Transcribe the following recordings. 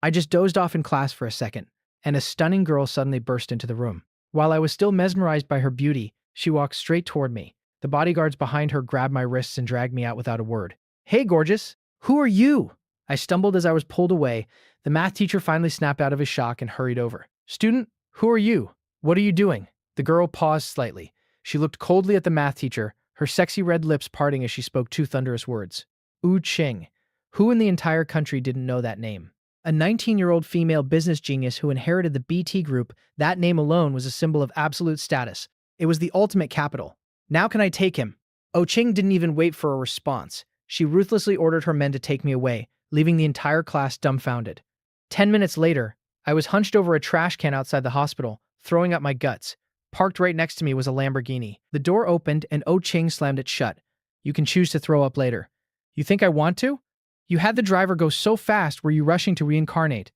I just dozed off in class for a second, and a stunning girl suddenly burst into the room. While I was still mesmerized by her beauty, she walked straight toward me. The bodyguards behind her grabbed my wrists and dragged me out without a word. "Hey, gorgeous! Who are you?" I stumbled as I was pulled away. The math teacher finally snapped out of his shock and hurried over. "Student, who are you? What are you doing?" The girl paused slightly. She looked coldly at the math teacher, her sexy red lips parting as she spoke two thunderous words. Wu Qing. Who in the entire country didn't know that name? A 19-year-old female business genius who inherited the BT Group. That name alone was a symbol of absolute status. It was the ultimate capital. "Now can I take him?" Oh Ching didn't even wait for a response. She ruthlessly ordered her men to take me away, leaving the entire class dumbfounded. 10 minutes later, I was hunched over a trash can outside the hospital, throwing up my guts. Parked right next to me was a Lamborghini. The door opened and Oh Ching slammed it shut. "You can choose to throw up later." "You think I want to? You had the driver go so fast, were you rushing to reincarnate?"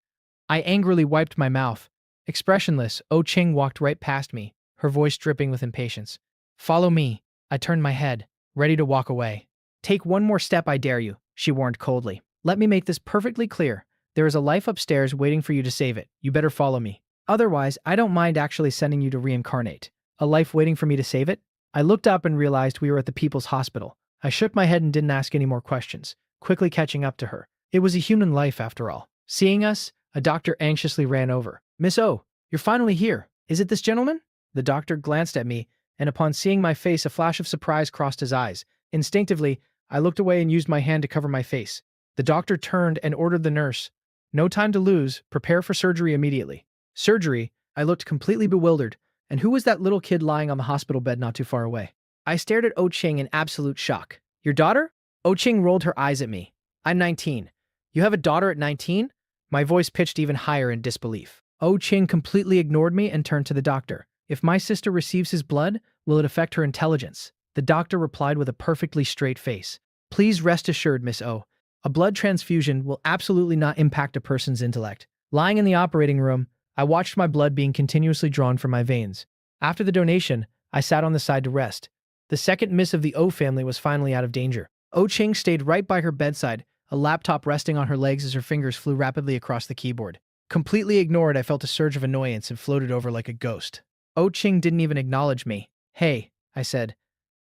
I angrily wiped my mouth. Expressionless, Oh Ching walked right past me, her voice dripping with impatience. "Follow me." I turned my head, ready to walk away. "Take one more step, I dare you," she warned coldly. "Let me make this perfectly clear. There is a life upstairs waiting for you to save it. You better follow me. Otherwise, I don't mind actually sending you to reincarnate." A life waiting for me to save it? I looked up and realized we were at the People's Hospital. I shook my head and didn't ask any more questions, quickly catching up to her. It was a human life, after all. Seeing us, a doctor anxiously ran over. "Miss O, you're finally here. Is it this gentleman?" The doctor glanced at me, and upon seeing my face, a flash of surprise crossed his eyes. Instinctively, I looked away and used my hand to cover my face. The doctor turned and ordered the nurse, "No time to lose, prepare for surgery immediately." Surgery? I looked completely bewildered. And who was that little kid lying on the hospital bed not too far away? I stared at Oh Ching in absolute shock. "Your daughter?" Oh Ching rolled her eyes at me. "I'm 19. You have a daughter at 19? My voice pitched even higher in disbelief. Oh Ching completely ignored me and turned to the doctor. "If my sister receives his blood, will it affect her intelligence?" The doctor replied with a perfectly straight face. "Please rest assured, Miss O. A blood transfusion will absolutely not impact a person's intellect." Lying in the operating room, I watched my blood being continuously drawn from my veins. After the donation, I sat on the side to rest. The second miss of the O family was finally out of danger. Oh Ching stayed right by her bedside, a laptop resting on her legs as her fingers flew rapidly across the keyboard. Completely ignored, I felt a surge of annoyance and floated over like a ghost. Oh Ching didn't even acknowledge me. "Hey," I said.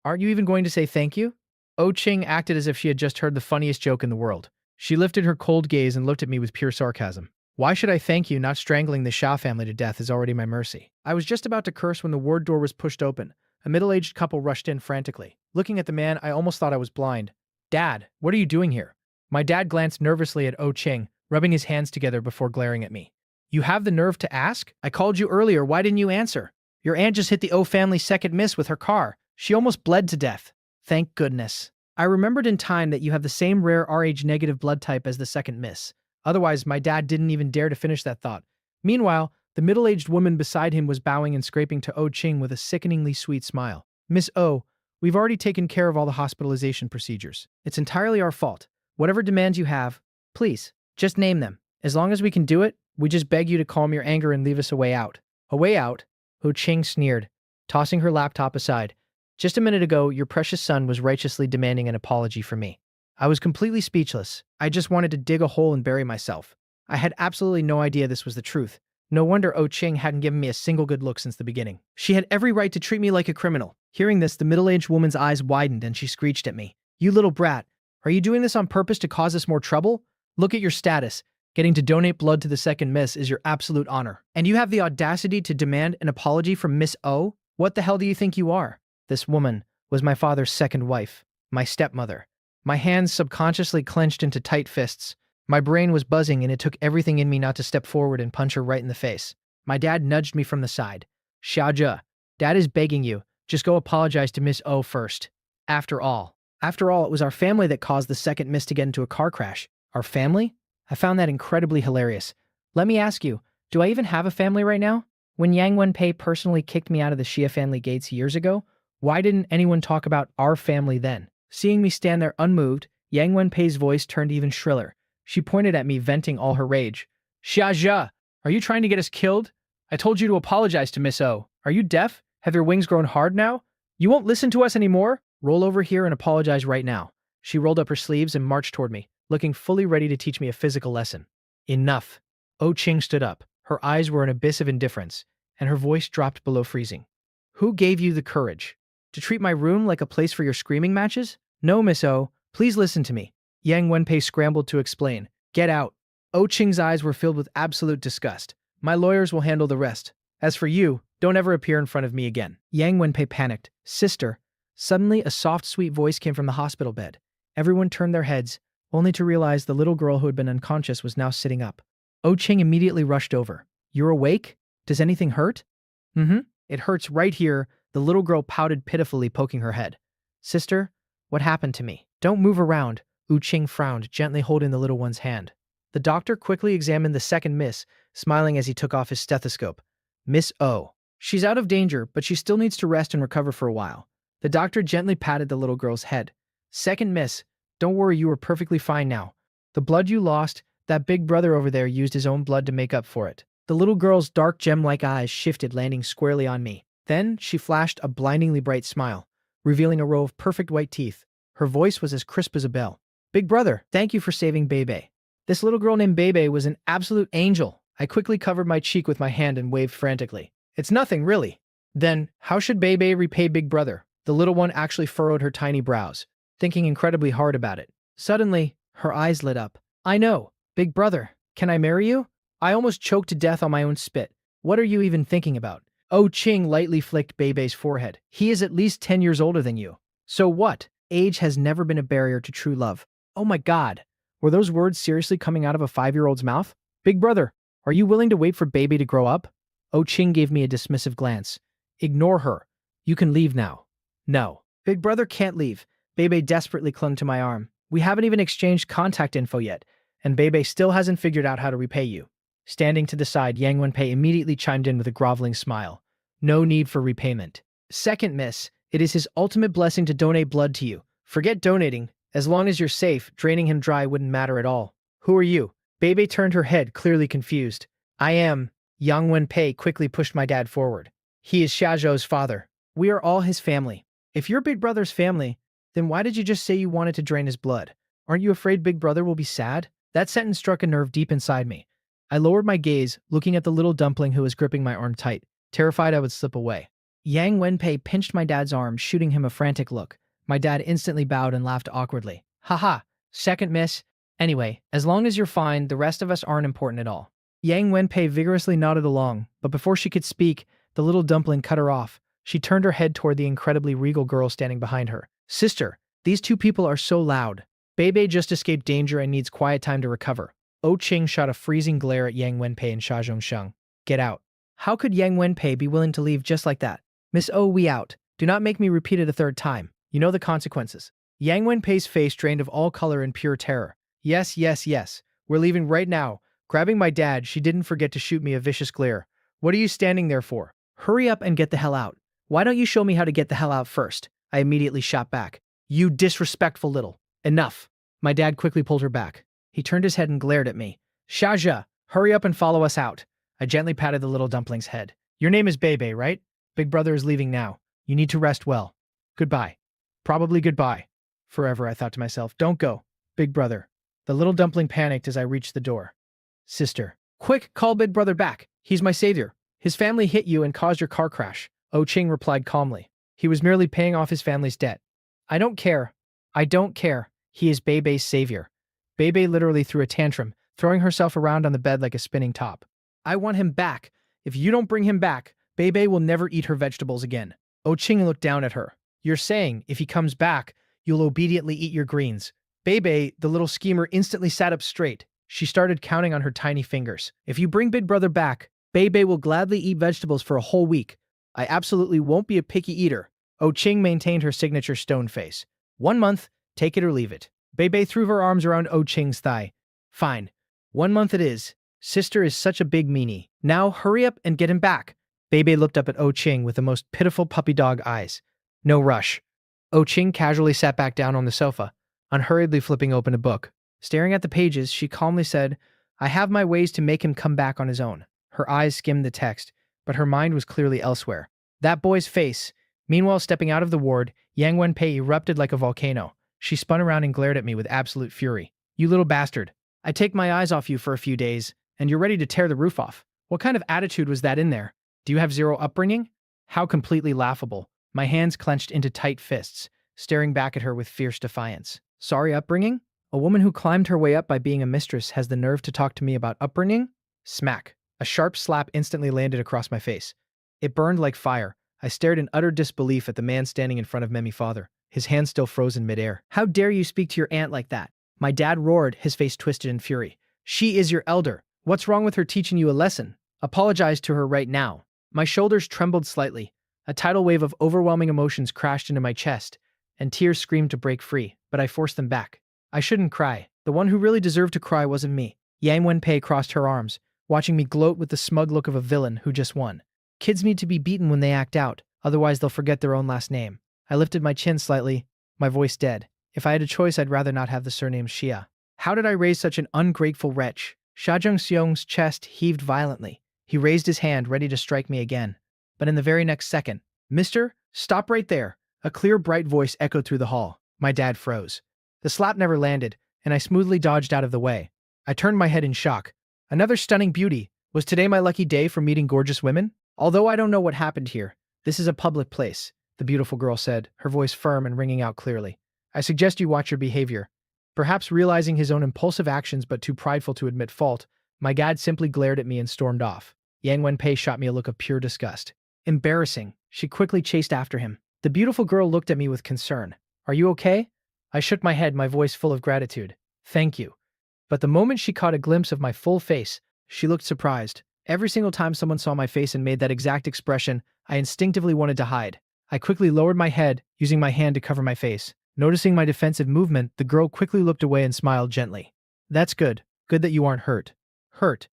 "Aren't you even going to say thank you?" Oh Ching acted as if she had just heard the funniest joke in the world. She lifted her cold gaze and looked at me with pure sarcasm. "Why should I thank you? Not strangling the Xia family to death is already my mercy." I was just about to curse when the ward door was pushed open. A middle-aged couple rushed in frantically. Looking at the man, I almost thought I was blind. "Dad, what are you doing here?" My dad glanced nervously at Oh Ching, rubbing his hands together before glaring at me. "You have the nerve to ask? I called you earlier. Why didn't you answer? Your aunt just hit the O family's second miss with her car. She almost bled to death." "Thank goodness." I remembered in time that you have the same rare Rh-negative blood type as the second miss. Otherwise, my dad didn't even dare to finish that thought. Meanwhile, the middle-aged woman beside him was bowing and scraping to Oh Ching with a sickeningly sweet smile. "Miss O, we've already taken care of all the hospitalization procedures. It's entirely our fault. Whatever demands you have, please, just name them. As long as we can do it, we just beg you to calm your anger and leave us a way out." "A way out?" Oh Ching sneered, tossing her laptop aside. "Just a minute ago, your precious son was righteously demanding an apology from me." I was completely speechless. I just wanted to dig a hole and bury myself. I had absolutely no idea this was the truth. No wonder Oh Ching hadn't given me a single good look since the beginning. She had every right to treat me like a criminal. Hearing this, the middle-aged woman's eyes widened and she screeched at me. "You little brat, are you doing this on purpose to cause us more trouble? Look at your status. Getting to donate blood to the second miss is your absolute honor. And you have the audacity to demand an apology from Miss O? What the hell do you think you are?" This woman was my father's second wife, my stepmother. My hands subconsciously clenched into tight fists. My brain was buzzing and it took everything in me not to step forward and punch her right in the face. My dad nudged me from the side. "Xiaojia, Dad is begging you. Just go apologize to Miss O first. After all, it was our family that caused the second miss to get into a car crash." "Our family?" I found that incredibly hilarious. "Let me ask you, do I even have a family right now? When Yang Wenpei personally kicked me out of the Xia family gates years ago, why didn't anyone talk about our family then?" Seeing me stand there unmoved, Yang Wenpei's voice turned even shriller. She pointed at me, venting all her rage. "Xia, are you trying to get us killed? I told you to apologize to Miss O. Are you deaf? Have your wings grown hard now? You won't listen to us anymore? Roll over here and apologize right now." She rolled up her sleeves and marched toward me, looking fully ready to teach me a physical lesson. Enough. Oh Ching stood up. Her eyes were an abyss of indifference, and her voice dropped below freezing. Who gave you the courage? To treat my room like a place for your screaming matches? No, Miss O, please listen to me. Yang Wenpei scrambled to explain. Get out. Oh Ching's eyes were filled with absolute disgust. My lawyers will handle the rest. As for you, don't ever appear in front of me again. Yang Wenpei panicked. Sister. Suddenly, a soft, sweet voice came from the hospital bed. Everyone turned their heads, only to realize the little girl who had been unconscious was now sitting up. Oh Ching immediately rushed over. You're awake? Does anything hurt? Mm-hmm. It hurts right here, the little girl pouted pitifully, poking her head. Sister, what happened to me? Don't move around. Wu Qing frowned, gently holding the little one's hand. The doctor quickly examined the second miss, smiling as he took off his stethoscope. Miss O. She's out of danger, but she still needs to rest and recover for a while. The doctor gently patted the little girl's head. Second miss, don't worry, you are perfectly fine now. The blood you lost, that big brother over there used his own blood to make up for it. The little girl's dark gem-like eyes shifted, landing squarely on me. Then she flashed a blindingly bright smile, revealing a row of perfect white teeth. Her voice was as crisp as a bell. Big brother, thank you for saving Bebe. This little girl named Bebe was an absolute angel. I quickly covered my cheek with my hand and waved frantically. It's nothing, really. Then, how should Bebe repay Big Brother? The little one actually furrowed her tiny brows, thinking incredibly hard about it. Suddenly, her eyes lit up. I know. Big brother, can I marry you? I almost choked to death on my own spit. What are you even thinking about? Oh Ching lightly flicked Bebe's forehead. He is at least 10 years older than you. So what? Age has never been a barrier to true love. Oh my god. Were those words seriously coming out of a 5-year-old's mouth? Big brother, are you willing to wait for Bebe to grow up? Oh Ching gave me a dismissive glance. Ignore her. You can leave now. No. Big brother can't leave. Bebe desperately clung to my arm. We haven't even exchanged contact info yet, and Bebe still hasn't figured out how to repay you. Standing to the side, Yang Wenpei immediately chimed in with a groveling smile. No need for repayment. Second miss, it is his ultimate blessing to donate blood to you. Forget donating. As long as you're safe, draining him dry wouldn't matter at all. Who are you? Bebe turned her head, clearly confused. I am. Yang Wenpei quickly pushed my dad forward. He is Xiaozhou's father. We are all his family. If you're Big Brother's family, then why did you just say you wanted to drain his blood? Aren't you afraid Big Brother will be sad? That sentence struck a nerve deep inside me. I lowered my gaze, looking at the little dumpling who was gripping my arm tight, terrified I would slip away. Yang Wenpei pinched my dad's arm, shooting him a frantic look. My dad instantly bowed and laughed awkwardly. Haha, second miss. Anyway, as long as you're fine, the rest of us aren't important at all. Yang Wenpei vigorously nodded along, but before she could speak, the little dumpling cut her off. She turned her head toward the incredibly regal girl standing behind her. Sister, these two people are so loud. Bebe just escaped danger and needs quiet time to recover. Oh Ching shot a freezing glare at Yang Wenpei and Xia Zhongsheng. Get out. How could Yang Wenpei be willing to leave just like that? Miss Oh, we out. Do not make me repeat it a third time. You know the consequences. Yang Wenpei's face drained of all color in pure terror. Yes, yes, yes. We're leaving right now. Grabbing my dad, she didn't forget to shoot me a vicious glare. What are you standing there for? Hurry up and get the hell out. Why don't you show me how to get the hell out first? I immediately shot back. You disrespectful little. Enough. My dad quickly pulled her back. He turned his head and glared at me. Xiaozhe, hurry up and follow us out. I gently patted the little dumpling's head. Your name is Bebe, right? Big brother is leaving now. You need to rest well. Goodbye. Probably goodbye. Forever, I thought to myself. Don't go. Big brother. The little dumpling panicked as I reached the door. Sister. Quick, call Big brother back. He's my savior. His family hit you and caused your car crash. Oh Ching replied calmly. He was merely paying off his family's debt. I don't care. I don't care. He is Bebe's savior. Bebe literally threw a tantrum, throwing herself around on the bed like a spinning top. I want him back. If you don't bring him back, Bebe will never eat her vegetables again. Oh Ching looked down at her. You're saying, if he comes back, you'll obediently eat your greens. Bebe, the little schemer, instantly sat up straight. She started counting on her tiny fingers. If you bring Big Brother back, Bebe will gladly eat vegetables for a whole week. I absolutely won't be a picky eater. Oh Ching maintained her signature stone face. 1 month, take it or leave it. Bebe threw her arms around Oh Ching's thigh. Fine. 1 month it is. Sister is such a big meanie. Now hurry up and get him back. Bebe looked up at Oh Ching with the most pitiful puppy dog eyes. No rush. Oh Ching casually sat back down on the sofa, unhurriedly flipping open a book. Staring at the pages, she calmly said, I have my ways to make him come back on his own. Her eyes skimmed the text, but her mind was clearly elsewhere. That boy's face. Meanwhile, stepping out of the ward, Yang Wenpei erupted like a volcano. She spun around and glared at me with absolute fury. You little bastard. I take my eyes off you for a few days, and you're ready to tear the roof off. What kind of attitude was that in there? Do you have zero upbringing? How completely laughable. My hands clenched into tight fists, staring back at her with fierce defiance. Sorry, upbringing? A woman who climbed her way up by being a mistress has the nerve to talk to me about upbringing? Smack. A sharp slap instantly landed across my face. It burned like fire. I stared in utter disbelief at the man standing in front of Memi father, his hands still frozen midair. How dare you speak to your aunt like that? My dad roared, his face twisted in fury. She is your elder. What's wrong with her teaching you a lesson? Apologize to her right now. My shoulders trembled slightly. A tidal wave of overwhelming emotions crashed into my chest, and tears screamed to break free, but I forced them back. I shouldn't cry. The one who really deserved to cry wasn't me. Yang Wenpei crossed her arms, watching me gloat with the smug look of a villain who just won. Kids need to be beaten when they act out, otherwise they'll forget their own last name. I lifted my chin slightly, my voice dead. If I had a choice, I'd rather not have the surname Xia. How did I raise such an ungrateful wretch? Xia Zhengxiong's chest heaved violently. He raised his hand, ready to strike me again. But in the very next second, Mister, stop right there. A clear, bright voice echoed through the hall. My dad froze. The slap never landed, and I smoothly dodged out of the way. I turned my head in shock. Another stunning beauty. Was today my lucky day for meeting gorgeous women? Although I don't know what happened here, this is a public place, the beautiful girl said, her voice firm and ringing out clearly. I suggest you watch your behavior. Perhaps realizing his own impulsive actions but too prideful to admit fault, my dad simply glared at me and stormed off. Yang Wenpei shot me a look of pure disgust. Embarrassing. She quickly chased after him. The beautiful girl looked at me with concern. Are you okay? I shook my head, my voice full of gratitude. Thank you. But the moment she caught a glimpse of my full face, she looked surprised. Every single time someone saw my face and made that exact expression, I instinctively wanted to hide. I quickly lowered my head, using my hand to cover my face. Noticing my defensive movement, the girl quickly looked away and smiled gently. That's good. Good that you aren't hurt. Hurt?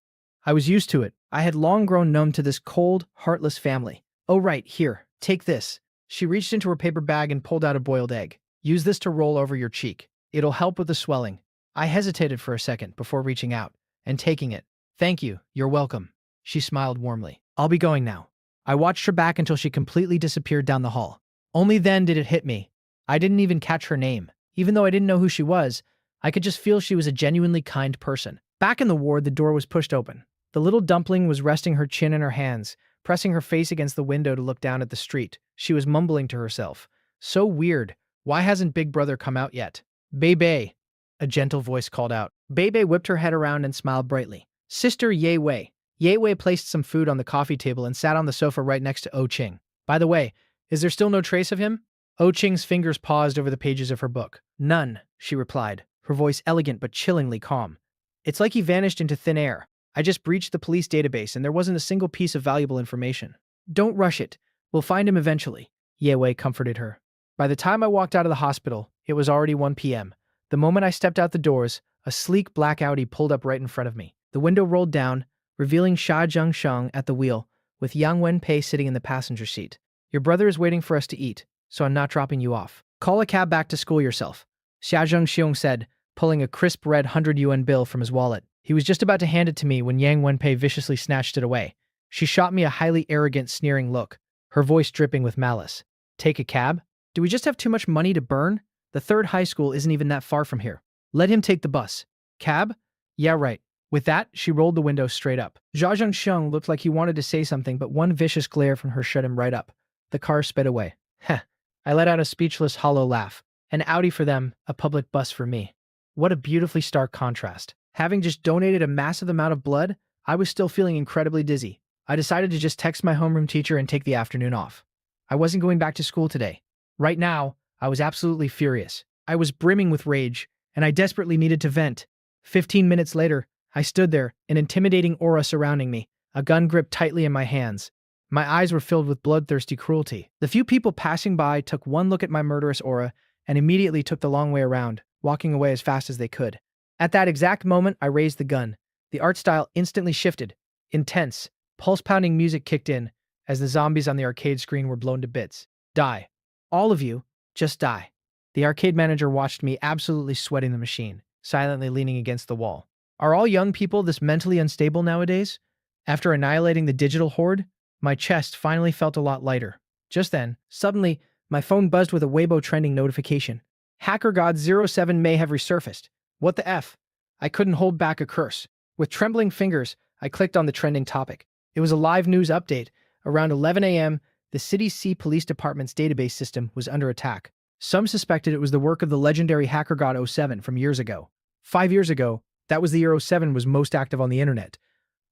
I was used to it. I had long grown numb to this cold, heartless family. Oh right, here, take this. She reached into her paper bag and pulled out a boiled egg. Use this to roll over your cheek. It'll help with the swelling. I hesitated for a second before reaching out and taking it. Thank you, you're welcome. She smiled warmly. I'll be going now. I watched her back until she completely disappeared down the hall. Only then did it hit me. I didn't even catch her name. Even though I didn't know who she was, I could just feel she was a genuinely kind person. Back in the ward, the door was pushed open. The little dumpling was resting her chin in her hands, pressing her face against the window to look down at the street. She was mumbling to herself. So weird. Why hasn't Big Brother come out yet? Bebe, a gentle voice called out. Bebe whipped her head around and smiled brightly. Sister Ye Wei. Ye Wei placed some food on the coffee table and sat on the sofa right next to Oh Ching. By the way, is there still no trace of him? Oh Ching's fingers paused over the pages of her book. None, she replied, her voice elegant but chillingly calm. It's like he vanished into thin air. I just breached the police database and there wasn't a single piece of valuable information. Don't rush it. We'll find him eventually, Ye Wei comforted her. By the time I walked out of the hospital, it was already 1 p.m. The moment I stepped out the doors, a sleek black Audi pulled up right in front of me. The window rolled down, revealing Xia Zhengxiong at the wheel, with Yang Wenpei sitting in the passenger seat. Your brother is waiting for us to eat, so I'm not dropping you off. Call a cab back to school yourself, Xia Zhengxiong said, pulling a crisp red 100 yuan bill from his wallet. He was just about to hand it to me when Yang Wenpei viciously snatched it away. She shot me a highly arrogant, sneering look, her voice dripping with malice. Take a cab? Do we just have too much money to burn? The third high school isn't even that far from here. Let him take the bus. Cab? Yeah, right. With that, she rolled the window straight up. Xia Zhengxiong looked like he wanted to say something, but one vicious glare from her shut him right up. The car sped away. Heh. I let out a speechless, hollow laugh. An Audi for them, a public bus for me. What a beautifully stark contrast. Having just donated a massive amount of blood, I was still feeling incredibly dizzy. I decided to just text my homeroom teacher and take the afternoon off. I wasn't going back to school today. Right now, I was absolutely furious. I was brimming with rage, and I desperately needed to vent. 15 minutes later, I stood there, an intimidating aura surrounding me, a gun gripped tightly in my hands. My eyes were filled with bloodthirsty cruelty. The few people passing by took one look at my murderous aura and immediately took the long way around, walking away as fast as they could. At that exact moment, I raised the gun. The art style instantly shifted. Intense, pulse-pounding music kicked in as the zombies on the arcade screen were blown to bits. Die. All of you, just die. The arcade manager watched me absolutely sweating the machine, silently leaning against the wall. Are all young people this mentally unstable nowadays? After annihilating the digital horde, my chest finally felt a lot lighter. Just then, suddenly, my phone buzzed with a Weibo trending notification. Hacker God 07 may have resurfaced. What the F? I couldn't hold back a curse. With trembling fingers, I clicked on the trending topic. It was a live news update. Around 11 a.m., the city's C Police Department's database system was under attack. Some suspected it was the work of the legendary hacker god oh 07 from years ago. 5 years ago, that was the year oh 07 was most active on the internet.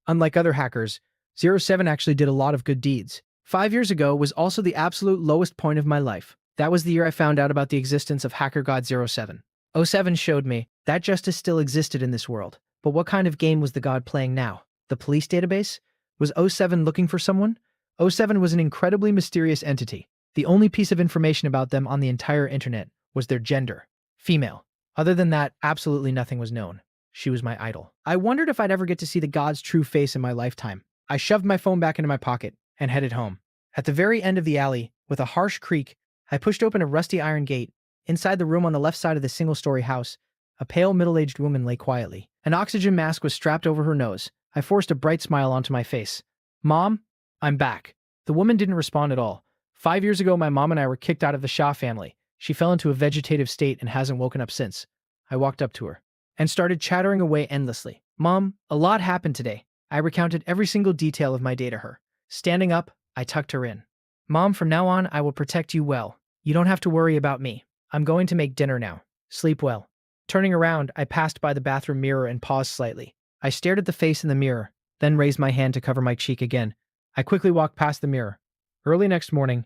Unlike other hackers, 07 actually did a lot of good deeds. 5 years ago was also the absolute lowest point of my life. That was the year I found out about the existence of hacker god 07. oh 07 showed me that justice still existed in this world. But what kind of game was the god playing now? The police database? Was oh 07 looking for someone? oh 07 was an incredibly mysterious entity. The only piece of information about them on the entire internet was their gender. Female. Other than that, absolutely nothing was known. She was my idol. I wondered if I'd ever get to see the god's true face in my lifetime. I shoved my phone back into my pocket and headed home. At the very end of the alley, with a harsh creak, I pushed open a rusty iron gate. Inside the room on the left side of the single-story house, a pale middle-aged woman lay quietly. An oxygen mask was strapped over her nose. I forced a bright smile onto my face. "Mom, I'm back." The woman didn't respond at all. 5 years ago, my mom and I were kicked out of the Shah family. She fell into a vegetative state and hasn't woken up since. I walked up to her and started chattering away endlessly. "Mom, a lot happened today." I recounted every single detail of my day to her. Standing up, I tucked her in. "Mom, from now on, I will protect you well. You don't have to worry about me. I'm going to make dinner now. Sleep well." Turning around, I passed by the bathroom mirror and paused slightly. I stared at the face in the mirror, then raised my hand to cover my cheek again. I quickly walked past the mirror. Early next morning,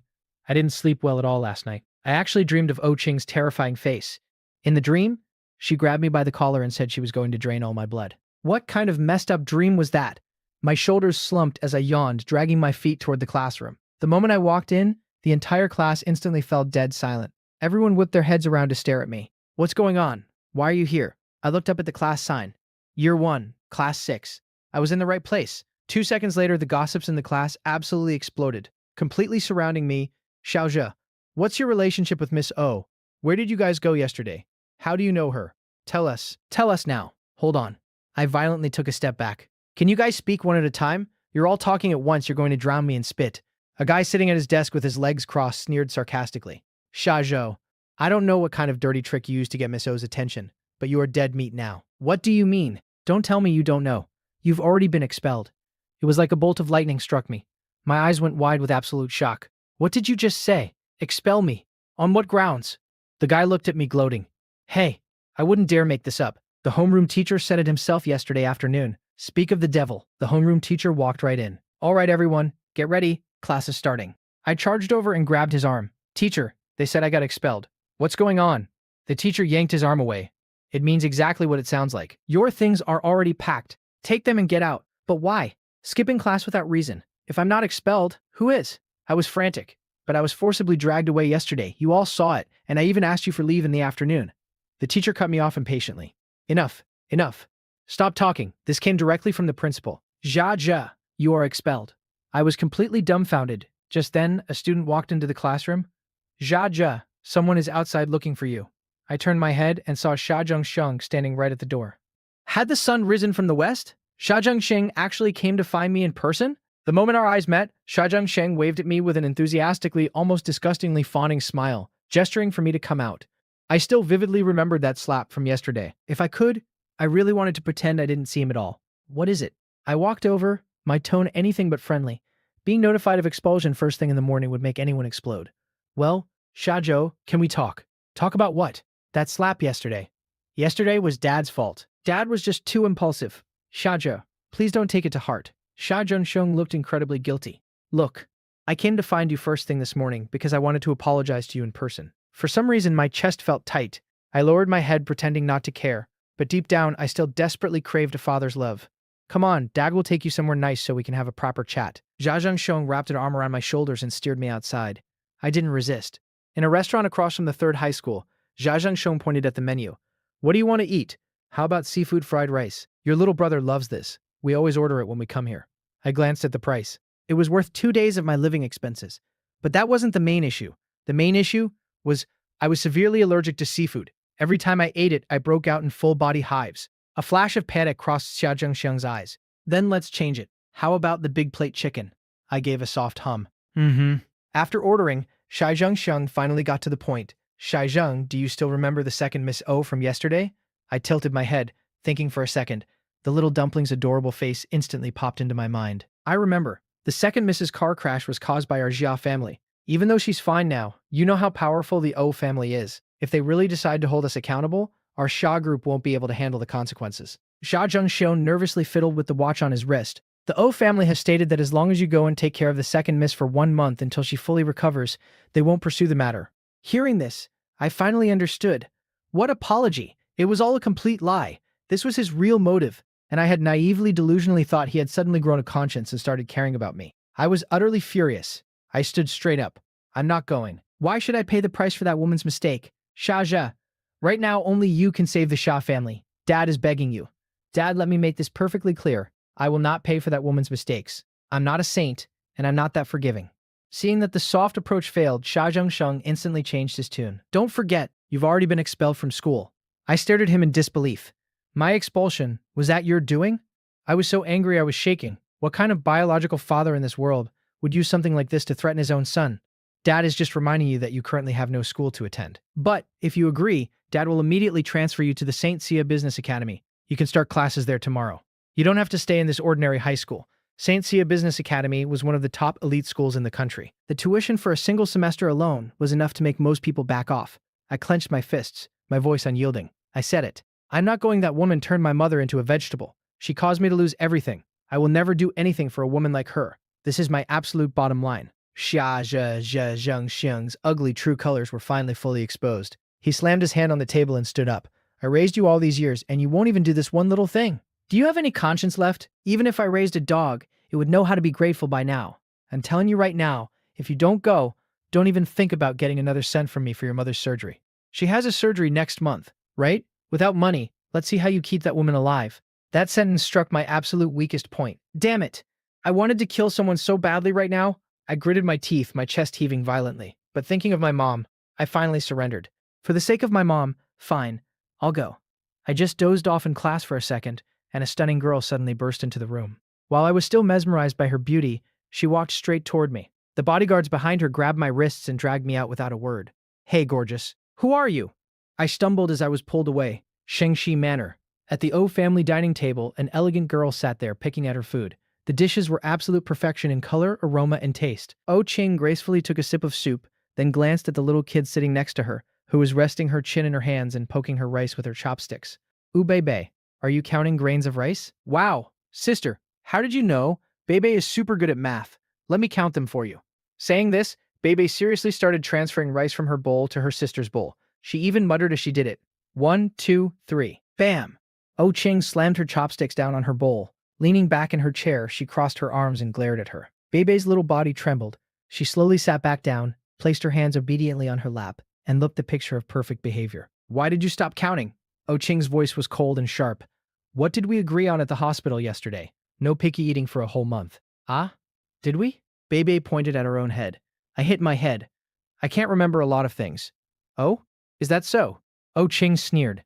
I didn't sleep well at all last night. I actually dreamed of Oh Ching's terrifying face. In the dream, she grabbed me by the collar and said she was going to drain all my blood. What kind of messed up dream was that? My shoulders slumped as I yawned, dragging my feet toward the classroom. The moment I walked in, the entire class instantly fell dead silent. Everyone whipped their heads around to stare at me. "What's going on? Why are you here?" I looked up at the class sign. Year 1, Class 6. I was in the right place. 2 seconds later, the gossips in the class absolutely exploded, completely surrounding me. "Xiaozhe, what's your relationship with Miss O? Where did you guys go yesterday? How do you know her? Tell us. Tell us now." "Hold on." I violently took a step back. "Can you guys speak one at a time? You're all talking at once. You're going to drown me in spit." A guy sitting at his desk with his legs crossed sneered sarcastically. "Xiaozhe, I don't know what kind of dirty trick you used to get Miss O's attention, but you are dead meat now." "What do you mean? Don't tell me you don't know. You've already been expelled." It was like a bolt of lightning struck me. My eyes went wide with absolute shock. "What did you just say? Expel me? On what grounds?" The guy looked at me gloating. "Hey, I wouldn't dare make this up. The homeroom teacher said it himself yesterday afternoon." Speak of the devil. The homeroom teacher walked right in. "All right, everyone, get ready. Class is starting." I charged over and grabbed his arm. "Teacher, they said I got expelled. What's going on?" The teacher yanked his arm away. "It means exactly what it sounds like. Your things are already packed. Take them and get out." "But why? Skipping class without reason. If I'm not expelled, who is?" I was frantic, but I was forcibly dragged away yesterday. You all saw it, and I even asked you for leave in the afternoon. The teacher cut me off impatiently. "Enough, enough. Stop talking." This came directly from the principal. "Xiaozhe, you are expelled." I was completely dumbfounded. Just then, a student walked into the classroom. "Xiaozhe, someone is outside looking for you." I turned my head and saw Sha Zhengsheng standing right at the door. Had the sun risen from the west? Sha Zhengsheng actually came to find me in person? The moment our eyes met, Sha Zhengsheng waved at me with an enthusiastically, almost disgustingly fawning smile, gesturing for me to come out. I still vividly remembered that slap from yesterday. If I could, I really wanted to pretend I didn't see him at all. "What is it?" I walked over, my tone anything but friendly. Being notified of expulsion first thing in the morning would make anyone explode. "Well, Xiaozhe, can we talk?" "Talk about what?" "That slap yesterday." "Yesterday was Dad's fault. Dad was just too impulsive." "Xiaozhe, please don't take it to heart." Sha Zhengsheng looked incredibly guilty. "Look, I came to find you first thing this morning because I wanted to apologize to you in person. For some reason, my chest felt tight. I lowered my head pretending not to care, but deep down, I still desperately craved a father's love. "Come on, Dad will take you somewhere nice so we can have a proper chat." Sha Zhengsheng wrapped an arm around my shoulders and steered me outside. I didn't resist. In a restaurant across from the third high school, Sha Zhengsheng pointed at the menu. "What do you want to eat? How about seafood fried rice? Your little brother loves this. We always order it when we come here." I glanced at the price. It was worth 2 days of my living expenses. But that wasn't the main issue. The main issue was I was severely allergic to seafood. Every time I ate it, I broke out in full-body hives. A flash of panic crossed Xia Zhengsheng's eyes. "Then let's change it. How about the big plate chicken?" I gave a soft hum. After ordering, Shai Zhengsheng finally got to the point. "Shai Zheng, do you still remember the second Miss O from yesterday?" I tilted my head. Thinking for a second, the little dumpling's adorable face instantly popped into my mind. I remember. The second Mrs. car crash was caused by our Jia family. Even though she's fine now, you know how powerful the O family is. If they really decide to hold us accountable, our Xia group won't be able to handle the consequences. Xia Zhengxiong nervously fiddled with the watch on his wrist. The O family has stated that as long as you go and take care of the second miss for 1 month until she fully recovers, they won't pursue the matter. Hearing this, I finally understood. What apology? It was all a complete lie. This was his real motive, and I had naively delusionally thought he had suddenly grown a conscience and started caring about me. I was utterly furious. I stood straight up. I'm not going. Why should I pay the price for that woman's mistake? Xia Zhe. Right now, only you can save the Xia family. Dad is begging you. Dad, let me make this perfectly clear. I will not pay for that woman's mistakes. I'm not a saint, and I'm not that forgiving. Seeing that the soft approach failed, Xia Zhengxiong instantly changed his tune. Don't forget, you've already been expelled from school. I stared at him in disbelief. My expulsion, was that your doing? I was so angry I was shaking. What kind of biological father in this world would use something like this to threaten his own son? Dad is just reminding you that you currently have no school to attend. But, if you agree, Dad will immediately transfer you to the St. Sia Business Academy. You can start classes there tomorrow. You don't have to stay in this ordinary high school. St. Sia Business Academy was one of the top elite schools in the country. The tuition for a single semester alone was enough to make most people back off. I clenched my fists, my voice unyielding. I said it. I'm not going. That woman turned my mother into a vegetable. She caused me to lose everything. I will never do anything for a woman like her. This is my absolute bottom line. Xia Zhengxiong's ugly true colors were finally fully exposed. He slammed his hand on the table and stood up. I raised you all these years, and you won't even do this one little thing. Do you have any conscience left? Even if I raised a dog, it would know how to be grateful by now. I'm telling you right now, if you don't go, don't even think about getting another cent from me for your mother's surgery. She has a surgery next month, right? Without money, let's see how you keep that woman alive. That sentence struck my absolute weakest point. Damn it! I wanted to kill someone so badly right now. I gritted my teeth, my chest heaving violently. But thinking of my mom, I finally surrendered. For the sake of my mom, fine, I'll go. I just dozed off in class for a second, and a stunning girl suddenly burst into the room. While I was still mesmerized by her beauty, she walked straight toward me. The bodyguards behind her grabbed my wrists and dragged me out without a word. Hey, gorgeous. Who are you? I stumbled as I was pulled away. Shengxi Manor. At the O family dining table, an elegant girl sat there picking at her food. The dishes were absolute perfection in color, aroma, and taste. O Qing gracefully took a sip of soup, then glanced at the little kid sitting next to her, who was resting her chin in her hands and poking her rice with her chopsticks. Bebe, are you counting grains of rice? Wow, sister, how did you know? Bebe is super good at math. Let me count them for you. Saying this, Bebe seriously started transferring rice from her bowl to her sister's bowl. She even muttered as she did it. 1, 2, 3. Bam! O Qing slammed her chopsticks down on her bowl. Leaning back in her chair, she crossed her arms and glared at her. Bebe's little body trembled. She slowly sat back down, placed her hands obediently on her lap, and looked the picture of perfect behavior. Why did you stop counting? O Qing's voice was cold and sharp. What did we agree on at the hospital yesterday? No picky eating for a whole month. Ah? Did we? Bebe pointed at her own head. I hit my head. I can't remember a lot of things. Oh? Is that so? O Qing sneered.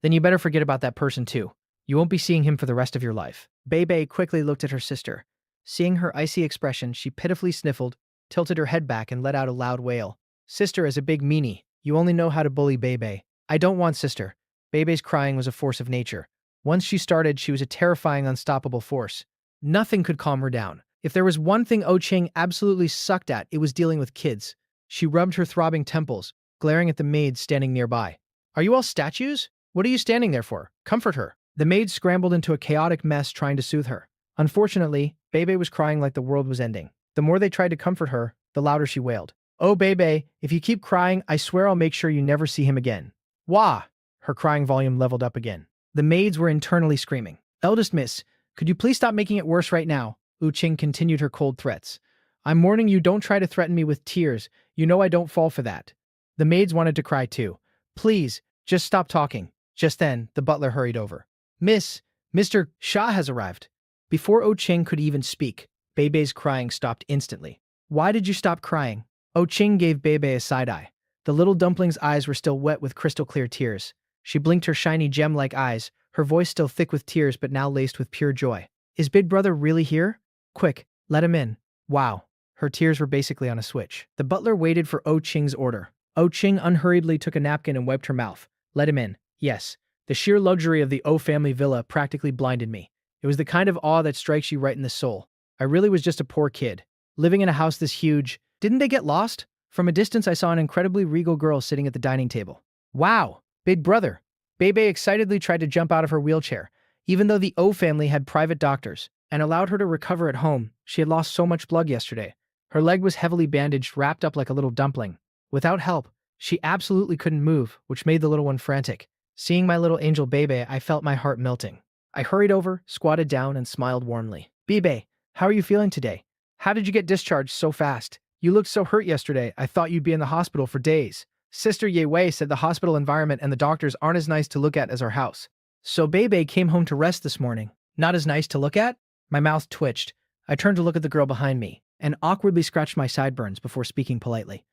Then you better forget about that person too. You won't be seeing him for the rest of your life. Bebe quickly looked at her sister. Seeing her icy expression, she pitifully sniffled, tilted her head back, and let out a loud wail. Sister is a big meanie. You only know how to bully Bebe. I don't want sister. Bebe's crying was a force of nature. Once she started, she was a terrifying, unstoppable force. Nothing could calm her down. If there was one thing O Qing absolutely sucked at, it was dealing with kids. She rubbed her throbbing temples, glaring at the maids standing nearby. Are you all statues? What are you standing there for? Comfort her. The maids scrambled into a chaotic mess trying to soothe her. Unfortunately, Bebe was crying like the world was ending. The more they tried to comfort her, the louder she wailed. Oh, Bebe, if you keep crying, I swear I'll make sure you never see him again. Wah! Her crying volume leveled up again. The maids were internally screaming. Eldest miss, could you please stop making it worse right now? U Qing continued her cold threats. I'm warning you, don't try to threaten me with tears. You know I don't fall for that. The maids wanted to cry too. Please, just stop talking. Just then, the butler hurried over. Mr. Xia has arrived. Before O Qing could even speak, Bebe's crying stopped instantly. Why did you stop crying? O Qing gave Bebe a side-eye. The little dumpling's eyes were still wet with crystal-clear tears. She blinked her shiny gem-like eyes, her voice still thick with tears but now laced with pure joy. Is Big Brother really here? Quick, let him in. Wow. Her tears were basically on a switch. The butler waited for O Qing's order. O Qing unhurriedly took a napkin and wiped her mouth. Let him in. Yes. The sheer luxury of the O family villa practically blinded me. It was the kind of awe that strikes you right in the soul. I really was just a poor kid, living in a house this huge. Didn't they get lost? From a distance, I saw an incredibly regal girl sitting at the dining table. Wow, big brother. Bebe excitedly tried to jump out of her wheelchair. Even though the O family had private doctors and allowed her to recover at home, she had lost so much blood yesterday. Her leg was heavily bandaged, wrapped up like a little dumpling. Without help, she absolutely couldn't move, which made the little one frantic. Seeing my little angel Bebe, I felt my heart melting. I hurried over, squatted down, and smiled warmly. Bebe, how are you feeling today? How did you get discharged so fast? You looked so hurt yesterday, I thought you'd be in the hospital for days. Sister Ye said the hospital environment and the doctors aren't as nice to look at as our house. So Bebe came home to rest this morning. Not as nice to look at? My mouth twitched. I turned to look at the girl behind me and awkwardly scratched my sideburns before speaking politely.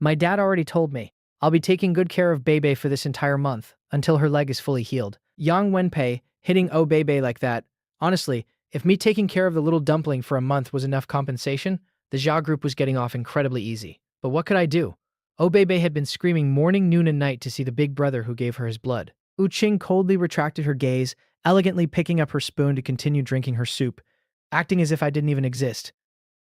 My dad already told me. I'll be taking good care of Bebe for this entire month, until her leg is fully healed. Yang Wenpei, hitting Oh Bebe like that. Honestly, if me taking care of the little dumpling for a month was enough compensation, the Jia group was getting off incredibly easy. But what could I do? Oh Bebe had been screaming morning, noon, and night to see the big brother who gave her his blood. Ching coldly retracted her gaze, elegantly picking up her spoon to continue drinking her soup, acting as if I didn't even exist.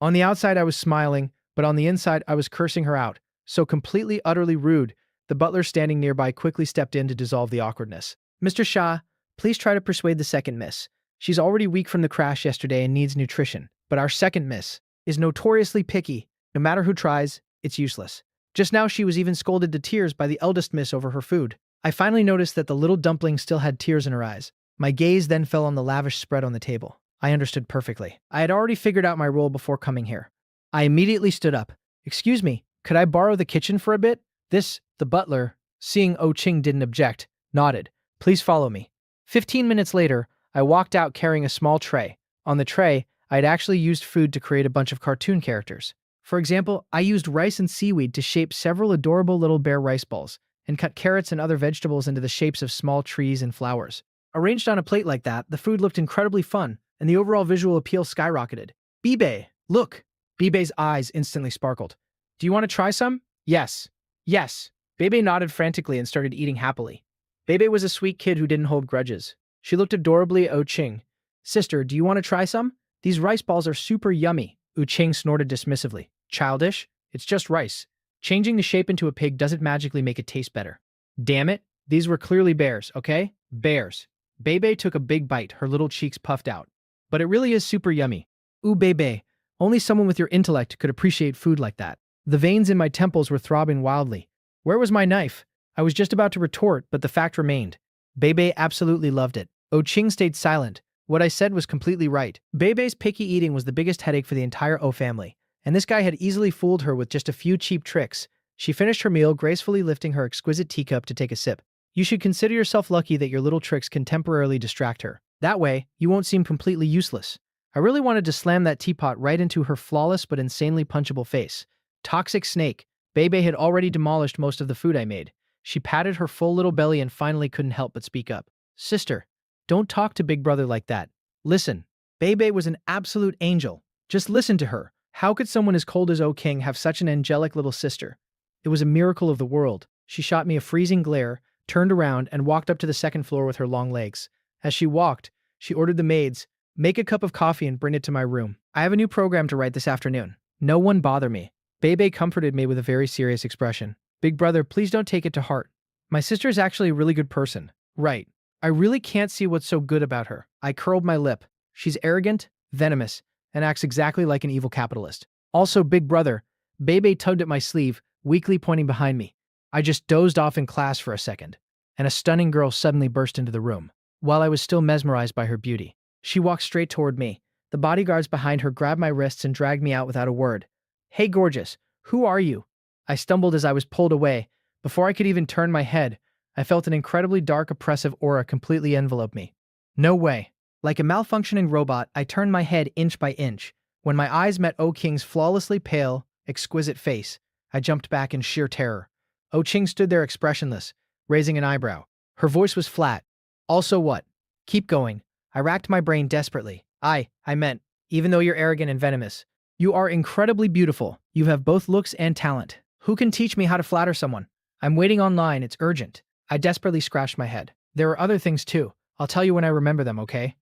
On the outside, I was smiling, but on the inside, I was cursing her out. So completely, utterly rude, the butler standing nearby quickly stepped in to dissolve the awkwardness. Mr. Shah, please try to persuade the second miss. She's already weak from the crash yesterday and needs nutrition, but our second miss is notoriously picky. No matter who tries, it's useless. Just now she was even scolded to tears by the eldest miss over her food. I finally noticed that the little dumpling still had tears in her eyes. My gaze then fell on the lavish spread on the table. I understood perfectly. I had already figured out my role before coming here. I immediately stood up. Excuse me, could I borrow the kitchen for a bit? The butler, seeing Oh Ching didn't object, nodded. Please follow me. 15 minutes later, I walked out carrying a small tray. On the tray, I had actually used food to create a bunch of cartoon characters. For example, I used rice and seaweed to shape several adorable little bear rice balls, and cut carrots and other vegetables into the shapes of small trees and flowers. Arranged on a plate like that, the food looked incredibly fun, and the overall visual appeal skyrocketed. Bebe, look! Bebe's eyes instantly sparkled. Do you want to try some? Yes. Yes. Bebe nodded frantically and started eating happily. Bebe was a sweet kid who didn't hold grudges. She looked adorably at Oh Ching. Sister, do you want to try some? These rice balls are super yummy. Oh Ching snorted dismissively. Childish? It's just rice. Changing the shape into a pig doesn't magically make it taste better. Damn it. These were clearly bears, okay? Bears. Bebe took a big bite, her little cheeks puffed out. But it really is super yummy. Ooh, Bebe. Only someone with your intellect could appreciate food like that. The veins in my temples were throbbing wildly. Where was my knife? I was just about to retort, but the fact remained. Bebe absolutely loved it. Oh Ching stayed silent. What I said was completely right. Bebe's picky eating was the biggest headache for the entire O family, and this guy had easily fooled her with just a few cheap tricks. She finished her meal, gracefully lifting her exquisite teacup to take a sip. You should consider yourself lucky that your little tricks can temporarily distract her. That way, you won't seem completely useless. I really wanted to slam that teapot right into her flawless but insanely punchable face. Toxic snake. Bebe had already demolished most of the food I made. She patted her full little belly and finally couldn't help but speak up. Sister, don't talk to Big Brother like that. Listen, Bebe was an absolute angel. Just listen to her. How could someone as cold as O King have such an angelic little sister? It was a miracle of the world. She shot me a freezing glare, turned around, and walked up to the second floor with her long legs. As she walked, she ordered the maids, make a cup of coffee and bring it to my room. I have a new program to write this afternoon. No one bother me. Bebe comforted me with a very serious expression. Big brother, please don't take it to heart. My sister is actually a really good person. Right. I really can't see what's so good about her. I curled my lip. She's arrogant, venomous, and acts exactly like an evil capitalist. Also, big brother, Bebe tugged at my sleeve, weakly pointing behind me. I just dozed off in class for a second, and a stunning girl suddenly burst into the room. While I was still mesmerized by her beauty, she walked straight toward me. The bodyguards behind her grabbed my wrists and dragged me out without a word. Hey, gorgeous, who are you? I stumbled as I was pulled away. Before I could even turn my head, I felt an incredibly dark, oppressive aura completely envelop me. No way. Like a malfunctioning robot, I turned my head inch by inch. When my eyes met O King's flawlessly pale, exquisite face, I jumped back in sheer terror. O Ching stood there expressionless, raising an eyebrow. Her voice was flat. Also what? Keep going. I racked my brain desperately. I meant, even though you're arrogant and venomous, you are incredibly beautiful. You have both looks and talent. Who can teach me how to flatter someone? I'm waiting online, it's urgent. I desperately scratched my head. There are other things too. I'll tell you when I remember them, okay?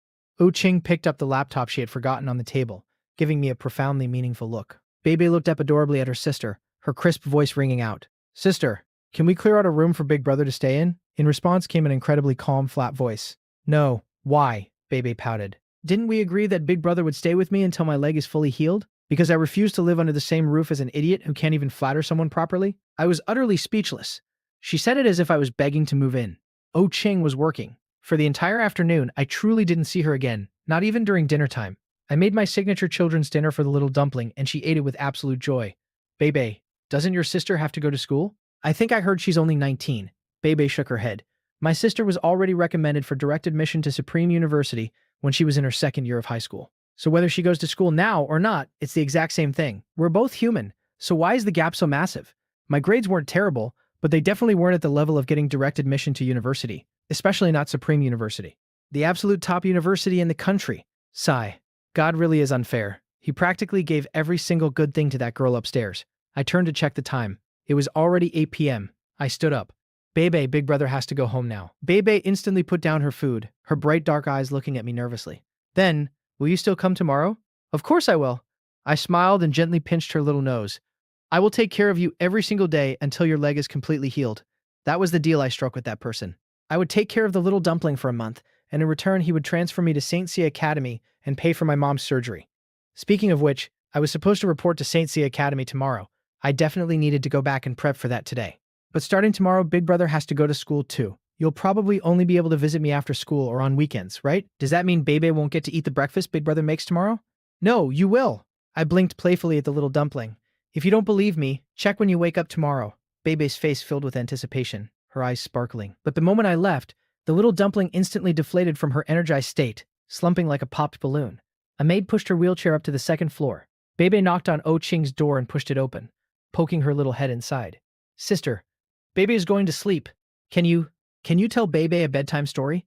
Ching picked up the laptop she had forgotten on the table, giving me a profoundly meaningful look. Bebe looked up adorably at her sister, her crisp voice ringing out. Sister, can we clear out a room for Big Brother to stay in? In response came an incredibly calm, flat voice. No, why? Bebe pouted. Didn't we agree that Big Brother would stay with me until my leg is fully healed? Because I refuse to live under the same roof as an idiot who can't even flatter someone properly? I was utterly speechless. She said it as if I was begging to move in. Ching was working. For the entire afternoon, I truly didn't see her again, not even during dinner time. I made my signature children's dinner for the little dumpling, and she ate it with absolute joy. Bebe, doesn't your sister have to go to school? I think I heard she's only 19. Bebe shook her head. My sister was already recommended for direct admission to Supreme University when she was in her second year of high school. So whether she goes to school now or not, it's the exact same thing. We're both human, so why is the gap so massive? My grades weren't terrible, but they definitely weren't at the level of getting direct admission to university, especially not Supreme University. The absolute top university in the country. Sigh. God really is unfair. He practically gave every single good thing to that girl upstairs. I turned to check the time. It was already 8 p.m. I stood up. Bebe, Big Brother has to go home now. Bebe instantly put down her food, her bright dark eyes looking at me nervously. Then, will you still come tomorrow? Of course I will. I smiled and gently pinched her little nose. I will take care of you every single day until your leg is completely healed. That was the deal I struck with that person. I would take care of the little dumpling for a month, and in return he would transfer me to St. C Academy and pay for my mom's surgery. Speaking of which, I was supposed to report to St. C Academy tomorrow. I definitely needed to go back and prep for that today. But starting tomorrow, Big Brother has to go to school too. You'll probably only be able to visit me after school or on weekends, right? Does that mean Bebe won't get to eat the breakfast Big Brother makes tomorrow? No, you will. I blinked playfully at the little dumpling. If you don't believe me, check when you wake up tomorrow. Bebe's face filled with anticipation, her eyes sparkling. But the moment I left, the little dumpling instantly deflated from her energized state, slumping like a popped balloon. A maid pushed her wheelchair up to the second floor. Bebe knocked on Ching's door and pushed it open, poking her little head inside. Sister, Bebe is going to sleep. Can you tell Bebe a bedtime story?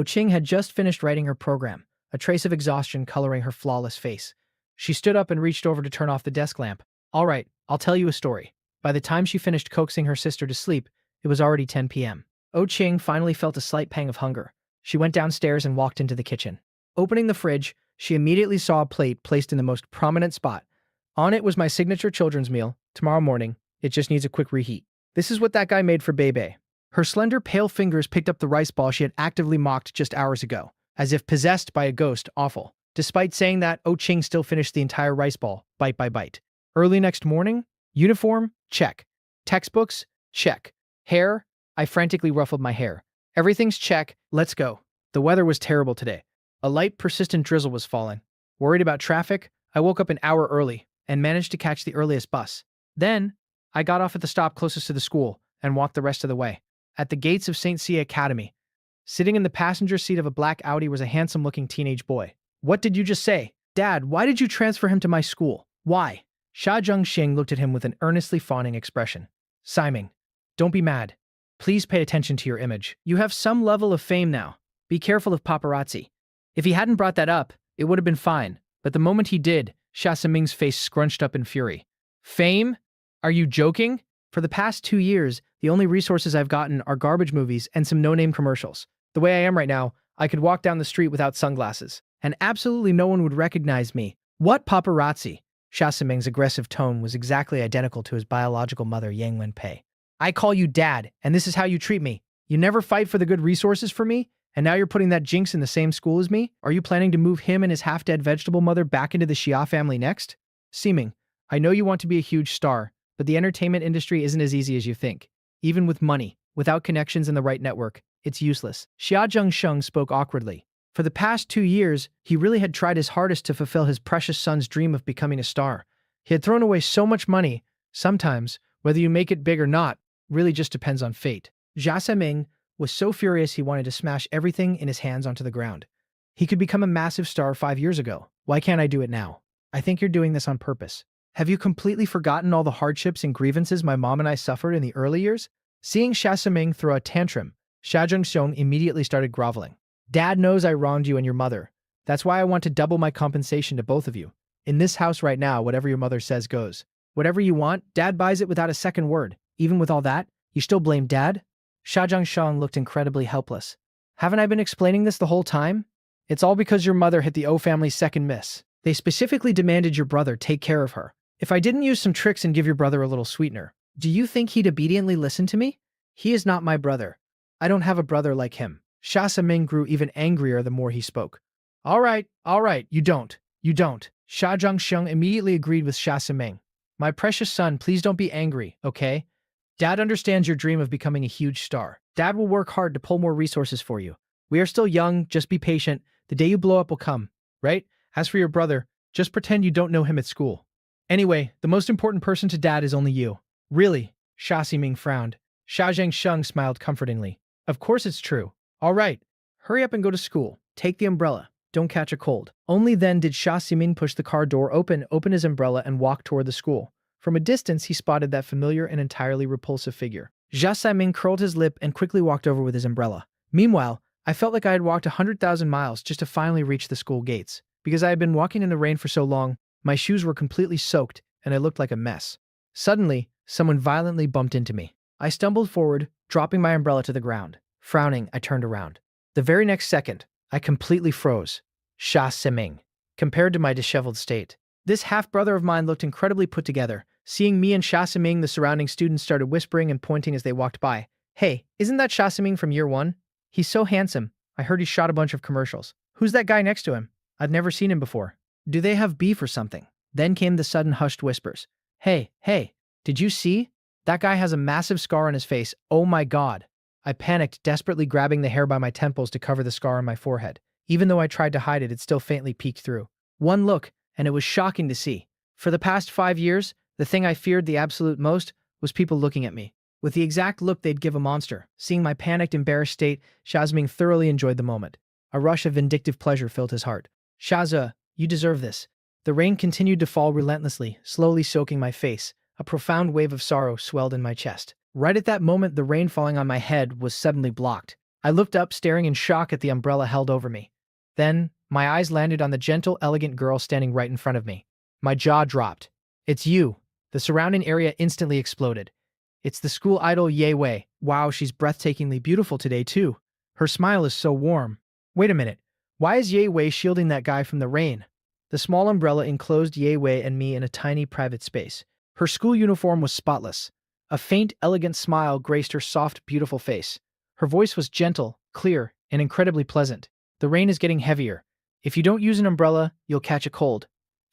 Ching had just finished writing her program, a trace of exhaustion coloring her flawless face. She stood up and reached over to turn off the desk lamp. All right, I'll tell you a story. By the time she finished coaxing her sister to sleep, it was already 10 p.m. Ching finally felt a slight pang of hunger. She went downstairs and walked into the kitchen. Opening the fridge, she immediately saw a plate placed in the most prominent spot. On it was my signature children's meal. Tomorrow morning, it just needs a quick reheat. This is what that guy made for Bebe. Her slender, pale fingers picked up the rice ball she had actively mocked just hours ago, as if possessed by a ghost. Awful. Despite saying that, Ching still finished the entire rice ball, bite by bite. Early next morning, uniform? Check. Textbooks? Check. Hair? I frantically ruffled my hair. Everything's check. Let's go. The weather was terrible today. A light, persistent drizzle was falling. Worried about traffic, I woke up an hour early and managed to catch the earliest bus. Then, I got off at the stop closest to the school and walked the rest of the way. At the gates of St. C Academy, sitting in the passenger seat of a black Audi was a handsome-looking teenage boy. What did you just say? Dad, why did you transfer him to my school? Why? Xia Zhengxing looked at him with an earnestly fawning expression. Simon, don't be mad. Please pay attention to your image. You have some level of fame now. Be careful of paparazzi. If he hadn't brought that up, it would have been fine. But the moment he did, Xia Siming's face scrunched up in fury. Fame? Are you joking? For the past 2 years, the only resources I've gotten are garbage movies and some no-name commercials. The way I am right now, I could walk down the street without sunglasses, and absolutely no one would recognize me. What paparazzi? Xia Siming's aggressive tone was exactly identical to his biological mother, Yang Wenpei. I call you dad, and this is how you treat me. You never fight for the good resources for me, and now you're putting that jinx in the same school as me? Are you planning to move him and his half-dead vegetable mother back into the Xia family next? Siming, I know you want to be a huge star, but the entertainment industry isn't as easy as you think. Even with money, without connections in the right network, it's useless. Xia Zhengsheng spoke awkwardly. For the past 2 years, he really had tried his hardest to fulfill his precious son's dream of becoming a star. He had thrown away so much money. Sometimes, whether you make it big or not, really just depends on fate. Xia Siming was so furious he wanted to smash everything in his hands onto the ground. He could become a massive star 5 years ago. Why can't I do it now? I think you're doing this on purpose. Have you completely forgotten all the hardships and grievances my mom and I suffered in the early years? Seeing Xia Siming throw a tantrum, Xia Zhengxiong immediately started groveling. Dad knows I wronged you and your mother. That's why I want to double my compensation to both of you. In this house right now, whatever your mother says goes. Whatever you want, Dad buys it without a second word. Even with all that, you still blame Dad? Sha Shang looked incredibly helpless. Haven't I been explaining this the whole time? It's all because your mother hit the O family's second miss. They specifically demanded your brother take care of her. If I didn't use some tricks and give your brother a little sweetener, do you think he'd obediently listen to me? He is not my brother. I don't have a brother like him. Sha Saming grew even angrier the more he spoke. All right, you don't. You don't. Sha Zhangsheng immediately agreed with Sha Saming. My precious son, please don't be angry, okay? Dad understands your dream of becoming a huge star. Dad will work hard to pull more resources for you. We are still young, just be patient. The day you blow up will come, right? As for your brother, just pretend you don't know him at school. Anyway, the most important person to Dad is only you. Really? Sha Ximing frowned. Sha Zhangsheng smiled comfortingly. Of course it's true. All right, hurry up and go to school. Take the umbrella. Don't catch a cold. Only then did Sha Ximing push the car door open his umbrella and walk toward the school. From a distance, he spotted that familiar and entirely repulsive figure. Jia Siming curled his lip and quickly walked over with his umbrella. Meanwhile, I felt like I had walked 100,000 miles just to finally reach the school gates. Because I had been walking in the rain for so long, my shoes were completely soaked and I looked like a mess. Suddenly, someone violently bumped into me. I stumbled forward, dropping my umbrella to the ground. Frowning, I turned around. The very next second, I completely froze. Sha Siming. Compared to my disheveled state, this half-brother of mine looked incredibly put together. Seeing me and Sha Siming, the surrounding students started whispering and pointing as they walked by. Hey, isn't that Sha Siming from year 1? He's so handsome. I heard he shot a bunch of commercials. Who's that guy next to him? I've never seen him before. Do they have beef or something? Then came the sudden hushed whispers. Hey, did you see? That guy has a massive scar on his face. Oh my god. I panicked, desperately grabbing the hair by my temples to cover the scar on my forehead. Even though I tried to hide it, it still faintly peeked through. One look, and it was shocking to see. For the past 5 years, the thing I feared the absolute most was people looking at me. With the exact look they'd give a monster. Seeing my panicked, embarrassed state, Shazming thoroughly enjoyed the moment. A rush of vindictive pleasure filled his heart. Shaza, you deserve this. The rain continued to fall relentlessly, slowly soaking my face. A profound wave of sorrow swelled in my chest. Right at that moment, the rain falling on my head was suddenly blocked. I looked up, staring in shock at the umbrella held over me. Then, my eyes landed on the gentle, elegant girl standing right in front of me. My jaw dropped. It's you. The surrounding area instantly exploded. It's the school idol Ye Wei. Wow, she's breathtakingly beautiful today too. Her smile is so warm. Wait a minute. Why is Ye Wei shielding that guy from the rain? The small umbrella enclosed Ye Wei and me in a tiny private space. Her school uniform was spotless. A faint, elegant smile graced her soft, beautiful face. Her voice was gentle, clear, and incredibly pleasant. The rain is getting heavier. If you don't use an umbrella, you'll catch a cold.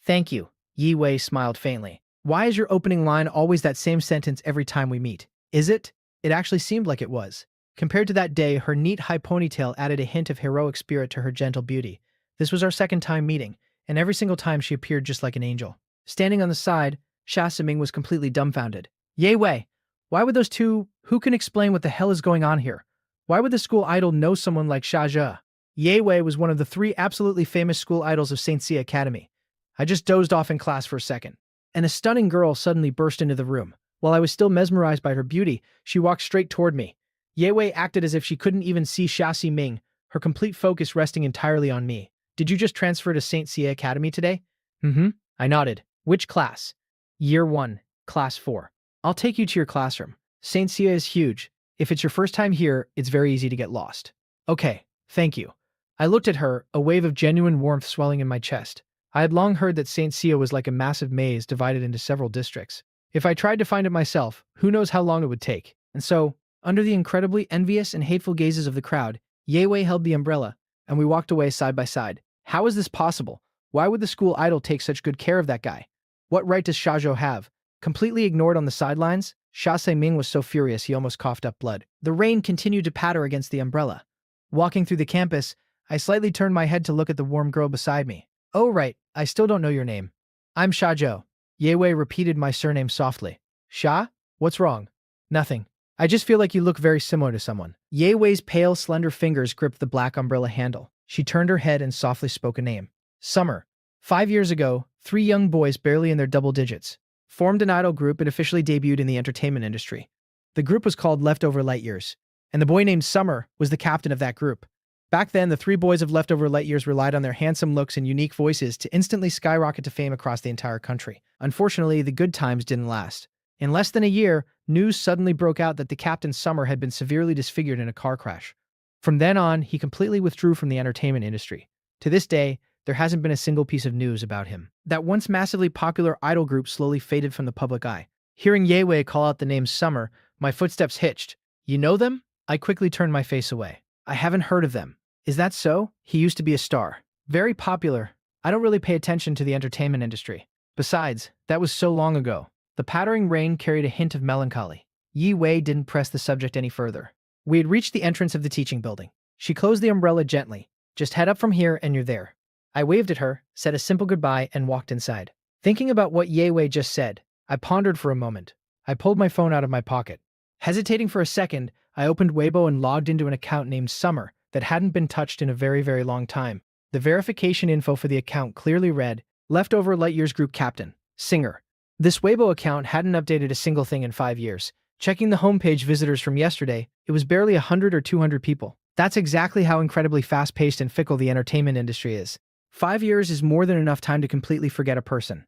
Thank you. Yi Wei smiled faintly. Why is your opening line always that same sentence every time we meet? Is it? It actually seemed like it was. Compared to that day, her neat high ponytail added a hint of heroic spirit to her gentle beauty. This was our second time meeting, and every single time she appeared just like an angel. Standing on the side, Sha Siming was completely dumbfounded. Ye Wei, why would those two— who can explain what the hell is going on here? Why would the school idol know someone like Sha Zhe? Ye Wei was one of the 3 absolutely famous school idols of St. Sia Academy. I just dozed off in class for a second, and a stunning girl suddenly burst into the room. While I was still mesmerized by her beauty, she walked straight toward me. Ye Wei acted as if she couldn't even see Sha Siming, her complete focus resting entirely on me. Did you just transfer to St. Sia Academy today? Mm-hmm. I nodded. Which class? Year 1, Class 4. I'll take you to your classroom. St. Sia is huge. If it's your first time here, it's very easy to get lost. Okay, thank you. I looked at her, a wave of genuine warmth swelling in my chest. I had long heard that St. Sia was like a massive maze divided into several districts. If I tried to find it myself, who knows how long it would take. And so, under the incredibly envious and hateful gazes of the crowd, Ye Wei held the umbrella, and we walked away side by side. How is this possible? Why would the school idol take such good care of that guy? What right does Sha Zhou have? Completely ignored on the sidelines, Sha Seiming was so furious he almost coughed up blood. The rain continued to patter against the umbrella. Walking through the campus, I slightly turned my head to look at the warm girl beside me. Oh right, I still don't know your name. I'm Sha Zhou. Ye Wei repeated my surname softly. Sha? What's wrong? Nothing. I just feel like you look very similar to someone. Ye Wei's pale, slender fingers gripped the black umbrella handle. She turned her head and softly spoke a name. Summer. 5 years ago, 3 young boys barely in their double digits formed an idol group and officially debuted in the entertainment industry. The group was called Leftover Light Years, and the boy named Summer was the captain of that group. Back then, the 3 boys of Leftover Light Years relied on their handsome looks and unique voices to instantly skyrocket to fame across the entire country. Unfortunately, the good times didn't last. In less than a year, news suddenly broke out that the Captain Summer had been severely disfigured in a car crash. From then on, he completely withdrew from the entertainment industry. To this day, there hasn't been a single piece of news about him. That once massively popular idol group slowly faded from the public eye. Hearing Yewei call out the name Summer, my footsteps hitched. You know them? I quickly turned my face away. I haven't heard of them. Is that so? He used to be a star. Very popular. I don't really pay attention to the entertainment industry. Besides, that was so long ago. The pattering rain carried a hint of melancholy. Yi Wei didn't press the subject any further. We had reached the entrance of the teaching building. She closed the umbrella gently. Just head up from here and you're there. I waved at her, said a simple goodbye, and walked inside. Thinking about what Ye Wei just said, I pondered for a moment. I pulled my phone out of my pocket. Hesitating for a second, I opened Weibo and logged into an account named Summer that hadn't been touched in a very, very long time. The verification info for the account clearly read, Leftover Lightyear's Group Captain, Singer. This Weibo account hadn't updated a single thing in 5 years. Checking the homepage visitors from yesterday, it was barely 100 or 200 people. That's exactly how incredibly fast-paced and fickle the entertainment industry is. 5 years is more than enough time to completely forget a person.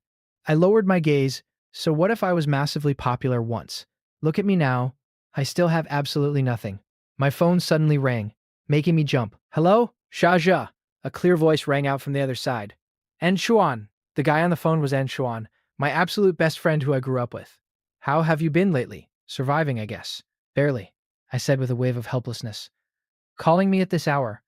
I lowered my gaze. So what if I was massively popular once? Look at me now. I still have absolutely nothing. My phone suddenly rang, making me jump. Hello? Shaja. A clear voice rang out from the other side. En Chuan. The guy on the phone was En Chuan, my absolute best friend who I grew up with. How have you been lately? Surviving, I guess. Barely, I said with a wave of helplessness. Calling me at this hour.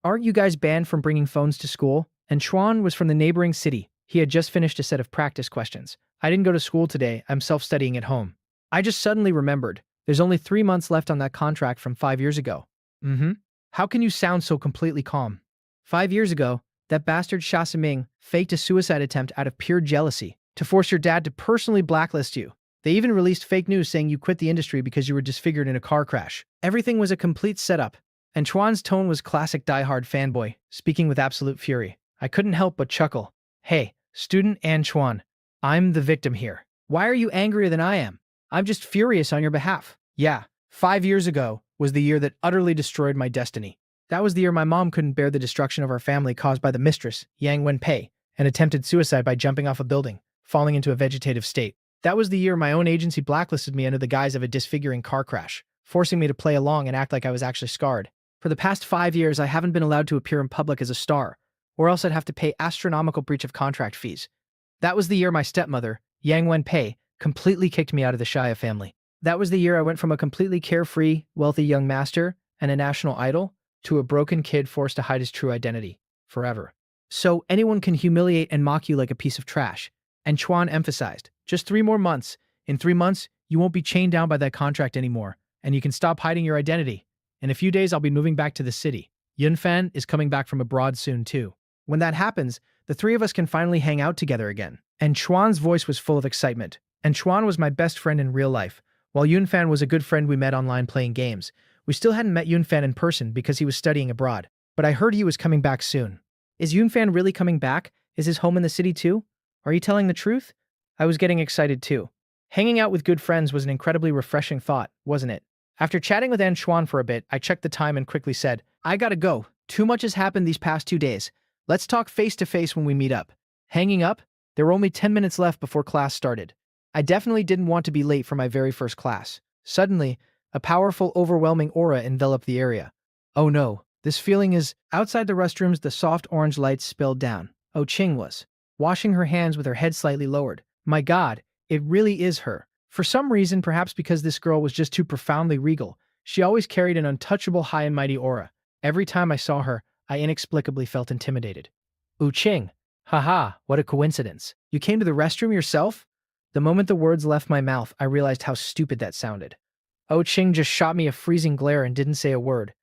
Aren't you guys banned from bringing phones to school? And Chuan was from the neighboring city. He had just finished a set of practice questions. I didn't go to school today. I'm self-studying at home. I just suddenly remembered. There's only 3 months left on that contract from 5 years ago. How can you sound so completely calm? 5 years ago, that bastard Xia Siming faked a suicide attempt out of pure jealousy to force your dad to personally blacklist you. They even released fake news saying you quit the industry because you were disfigured in a car crash. Everything was a complete setup. And Chuan's tone was classic diehard fanboy, speaking with absolute fury. I couldn't help but chuckle. Hey, student An Chuan, I'm the victim here. Why are you angrier than I am? I'm just furious on your behalf. Yeah, 5 years ago was the year that utterly destroyed my destiny. That was the year my mom couldn't bear the destruction of our family caused by the mistress, Yang Wenpei, and attempted suicide by jumping off a building, falling into a vegetative state. That was the year my own agency blacklisted me under the guise of a disfiguring car crash, forcing me to play along and act like I was actually scarred. For the past 5 years, I haven't been allowed to appear in public as a star, or else I'd have to pay astronomical breach of contract fees. That was the year my stepmother, Yang Wenpei, completely kicked me out of the Shia family. That was the year I went from a completely carefree, wealthy young master and a national idol to a broken kid forced to hide his true identity forever. So anyone can humiliate and mock you like a piece of trash. And Chuan emphasized, just 3 more months. In 3 months, you won't be chained down by that contract anymore, and you can stop hiding your identity. In a few days, I'll be moving back to the city. Yunfan is coming back from abroad soon too. When that happens, the 3 of us can finally hang out together again. And Chuan's voice was full of excitement. And Chuan was my best friend in real life, while Yunfan was a good friend we met online playing games. We still hadn't met Yunfan in person because he was studying abroad, but I heard he was coming back soon. Is Yunfan really coming back? Is his home in the city too? Are you telling the truth? I was getting excited too. Hanging out with good friends was an incredibly refreshing thought, wasn't it? After chatting with An Chuan for a bit, I checked the time and quickly said, I gotta go. Too much has happened these past 2 days. Let's talk face to face when we meet up. Hanging up? There were only 10 minutes left before class started. I definitely didn't want to be late for my very first class. Suddenly, a powerful, overwhelming aura enveloped the area. Oh no, this feeling is... Outside the restrooms, the soft orange lights spilled down. Oh, Qing was washing her hands with her head slightly lowered. My God, it really is her. For some reason, perhaps because this girl was just too profoundly regal, she always carried an untouchable high and mighty aura. Every time I saw her, I inexplicably felt intimidated. Qing. Haha, what a coincidence. You came to the restroom yourself? The moment the words left my mouth, I realized how stupid that sounded. Qing just shot me a freezing glare and didn't say a word.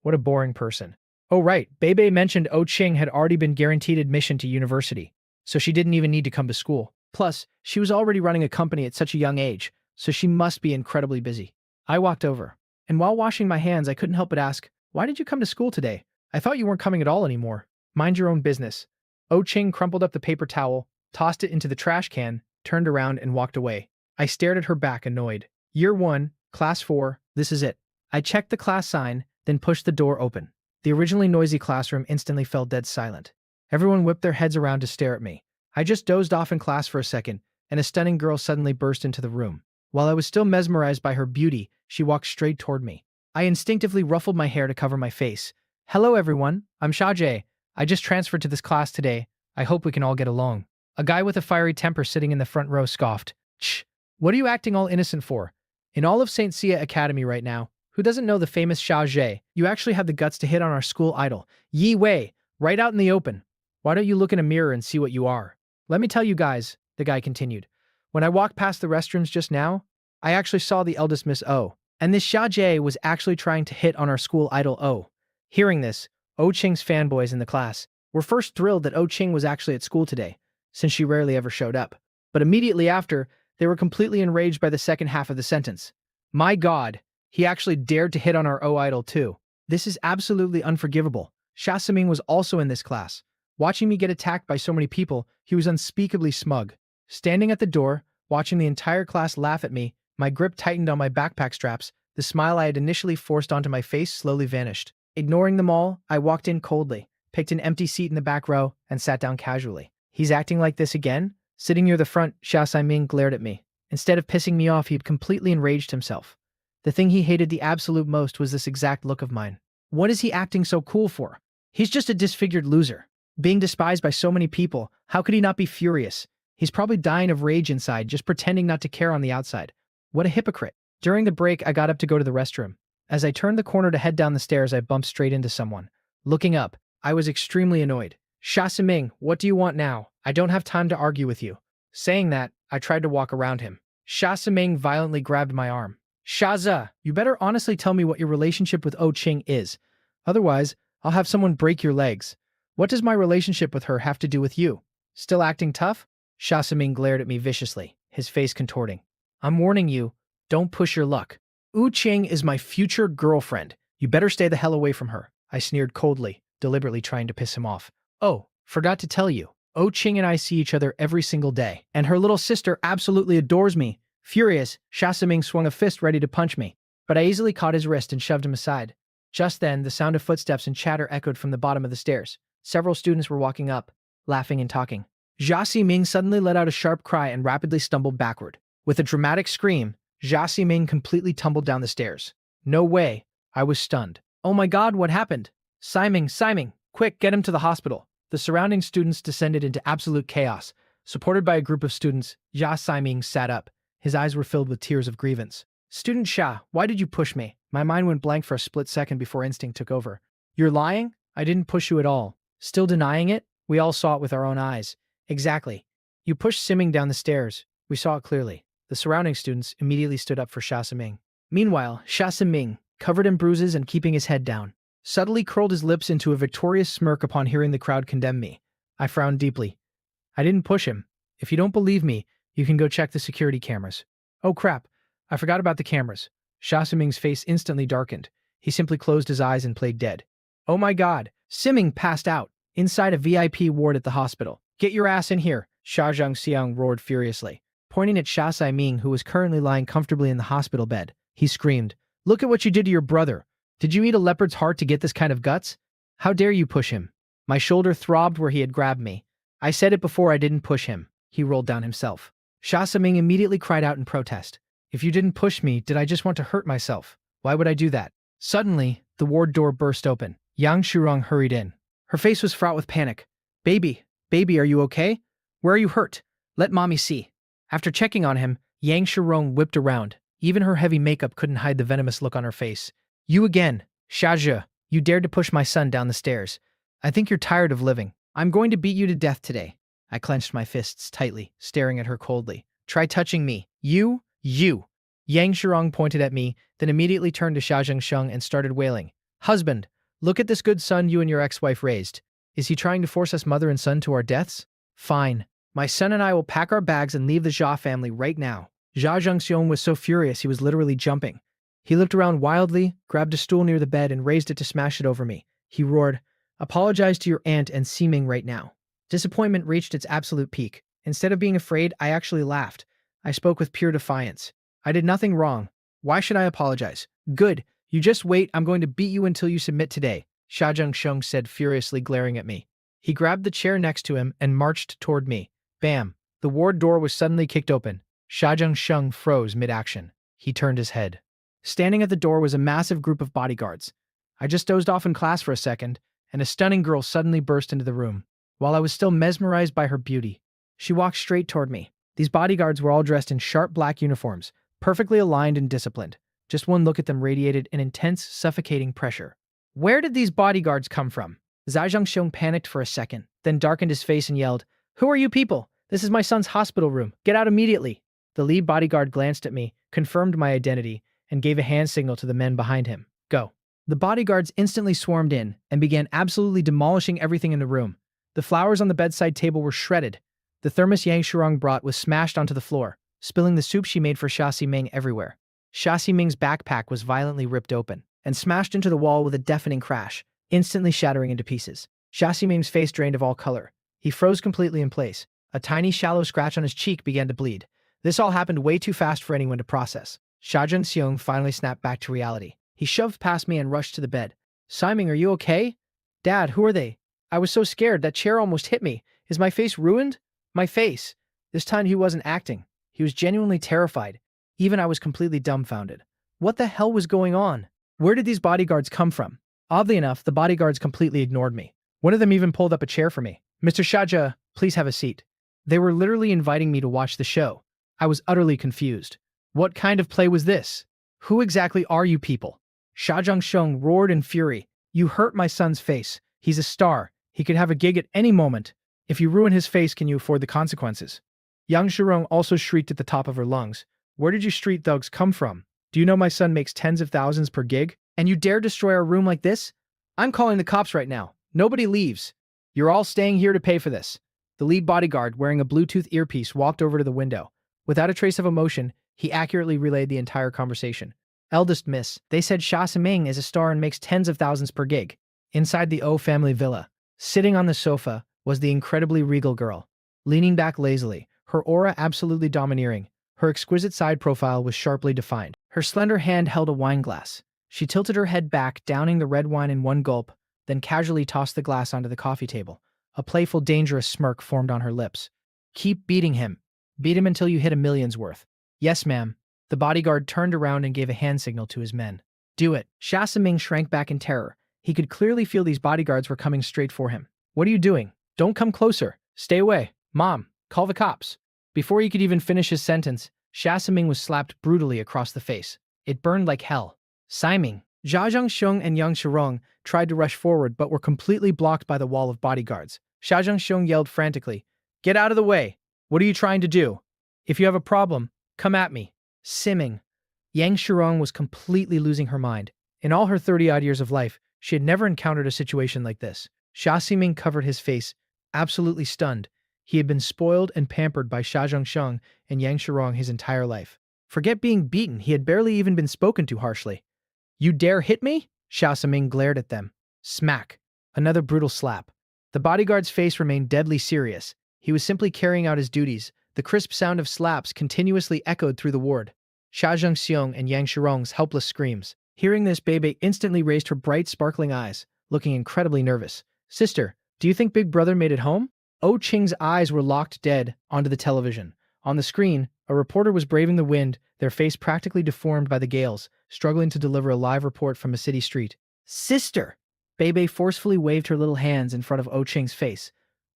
What a boring person. Oh right, Bebe mentioned Qing had already been guaranteed admission to university, so she didn't even need to come to school. Plus, she was already running a company at such a young age, so she must be incredibly busy. I walked over, and while washing my hands, I couldn't help but ask, why did you come to school today? I thought you weren't coming at all anymore. Mind your own business. Qing crumpled up the paper towel, tossed it into the trash can, turned around and walked away. I stared at her back, annoyed. Year 1, Class 4, this is it. I checked the class sign, then pushed the door open. The originally noisy classroom instantly fell dead silent. Everyone whipped their heads around to stare at me. I just dozed off in class for a second, and a stunning girl suddenly burst into the room. While I was still mesmerized by her beauty, she walked straight toward me. I instinctively ruffled my hair to cover my face. Hello everyone, I'm Shajae. I just transferred to this class today. I hope we can all get along. A guy with a fiery temper sitting in the front row scoffed. Shh, what are you acting all innocent for? In all of St. Sia Academy right now, who doesn't know the famous Shajae? You actually have the guts to hit on our school idol, Yi Wei, right out in the open. Why don't you look in a mirror and see what you are? Let me tell you guys, the guy continued. When I walked past the restrooms just now, I actually saw the eldest Miss O. And this Xia Jie was actually trying to hit on our school idol O. Hearing this, O Ching's fanboys in the class were first thrilled that O Ching was actually at school today, since she rarely ever showed up. But immediately after, they were completely enraged by the second half of the sentence. My God, he actually dared to hit on our O idol too. This is absolutely unforgivable. Xia Siming was also in this class. Watching me get attacked by so many people, he was unspeakably smug. Standing at the door, watching the entire class laugh at me, my grip tightened on my backpack straps, the smile I had initially forced onto my face slowly vanished. Ignoring them all, I walked in coldly, picked an empty seat in the back row, and sat down casually. He's acting like this again? Sitting near the front, Xia Siming glared at me. Instead of pissing me off, he'd completely enraged himself. The thing he hated the absolute most was this exact look of mine. What is he acting so cool for? He's just a disfigured loser. Being despised by so many people, how could he not be furious? He's probably dying of rage inside, just pretending not to care on the outside. What a hypocrite. During the break, I got up to go to the restroom. As I turned the corner to head down the stairs, I bumped straight into someone. Looking up, I was extremely annoyed. Xia Siming, what do you want now? I don't have time to argue with you. Saying that, I tried to walk around him. Xia Siming violently grabbed my arm. Shaza, you better honestly tell me what your relationship with O Ching is. Otherwise, I'll have someone break your legs. What does my relationship with her have to do with you? Still acting tough? Xia Siming glared at me viciously, his face contorting. I'm warning you, don't push your luck. Wu Qing is my future girlfriend. You better stay the hell away from her. I sneered coldly, deliberately trying to piss him off. Oh, forgot to tell you. O Qing and I see each other every single day, and her little sister absolutely adores me. Furious, Xia Siming swung a fist ready to punch me, but I easily caught his wrist and shoved him aside. Just then, the sound of footsteps and chatter echoed from the bottom of the stairs. Several students were walking up, laughing and talking. Xia Siming suddenly let out a sharp cry and rapidly stumbled backward. With a dramatic scream, Xia Siming completely tumbled down the stairs. No way. I was stunned. Oh my God, what happened? Siming, quick, get him to the hospital. The surrounding students descended into absolute chaos. Supported by a group of students, Xia Siming sat up. His eyes were filled with tears of grievance. Student Xia, why did you push me? My mind went blank for a split second before instinct took over. You're lying? I didn't push you at all. Still denying it? We all saw it with our own eyes. Exactly. You pushed Siming down the stairs. We saw it clearly. The surrounding students immediately stood up for Xia Siming. Meanwhile, Xia Siming, covered in bruises and keeping his head down, subtly curled his lips into a victorious smirk upon hearing the crowd condemn me. I frowned deeply. I didn't push him. If you don't believe me, you can go check the security cameras. Oh crap, I forgot about the cameras. Xia Siming's face instantly darkened. He simply closed his eyes and played dead. Oh my God, Siming passed out, inside a VIP ward at the hospital. Get your ass in here, Xia Zhangxiang roared furiously. Pointing at Xia Siming, who was currently lying comfortably in the hospital bed, he screamed, Look at what you did to your brother. Did you eat a leopard's heart to get this kind of guts? How dare you push him? My shoulder throbbed where he had grabbed me. I said it before, I didn't push him. He rolled down himself. Xia Siming immediately cried out in protest. If you didn't push me, did I just want to hurt myself? Why would I do that? Suddenly, the ward door burst open. Yang Shurong hurried in. Her face was fraught with panic. Baby, are you okay? Where are you hurt? Let mommy see. After checking on him, Yang Shurong whipped around. Even her heavy makeup couldn't hide the venomous look on her face. You again, Xia, you dared to push my son down the stairs. I think you're tired of living. I'm going to beat you to death today. I clenched my fists tightly, staring at her coldly. Try touching me. You. Yang Shurong pointed at me, then immediately turned to Xia Zhengsheng and started wailing. Husband, look at this good son you and your ex-wife raised. Is he trying to force us mother and son to our deaths? Fine. My son and I will pack our bags and leave the Xia family right now. Xia Zhengxiong was so furious he was literally jumping. He looked around wildly, grabbed a stool near the bed and raised it to smash it over me. He roared, Apologize to your aunt and Siming right now. Disappointment reached its absolute peak. Instead of being afraid, I actually laughed. I spoke with pure defiance. I did nothing wrong. Why should I apologize? Good. You just wait. I'm going to beat you until you submit today, Xia Zhengsheng said, furiously glaring at me. He grabbed the chair next to him and marched toward me. Bam! The ward door was suddenly kicked open. Sha Sheng froze mid-action. He turned his head. Standing at the door was a massive group of bodyguards. I just dozed off in class for a second, and a stunning girl suddenly burst into the room. While I was still mesmerized by her beauty, she walked straight toward me. These bodyguards were all dressed in sharp black uniforms, perfectly aligned and disciplined. Just one look at them radiated an intense, suffocating pressure. Where did these bodyguards come from? Zhai Zhangxiong panicked for a second, then darkened his face and yelled, "Who are you people? This is my son's hospital room. Get out immediately." The lead bodyguard glanced at me, confirmed my identity, and gave a hand signal to the men behind him. Go. The bodyguards instantly swarmed in and began absolutely demolishing everything in the room. The flowers on the bedside table were shredded. The thermos Yang Shurong brought was smashed onto the floor, spilling the soup she made for Xia Ximing everywhere. Xia Ximing's backpack was violently ripped open and smashed into the wall with a deafening crash, instantly shattering into pieces. Xia Ximing's face drained of all color. He froze completely in place. A tiny shallow scratch on his cheek began to bleed. This all happened way too fast for anyone to process. Xia Zhangxiong finally snapped back to reality. He shoved past me and rushed to the bed. "Siming, are you okay?" "Dad, who are they? I was so scared, that chair almost hit me. Is my face ruined?" My face. This time he wasn't acting. He was genuinely terrified. Even I was completely dumbfounded. What the hell was going on? Where did these bodyguards come from? Oddly enough, the bodyguards completely ignored me. One of them even pulled up a chair for me. "Mr. Shaja, please have a seat." They were literally inviting me to watch the show. I was utterly confused. What kind of play was this? Who exactly are you people? Xia Zhangsheng roared in fury. "You hurt my son's face. He's a star. He could have a gig at any moment. If you ruin his face, can you afford the consequences?" Yang Shirong also shrieked at the top of her lungs. "Where did you street thugs come from? Do you know my son makes tens of thousands per gig? And you dare destroy our room like this? I'm calling the cops right now. Nobody leaves. You're all staying here to pay for this." The lead bodyguard, wearing a Bluetooth earpiece, walked over to the window. Without a trace of emotion, he accurately relayed the entire conversation. "Eldest miss, they said Xia Siming is a star and makes tens of thousands per gig." Inside the O family villa, sitting on the sofa, was the incredibly regal girl. Leaning back lazily, her aura absolutely domineering, her exquisite side profile was sharply defined. Her slender hand held a wine glass. She tilted her head back, downing the red wine in one gulp, then casually tossed the glass onto the coffee table. A playful, dangerous smirk formed on her lips. "Keep beating him. Beat him until you hit a million's worth." "Yes, ma'am." The bodyguard turned around and gave a hand signal to his men. "Do it." Xia Siming shrank back in terror. He could clearly feel these bodyguards were coming straight for him. "What are you doing? Don't come closer. Stay away. Mom, call the cops." Before he could even finish his sentence, Xia Siming was slapped brutally across the face. It burned like hell. "Siming." Zhao Zhangxiong and Yang Shirong tried to rush forward but were completely blocked by the wall of bodyguards. Xia Zhangxiong yelled frantically, "Get out of the way! What are you trying to do? If you have a problem, come at me." Siming. Yang Shirong was completely losing her mind. In all her 30-odd years of life, she had never encountered a situation like this. Xia Siming covered his face, absolutely stunned. He had been spoiled and pampered by Xia Zhangxiong and Yang Shirong his entire life. Forget being beaten, he had barely even been spoken to harshly. "You dare hit me?" Xia Siming glared at them. Smack. Another brutal slap. The bodyguard's face remained deadly serious. He was simply carrying out his duties. The crisp sound of slaps continuously echoed through the ward. Xia Zhangxiong and Yang Shirong's helpless screams. Hearing this, Bebe instantly raised her bright, sparkling eyes, looking incredibly nervous. "Sister, do you think Big Brother made it home?" Oh Ching's eyes were locked dead onto the television. On the screen, a reporter was braving the wind, their face practically deformed by the gales, struggling to deliver a live report from a city street. "Sister!" Bebe forcefully waved her little hands in front of Oh Ching's face.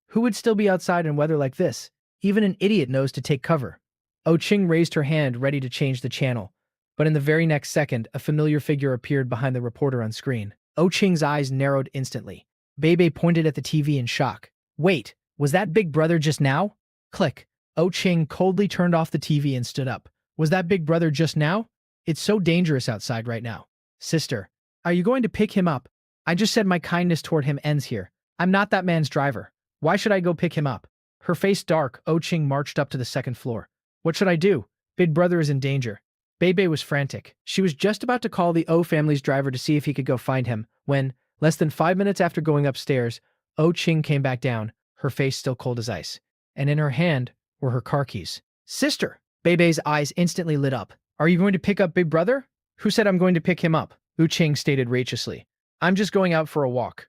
Who would still be outside in weather like this? Even an idiot knows to take cover. Oh Ching raised her hand, ready to change the channel. But in the very next second, a familiar figure appeared behind the reporter on screen. Oh Ching's eyes narrowed instantly. Bebe pointed at the TV in shock. "Wait, was that Big Brother just now?" Click. Oh Ching coldly turned off the TV and stood up. "Was that Big Brother just now? It's so dangerous outside right now." "Sister, are you going to pick him up?" "I just said my kindness toward him ends here. I'm not that man's driver. Why should I go pick him up?" Her face dark, Oh Ching marched up to the second floor. "What should I do? Big Brother is in danger." Bebe was frantic. She was just about to call the O family's driver to see if he could go find him, when, less than 5 minutes after going upstairs, Oh Ching came back down, her face still cold as ice. And in her hand were her car keys. "Sister!" Bebe's eyes instantly lit up. "Are you going to pick up Big Brother?" "Who said I'm going to pick him up?" Oh Ching stated raciously. "I'm just going out for a walk."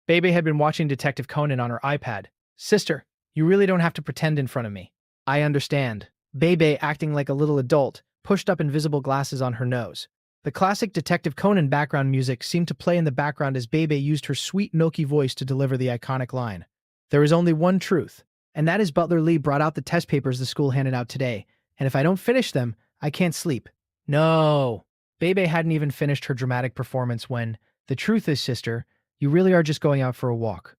Bebe had been watching Detective Conan on her iPad. "Sister, you really don't have to pretend in front of me. I understand." Bebe, acting like a little adult, pushed up invisible glasses on her nose. The classic Detective Conan background music seemed to play in the background as Bebe used her sweet, milky voice to deliver the iconic line. There is only one truth, and that is Butler Lee brought out the test papers the school handed out today, and if I don't finish them, I can't sleep. No. Bebe hadn't even finished her dramatic performance when, the truth is, sister, you really are just going out for a walk.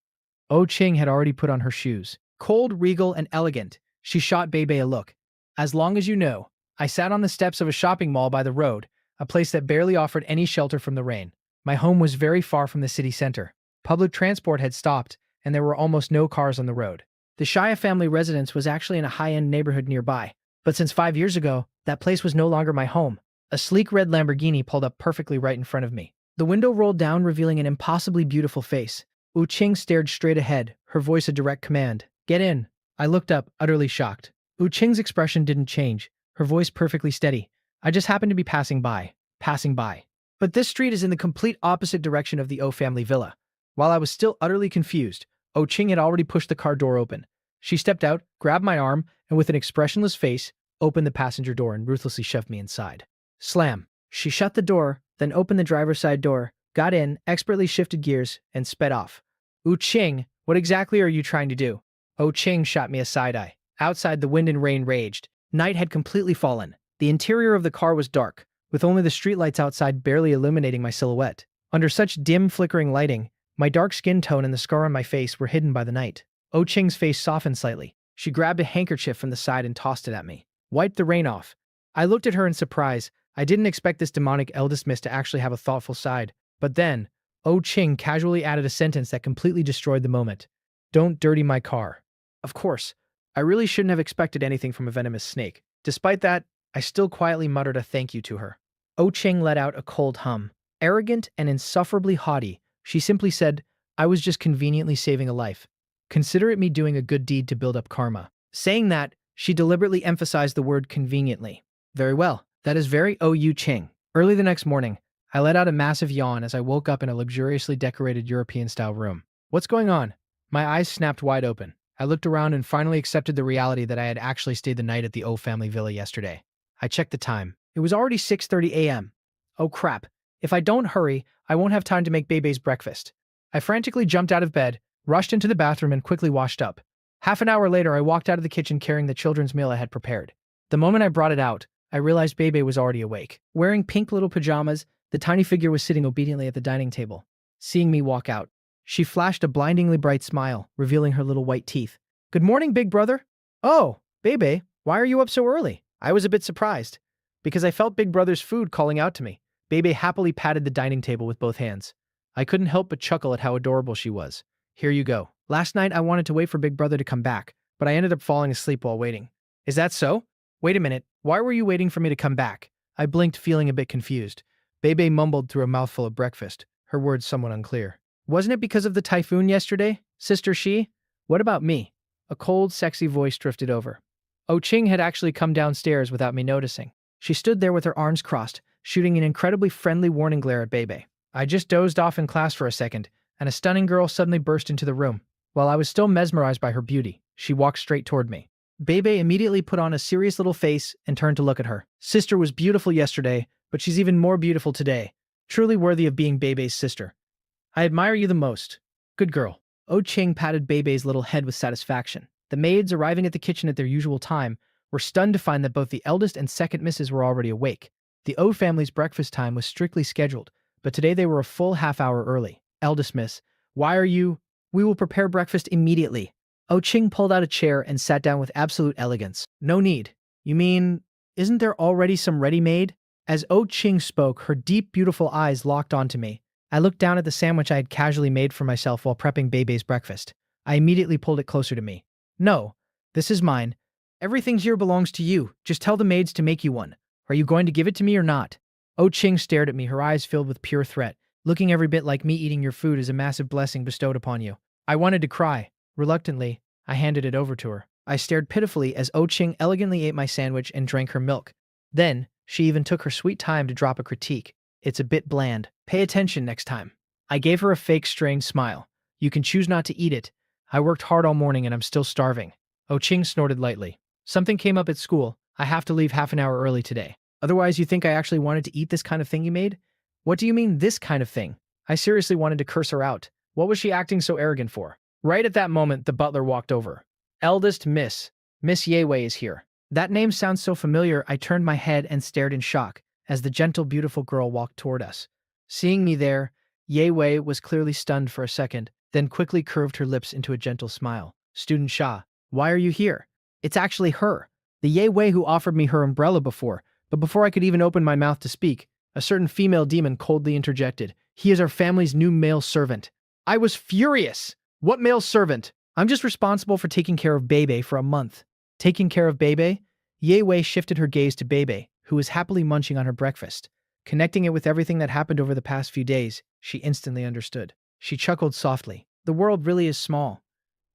Oh Ching had already put on her shoes. Cold, regal, and elegant, she shot Bebe a look. As long as you know, I sat on the steps of a shopping mall by the road, a place that barely offered any shelter from the rain. My home was very far from the city center. Public transport had stopped, and there were almost no cars on the road. The Shia family residence was actually in a high-end neighborhood nearby, but since 5 years ago, that place was no longer my home. A sleek red Lamborghini pulled up perfectly right in front of me. The window rolled down, revealing an impossibly beautiful face. Wu Qing stared straight ahead, her voice a direct command. Get in. I looked up, utterly shocked. Wu Qing's expression didn't change, her voice perfectly steady. I just happened to be passing by. Passing by. But this street is in the complete opposite direction of the O family villa. While I was still utterly confused, O Qing had already pushed the car door open. She stepped out, grabbed my arm, and with an expressionless face, opened the passenger door and ruthlessly shoved me inside. Slam. She shut the door, then opened the driver's side door, got in, expertly shifted gears, and sped off. Wu Qing, what exactly are you trying to do? O Qing shot me a side-eye. Outside, the wind and rain raged. Night had completely fallen. The interior of the car was dark, with only the streetlights outside barely illuminating my silhouette. Under such dim, flickering lighting, my dark skin tone and the scar on my face were hidden by the night. O Qing's face softened slightly. She grabbed a handkerchief from the side and tossed it at me. Wiped the rain off. I looked at her in surprise. I didn't expect this demonic eldest miss to actually have a thoughtful side. But then, O Qing casually added a sentence that completely destroyed the moment. Don't dirty my car. Of course, I really shouldn't have expected anything from a venomous snake. Despite that, I still quietly muttered a thank you to her. O Qing let out a cold hum. Arrogant and insufferably haughty, she simply said, I was just conveniently saving a life. Consider it me doing a good deed to build up karma. Saying that, she deliberately emphasized the word conveniently. Very well, that is very O.U. Qing. Early the next morning, I let out a massive yawn as I woke up in a luxuriously decorated European-style room. What's going on? My eyes snapped wide open. I looked around and finally accepted the reality that I had actually stayed the night at the O family villa yesterday. I checked the time. It was already 6:30 a.m. Oh crap. If I don't hurry, I won't have time to make Bebe's breakfast. I frantically jumped out of bed, rushed into the bathroom, and quickly washed up. Half an hour later, I walked out of the kitchen carrying the children's meal I had prepared. The moment I brought it out, I realized Bebe was already awake. Wearing pink little pajamas, the tiny figure was sitting obediently at the dining table. Seeing me walk out, she flashed a blindingly bright smile, revealing her little white teeth. Good morning, big brother. Oh, Bebe, why are you up so early? I was a bit surprised, because I felt Big Brother's food calling out to me. Bebe happily patted the dining table with both hands. I couldn't help but chuckle at how adorable she was. Here you go. Last night I wanted to wait for Big Brother to come back, but I ended up falling asleep while waiting. Is that so? Wait a minute, why were you waiting for me to come back? I blinked, feeling a bit confused. Bebe mumbled through a mouthful of breakfast, her words somewhat unclear. Wasn't it because of the typhoon yesterday, Sister Shi? What about me? A cold, sexy voice drifted over. Oh Qing had actually come downstairs without me noticing. She stood there with her arms crossed, shooting an incredibly friendly warning glare at Bebe. I just dozed off in class for a second, and a stunning girl suddenly burst into the room. While I was still mesmerized by her beauty, she walked straight toward me. Bebe immediately put on a serious little face and turned to look at her. Sister was beautiful yesterday, but she's even more beautiful today. Truly worthy of being Bebe's sister. I admire you the most. Good girl. Oh Qing patted Bebe's little head with satisfaction. The maids, arriving at the kitchen at their usual time, were stunned to find that both the eldest and second misses were already awake. The O family's breakfast time was strictly scheduled, but today they were a full half-hour early. Eldest miss, why are you? We will prepare breakfast immediately. Oh Qing pulled out a chair and sat down with absolute elegance. No need. You mean, isn't there already some ready-made? As Oh Qing spoke, her deep, beautiful eyes locked onto me. I looked down at the sandwich I had casually made for myself while prepping Bebe's breakfast. I immediately pulled it closer to me. No, this is mine. Everything here belongs to you. Just tell the maids to make you one. Are you going to give it to me or not? Oh Qing stared at me, her eyes filled with pure threat. Looking every bit like me eating your food is a massive blessing bestowed upon you. I wanted to cry. Reluctantly, I handed it over to her. I stared pitifully as Oh Qing elegantly ate my sandwich and drank her milk. Then, she even took her sweet time to drop a critique. It's a bit bland. Pay attention next time. I gave her a fake strained smile. You can choose not to eat it. I worked hard all morning and I'm still starving. Oh Qing snorted lightly. Something came up at school. I have to leave half an hour early today. Otherwise, you think I actually wanted to eat this kind of thing you made? What do you mean, this kind of thing? I seriously wanted to curse her out. What was she acting so arrogant for? Right at that moment, the butler walked over. Eldest Miss. Miss Yewei is here. That name sounds so familiar, I turned my head and stared in shock as the gentle, beautiful girl walked toward us. Seeing me there, Yewei was clearly stunned for a second, then quickly curved her lips into a gentle smile. Student Sha, why are you here? It's actually her. The Yewei who offered me her umbrella before, but before I could even open my mouth to speak, a certain female demon coldly interjected. He is our family's new male servant. I was furious. What male servant? I'm just responsible for taking care of Bebe for a month. Taking care of Bebe? Ye Wei shifted her gaze to Bebe, who was happily munching on her breakfast. Connecting it with everything that happened over the past few days, she instantly understood. She chuckled softly. The world really is small.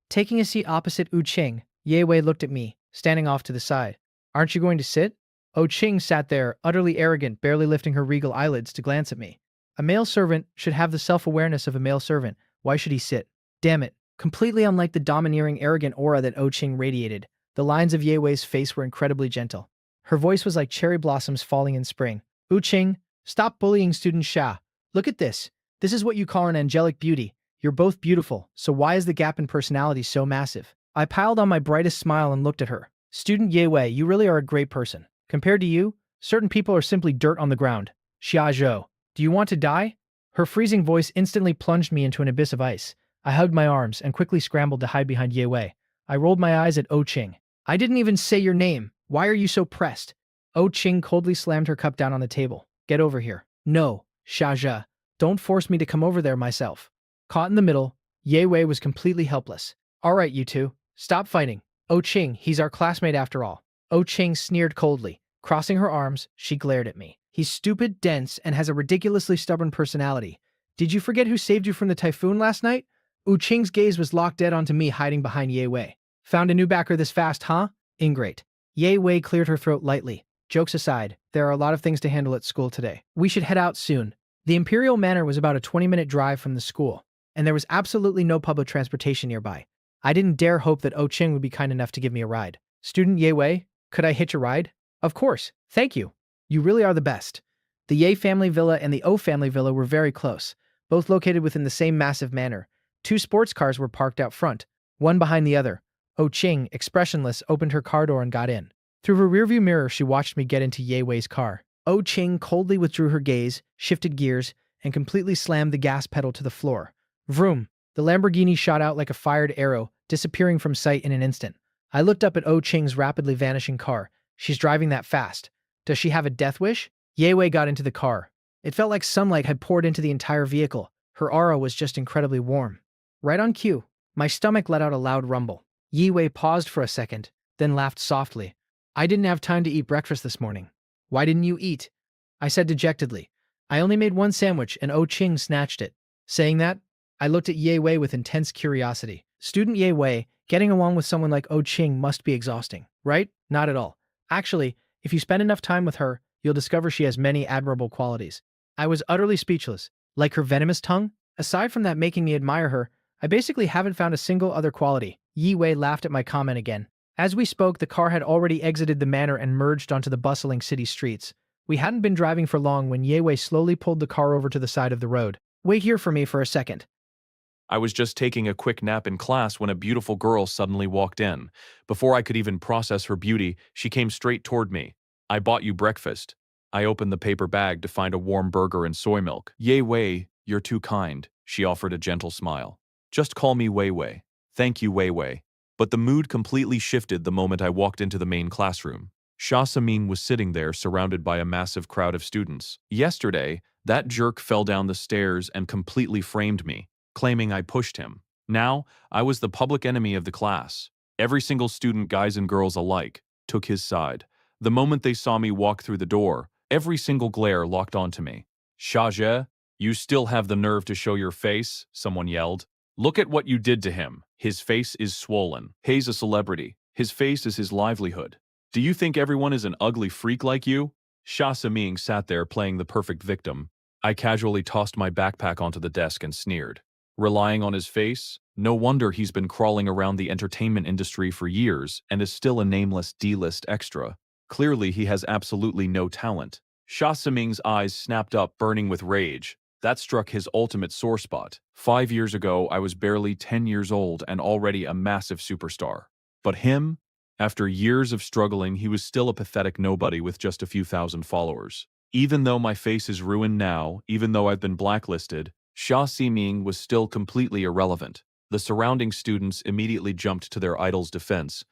Taking a seat opposite Wu Qing, Ye Wei looked at me, standing off to the side. Aren't you going to sit? Oh Qing sat there, utterly arrogant, barely lifting her regal eyelids to glance at me. A male servant should have the self-awareness of a male servant. Why should he sit? Damn it. Completely unlike the domineering, arrogant aura that Oh Qing radiated, the lines of Ye Wei's face were incredibly gentle. Her voice was like cherry blossoms falling in spring. Wu Qing, stop bullying student Xia. Look at this. This is what you call an angelic beauty. You're both beautiful, so why is the gap in personality so massive? I piled on my brightest smile and looked at her. Student Ye Wei, you really are a great person. Compared to you, certain people are simply dirt on the ground. Xia Zhou, do you want to die? Her freezing voice instantly plunged me into an abyss of ice. I hugged my arms and quickly scrambled to hide behind Ye Wei. I rolled my eyes at Oh Qing. I didn't even say your name. Why are you so pressed? Oh Qing coldly slammed her cup down on the table. Get over here. No, Xia. Don't force me to come over there myself. Caught in the middle, Ye Wei was completely helpless. All right, you two. Stop fighting. Oh Qing, he's our classmate after all. Oh Qing sneered coldly. Crossing her arms, she glared at me. He's stupid, dense, and has a ridiculously stubborn personality. Did you forget who saved you from the typhoon last night? Wu Qing's gaze was locked dead onto me hiding behind Ye Wei. Found a new backer this fast, huh? Ingrate. Ye Wei cleared her throat lightly. Jokes aside, there are a lot of things to handle at school today. We should head out soon. The Imperial Manor was about a 20-minute drive from the school, and there was absolutely no public transportation nearby. I didn't dare hope that Oh Qing would be kind enough to give me a ride. Student Ye Wei, could I hitch a ride? Of course, thank you. You really are the best. The Ye family villa and the O family villa were very close, both located within the same massive manor. 2 sports cars were parked out front, one behind the other. Oh Qing, expressionless, opened her car door and got in. Through her rearview mirror, she watched me get into Ye Wei's car. Oh Qing coldly withdrew her gaze, shifted gears, and completely slammed the gas pedal to the floor. Vroom! The Lamborghini shot out like a fired arrow, disappearing from sight in an instant. I looked up at Oh Qing's rapidly vanishing car. She's driving that fast. Does she have a death wish? Ye Wei got into the car. It felt like sunlight had poured into the entire vehicle. Her aura was just incredibly warm. Right on cue, my stomach let out a loud rumble. Ye Wei paused for a second, then laughed softly. I didn't have time to eat breakfast this morning. Why didn't you eat? I said dejectedly. I only made one sandwich and Oh Qing snatched it. Saying that, I looked at Ye Wei with intense curiosity. Student Ye Wei, getting along with someone like Oh Qing must be exhausting, right? Not at all. Actually, if you spend enough time with her, you'll discover she has many admirable qualities. I was utterly speechless. Like her venomous tongue? Aside from that making me admire her, I basically haven't found a single other quality. Ye Wei laughed at my comment again. As we spoke, the car had already exited the manor and merged onto the bustling city streets. We hadn't been driving for long when Ye Wei slowly pulled the car over to the side of the road. Wait here for me for a second. I was just taking a quick nap in class when a beautiful girl suddenly walked in. Before I could even process her beauty, she came straight toward me. I bought you breakfast. I opened the paper bag to find a warm burger and soy milk. Yei Wei, you're too kind, she offered a gentle smile. Just call me Wei Wei. Thank you, Wei Wei. But the mood completely shifted the moment I walked into the main classroom. Sha Samin was sitting there surrounded by a massive crowd of students. Yesterday, that jerk fell down the stairs and completely framed me, claiming I pushed him. Now, I was the public enemy of the class. Every single student, guys and girls alike, took his side. The moment they saw me walk through the door, every single glare locked onto me. Shaje, you still have the nerve to show your face, someone yelled. Look at what you did to him. His face is swollen. He's a celebrity. His face is his livelihood. Do you think everyone is an ugly freak like you? Sha Saming sat there playing the perfect victim. I casually tossed my backpack onto the desk and sneered. Relying on his face? No wonder he's been crawling around the entertainment industry for years and is still a nameless D-list extra. Clearly, he has absolutely no talent. Sha Siming's eyes snapped up, burning with rage. That struck his ultimate sore spot. 5 years ago, I was barely 10 years old and already a massive superstar. But him? After years of struggling, he was still a pathetic nobody with just a few thousand followers. Even though my face is ruined now, even though I've been blacklisted, Sha Siming was still completely irrelevant. The surrounding students immediately jumped to their idol's defense,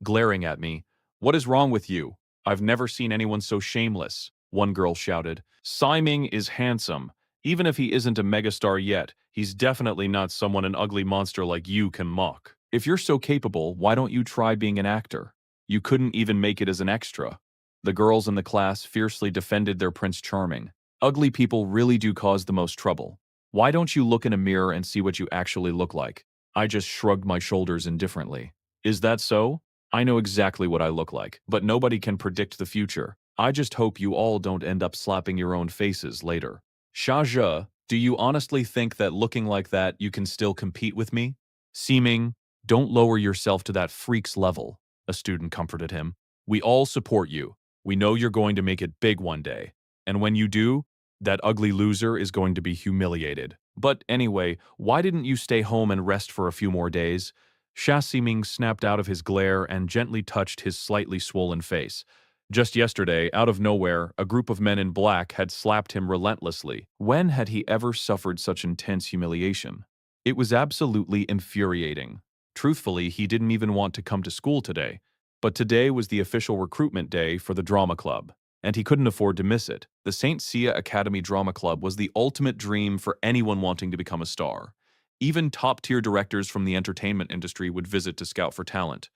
glaring at me. "What is wrong with you? I've never seen anyone so shameless," one girl shouted. "Siming is handsome. Even if he isn't a megastar yet, he's definitely not someone an ugly monster like you can mock. If you're so capable, why don't you try being an actor? You couldn't even make it as an extra." The girls in the class fiercely defended their Prince Charming. Ugly people really do cause the most trouble. Why don't you look in a mirror and see what you actually look like? I just shrugged my shoulders indifferently. Is that so? I know exactly what I look like, but nobody can predict the future. I just hope you all don't end up slapping your own faces later. Shaja, do you honestly think that looking like that you can still compete with me? Seeming, don't lower yourself to that freak's level, a student comforted him. We all support you. We know you're going to make it big one day. And when you do, that ugly loser is going to be humiliated. But anyway, why didn't you stay home and rest for a few more days? Sha Siming snapped out of his glare and gently touched his slightly swollen face. Just yesterday, out of nowhere, a group of men in black had slapped him relentlessly. When had he ever suffered such intense humiliation? It was absolutely infuriating. Truthfully, he didn't even want to come to school today. But today was the official recruitment day for the drama club, and he couldn't afford to miss it. The St. Sia Academy Drama Club was the ultimate dream for anyone wanting to become a star. Even top-tier directors from the entertainment industry would visit to scout for talent.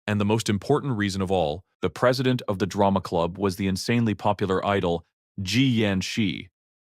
And the most important reason of all, the president of the drama club was the insanely popular idol Ji Yanxi.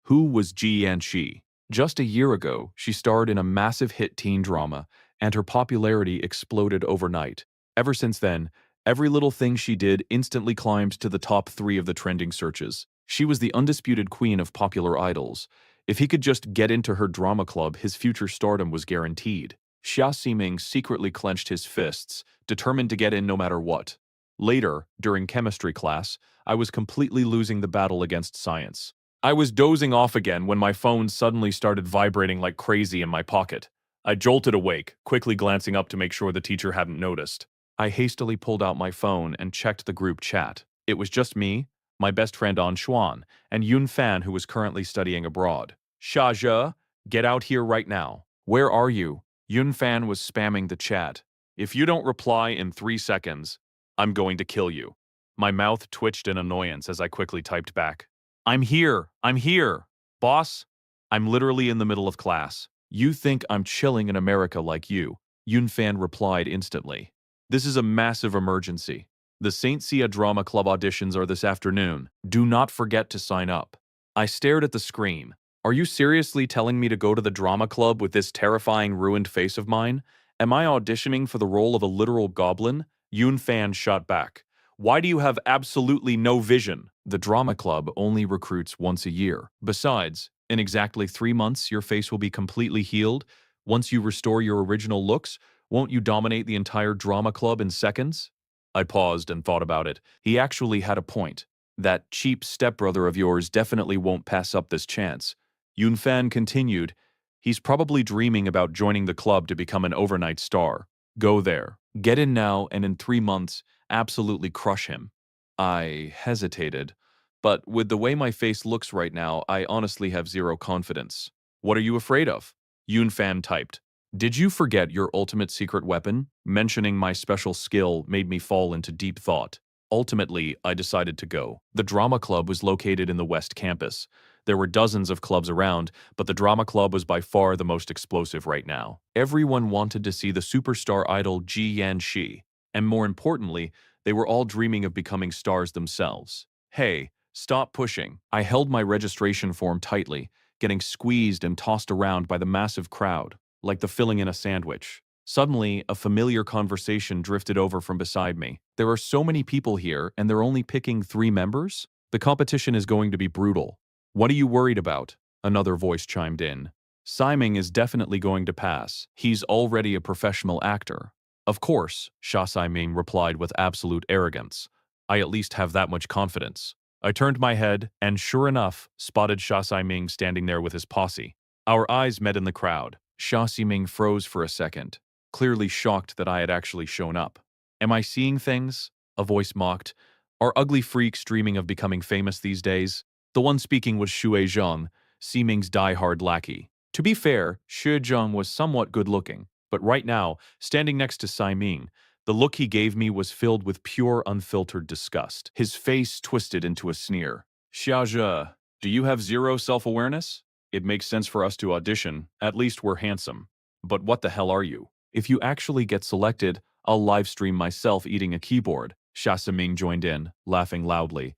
Who was Ji Yanxi? Just a year ago, she starred in a massive hit teen drama, and her popularity exploded overnight. Ever since then, every little thing she did instantly climbed to the top 3 of the trending searches. She was the undisputed queen of popular idols. If he could just get into her drama club, his future stardom was guaranteed. Xia Ximing secretly clenched his fists, determined to get in no matter what. Later, during chemistry class, I was completely losing the battle against science. I was dozing off again when my phone suddenly started vibrating like crazy in my pocket. I jolted awake, quickly glancing up to make sure the teacher hadn't noticed. I hastily pulled out my phone and checked the group chat. It was just me, my best friend An Xuan, and Yun Fan, who was currently studying abroad. "Xia Zhe, get out here right now. Where are you?" Yun Fan was spamming the chat. "If you don't reply in 3 seconds, I'm going to kill you." My mouth twitched in annoyance as I quickly typed back. "I'm here! I'm here! Boss, I'm literally in the middle of class. You think I'm chilling in America like you?" Yun Fan replied instantly. "This is a massive emergency. The St. Sia Drama Club auditions are this afternoon. Do not forget to sign up." I stared at the screen. Are you seriously telling me to go to the drama club with this terrifying ruined face of mine? Am I auditioning for the role of a literal goblin? Yun Fan shot back. "Why do you have absolutely no vision? The drama club only recruits once a year. Besides, in exactly 3 months, your face will be completely healed. Once you restore your original looks, won't you dominate the entire drama club in seconds?" I paused and thought about it. He actually had a point. That cheap stepbrother of yours definitely won't pass up this chance. Yun Fan continued, "He's probably dreaming about joining the club to become an overnight star. Go there. Get in now, and in 3 months, absolutely crush him." I hesitated, but with the way my face looks right now, I honestly have zero confidence. "What are you afraid of?" Yun Fan typed. "Did you forget your ultimate secret weapon?" Mentioning my special skill made me fall into deep thought. Ultimately, I decided to go. The drama club was located in the West Campus. There were dozens of clubs around, but the drama club was by far the most explosive right now. Everyone wanted to see the superstar idol Ji Yanxi, and more importantly, they were all dreaming of becoming stars themselves. "Hey, stop pushing." I held my registration form tightly, getting squeezed and tossed around by the massive crowd, like the filling in a sandwich. Suddenly, a familiar conversation drifted over from beside me. "There are so many people here, and they're only picking 3 members? The competition is going to be brutal. What are you worried about?" Another voice chimed in. Siming is definitely going to pass. He's already a professional actor. Of course, Sha Siming replied with absolute arrogance. I at least have that much confidence. I turned my head and, sure enough, spotted Sha Siming standing there with his posse. Our eyes met in the crowd. Sha Siming froze for a second, clearly shocked that I had actually shown up. Am I seeing things? A voice mocked. Are ugly freaks dreaming of becoming famous these days? The one speaking was Xue Zhang, Siming's die-hard lackey. To be fair, Xue Zhang was somewhat good-looking, but right now, standing next to Siming, the look he gave me was filled with pure, unfiltered disgust. His face twisted into a sneer. Xiaozhe, do you have zero self-awareness? It makes sense for us to audition. At least we're handsome. But what the hell are you? If you actually get selected, I'll livestream myself eating a keyboard. Xia Siming joined in, laughing loudly.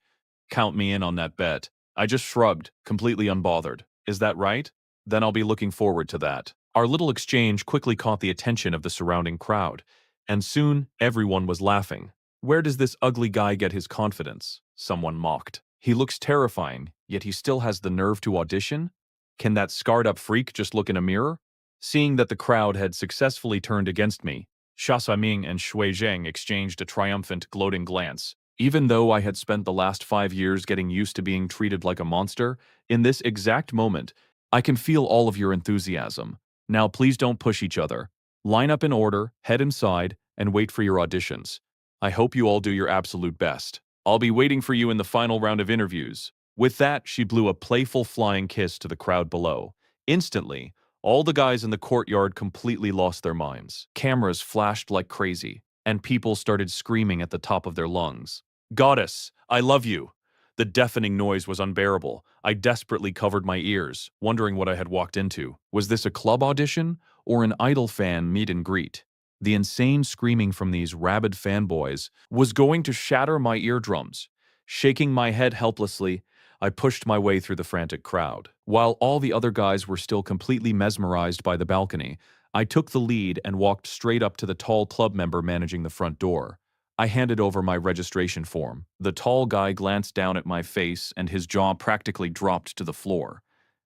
Count me in on that bet. I just shrugged, completely unbothered. Is that right? Then I'll be looking forward to that. Our little exchange quickly caught the attention of the surrounding crowd, and soon everyone was laughing. Where does this ugly guy get his confidence? Someone mocked. He looks terrifying, yet he still has the nerve to audition? Can that scarred-up freak just look in a mirror? Seeing that the crowd had successfully turned against me, Xia Saming and Shui Zheng exchanged a triumphant, gloating glance. Even though I had spent the last 5 years getting used to being treated like a monster, in this exact moment, I can feel all of your enthusiasm. Now please don't push each other. Line up in order, head inside, and wait for your auditions. I hope you all do your absolute best. I'll be waiting for you in the final round of interviews. With that, she blew a playful flying kiss to the crowd below. Instantly, all the guys in the courtyard completely lost their minds. Cameras flashed like crazy, and people started screaming at the top of their lungs. Goddess, I love you! The deafening noise was unbearable. I desperately covered my ears, wondering what I had walked into. Was this a club audition or an Idol fan meet and greet? The insane screaming from these rabid fanboys was going to shatter my eardrums. Shaking my head helplessly, I pushed my way through the frantic crowd. While all the other guys were still completely mesmerized by the balcony, I took the lead and walked straight up to the tall club member managing the front door. I handed over my registration form. The tall guy glanced down at my face and his jaw practically dropped to the floor.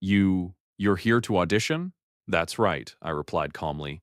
You're here to audition? That's right, I replied calmly.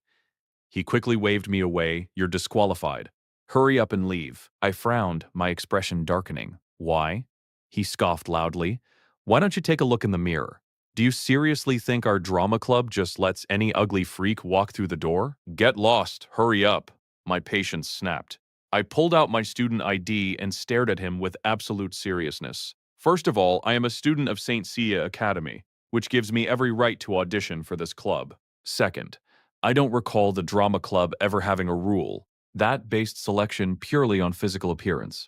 He quickly waved me away. You're disqualified. Hurry up and leave. I frowned, my expression darkening. Why? He scoffed loudly. Why don't you take a look in the mirror? Do you seriously think our drama club just lets any ugly freak walk through the door? Get lost. Hurry up. My patience snapped. I pulled out my student ID and stared at him with absolute seriousness. First of all, I am a student of St. Sia Academy, which gives me every right to audition for this club. Second, I don't recall the drama club ever having a rule that based selection purely on physical appearance.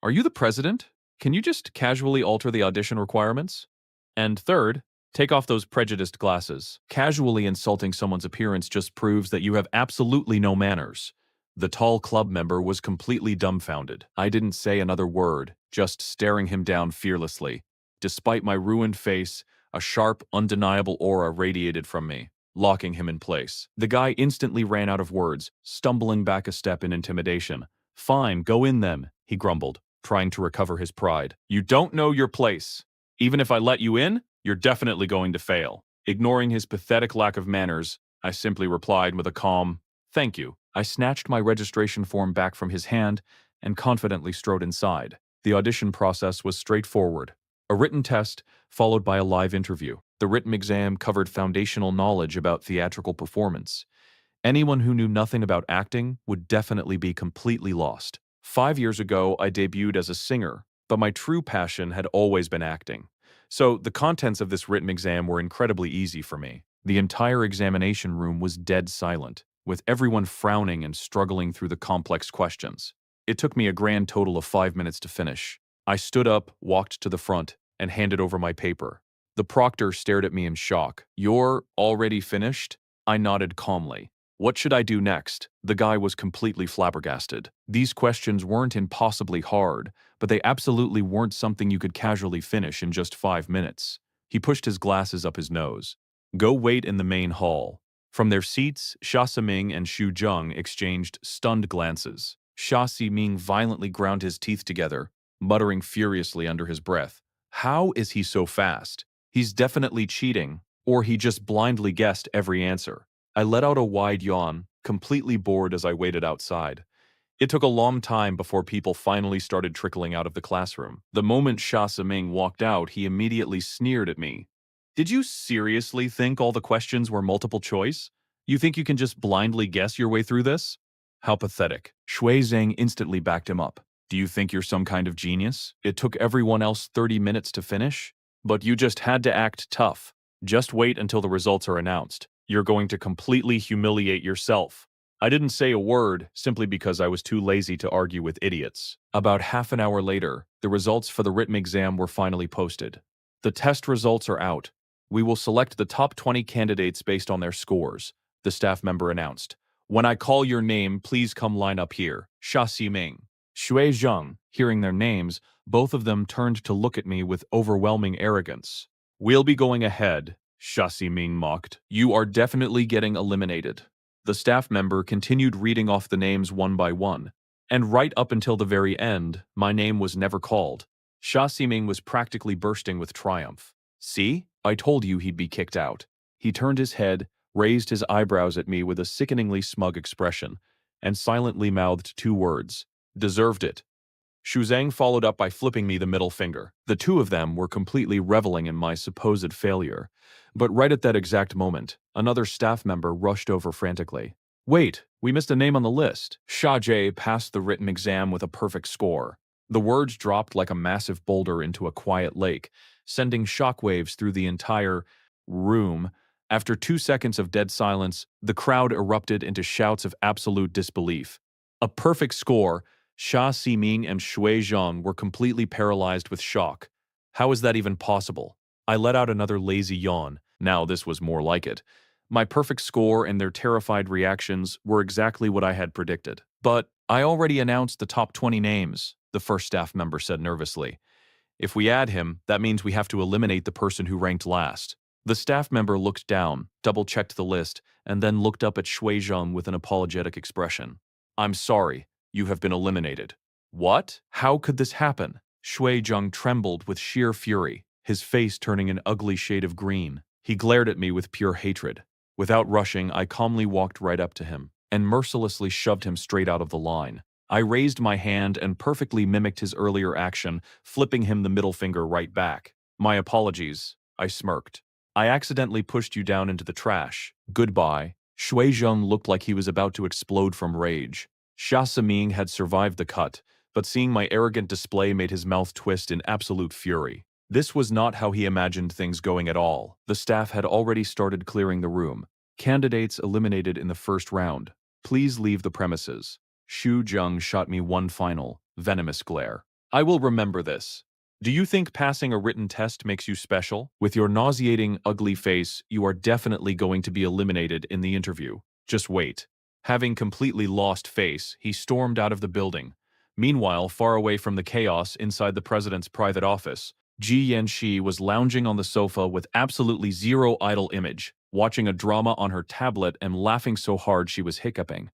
Are you the president? Can you just casually alter the audition requirements? And third, take off those prejudiced glasses. Casually insulting someone's appearance just proves that you have absolutely no manners. The tall club member was completely dumbfounded. I didn't say another word, just staring him down fearlessly. Despite my ruined face, a sharp, undeniable aura radiated from me, locking him in place. The guy instantly ran out of words, stumbling back a step in intimidation. Fine, go in then, he grumbled, trying to recover his pride. You don't know your place. Even if I let you in, you're definitely going to fail. Ignoring his pathetic lack of manners, I simply replied with a calm, thank you. I snatched my registration form back from his hand and confidently strode inside. The audition process was straightforward. A written test, followed by a live interview. The written exam covered foundational knowledge about theatrical performance. Anyone who knew nothing about acting would definitely be completely lost. 5 years ago, I debuted as a singer, but my true passion had always been acting. So the contents of this written exam were incredibly easy for me. The entire examination room was dead silent, with everyone frowning and struggling through the complex questions. It took me a grand total of 5 minutes to finish. I stood up, walked to the front, and handed over my paper. The proctor stared at me in shock. You're already finished? I nodded calmly. What should I do next? The guy was completely flabbergasted. These questions weren't impossibly hard, but they absolutely weren't something you could casually finish in just 5 minutes. He pushed his glasses up his nose. Go wait in the main hall. From their seats, Xia Siming and Xu Zheng exchanged stunned glances. Xia Siming violently ground his teeth together, muttering furiously under his breath. How is he so fast? He's definitely cheating. Or he just blindly guessed every answer. I let out a wide yawn, completely bored as I waited outside. It took a long time before people finally started trickling out of the classroom. The moment Sha Siming walked out, he immediately sneered at me. Did you seriously think all the questions were multiple choice? You think you can just blindly guess your way through this? How pathetic. Shui Zhang instantly backed him up. Do you think you're some kind of genius? It took everyone else 30 minutes to finish? But you just had to act tough. Just wait until the results are announced. You're going to completely humiliate yourself. I didn't say a word simply because I was too lazy to argue with idiots. About half an hour later, the results for the written exam were finally posted. The test results are out. We will select the top 20 candidates based on their scores, the staff member announced. When I call your name, please come line up here. Sha Ximing. Shui Zheng. Hearing their names, both of them turned to look at me with overwhelming arrogance. We'll be going ahead, Sha Ximing mocked. You are definitely getting eliminated. The staff member continued reading off the names one by one, and right up until the very end, my name was never called. Sha Ximing was practically bursting with triumph. See? I told you he'd be kicked out. He turned his head, raised his eyebrows at me with a sickeningly smug expression, and silently mouthed two words. Deserved it. Shu Zhang followed up by flipping me the middle finger. The two of them were completely reveling in my supposed failure. But right at that exact moment, another staff member rushed over frantically. Wait, we missed a name on the list. Sha Jie passed the written exam with a perfect score. The words dropped like a massive boulder into a quiet lake, sending shockwaves through the entire room. After 2 seconds of dead silence, the crowd erupted into shouts of absolute disbelief. A perfect score. Sha Ximing and Shui Zhang were completely paralyzed with shock. How is that even possible? I let out another lazy yawn. Now this was more like it. My perfect score and their terrified reactions were exactly what I had predicted. But I already announced the top 20 names, the first staff member said nervously. If we add him, that means we have to eliminate the person who ranked last. The staff member looked down, double-checked the list, and then looked up at Shui Zhang with an apologetic expression. I'm sorry. You have been eliminated. What? How could this happen? Shui Zheng trembled with sheer fury, his face turning an ugly shade of green. He glared at me with pure hatred. Without rushing, I calmly walked right up to him and mercilessly shoved him straight out of the line. I raised my hand and perfectly mimicked his earlier action, flipping him the middle finger right back. My apologies, I smirked. I accidentally pushed you down into the trash. Goodbye. Shui Zheng looked like he was about to explode from rage. Sha Siming had survived the cut, but seeing my arrogant display made his mouth twist in absolute fury. This was not how he imagined things going at all. The staff had already started clearing the room. Candidates eliminated in the first round. Please leave the premises. Shu Zheng shot me one final, venomous glare. I will remember this. Do you think passing a written test makes you special? With your nauseating, ugly face, you are definitely going to be eliminated in the interview. Just wait. Having completely lost face, he stormed out of the building. Meanwhile, far away from the chaos inside the president's private office, Ji Yanxi was lounging on the sofa with absolutely zero idle image, watching a drama on her tablet and laughing so hard she was hiccuping.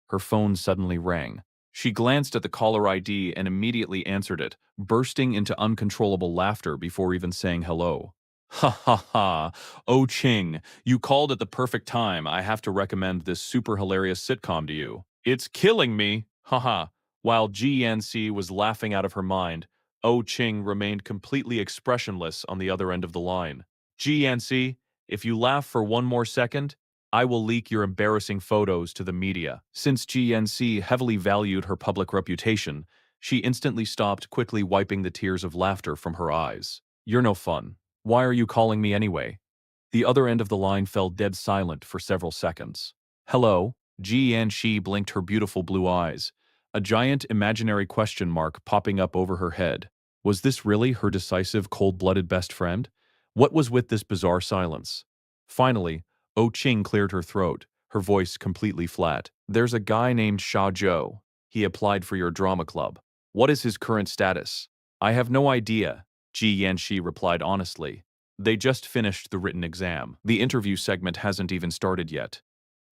Her phone suddenly rang. She glanced at the caller ID and immediately answered it, bursting into uncontrollable laughter before even saying hello. Ha ha ha. Oh Ching, you called at the perfect time. I have to recommend this super hilarious sitcom to you. It's killing me. Haha. While GNC was laughing out of her mind, Oh Ching remained completely expressionless on the other end of the line. GNC, if you laugh for one more second, I will leak your embarrassing photos to the media. Since GNC heavily valued her public reputation, she instantly stopped, quickly wiping the tears of laughter from her eyes. You're no fun. Why are you calling me anyway? The other end of the line fell dead silent for several seconds. Hello? Ji blinked her beautiful blue eyes, a giant imaginary question mark popping up over her head. Was this really her decisive, cold-blooded best friend? What was with this bizarre silence? Finally, Oh Ching cleared her throat, her voice completely flat. There's a guy named Sha Zhou. He applied for your drama club. What is his current status? I have no idea, Ji Yanxi replied honestly. They just finished the written exam. The interview segment hasn't even started yet.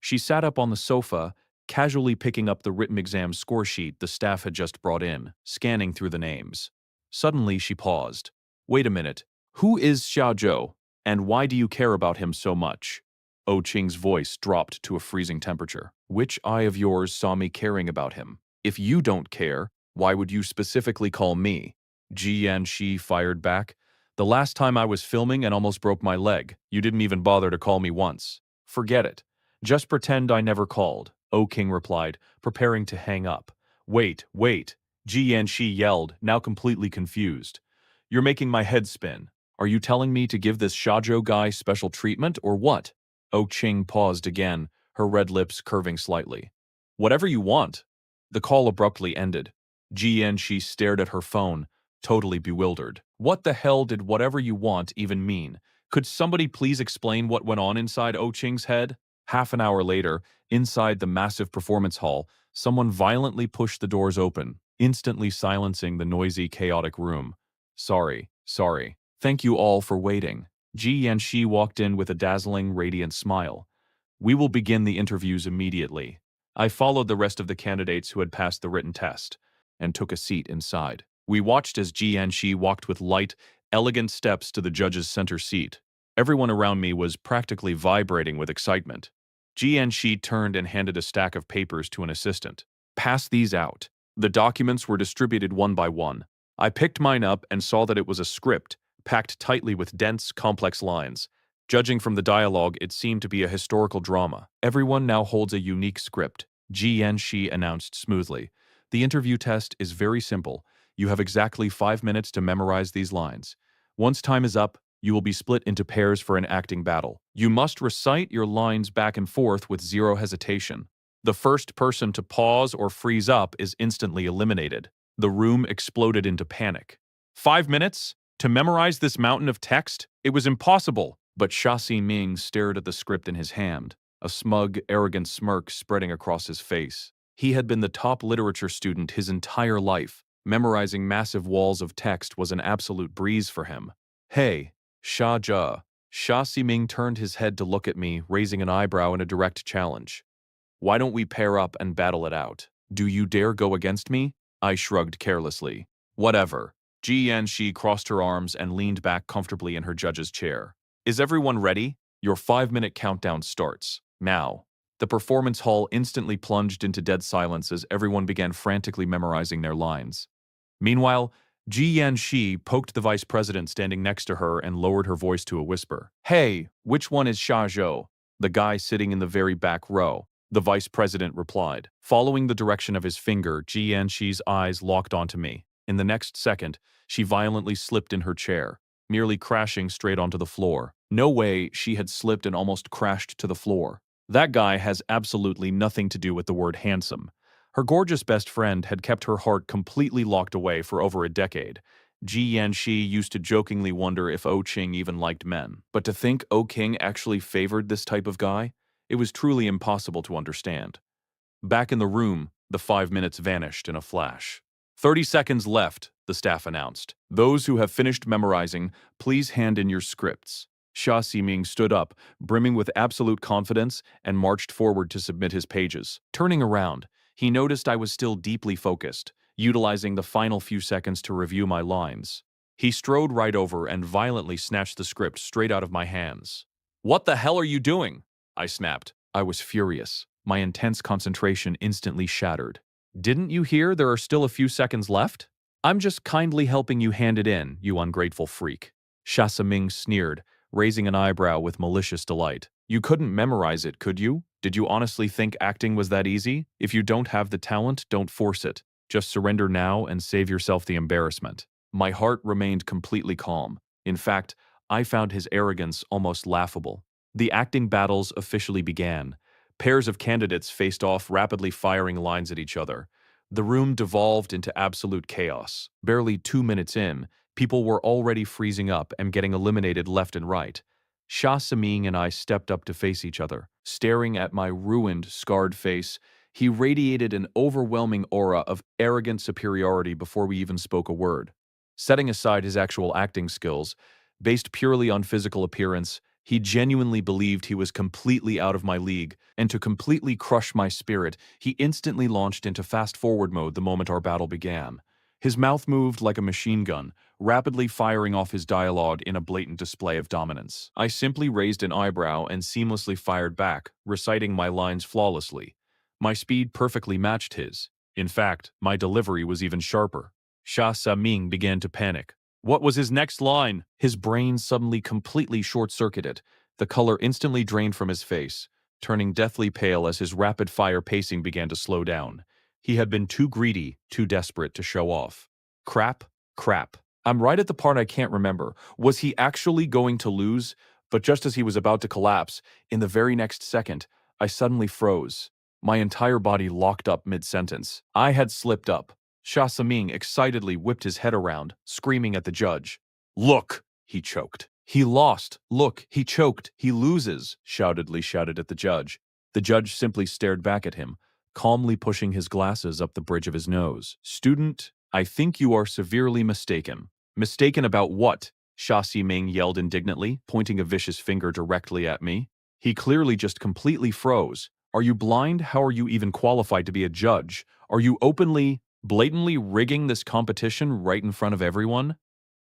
She sat up on the sofa, casually picking up the written exam score sheet the staff had just brought in, scanning through the names. Suddenly, she paused. Wait a minute. Who is Xiao Zhou? And why do you care about him so much? Oh Ching's voice dropped to a freezing temperature. Which eye of yours saw me caring about him? If you don't care, why would you specifically call me? Ji Yanxi fired back. The last time I was filming and almost broke my leg, you didn't even bother to call me once. Forget it. Just pretend I never called, O King replied, preparing to hang up. Wait, wait, Ji Yanxi yelled, now completely confused. You're making my head spin. Are you telling me to give this Shajo guy special treatment or what? Oh Ching paused again, her red lips curving slightly. Whatever you want. The call abruptly ended. Ji Yanxi stared at her phone, totally bewildered. What the hell did whatever you want even mean? Could somebody please explain what went on inside Oh Ching's head? Half an hour later, inside the massive performance hall, someone violently pushed the doors open, instantly silencing the noisy, chaotic room. Sorry. Thank you all for waiting. Ji Yanxi walked in with a dazzling, radiant smile. We will begin the interviews immediately. I followed the rest of the candidates who had passed the written test and took a seat inside. We watched as Ji Yanxi walked with light, elegant steps to the judge's center seat. Everyone around me was practically vibrating with excitement. Ji Yanxi turned and handed a stack of papers to an assistant. Pass these out. The documents were distributed one by one. I picked mine up and saw that it was a script, packed tightly with dense, complex lines. Judging from the dialogue, it seemed to be a historical drama. Everyone now holds a unique script, Ji Yanxi announced smoothly. The interview test is very simple. You have exactly 5 minutes to memorize these lines. Once time is up, you will be split into pairs for an acting battle. You must recite your lines back and forth with zero hesitation. The first person to pause or freeze up is instantly eliminated. The room exploded into panic. 5 minutes? To memorize this mountain of text? It was impossible. But Sha Ming stared at the script in his hand, a smug, arrogant smirk spreading across his face. He had been the top literature student his entire life. Memorizing massive walls of text was an absolute breeze for him. Hey, Sha Jia. Sha Ming turned his head to look at me, raising an eyebrow in a direct challenge. Why don't we pair up and battle it out? Do you dare go against me? I shrugged carelessly. Whatever. Ji Yanxi crossed her arms and leaned back comfortably in her judge's chair. Is everyone ready? Your 5-minute countdown starts. Now. The performance hall instantly plunged into dead silence as everyone began frantically memorizing their lines. Meanwhile, Ji Yanxi poked the vice president standing next to her and lowered her voice to a whisper. Hey, which one is Sha Zhou? The guy sitting in the very back row. The vice president replied. Following the direction of his finger, Ji Yanxi's eyes locked onto me. In the next second, she violently slipped in her chair, nearly crashing straight onto the floor. No way, she had slipped and almost crashed to the floor. That guy has absolutely nothing to do with the word handsome. Her gorgeous best friend had kept her heart completely locked away for over a decade. Ji Yanxi used to jokingly wonder if O Qing even liked men. But to think O King actually favored this type of guy? It was truly impossible to understand. Back in the room, the 5 minutes vanished in a flash. 30 seconds left, the staff announced. Those who have finished memorizing, please hand in your scripts. Sha Ming stood up, brimming with absolute confidence, and marched forward to submit his pages. Turning around, he noticed I was still deeply focused, utilizing the final few seconds to review my lines. He strode right over and violently snatched the script straight out of my hands. What the hell are you doing? I snapped. I was furious. My intense concentration instantly shattered. Didn't you hear there are still a few seconds left? I'm just kindly helping you hand it in, you ungrateful freak. Sha Ming sneered, raising an eyebrow with malicious delight. You couldn't memorize it, could you? Did you honestly think acting was that easy? If you don't have the talent, don't force it. Just surrender now and save yourself the embarrassment. My heart remained completely calm. In fact, I found his arrogance almost laughable. The acting battles officially began. Pairs of candidates faced off, rapidly firing lines at each other. The room devolved into absolute chaos. Barely 2 minutes in, people were already freezing up and getting eliminated left and right. Sha Ming and I stepped up to face each other. Staring at my ruined, scarred face, he radiated an overwhelming aura of arrogant superiority before we even spoke a word. Setting aside his actual acting skills, based purely on physical appearance, he genuinely believed he was completely out of my league, and to completely crush my spirit, he instantly launched into fast-forward mode the moment our battle began. His mouth moved like a machine gun, rapidly firing off his dialogue in a blatant display of dominance. I simply raised an eyebrow and seamlessly fired back, reciting my lines flawlessly. My speed perfectly matched his. In fact, my delivery was even sharper. Sha Saming began to panic. What was his next line? His brain suddenly completely short-circuited. The color instantly drained from his face, turning deathly pale as his rapid-fire pacing began to slow down. He had been too greedy, too desperate to show off. Crap, crap. I'm right at the part I can't remember. Was he actually going to lose? But just as he was about to collapse, in the very next second, I suddenly froze. My entire body locked up mid-sentence. I had slipped up. Sha Saming excitedly whipped his head around, screaming at the judge. Look, he choked. He lost. Look, he choked. He loses, shoutedly shouted at the judge. The judge simply stared back at him, calmly pushing his glasses up the bridge of his nose. Student, I think you are severely mistaken. Mistaken about what? Sha Siming yelled indignantly, pointing a vicious finger directly at me. He clearly just completely froze. Are you blind? How are you even qualified to be a judge? Are you openly, blatantly rigging this competition right in front of everyone?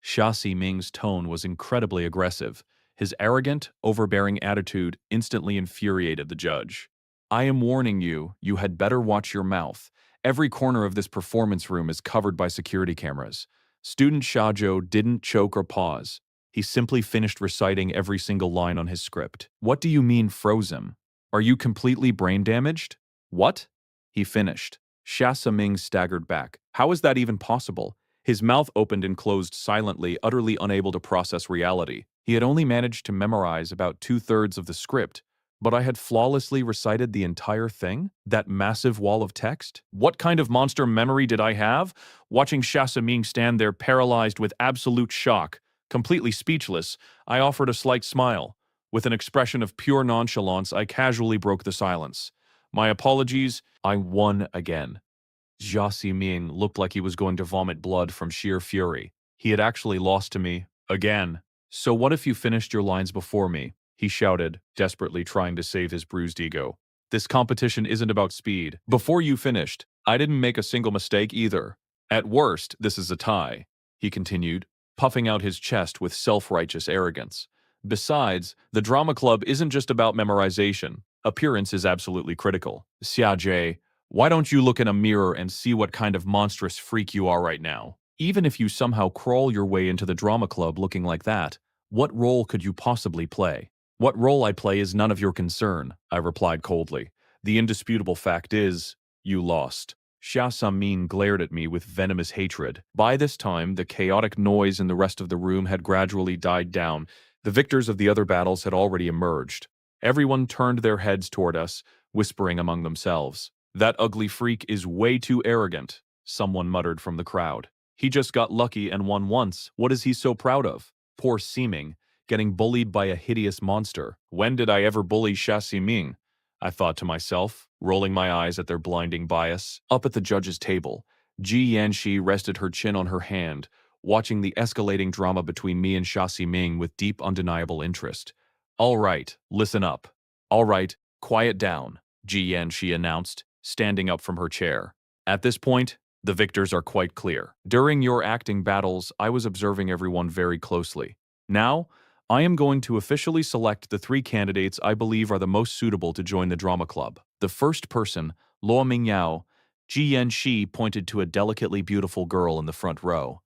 Sha Siming's tone was incredibly aggressive. His arrogant, overbearing attitude instantly infuriated the judge. I am warning you, you had better watch your mouth. Every corner of this performance room is covered by security cameras. Student Shajo didn't choke or pause. He simply finished reciting every single line on his script. What do you mean frozen? Are you completely brain damaged? What? He finished. Sha Saming staggered back. How is that even possible? His mouth opened and closed silently, utterly unable to process reality. He had only managed to memorize about 2/3 of the script, but I had flawlessly recited the entire thing? That massive wall of text? What kind of monster memory did I have? Watching Sha Saming stand there paralyzed with absolute shock, completely speechless, I offered a slight smile. With an expression of pure nonchalance, I casually broke the silence. My apologies, I won again. Jia Siming looked like he was going to vomit blood from sheer fury. He had actually lost to me, again. So what if you finished your lines before me? He shouted, desperately trying to save his bruised ego. This competition isn't about speed. Before you finished, I didn't make a single mistake either. At worst, this is a tie, he continued, puffing out his chest with self-righteous arrogance. Besides, the drama club isn't just about memorization. Appearance is absolutely critical. Xia Jie, why don't you look in a mirror and see what kind of monstrous freak you are right now? Even if you somehow crawl your way into the drama club looking like that, what role could you possibly play? What role I play is none of your concern, I replied coldly. The indisputable fact is, you lost. Xia Samin glared at me with venomous hatred. By this time, the chaotic noise in the rest of the room had gradually died down. The victors of the other battles had already emerged. Everyone turned their heads toward us, whispering among themselves. That ugly freak is way too arrogant, someone muttered from the crowd. He just got lucky and won once. What is he so proud of? Poor Seeming, getting bullied by a hideous monster. When did I ever bully Xia Ximing? I thought to myself, rolling my eyes at their blinding bias. Up at the judge's table, Ji Yanxi rested her chin on her hand, watching the escalating drama between me and Xia Ximing with deep, undeniable interest. All right, listen up. All right, quiet down, Ji Yanxi announced, standing up from her chair. At this point, the victors are quite clear. During your acting battles, I was observing everyone very closely. Now, I am going to officially select the 3 candidates I believe are the most suitable to join the drama club. The first person, Luo Mingyao. Ji Yanxi pointed to a delicately beautiful girl in the front row.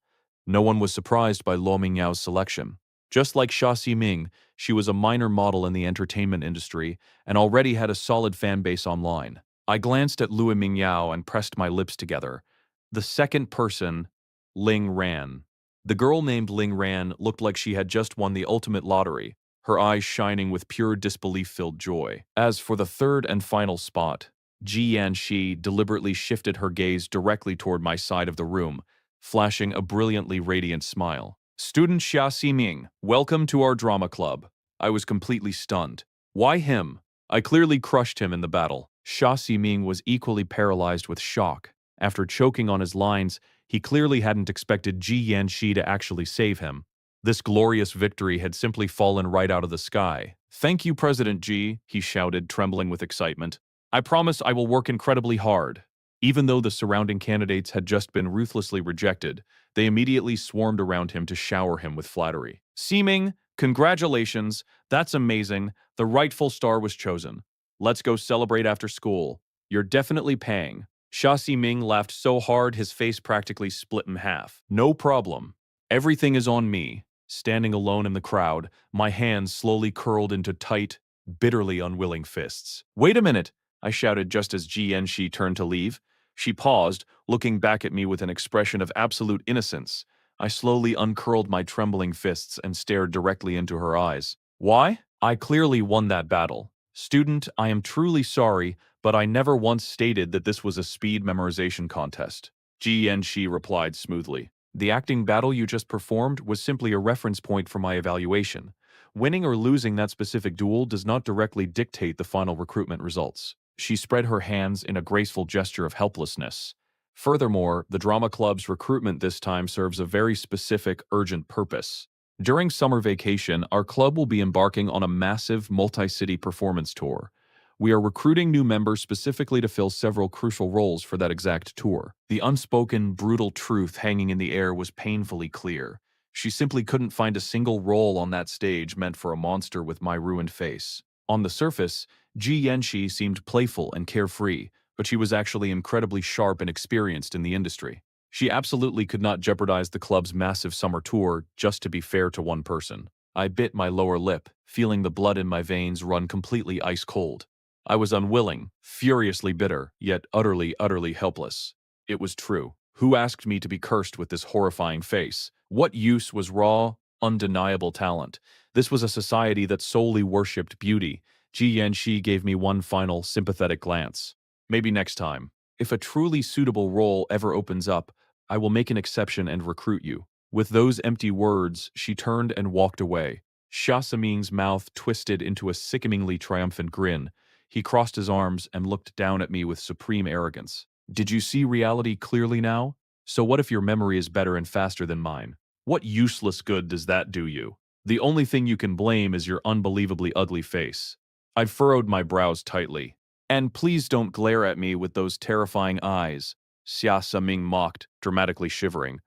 No one was surprised by Luo Mingyao's selection. Just like Xia Ximing, she was a minor model in the entertainment industry and already had a solid fan base online. I glanced at Luo Mingyao and pressed my lips together. The second person, Ling Ran. The girl named Ling Ran looked like she had just won the ultimate lottery, her eyes shining with pure disbelief-filled joy. As for the third and final spot, Ji Yanxi deliberately shifted her gaze directly toward my side of the room, flashing a brilliantly radiant smile. Student Xia Ximing, welcome to our drama club. I was completely stunned. Why him? I clearly crushed him in the battle. Xia Ximing was equally paralyzed with shock. After choking on his lines, he clearly hadn't expected Ji Yanxi to actually save him. This glorious victory had simply fallen right out of the sky. Thank you, President Ji, he shouted, trembling with excitement. I promise I will work incredibly hard. Even though the surrounding candidates had just been ruthlessly rejected, they immediately swarmed around him to shower him with flattery. Seeming, congratulations, that's amazing, the rightful star was chosen. Let's go celebrate after school. You're definitely paying. Xia Ximing laughed so hard his face practically split in half. No problem. Everything is on me. Standing alone in the crowd, my hands slowly curled into tight, bitterly unwilling fists. Wait a minute, I shouted just as Ji Yanxi turned to leave. She paused, looking back at me with an expression of absolute innocence. I slowly uncurled my trembling fists and stared directly into her eyes. Why? I clearly won that battle. Student, I am truly sorry, but I never once stated that this was a speed memorization contest. Ji Yanxi replied smoothly. The acting battle you just performed was simply a reference point for my evaluation. Winning or losing that specific duel does not directly dictate the final recruitment results. She spread her hands in a graceful gesture of helplessness. Furthermore, the drama club's recruitment this time serves a very specific, urgent purpose. During summer vacation, our club will be embarking on a massive multi-city performance tour. We are recruiting new members specifically to fill several crucial roles for that exact tour. The unspoken, brutal truth hanging in the air was painfully clear. She simply couldn't find a single role on that stage meant for a monster with my ruined face. On the surface, Ji Yanxi seemed playful and carefree, but she was actually incredibly sharp and experienced in the industry. She absolutely could not jeopardize the club's massive summer tour just to be fair to one person. I bit my lower lip, feeling the blood in my veins run completely ice cold. I was unwilling, furiously bitter, yet utterly helpless. It was true. Who asked me to be cursed with this horrifying face? What use was raw, undeniable talent? This was a society that solely worshipped beauty. Ji Yanxi gave me one final, sympathetic glance. Maybe next time. If a truly suitable role ever opens up, I will make an exception and recruit you. With those empty words, she turned and walked away. Xia Siming's mouth twisted into a sickeningly triumphant grin. He crossed his arms and looked down at me with supreme arrogance. Did you see reality clearly now? So what if your memory is better and faster than mine? What useless good does that do you? The only thing you can blame is your unbelievably ugly face. I furrowed my brows tightly. And please don't glare at me with those terrifying eyes, Xia Saming mocked, dramatically shivering.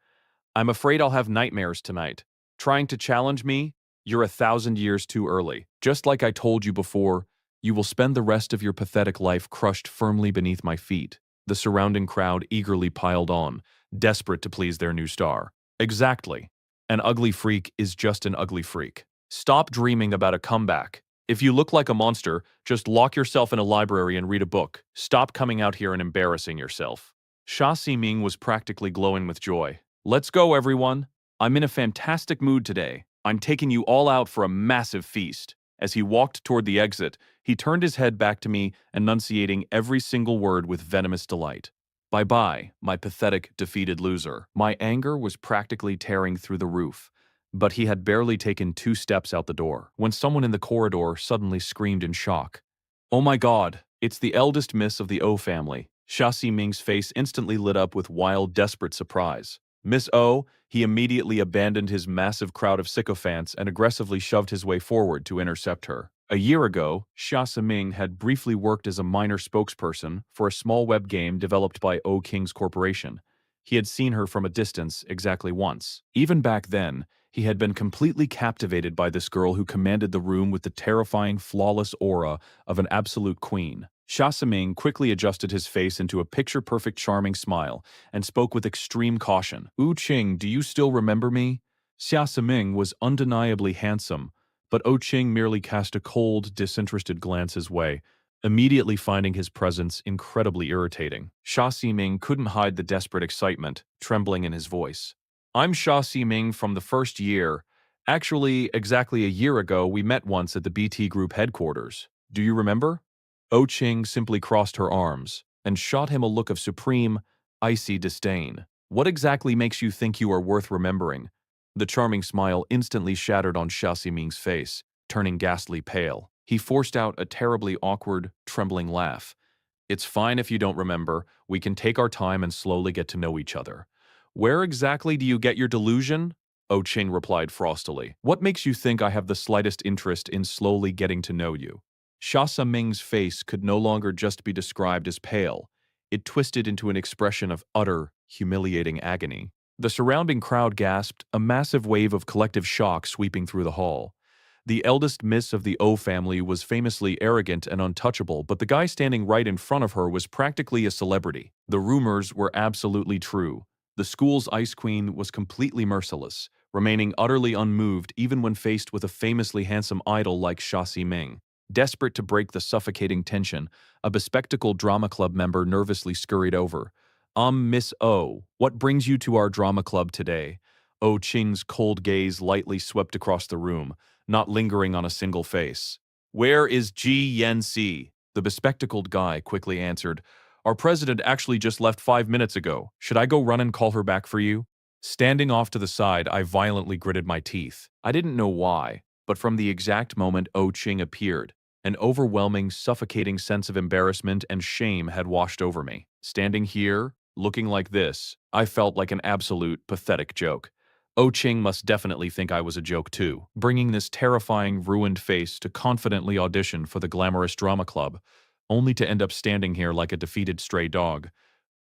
I'm afraid I'll have nightmares tonight. Trying to challenge me? You're 1,000 years too early. Just like I told you before, you will spend the rest of your pathetic life crushed firmly beneath my feet. The surrounding crowd eagerly piled on, desperate to please their new star. Exactly. An ugly freak is just an ugly freak. Stop dreaming about a comeback. If you look like a monster, just lock yourself in a library and read a book. Stop coming out here and embarrassing yourself. Xia Ximing was practically glowing with joy. Let's go, everyone. I'm in a fantastic mood today. I'm taking you all out for a massive feast. As he walked toward the exit, he turned his head back to me, enunciating every single word with venomous delight. Bye-bye, my pathetic, defeated loser. My anger was practically tearing through the roof. But he had barely taken 2 steps out the door when someone in the corridor suddenly screamed in shock. Oh my god, it's the eldest miss of the O family. Xia Ximing's face instantly lit up with wild, desperate surprise. Miss O, he immediately abandoned his massive crowd of sycophants and aggressively shoved his way forward to intercept her. A year ago, Xia Ximing had briefly worked as a minor spokesperson for a small web game developed by O King's Corporation. He had seen her from a distance exactly once. Even back then, he had been completely captivated by this girl who commanded the room with the terrifying, flawless aura of an absolute queen. Xia Ximing quickly adjusted his face into a picture-perfect charming smile and spoke with extreme caution. Wu Qing, do you still remember me? Xia Ximing was undeniably handsome, but O Qing merely cast a cold, disinterested glance his way, immediately finding his presence incredibly irritating. Xia Ximing couldn't hide the desperate excitement, trembling in his voice. I'm Xia Ximing from the first year. Actually, exactly a year ago, we met once at the BT Group headquarters. Do you remember? O Qing simply crossed her arms and shot him a look of supreme, icy disdain. What exactly makes you think you are worth remembering? The charming smile instantly shattered on Xia Ximing's face, turning ghastly pale. He forced out a terribly awkward, trembling laugh. It's fine if you don't remember. We can take our time and slowly get to know each other. Where exactly do you get your delusion? O Qing replied frostily. What makes you think I have the slightest interest in slowly getting to know you? Xia Ming's face could no longer just be described as pale. it twisted into an expression of utter, humiliating agony. The surrounding crowd gasped, a massive wave of collective shock sweeping through the hall. The eldest miss of the O family was famously arrogant and untouchable, but the guy standing right in front of her was practically a celebrity. The rumors were absolutely true. The school's ice queen was completely merciless, remaining utterly unmoved even when faced with a famously handsome idol like Xia Ximing. Desperate to break the suffocating tension, a bespectacled drama club member nervously scurried over. Miss O, what brings you to our drama club today?" O Qing's cold gaze lightly swept across the room, not lingering on a single face. "Where is Ji Yanxi?" The bespectacled guy quickly answered. "Our president actually just left 5 minutes ago. Should I go run and call her back for you?" Standing off to the side, I violently gritted my teeth. I didn't know why, but from the exact moment O Qing appeared, an overwhelming, suffocating sense of embarrassment and shame had washed over me. Standing here, looking like this, I felt like an absolute, pathetic joke. O Qing must definitely think I was a joke too, bringing this terrifying, ruined face to confidently audition for the glamorous drama club, only to end up standing here like a defeated stray dog.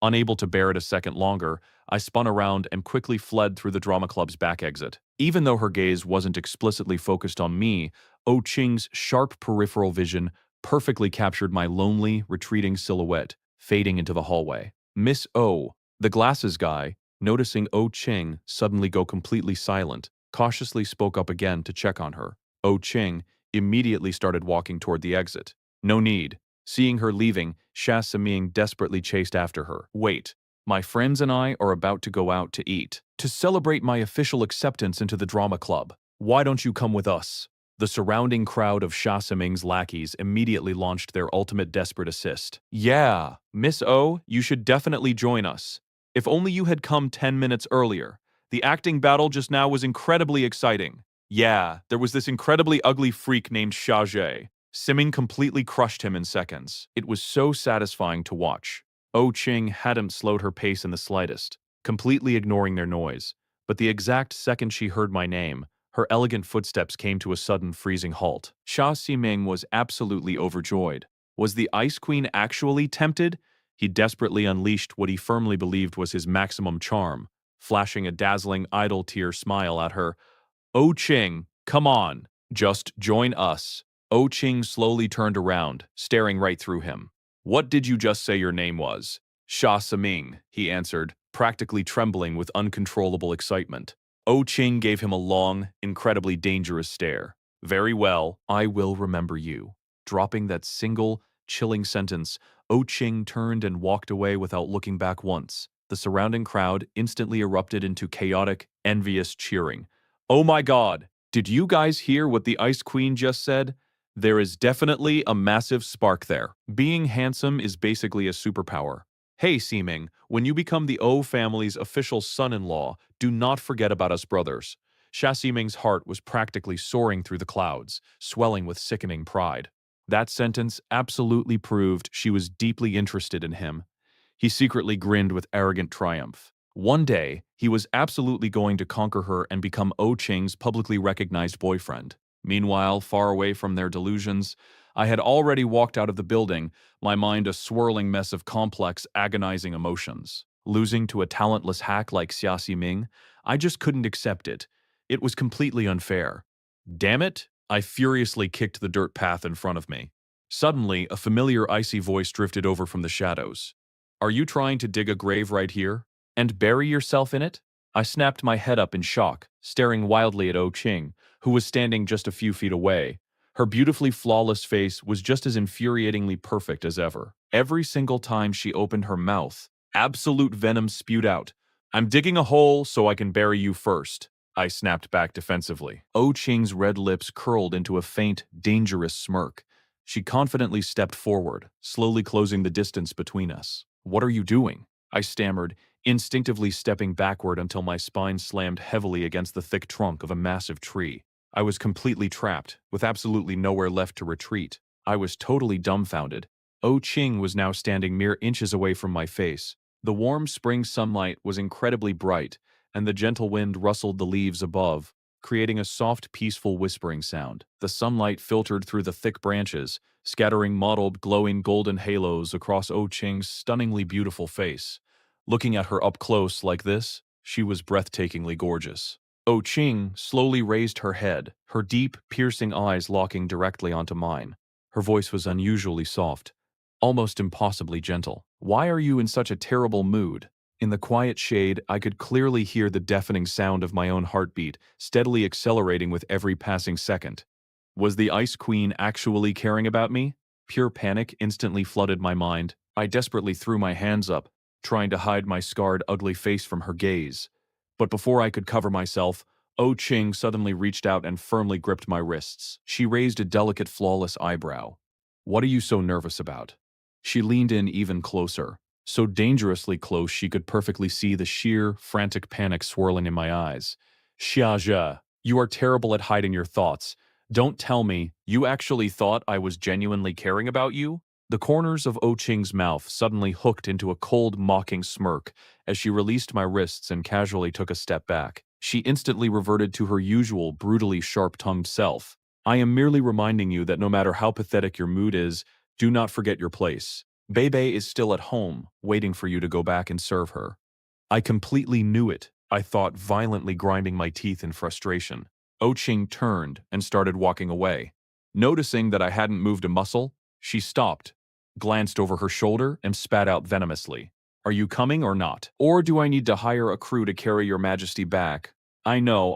Unable to bear it a second longer, I spun around and quickly fled through the drama club's back exit. Even though her gaze wasn't explicitly focused on me, O Qing's sharp peripheral vision perfectly captured my lonely, retreating silhouette, fading into the hallway. Miss O, the glasses guy, noticing O Qing suddenly go completely silent, cautiously spoke up again to check on her. O Qing immediately started walking toward the exit. No need. Seeing her leaving, Xia Siming desperately chased after her. "Wait, my friends and I are about to go out to eat. To celebrate my official acceptance into the drama club. Why don't you come with us?" The surrounding crowd of Xia Siming's lackeys immediately launched their ultimate desperate assist. "Yeah, Miss O, you should definitely join us. If only you had come 10 minutes earlier. The acting battle just now was incredibly exciting. Yeah, there was this incredibly ugly freak named Xia Zhe. Siming completely crushed him in seconds. It was so satisfying to watch. O Qing hadn't slowed her pace in the slightest, completely ignoring their noise. But the exact second she heard my name, her elegant footsteps came to a sudden freezing halt. Xia Ximing was absolutely overjoyed. Was the Ice Queen actually tempted? He desperately unleashed what he firmly believed was his maximum charm, flashing a dazzling idol-tier smile at her. "O Qing, come on, just join us." O Qing slowly turned around, staring right through him. "What did you just say your name was?" "Xia Siming," he answered, practically trembling with uncontrollable excitement. O Qing gave him a long, incredibly dangerous stare. "Very well, I will remember you." Dropping that single, chilling sentence, O Qing turned and walked away without looking back once. The surrounding crowd instantly erupted into chaotic, envious cheering. "Oh my God! Did you guys hear what the Ice Queen just said? There is definitely a massive spark there. Being handsome is basically a superpower. Hey, Seeming, when you become the O family's official son-in-law, do not forget about us brothers." Xia Ximing's heart was practically soaring through the clouds, swelling with sickening pride. That sentence absolutely proved she was deeply interested in him. He secretly grinned with arrogant triumph. One day, he was absolutely going to conquer her and become O Qing's publicly recognized boyfriend. Meanwhile, far away from their delusions, I had already walked out of the building, my mind a swirling mess of complex, agonizing emotions. Losing to a talentless hack like Xia Ximing, I just couldn't accept it. It was completely unfair. Damn it, I furiously kicked the dirt path in front of me. Suddenly, a familiar icy voice drifted over from the shadows. "Are you trying to dig a grave right here? And bury yourself in it?" I snapped my head up in shock, staring wildly at O Qing, who was standing just a few feet away. Her beautifully flawless face was just as infuriatingly perfect as ever. Every single time she opened her mouth, absolute venom spewed out. "I'm digging a hole so I can bury you first," I snapped back defensively. O Qing's red lips curled into a faint, dangerous smirk. She confidently stepped forward, slowly closing the distance between us. "What are you doing?" I stammered, instinctively stepping backward until my spine slammed heavily against the thick trunk of a massive tree. I was completely trapped, with absolutely nowhere left to retreat. I was totally dumbfounded. O Qing was now standing mere inches away from my face. The warm spring sunlight was incredibly bright, and the gentle wind rustled the leaves above, creating a soft, peaceful whispering sound. The sunlight filtered through the thick branches, scattering mottled, glowing golden halos across Oh Ching's stunningly beautiful face. Looking at her up close like this, she was breathtakingly gorgeous. Oh Ching slowly raised her head, her deep, piercing eyes locking directly onto mine. Her voice was unusually soft, almost impossibly gentle. "Why are you in such a terrible mood?" In the quiet shade, I could clearly hear the deafening sound of my own heartbeat, steadily accelerating with every passing second. Was the Ice Queen actually caring about me? Pure panic instantly flooded my mind. I desperately threw my hands up, trying to hide my scarred, ugly face from her gaze. But before I could cover myself, Oh Ching suddenly reached out and firmly gripped my wrists. She raised a delicate, flawless eyebrow. "What are you so nervous about?" She leaned in even closer, so dangerously close she could perfectly see the sheer, frantic panic swirling in my eyes. "Xiaja, you are terrible at hiding your thoughts. Don't tell me you actually thought I was genuinely caring about you?" The corners of Oh Ching's mouth suddenly hooked into a cold, mocking smirk as she released my wrists and casually took a step back. She instantly reverted to her usual, brutally sharp-tongued self. "I am merely reminding you that no matter how pathetic your mood is, do not forget your place. Bebe is still at home, waiting for you to go back and serve her." I completely knew it, I thought, violently grinding my teeth in frustration. Oh Ching turned and started walking away. Noticing that I hadn't moved a muscle, she stopped, glanced over her shoulder, and spat out venomously. "Are you coming or not? Or do I need to hire a crew to carry your majesty back?" I know,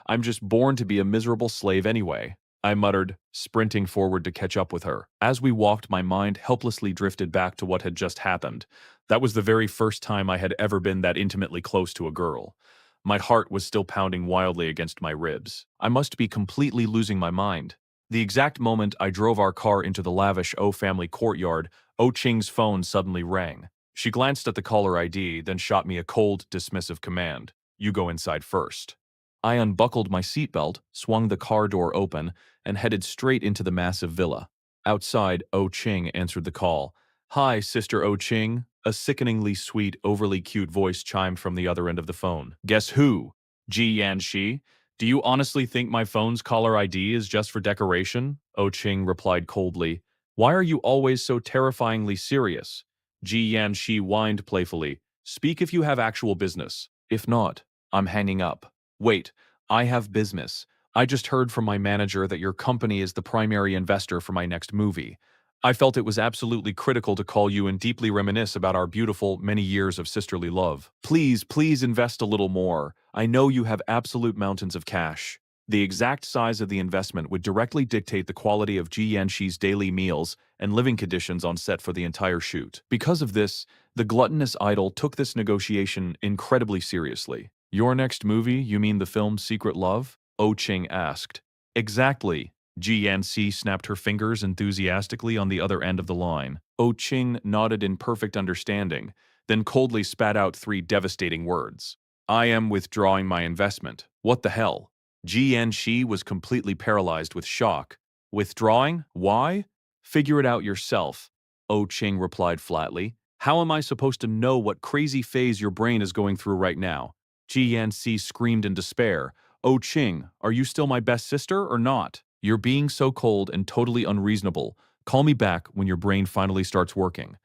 I'm just born to be a miserable slave anyway," I muttered, sprinting forward to catch up with her. As we walked, my mind helplessly drifted back to what had just happened. That was the very first time I had ever been that intimately close to a girl. My heart was still pounding wildly against my ribs. I must be completely losing my mind. The exact moment I drove our car into the lavish O family courtyard, Oh Ching's phone suddenly rang. She glanced at the caller ID, then shot me a cold, dismissive command. "You go inside first." I unbuckled my seatbelt, swung the car door open, and headed straight into the massive villa. Outside, Oh Ching answered the call. "Hi, Sister Oh Ching." A sickeningly sweet, overly cute voice chimed from the other end of the phone. "Guess who? Ji Yanxi? Do you honestly think my phone's caller ID is just for decoration?" Oh Ching replied coldly. "Why are you always so terrifyingly serious?" Ji Yanxi whined playfully. "Speak if you have actual business. If not, I'm hanging up." "Wait, I have business. I just heard from my manager that your company is the primary investor for my next movie. I felt it was absolutely critical to call you and deeply reminisce about our beautiful many years of sisterly love. Please invest a little more. I know you have absolute mountains of cash." The exact size of the investment would directly dictate the quality of Ji Yanxi's daily meals and living conditions on set for the entire shoot. Because of this, the gluttonous idol took this negotiation incredibly seriously. "Your next movie, you mean the film Secret Love?" Oh Ching asked. "Exactly." Ji Yanxi snapped her fingers enthusiastically on the other end of the line. Oh Ching nodded in perfect understanding, then coldly spat out three devastating words. "I am withdrawing my investment." What the hell? Ji Yanxi was completely paralyzed with shock. "Withdrawing? Why?" "Figure it out yourself," Oh Ching replied flatly. "How am I supposed to know what crazy phase your brain is going through right now?" Ji Yanxi screamed in despair. "Oh Ching, are you still my best sister or not? You're being so cold and totally unreasonable. Call me back when your brain finally starts working."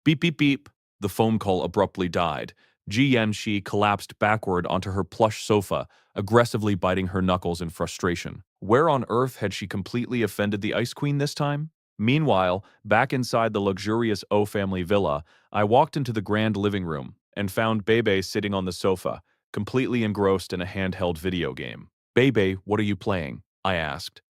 Beep, beep, beep. The phone call abruptly died. Ji Yanxi collapsed backward onto her plush sofa, aggressively biting her knuckles in frustration. Where on earth had she completely offended the Ice Queen this time? Meanwhile, back inside the luxurious O family villa, I walked into the grand living room and found Bebe sitting on the sofa, completely engrossed in a handheld video game. "Bebe, what are you playing?" I asked.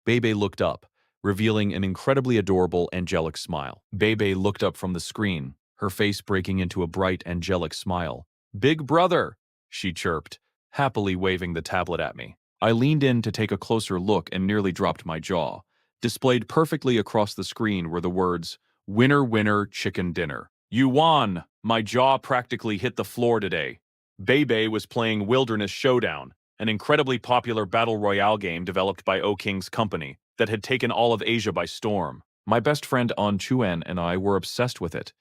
Bebe looked up, revealing an incredibly adorable, angelic smile. Bebe looked up from the screen, her face breaking into a bright, angelic smile. "Big brother," she chirped, happily waving the tablet at me. I leaned in to take a closer look and nearly dropped my jaw. Displayed perfectly across the screen were the words, "Winner, winner, chicken dinner." "You won!" My jaw practically hit the floor today. Bebe was playing Wilderness Showdown, an incredibly popular battle royale game developed by O King's company that had taken all of Asia by storm. My best friend An Chuan and I were obsessed with it.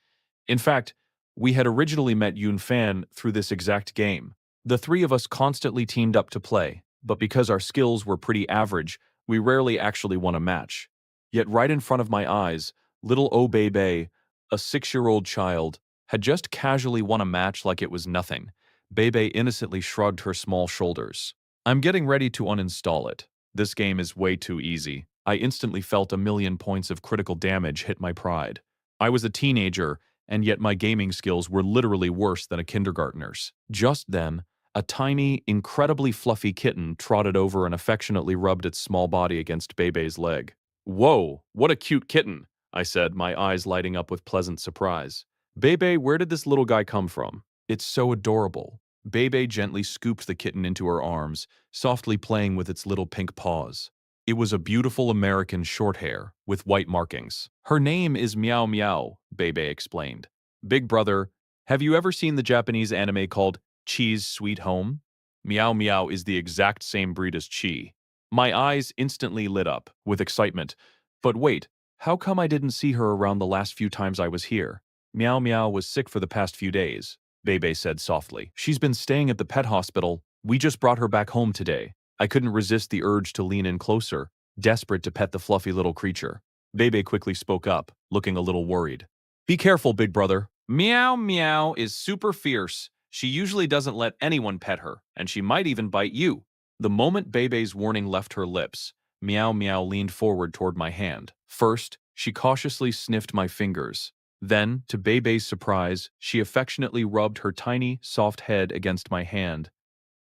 In fact, we had originally met Yun Fan through this exact game. The three of us constantly teamed up to play, but because our skills were pretty average, we rarely actually won a match. Yet right in front of my eyes, little Oh Bebe, a 6-year-old child, had just casually won a match like it was nothing. Bebe innocently shrugged her small shoulders. I'm getting ready to uninstall it. This game is way too easy. I instantly felt a million points of critical damage hit my pride. I was a teenager, and yet my gaming skills were literally worse than a kindergartner's. Just then, a tiny, incredibly fluffy kitten trotted over and affectionately rubbed its small body against Bebe's leg. Whoa, what a cute kitten, I said, my eyes lighting up with pleasant surprise. Bebe, where did this little guy come from? It's so adorable. Bebe gently scooped the kitten into her arms, softly playing with its little pink paws. It was a beautiful American shorthair with white markings. Her name is Meow Meow, Bebe explained. Big brother, have you ever seen the Japanese anime called Chi's Sweet Home? Meow Meow is the exact same breed as Chi. My eyes instantly lit up with excitement. But wait, how come I didn't see her around the last few times I was here? Meow Meow was sick for the past few days, Bebe said softly. She's been staying at the pet hospital. We just brought her back home today. I couldn't resist the urge to lean in closer, desperate to pet the fluffy little creature. Bebe quickly spoke up, looking a little worried. Be careful, big brother. Meow Meow is super fierce. She usually doesn't let anyone pet her, and she might even bite you. The moment Bebe's warning left her lips, Meow Meow leaned forward toward my hand. First, she cautiously sniffed my fingers. Then, to Bebe's surprise, she affectionately rubbed her tiny, soft head against my hand.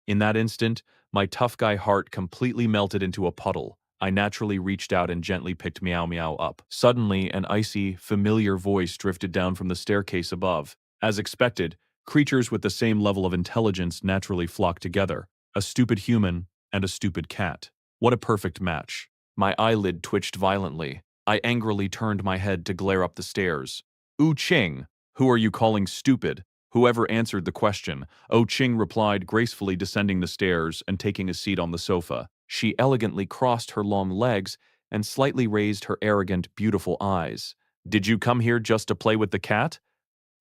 In that instant, my tough guy heart completely melted into a puddle. I naturally reached out and gently picked Meow Meow up. Suddenly, an icy, familiar voice drifted down from the staircase above. As expected, creatures with the same level of intelligence naturally flocked together. A stupid human and a stupid cat. What a perfect match. My eyelid twitched violently. I angrily turned my head to glare up the stairs. Wu Qing, who are you calling stupid? Whoever answered the question, Oh Ching replied, gracefully descending the stairs and taking a seat on the sofa. She elegantly crossed her long legs and slightly raised her arrogant, beautiful eyes. Did you come here just to play with the cat?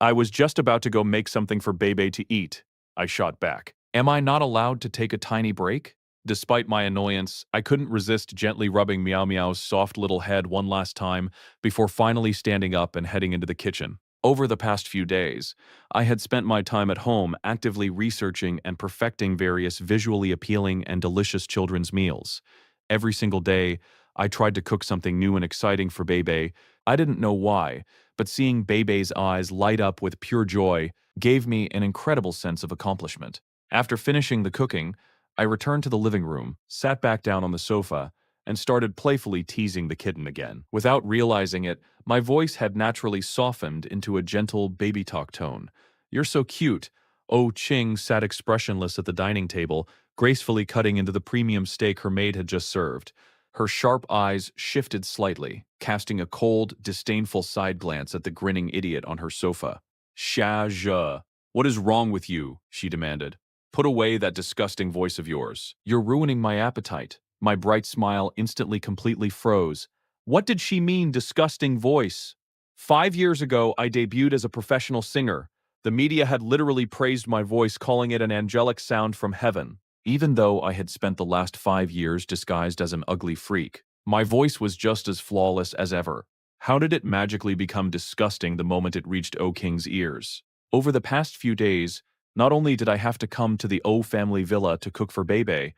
I was just about to go make something for Bebe to eat, I shot back. Am I not allowed to take a tiny break? Despite my annoyance, I couldn't resist gently rubbing Meow Meow's soft little head one last time before finally standing up and heading into the kitchen. Over the past few days, I had spent my time at home actively researching and perfecting various visually appealing and delicious children's meals. Every single day, I tried to cook something new and exciting for Bebe. I didn't know why, but seeing Bebe's eyes light up with pure joy gave me an incredible sense of accomplishment. After finishing the cooking, I returned to the living room, sat back down on the sofa, and started playfully teasing the kitten again. Without realizing it, my voice had naturally softened into a gentle baby talk tone. You're so cute. Oh Ching sat expressionless at the dining table, gracefully cutting into the premium steak her maid had just served. Her sharp eyes shifted slightly, casting a cold, disdainful side glance at the grinning idiot on her sofa. Sha zhe. What is wrong with you? She demanded. Put away that disgusting voice of yours. You're ruining my appetite. My bright smile instantly completely froze. What did she mean, disgusting voice? 5 years ago, I debuted as a professional singer. The media had literally praised my voice, calling it an angelic sound from heaven. Even though I had spent the last 5 years disguised as an ugly freak, my voice was just as flawless as ever. How did it magically become disgusting the moment it reached O King's ears? Over the past few days, not only did I have to come to the O family villa to cook for Bebe,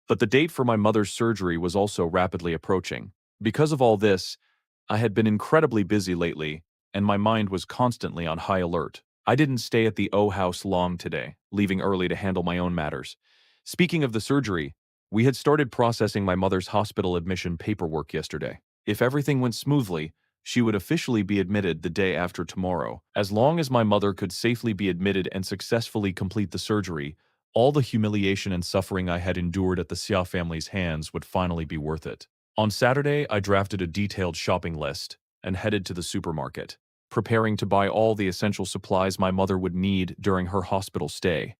but the date for my mother's surgery was also rapidly approaching. Because of all this, I had been incredibly busy lately, and my mind was constantly on high alert. I didn't stay at the O house long today, leaving early to handle my own matters. Speaking of the surgery, we had started processing my mother's hospital admission paperwork yesterday. If everything went smoothly, she would officially be admitted the day after tomorrow. As long as my mother could safely be admitted and successfully complete the surgery, all the humiliation and suffering I had endured at the Xia family's hands would finally be worth it. On Saturday, I drafted a detailed shopping list and headed to the supermarket, preparing to buy all the essential supplies my mother would need during her hospital stay.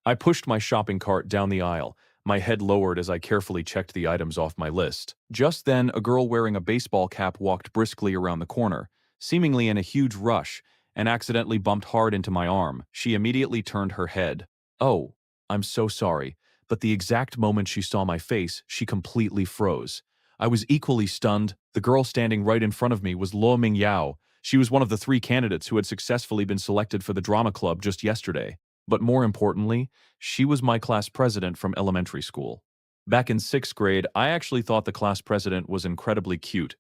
I pushed my shopping cart down the aisle, my head lowered as I carefully checked the items off my list. Just then, a girl wearing a baseball cap walked briskly around the corner, seemingly in a huge rush, and accidentally bumped hard into my arm. She immediately turned her head. Oh, I'm so sorry, but the exact moment she saw my face, she completely froze. I was equally stunned. The girl standing right in front of me was Luo Mingyao. She was one of the 3 candidates who had successfully been selected for the drama club just yesterday. But more importantly, she was my class president from elementary school. Back in 6th grade, I actually thought the class president was incredibly cute,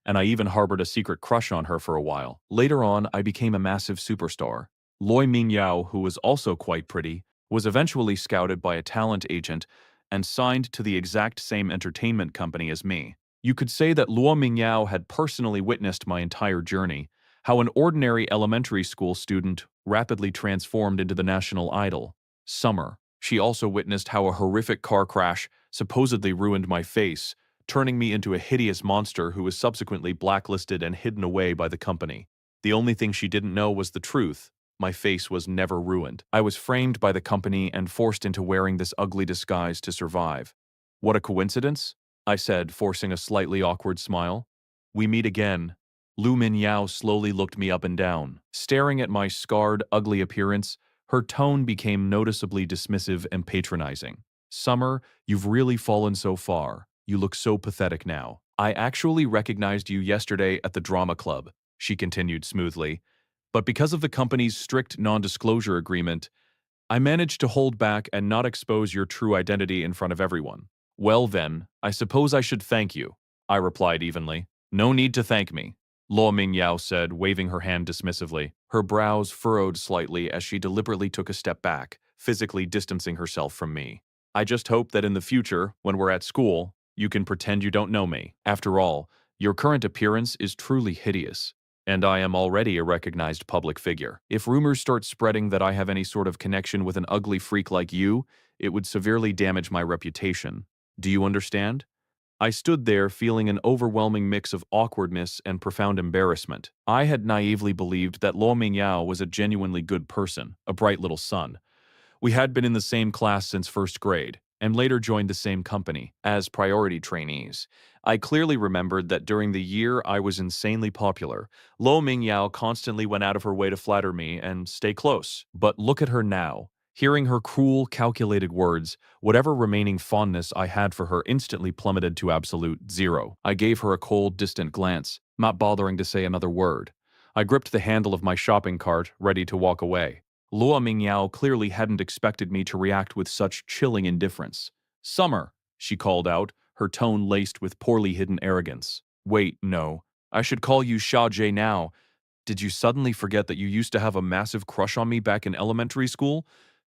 and I even harbored a secret crush on her for a while. Later on, I became a massive superstar. Loi Mingyao, who was also quite pretty, was eventually scouted by a talent agent and signed to the exact same entertainment company as me. You could say that Luo Mingyao had personally witnessed my entire journey, how an ordinary elementary school student rapidly transformed into the national idol. Summer. She also witnessed how a horrific car crash supposedly ruined my face, turning me into a hideous monster who was subsequently blacklisted and hidden away by the company. The only thing she didn't know was the truth. My face was never ruined. I was framed by the company and forced into wearing this ugly disguise to survive. What a coincidence? I said, forcing a slightly awkward smile. We meet again. Lu Minyao slowly looked me up and down. Staring at my scarred, ugly appearance, her tone became noticeably dismissive and patronizing. Summer, you've really fallen so far. You look so pathetic now. I actually recognized you yesterday at the drama club, she continued smoothly. But because of the company's strict non-disclosure agreement, I managed to hold back and not expose your true identity in front of everyone. Well then, I suppose I should thank you, I replied evenly. No need to thank me, Luo Mingyao said, waving her hand dismissively. Her brows furrowed slightly as she deliberately took a step back, physically distancing herself from me. I just hope that in the future, when we're at school, you can pretend you don't know me. After all, your current appearance is truly hideous, and I am already a recognized public figure. If rumors start spreading that I have any sort of connection with an ugly freak like you, it would severely damage my reputation. Do you understand? I stood there feeling an overwhelming mix of awkwardness and profound embarrassment. I had naively believed that Luo Mingyao was a genuinely good person, a bright little son. We had been in the same class since 1st grade, and later joined the same company as priority trainees. I clearly remembered that during the year I was insanely popular, Lo Mingyao constantly went out of her way to flatter me and stay close. But look at her now. Hearing her cruel, calculated words, whatever remaining fondness I had for her instantly plummeted to absolute zero. I gave her a cold, distant glance, not bothering to say another word. I gripped the handle of my shopping cart, ready to walk away. Luo Mingyao clearly hadn't expected me to react with such chilling indifference. Summer, she called out, her tone laced with poorly hidden arrogance. Wait, no. I should call you Sha Jie now. Did you suddenly forget that you used to have a massive crush on me back in elementary school?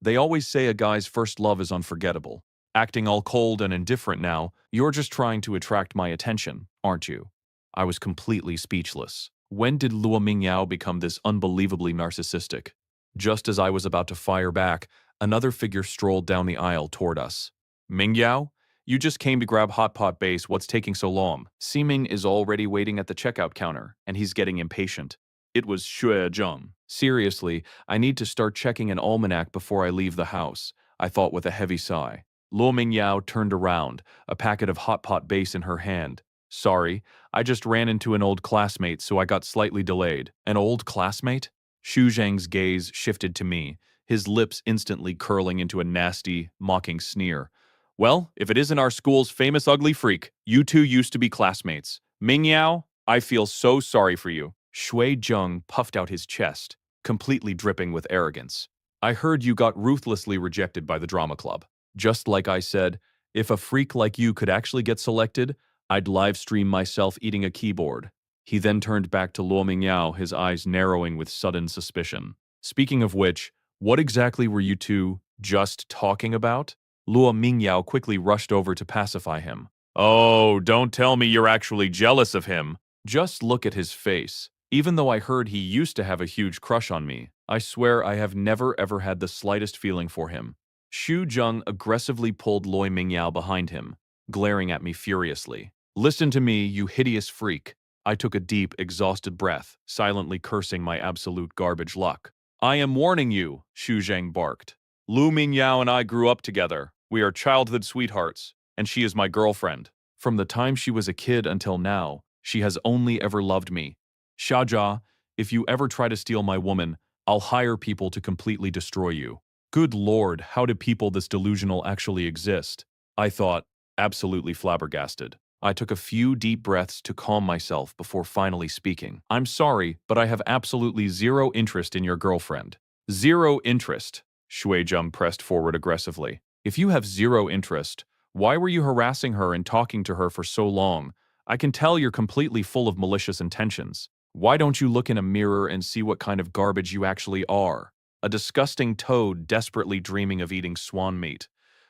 They always say a guy's first love is unforgettable. Acting all cold and indifferent now, you're just trying to attract my attention, aren't you? I was completely speechless. When did Luo Mingyao become this unbelievably narcissistic? Just as I was about to fire back, another figure strolled down the aisle toward us. Mingyao? You just came to grab Hot Pot Base, what's taking so long? Ximing is already waiting at the checkout counter, and he's getting impatient. It was Xue Zheng. Seriously, I need to start checking an almanac before I leave the house, I thought with a heavy sigh. Luo Mingyao turned around, a packet of Hot Pot Base in her hand. Sorry, I just ran into an old classmate, so I got slightly delayed. An old classmate? Xu Zhang's gaze shifted to me, his lips instantly curling into a nasty, mocking sneer. Well, if it isn't our school's famous ugly freak, you two used to be classmates. Mingyao, I feel so sorry for you. Shui Zheng puffed out his chest, completely dripping with arrogance. I heard you got ruthlessly rejected by the drama club. Just like I said, if a freak like you could actually get selected, I'd live stream myself eating a keyboard. He then turned back to Luo Mingyao, his eyes narrowing with sudden suspicion. Speaking of which, what exactly were you two just talking about? Luo Mingyao quickly rushed over to pacify him. Oh, don't tell me you're actually jealous of him. Just look at his face. Even though I heard he used to have a huge crush on me, I swear I have never ever had the slightest feeling for him. Xu Zheng aggressively pulled Loi Mingyao behind him, glaring at me furiously. Listen to me, you hideous freak. I took a deep, exhausted breath, silently cursing my absolute garbage luck. I am warning you, Xu Zheng barked. Lu Mingyao and I grew up together. We are childhood sweethearts, and she is my girlfriend. From the time she was a kid until now, she has only ever loved me. Shaja, if you ever try to steal my woman, I'll hire people to completely destroy you. Good lord, how do people this delusional actually exist? I thought, absolutely flabbergasted. I took a few deep breaths to calm myself before finally speaking. I'm sorry, but I have absolutely zero interest in your girlfriend. Zero interest. Shuizheng pressed forward aggressively. If you have zero interest, why were you harassing her and talking to her for so long? I can tell you're completely full of malicious intentions. Why don't you look in a mirror and see what kind of garbage you actually are? A disgusting toad desperately dreaming of eating swan meat.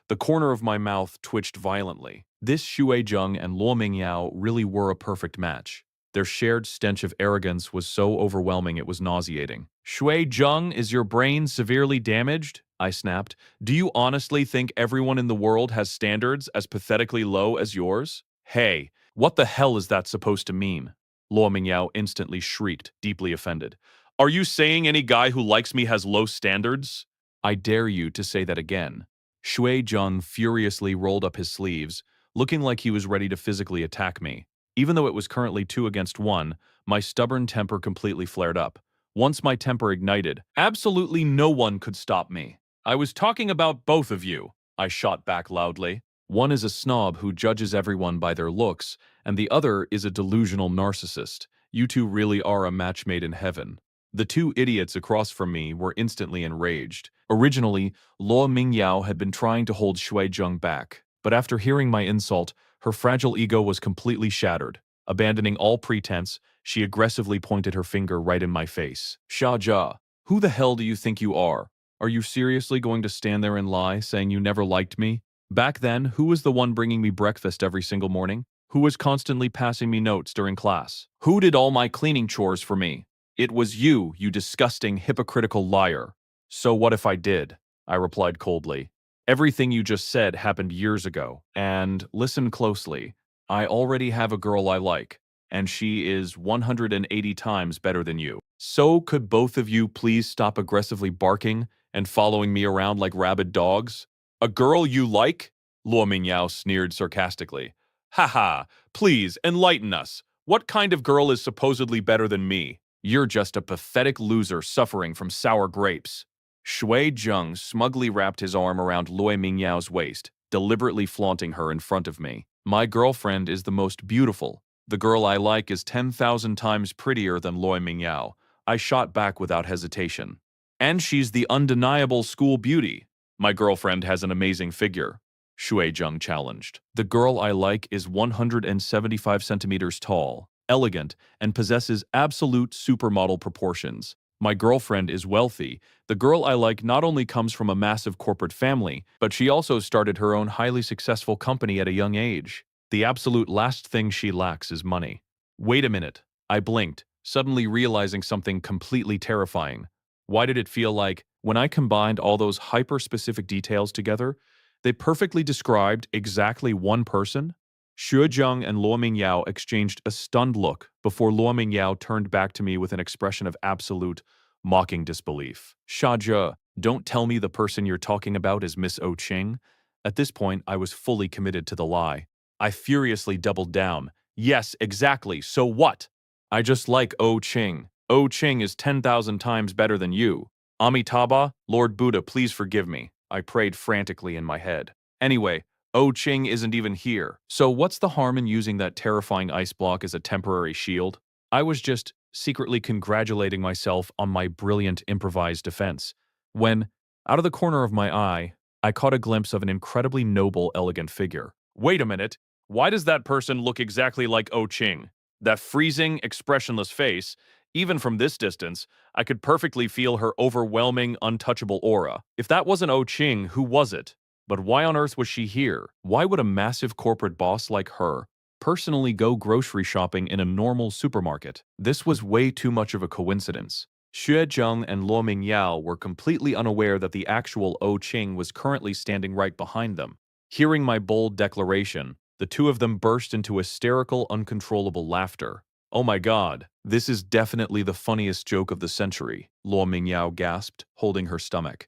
The corner of my mouth twitched violently. This Xue Zheng and Luo Mingyao really were a perfect match. Their shared stench of arrogance was so overwhelming it was nauseating. Xue Zheng, is your brain severely damaged? I snapped. Do you honestly think everyone in the world has standards as pathetically low as yours? Hey, what the hell is that supposed to mean? Luo Mingyao instantly shrieked, deeply offended. Are you saying any guy who likes me has low standards? I dare you to say that again. Shui Zheng furiously rolled up his sleeves, looking like he was ready to physically attack me. Even though it was currently 2 against 1, my stubborn temper completely flared up. Once my temper ignited, absolutely no one could stop me. I was talking about both of you, I shot back loudly. One is a snob who judges everyone by their looks, and the other is a delusional narcissist. You two really are a match made in heaven. The two idiots across from me were instantly enraged. Originally, Luo Mingyao had been trying to hold Shui Zheng back, but after hearing my insult, her fragile ego was completely shattered. Abandoning all pretense, she aggressively pointed her finger right in my face. Sha Jia, who the hell do you think you are? Are you seriously going to stand there and lie, saying you never liked me? Back then, who was the one bringing me breakfast every single morning? Who was constantly passing me notes during class? Who did all my cleaning chores for me? It was you, you disgusting, hypocritical liar. So what if I did? I replied coldly. Everything you just said happened years ago, and listen closely. I already have a girl I like, and she is 180 times better than you. So could both of you please stop aggressively barking and following me around like rabid dogs? A girl you like? Luo Mingyao sneered sarcastically. Haha, please enlighten us. What kind of girl is supposedly better than me? You're just a pathetic loser suffering from sour grapes. Shui Zheng smugly wrapped his arm around Luo Mingyao's waist, deliberately flaunting her in front of me. My girlfriend is the most beautiful. The girl I like is 10,000 times prettier than Luo Mingyao. I shot back without hesitation. And she's the undeniable school beauty. My girlfriend has an amazing figure. Shui Zheng challenged. The girl I like is 175 centimeters tall, elegant, and possesses absolute supermodel proportions. My girlfriend is wealthy. The girl I like not only comes from a massive corporate family, but she also started her own highly successful company at a young age. The absolute last thing she lacks is money. Wait a minute. I blinked, suddenly realizing something completely terrifying. Why did it feel like, when I combined all those hyper-specific details together, they perfectly described exactly one person? Xue Zheng and Luo Mingyao exchanged a stunned look before Luo Mingyao turned back to me with an expression of absolute, mocking disbelief. Sha Jia, don't tell me the person you're talking about is Miss O Qing. At this point, I was fully committed to the lie. I furiously doubled down. Yes, exactly. So what? I just like O Qing. O Qing is 10,000 times better than you. Amitabha, Lord Buddha, please forgive me. I prayed frantically in my head. Anyway, O Qing isn't even here. So what's the harm in using that terrifying ice block as a temporary shield? I was just secretly congratulating myself on my brilliant improvised defense, when, out of the corner of my eye, I caught a glimpse of an incredibly noble, elegant figure. Wait a minute. Why does that person look exactly like O Qing? That freezing, expressionless face, even from this distance, I could perfectly feel her overwhelming, untouchable aura. If that wasn't O Qing, who was it? But why on earth was she here? Why would a massive corporate boss like her personally go grocery shopping in a normal supermarket? This was way too much of a coincidence. Xue Zheng and Luo Mingyao were completely unaware that the actual O Qing was currently standing right behind them. Hearing my bold declaration, the two of them burst into hysterical, uncontrollable laughter. Oh my god, this is definitely the funniest joke of the century, Luo Mingyao gasped, holding her stomach.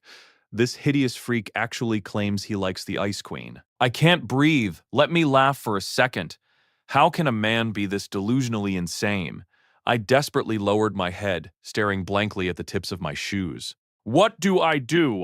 This hideous freak actually claims he likes the Ice Queen. I can't breathe. Let me laugh for a second. How can a man be this delusionally insane? I desperately lowered my head, staring blankly at the tips of my shoes. What do?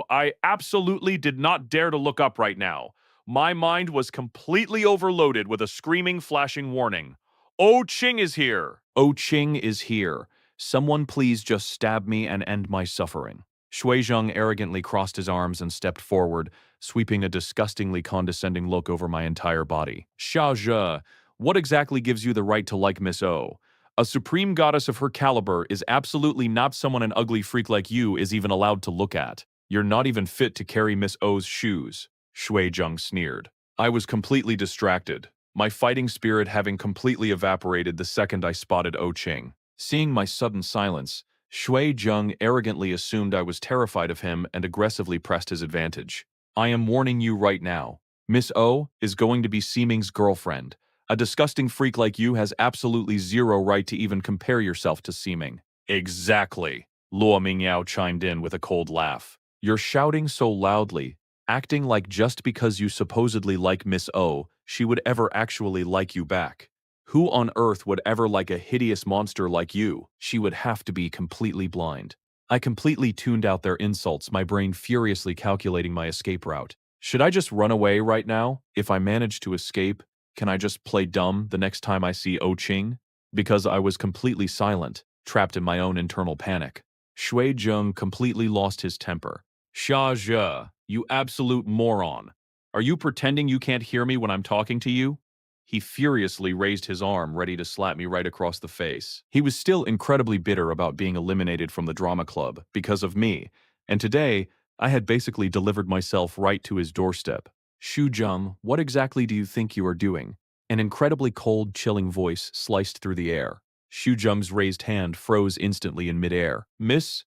I absolutely did not dare to look up right now. My mind was completely overloaded with a screaming, flashing warning. Oh Ching is here! Oh Ching is here. Someone please just stab me and end my suffering. Shui Zheng arrogantly crossed his arms and stepped forward, sweeping a disgustingly condescending look over my entire body. Xia Zhe, what exactly gives you the right to like Miss O? A supreme goddess of her caliber is absolutely not someone an ugly freak like you is even allowed to look at. You're not even fit to carry Miss O's shoes. Shui Zheng sneered. I was completely distracted, my fighting spirit having completely evaporated the second I spotted O Qing. Seeing my sudden silence, Shui Zheng arrogantly assumed I was terrified of him and aggressively pressed his advantage. I am warning you right now. Miss O is going to be Seeming's girlfriend. A disgusting freak like you has absolutely zero right to even compare yourself to Seeming. Exactly. Luo Mingyao chimed in with a cold laugh. You're shouting so loudly, acting like just because you supposedly like Miss O, she would ever actually like you back. Who on earth would ever like a hideous monster like you? She would have to be completely blind. I completely tuned out their insults, my brain furiously calculating my escape route. Should I just run away right now? If I manage to escape, can I just play dumb the next time I see O Qing? Because I was completely silent, trapped in my own internal panic. Shui Zheng completely lost his temper. Xia Zhe, you absolute moron. Are you pretending you can't hear me when I'm talking to you? He furiously raised his arm, ready to slap me right across the face. He was still incredibly bitter about being eliminated from the drama club because of me, and today I had basically delivered myself right to his doorstep. Xu Zheng, what exactly do you think you are doing? An incredibly cold, chilling voice sliced through the air. Xu Zheng's raised hand froze instantly in midair. Miss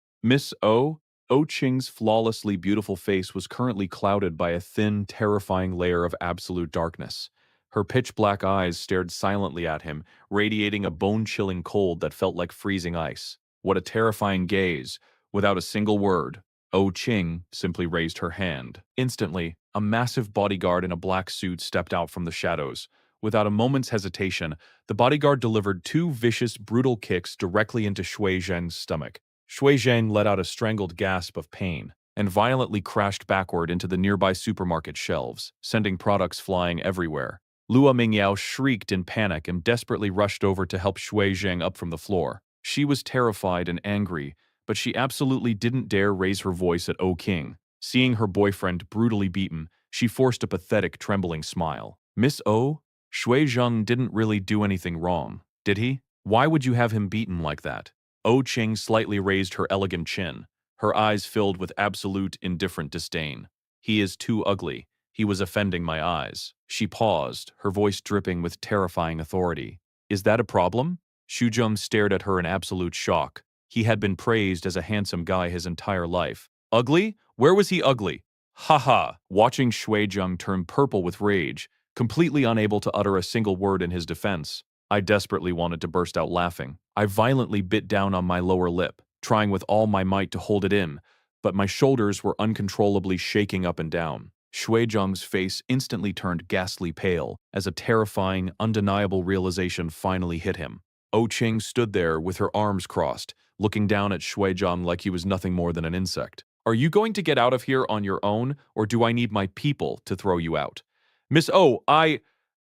O? O Qing's flawlessly beautiful face was currently clouded by a thin, terrifying layer of absolute darkness. Her pitch-black eyes stared silently at him, radiating a bone-chilling cold that felt like freezing ice. What a terrifying gaze, without a single word. O Qing simply raised her hand. Instantly, a massive bodyguard in a black suit stepped out from the shadows. Without a moment's hesitation, the bodyguard delivered two vicious, brutal kicks directly into Shui Zheng's stomach. Shui Zheng let out a strangled gasp of pain and violently crashed backward into the nearby supermarket shelves, sending products flying everywhere. Luo Mingyao shrieked in panic and desperately rushed over to help Shui Zheng up from the floor. She was terrified and angry, but she absolutely didn't dare raise her voice at O King. Seeing her boyfriend brutally beaten, she forced a pathetic, trembling smile. Miss O? Shui Zheng didn't really do anything wrong, did he? Why would you have him beaten like that? O Qing slightly raised her elegant chin, her eyes filled with absolute indifferent disdain. He is too ugly. He was offending my eyes. She paused, her voice dripping with terrifying authority. Is that a problem? Xu Zheng stared at her in absolute shock. He had been praised as a handsome guy his entire life. Ugly? Where was he ugly? Ha ha! Watching Shui Zheng turn purple with rage, completely unable to utter a single word in his defense, I desperately wanted to burst out laughing. I violently bit down on my lower lip, trying with all my might to hold it in, but my shoulders were uncontrollably shaking up and down. Shui Zheng's face instantly turned ghastly pale as a terrifying, undeniable realization finally hit him. O Qing stood there with her arms crossed, looking down at Shui Zheng like he was nothing more than an insect. Are you going to get out of here on your own, or do I need my people to throw you out? Miss O, I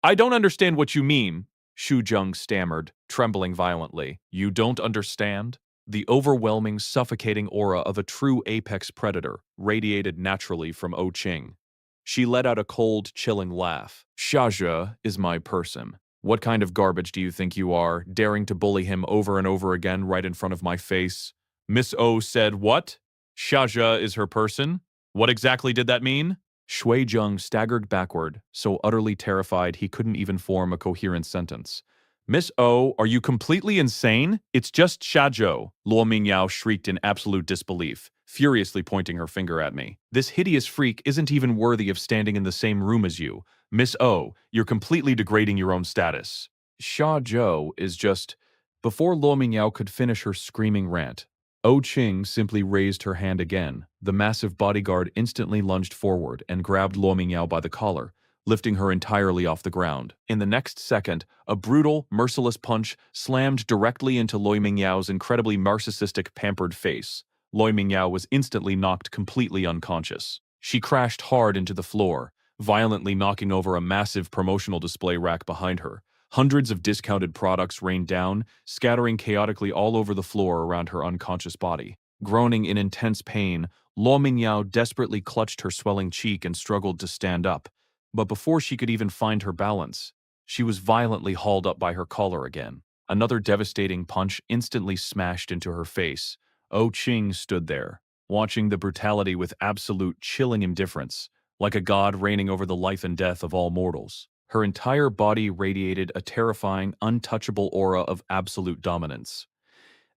don't understand what you mean, Xu Zheng stammered, trembling violently. You don't understand? The overwhelming, suffocating aura of a true apex predator radiated naturally from O Qing. She let out a cold, chilling laugh. Xia is my person. What kind of garbage do you think you are, daring to bully him over and over again right in front of my face? Miss O said what? Xia is her person? What exactly did that mean? Shui Zheng staggered backward, so utterly terrified he couldn't even form a coherent sentence. Miss O, are you completely insane? It's just Xiazhou, Luo Mingyao shrieked in absolute disbelief, furiously pointing her finger at me. This hideous freak isn't even worthy of standing in the same room as you. Miss O, you're completely degrading your own status. Xiazhou is just... Before Luo Mingyao could finish her screaming rant, O Qing simply raised her hand again. The massive bodyguard instantly lunged forward and grabbed Luo Mingyao by the collar, lifting her entirely off the ground. In the next second, a brutal, merciless punch slammed directly into Luo Mingyao's incredibly narcissistic, pampered face. Luo Mingyao was instantly knocked completely unconscious. She crashed hard into the floor, violently knocking over a massive promotional display rack behind her. Hundreds of discounted products rained down, scattering chaotically all over the floor around her unconscious body. Groaning in intense pain, Luo Mingyao desperately clutched her swelling cheek and struggled to stand up. But before she could even find her balance, she was violently hauled up by her collar again. Another devastating punch instantly smashed into her face. Oh Ching stood there, watching the brutality with absolute chilling indifference, like a god reigning over the life and death of all mortals. Her entire body radiated a terrifying, untouchable aura of absolute dominance.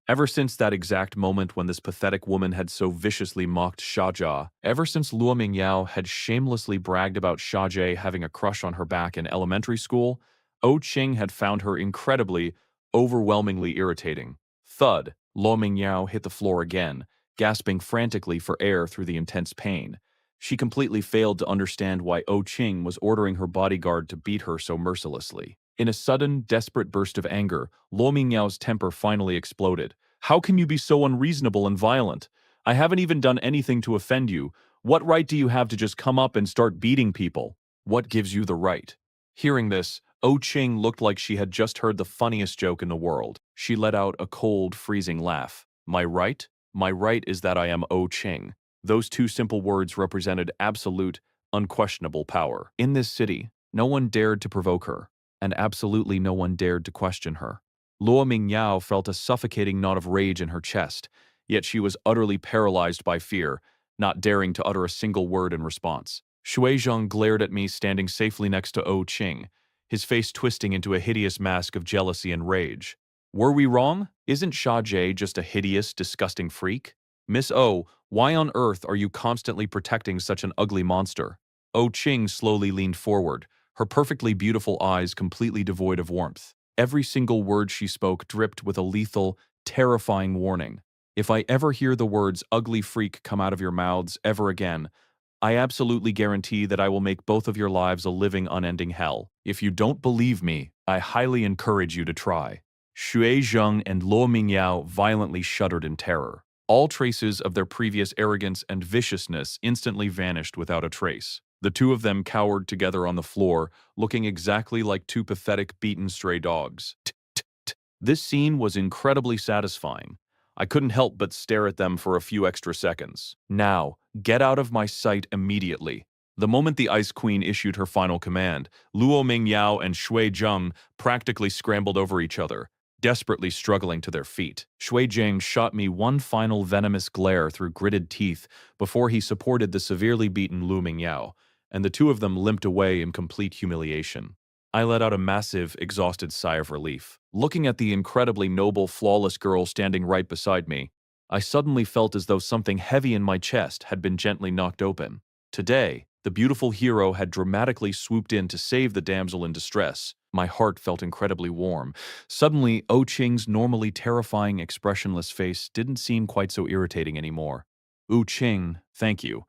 Ever since that exact moment when this pathetic woman had so viciously mocked Jia, ever since Luo Mingyao had shamelessly bragged about Jie having a crush on her back in elementary school, Oh Ching had found her incredibly, overwhelmingly irritating. Thud, Luo Mingyao hit the floor again, gasping frantically for air through the intense pain. She completely failed to understand why Oh Ching was ordering her bodyguard to beat her so mercilessly. In a sudden, desperate burst of anger, Luo Mingyao's temper finally exploded. How can you be so unreasonable and violent? I haven't even done anything to offend you. What right do you have to just come up and start beating people? What gives you the right? Hearing this, Oh Ching looked like she had just heard the funniest joke in the world. She let out a cold, freezing laugh. My right? My right is that I am Oh Ching. Those two simple words represented absolute, unquestionable power. In this city, no one dared to provoke her, and absolutely no one dared to question her. Luo Mingyao felt a suffocating knot of rage in her chest, yet she was utterly paralyzed by fear, not daring to utter a single word in response. Shui Zheng glared at me standing safely next to Oh Ching, his face twisting into a hideous mask of jealousy and rage. Were we wrong? Isn't Sha Jie just a hideous, disgusting freak? Miss O, why on earth are you constantly protecting such an ugly monster? Oh Ching slowly leaned forward, her perfectly beautiful eyes completely devoid of warmth. Every single word she spoke dripped with a lethal, terrifying warning. If I ever hear the words ugly freak come out of your mouths ever again, I absolutely guarantee that I will make both of your lives a living, unending hell. If you don't believe me, I highly encourage you to try. Xue Zheng and Luo Mingyao violently shuddered in terror. All traces of their previous arrogance and viciousness instantly vanished without a trace. The two of them cowered together on the floor, looking exactly like two pathetic, beaten stray dogs. This scene was incredibly satisfying. I couldn't help but stare at them for a few extra seconds. Now, get out of my sight immediately. The moment the Ice Queen issued her final command, Luo Mingyao and Shui Zheng practically scrambled over each other, desperately struggling to their feet. Shui Jing shot me one final venomous glare through gritted teeth before he supported the severely beaten Lu Mingyao, and the two of them limped away in complete humiliation. I let out a massive, exhausted sigh of relief. Looking at the incredibly noble, flawless girl standing right beside me, I suddenly felt as though something heavy in my chest had been gently knocked open. Today, the beautiful hero had dramatically swooped in to save the damsel in distress. My heart felt incredibly warm. Suddenly, Oh Ching's normally terrifying, expressionless face didn't seem quite so irritating anymore. "Oh Ching, thank you,"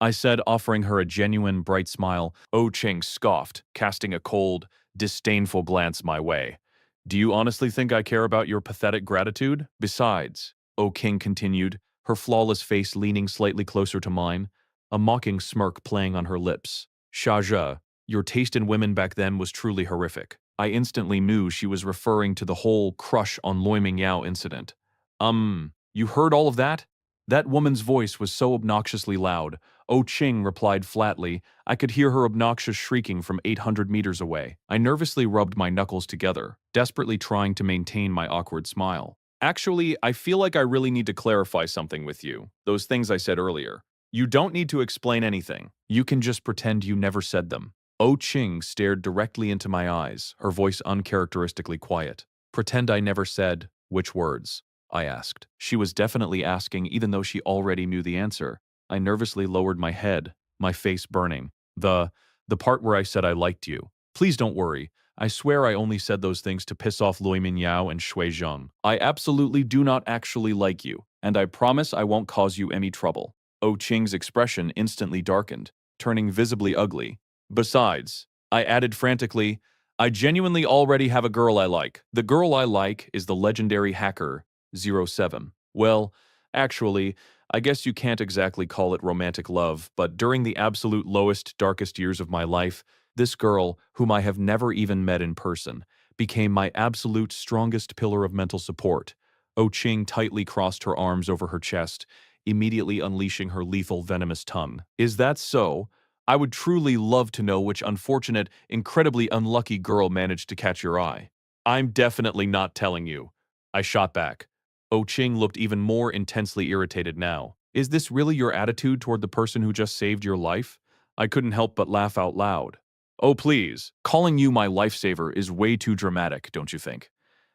I said, offering her a genuine, bright smile. Oh Ching scoffed, casting a cold, disdainful glance my way. "Do you honestly think I care about your pathetic gratitude? Besides," Oh King continued, her flawless face leaning slightly closer to mine, a mocking smirk playing on her lips. "Shaja, your taste in women back then was truly horrific." I instantly knew she was referring to the whole crush on Loi Mingyao incident. You heard all of that?" That woman's voice was so obnoxiously loud. Oh Ching replied flatly. I could hear her obnoxious shrieking from 800 meters away. I nervously rubbed my knuckles together, desperately trying to maintain my awkward smile. "Actually, I feel like I really need to clarify something with you. Those things I said earlier. You don't need to explain anything. You can just pretend you never said them." Oh Ching stared directly into my eyes, her voice uncharacteristically quiet. "Pretend I never said which words?" I asked. She was definitely asking even though she already knew the answer. I nervously lowered my head, my face burning. The part where I said I liked you. Please don't worry. I swear I only said those things to piss off Lui Minyao and Shui Zheng. I absolutely do not actually like you, and I promise I won't cause you any trouble." Oh Ching's expression instantly darkened, turning visibly ugly. "Besides," I added frantically, "I genuinely already have a girl I like. The girl I like is the legendary hacker 07. Well, actually, I guess you can't exactly call it romantic love, but during the absolute lowest, darkest years of my life, this girl, whom I have never even met in person, became my absolute strongest pillar of mental support. Oh Ching tightly crossed her arms over her chest, immediately unleashing her lethal venomous tongue. Is that so? I would truly love to know which unfortunate, incredibly unlucky girl managed to catch your eye. I'm definitely not telling you. I shot back. Oh Ching looked even more intensely irritated now. Is this really your attitude toward the person who just saved your life? I couldn't help but laugh out loud. Oh please, calling you my lifesaver is way too dramatic, don't you think?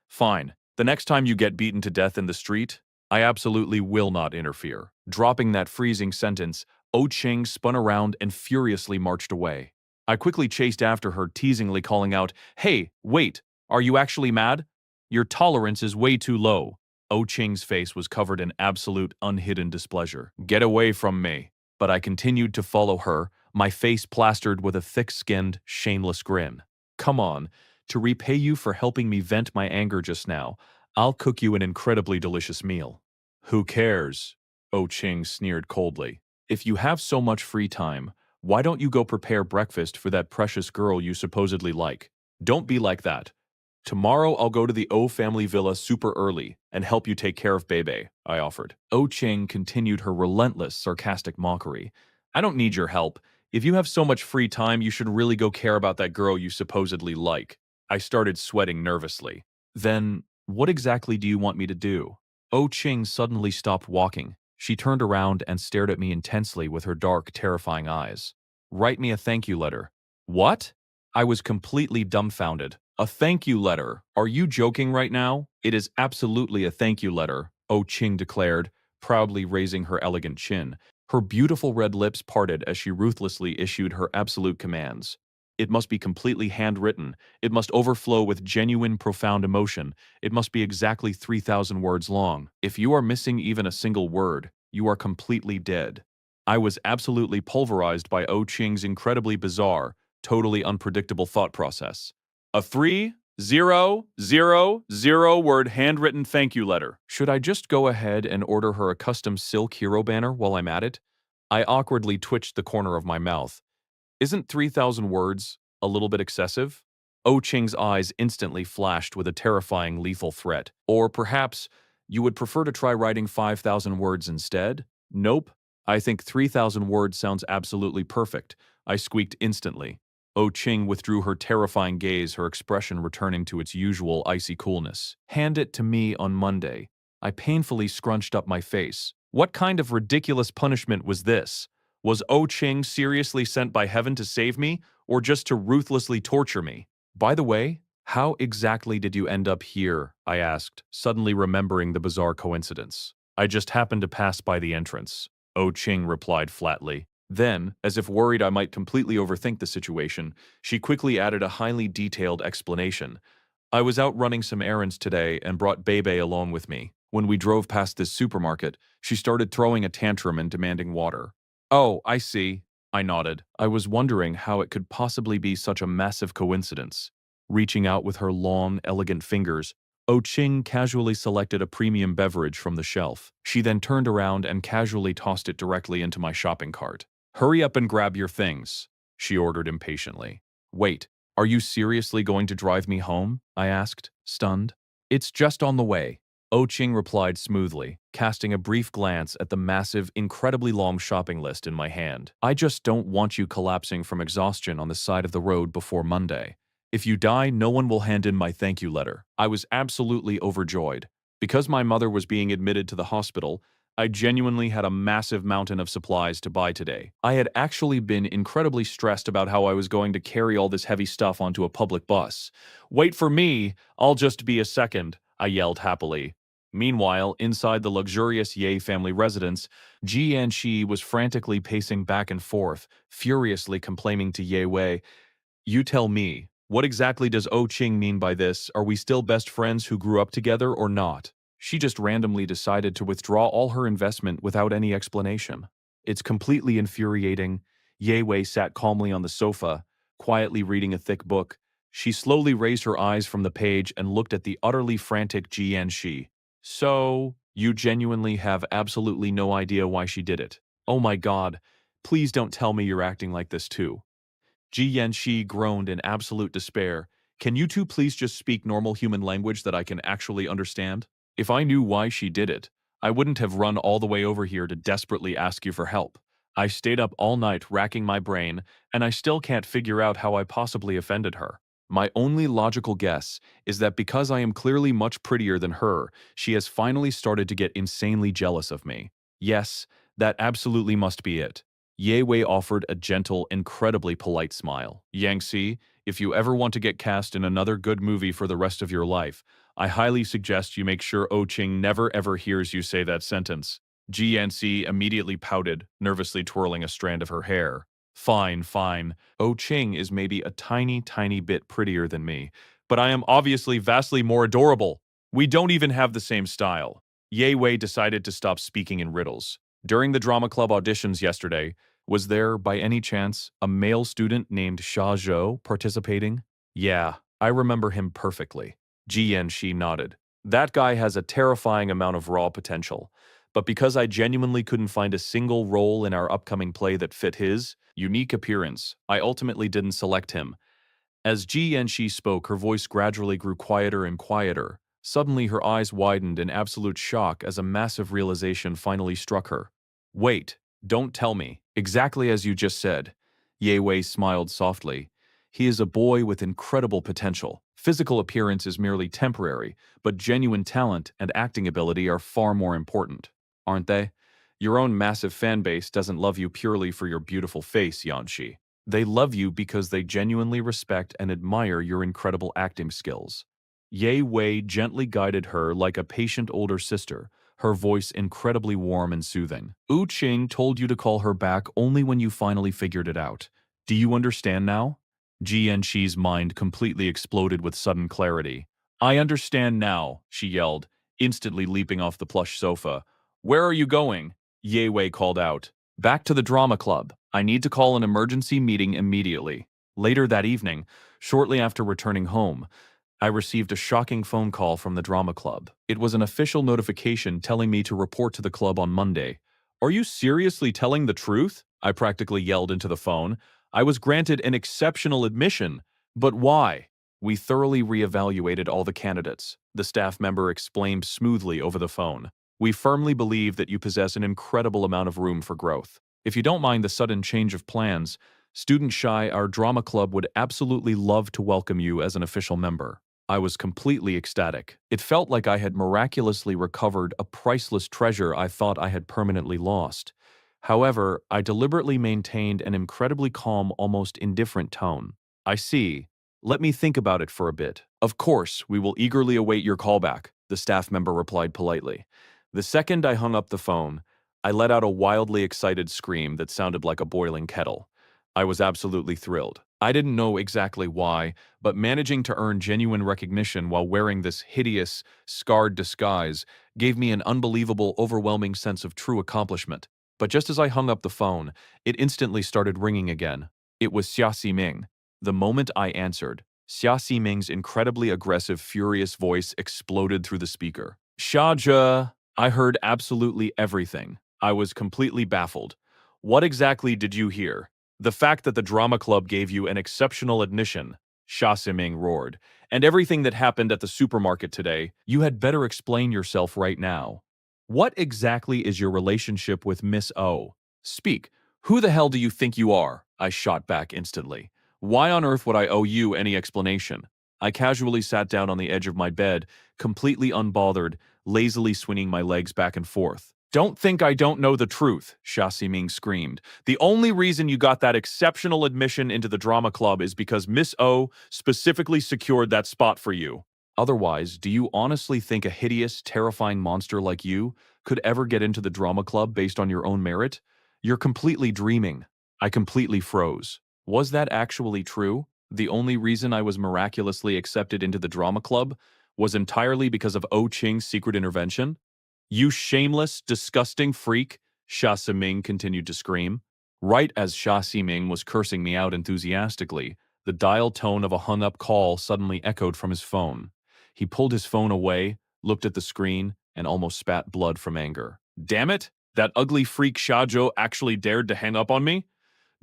Fine. The next time you get beaten to death in the street, I absolutely will not interfere. Dropping that freezing sentence, Oh Ching spun around and furiously marched away. I quickly chased after her, teasingly calling out, "Hey, wait! Are you actually mad? Your tolerance is way too low." Oh Ching's face was covered in absolute, unhidden displeasure. "Get away from me." But I continued to follow her, my face plastered with a thick-skinned, shameless grin. "Come on. To repay you for helping me vent my anger just now, I'll cook you an incredibly delicious meal." "Who cares?" Oh Ching sneered coldly. "If you have so much free time, why don't you go prepare breakfast for that precious girl you supposedly like? Don't be like that. Tomorrow I'll go to the O family villa super early and help you take care of Bebe," I offered. Oh Ching continued her relentless, sarcastic mockery. "I don't need your help. If you have so much free time, you should really go care about that girl you supposedly like." I started sweating nervously. "Then, what exactly do you want me to do?" Oh Ching suddenly stopped walking. She turned around and stared at me intensely with her dark, terrifying eyes. "Write me a thank you letter." "What?" I was completely dumbfounded. "A thank you letter? Are you joking right now?" "It is absolutely a thank you letter," Oh Ching declared, proudly raising her elegant chin. Her beautiful red lips parted as she ruthlessly issued her absolute commands. "It must be completely handwritten. It must overflow with genuine, profound emotion. It must be exactly 3,000 words long. If you are missing even a single word, you are completely dead." I was absolutely pulverized by Oh Ching's incredibly bizarre, totally unpredictable thought process. "A 3,000 word handwritten thank you letter. Should I just go ahead and order her a custom silk hero banner while I'm at it?" I awkwardly twitched the corner of my mouth. "Isn't 3,000 words a little bit excessive?" Oh Ching's eyes instantly flashed with a terrifying, lethal threat. "Or perhaps you would prefer to try writing 5,000 words instead?" "Nope. I think 3,000 words sounds absolutely perfect," I squeaked instantly. Oh Ching withdrew her terrifying gaze, her expression returning to its usual icy coolness. "Hand it to me on Monday." I painfully scrunched up my face. What kind of ridiculous punishment was this? Was Oh Ching seriously sent by heaven to save me, or just to ruthlessly torture me? "By the way, how exactly did you end up here?" I asked, suddenly remembering the bizarre coincidence. "I just happened to pass by the entrance," Oh Ching replied flatly. Then, as if worried I might completely overthink the situation, she quickly added a highly detailed explanation. "I was out running some errands today and brought Bebe along with me. When we drove past this supermarket, she started throwing a tantrum and demanding water." "Oh, I see," I nodded. I was wondering how it could possibly be such a massive coincidence. Reaching out with her long, elegant fingers, Oh Ching casually selected a premium beverage from the shelf. She then turned around and casually tossed it directly into my shopping cart. "Hurry up and grab your things," she ordered impatiently. "Wait, are you seriously going to drive me home?" I asked, stunned. "It's just on the way," Oh Ching replied smoothly, casting a brief glance at the massive, incredibly long shopping list in my hand. "I just don't want you collapsing from exhaustion on the side of the road before Monday. If you die, no one will hand in my thank you letter." I was absolutely overjoyed. Because my mother was being admitted to the hospital, I genuinely had a massive mountain of supplies to buy today. I had actually been incredibly stressed about how I was going to carry all this heavy stuff onto a public bus. "Wait for me, I'll just be a second," I yelled happily. Meanwhile, inside the luxurious Ye family residence, Ji and Shi was frantically pacing back and forth, furiously complaining to Ye Wei. "You tell me, what exactly does Oh Ching mean by this? Are we still best friends who grew up together or not? She just randomly decided to withdraw all her investment without any explanation. It's completely infuriating." Ye Wei sat calmly on the sofa, quietly reading a thick book. She slowly raised her eyes from the page and looked at the utterly frantic Ji and Shi. "So, You genuinely have absolutely no idea why she did it. Oh my god, please don't tell me you're acting like this too. Ji Yanxi groaned in absolute despair. Can you two please just speak normal human language that I can actually understand? If I knew why she did it, I wouldn't have run all the way over here to desperately ask you for help. I stayed up all night racking my brain, and I still can't figure out how I possibly offended her. My only logical guess is that because I am clearly much prettier than her, she has finally started to get insanely jealous of me. Yes, that absolutely must be it. Ye Wei offered a gentle, incredibly polite smile. Yangxi, if you ever want to get cast in another good movie for the rest of your life, I highly suggest you make sure Oh Ching never ever hears you say that sentence. Ji Yanxi immediately pouted, nervously twirling a strand of her hair. Fine, fine. Oh Ching is maybe a tiny, tiny bit prettier than me, but I am obviously vastly more adorable. We don't even have the same style. Ye Wei decided to stop speaking in riddles. During the drama club auditions yesterday, was there, by any chance, a male student named Xia Zhou participating? Yeah, I remember him perfectly. Ji Yanxi nodded. That guy has a terrifying amount of raw potential. But because I genuinely couldn't find a single role in our upcoming play that fit his unique appearance, I ultimately didn't select him. As Ji Yanxi spoke, her voice gradually grew quieter and quieter. Suddenly, her eyes widened in absolute shock as a massive realization finally struck her. Wait, don't tell me. Exactly as you just said. Ye Wei smiled softly. He is a boy with incredible potential. Physical appearance is merely temporary, but genuine talent and acting ability are far more important, aren't they? Your own massive fan base doesn't love you purely for your beautiful face, Yanxi. They love you because they genuinely respect and admire your incredible acting skills. Ye Wei gently guided her like a patient older sister, her voice incredibly warm and soothing. Wu Qing told you to call her back only when you finally figured it out. Do you understand now? Ji Yanxi's mind completely exploded with sudden clarity. I understand now, she yelled, instantly leaping off the plush sofa. Where are you going? Ye Wei called out. Back to the drama club. I need to call an emergency meeting immediately. Later that evening, shortly after returning home, I received a shocking phone call from the drama club. It was an official notification telling me to report to the club on Monday. Are you seriously telling the truth? I practically yelled into the phone. I was granted an exceptional admission. But why? We thoroughly reevaluated all the candidates, the staff member explained smoothly over the phone. We firmly believe that you possess an incredible amount of room for growth. If you don't mind the sudden change of plans, Student Shy, our drama club, would absolutely love to welcome you as an official member. I was completely ecstatic. It felt like I had miraculously recovered a priceless treasure I thought I had permanently lost. However, I deliberately maintained an incredibly calm, almost indifferent tone. I see. Let me think about it for a bit. Of course, we will eagerly await your callback, the staff member replied politely. The second I hung up the phone, I let out a wildly excited scream that sounded like a boiling kettle. I was absolutely thrilled. I didn't know exactly why, but managing to earn genuine recognition while wearing this hideous, scarred disguise gave me an unbelievable, overwhelming sense of true accomplishment. But just as I hung up the phone, it instantly started ringing again. It was Xia Ximing. The moment I answered, Xia Ximing's incredibly aggressive, furious voice exploded through the speaker. Xia, I heard absolutely everything. I was completely baffled. What exactly did you hear? The fact that the drama club gave you an exceptional admission, Xia Ximing roared, and everything that happened at the supermarket today, you had better explain yourself right now. What exactly is your relationship with Miss O? Speak. Who the hell do you think you are? I shot back instantly. Why on earth would I owe you any explanation? I casually sat down on the edge of my bed, completely unbothered, lazily swinging my legs back and forth. Don't think I don't know the truth, Xia Ximing screamed. The only reason you got that exceptional admission into the drama club is because Miss O specifically secured that spot for you. Otherwise, do you honestly think a hideous, terrifying monster like you could ever get into the drama club based on your own merit? You're completely dreaming. I completely froze. Was that actually true? The only reason I was miraculously accepted into the drama club was entirely because of Oh Ching's secret intervention? You shameless, disgusting freak, Xia Siming continued to scream. Right as Xia Siming was cursing me out enthusiastically, the dial tone of a hung-up call suddenly echoed from his phone. He pulled his phone away, looked at the screen, and almost spat blood from anger. Damn it! That ugly freak Xiaozhou actually dared to hang up on me?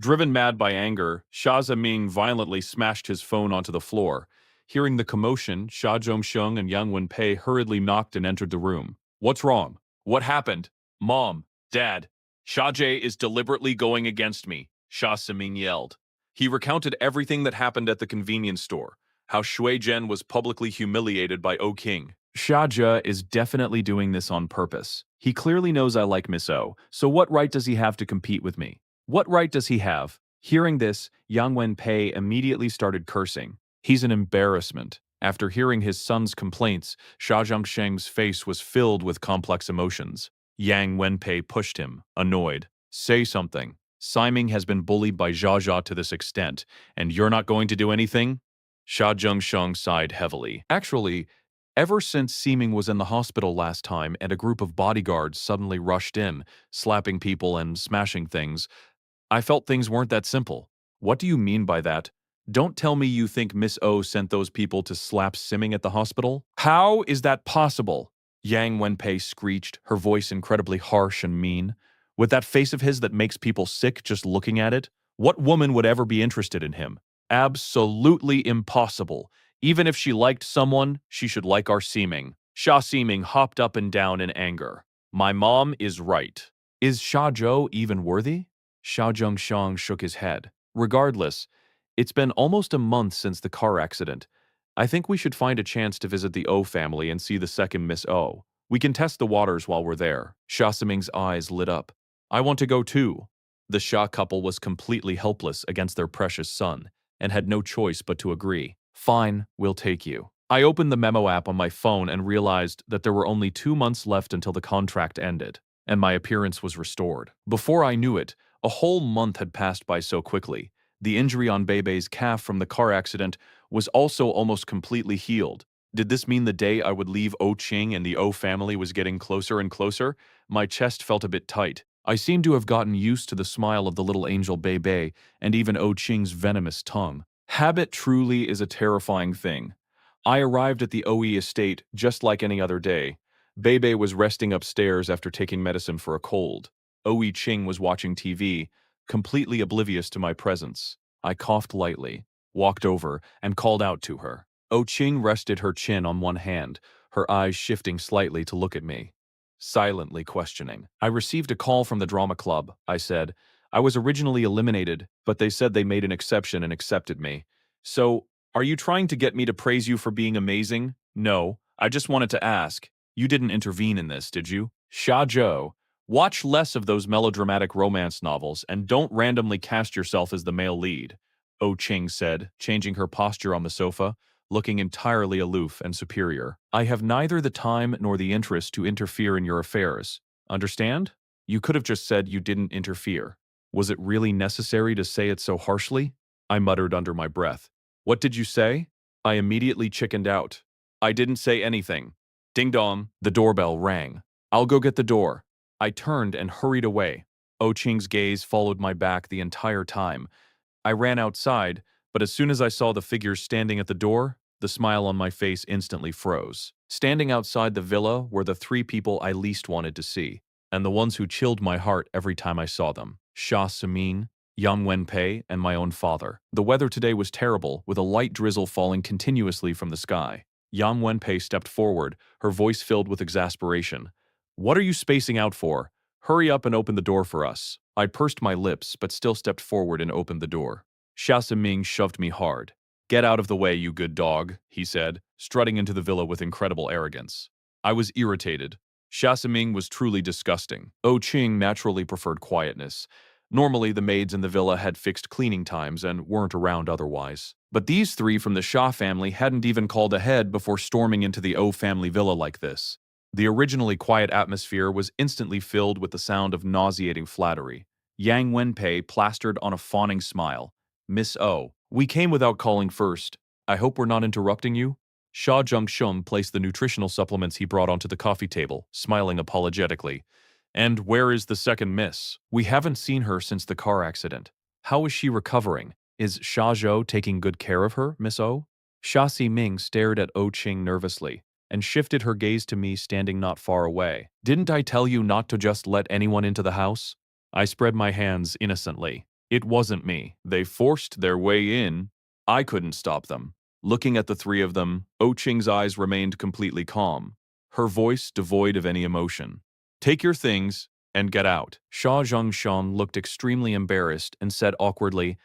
Driven mad by anger, Xia Ziming violently smashed his phone onto the floor. Hearing the commotion, Xia Zhongsheng and Yang Wenpei hurriedly knocked and entered the room. What's wrong? What happened? Mom, Dad, Xia Jie is deliberately going against me, Xia Ziming yelled. He recounted everything that happened at the convenience store, how Shui Zhen was publicly humiliated by O King. Xia Jie is definitely doing this on purpose. He clearly knows I like Miss O, so what right does he have to compete with me? What right does he have? Hearing this, Yang Wenpei immediately started cursing. He's an embarrassment. After hearing his son's complaints, Xia Zhongsheng's face was filled with complex emotions. Yang Wenpei pushed him, annoyed. Say something. Siming has been bullied by Jia Jia to this extent, and you're not going to do anything? Xia Zhongsheng sighed heavily. Actually, ever since Siming was in the hospital last time and a group of bodyguards suddenly rushed in, slapping people and smashing things, I felt things weren't that simple. What do you mean by that? Don't tell me you think Miss O sent those people to slap Simming at the hospital? How is that possible? Yang Wenpei screeched, her voice incredibly harsh and mean. With that face of his that makes people sick just looking at it? What woman would ever be interested in him? Absolutely impossible. Even if she liked someone, she should like our Seeming. Xia Seeming hopped up and down in anger. My mom is right. Is Xia Zhou even worthy? Xiao Zhongshang shook his head. Regardless, it's been almost a month since the car accident. I think we should find a chance to visit the O family and see the second Miss O. We can test the waters while we're there. Xia Siming's eyes lit up. I want to go too. The Xia couple was completely helpless against their precious son and had no choice but to agree. Fine, we'll take you. I opened the memo app on my phone and realized that there were only 2 months left until the contract ended, and my appearance was restored. Before I knew it, a whole month had passed by so quickly. The injury on Bebe's calf from the car accident was also almost completely healed. Did this mean the day I would leave O Qing and the O family was getting closer and closer? My chest felt a bit tight. I seemed to have gotten used to the smile of the little angel Bebe and even O Qing's venomous tongue. Habit truly is a terrifying thing. I arrived at the OE estate just like any other day. Bebe was resting upstairs after taking medicine for a cold. Oei Ching was watching TV, completely oblivious to my presence. I coughed lightly, walked over, and called out to her. O Ching rested her chin on one hand, her eyes shifting slightly to look at me, silently questioning. I received a call from the drama club, I said. I was originally eliminated, but they said they made an exception and accepted me. So, are you trying to get me to praise you for being amazing? No, I just wanted to ask. You didn't intervene in this, did you? Xia Zhou. Watch less of those melodramatic romance novels and don't randomly cast yourself as the male lead, O Ching said, changing her posture on the sofa, looking entirely aloof and superior. I have neither the time nor the interest to interfere in your affairs. Understand? You could have just said you didn't interfere. Was it really necessary to say it so harshly? I muttered under my breath. What did you say? I immediately chickened out. I didn't say anything. Ding dong, the doorbell rang. I'll go get the door. I turned and hurried away. O Ching's gaze followed my back the entire time. I ran outside, but as soon as I saw the figures standing at the door, the smile on my face instantly froze. Standing outside the villa were the 3 people I least wanted to see, and the ones who chilled my heart every time I saw them. Xia Simin, Yang Wenpei, and my own father. The weather today was terrible, with a light drizzle falling continuously from the sky. Yang Wenpei stepped forward, her voice filled with exasperation. What are you spacing out for? Hurry up and open the door for us. I pursed my lips, but still stepped forward and opened the door. Xia Siming shoved me hard. Get out of the way, you good dog, he said, strutting into the villa with incredible arrogance. I was irritated. Xia Siming was truly disgusting. O Qing naturally preferred quietness. Normally, the maids in the villa had fixed cleaning times and weren't around otherwise. But these 3 from the Xia family hadn't even called ahead before storming into the O family villa like this. The originally quiet atmosphere was instantly filled with the sound of nauseating flattery. Yang Wenpei plastered on a fawning smile. Miss O, we came without calling first. I hope we're not interrupting you? Xia Zhongsheng placed the nutritional supplements he brought onto the coffee table, smiling apologetically. And where is the second miss? We haven't seen her since the car accident. How is she recovering? Is Xia Zhou taking good care of her, Miss O? Xia Ximing stared at O Qing nervously. and shifted her gaze to me standing not far away. Didn't I tell you not to just let anyone into the house? I spread my hands innocently. It wasn't me. They forced their way in. I couldn't stop them. Looking at the three of them, Oh Ching's eyes remained completely calm, her voice devoid of any emotion. Take your things and get out. Sha Zhongshan looked extremely embarrassed and said awkwardly,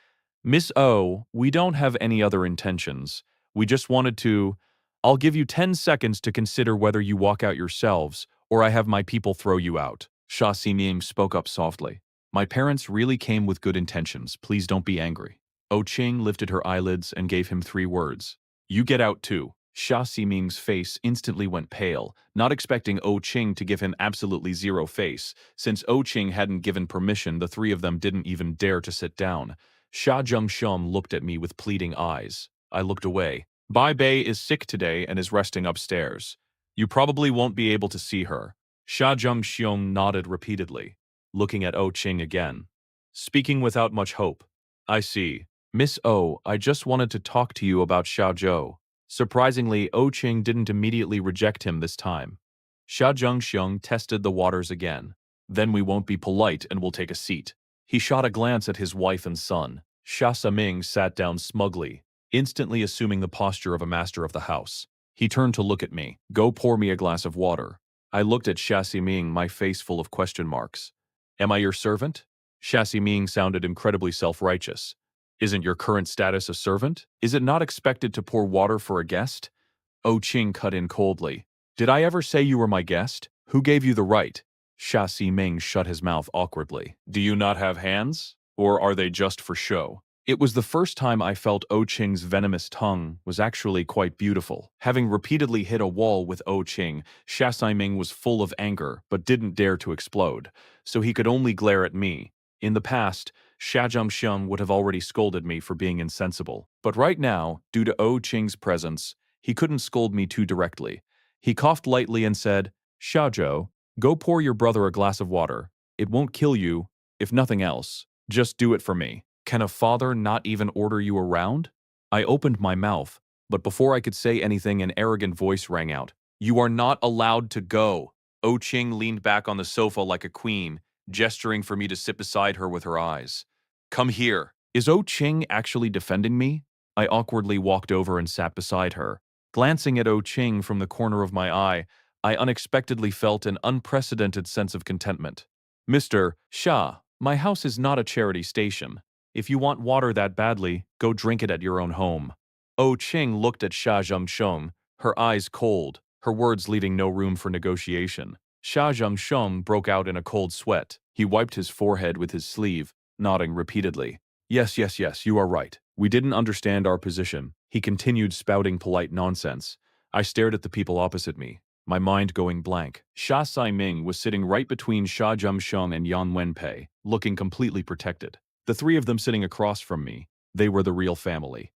Miss O, we don't have any other intentions. We just wanted to. I'll give you 10 seconds to consider whether you walk out yourselves or I have my people throw you out. Sha Ximing spoke up softly. My parents really came with good intentions. Please don't be angry. Oh Ching lifted her eyelids and gave him 3 words. You get out too. Sha Ximing's face instantly went pale, not expecting Oh Ching to give him absolutely zero face. Since Oh Ching hadn't given permission, the 3 of them didn't even dare to sit down. Sha Zhengshom looked at me with pleading eyes. I looked away. Bai Bei is sick today and is resting upstairs. You probably won't be able to see her. Sha Zhengxiong nodded repeatedly, looking at Oh Ching again. Speaking without much hope. I see. Miss O, I just wanted to talk to you about Xiao Zhou. Surprisingly, Oh Ching didn't immediately reject him this time. Xia Zhengxiong tested the waters again. Then we won't be polite and we'll take a seat. He shot a glance at his wife and son. Xia Saming sat down smugly, instantly assuming the posture of a master of the house. He turned to look at me. Go pour me a glass of water. I looked at Xia Ximing, my face full of question marks. Am I your servant? Xia Ximing sounded incredibly self-righteous. Isn't your current status a servant? Is it not expected to pour water for a guest? Oh Ching cut in coldly. Did I ever say you were my guest? Who gave you the right? Xia Ximing shut his mouth awkwardly. Do you not have hands? Or are they just for show? It was the first time I felt Oh Ching's venomous tongue was actually quite beautiful. Having repeatedly hit a wall with Oh Ching, Xia Ximing was full of anger but didn't dare to explode, so he could only glare at me. In the past, Xia Zhengxiong would have already scolded me for being insensible. But right now, due to Oh Ching's presence, he couldn't scold me too directly. He coughed lightly and said, Xiaozhou, go pour your brother a glass of water. It won't kill you, if nothing else. Just do it for me. Can a father not even order you around? I opened my mouth, but before I could say anything, an arrogant voice rang out. You are not allowed to go. Oh Ching leaned back on the sofa like a queen, gesturing for me to sit beside her with her eyes. Come here. Is Oh Ching actually defending me? I awkwardly walked over and sat beside her. Glancing at Oh Ching from the corner of my eye, I unexpectedly felt an unprecedented sense of contentment. Mr. Xia, my house is not a charity station. If you want water that badly, go drink it at your own home. Oh Ching looked at Xia Zhengsheng, her eyes cold, her words leaving no room for negotiation. Xia Zhengsheng broke out in a cold sweat. He wiped his forehead with his sleeve, nodding repeatedly. Yes, yes, yes, you are right. We didn't understand our position. He continued spouting polite nonsense. I stared at the people opposite me, my mind going blank. Xia Saiming was sitting right between Xia Zhengsheng and Yan Wenpei, looking completely protected. The 3 of them sitting across from me, they were the real family.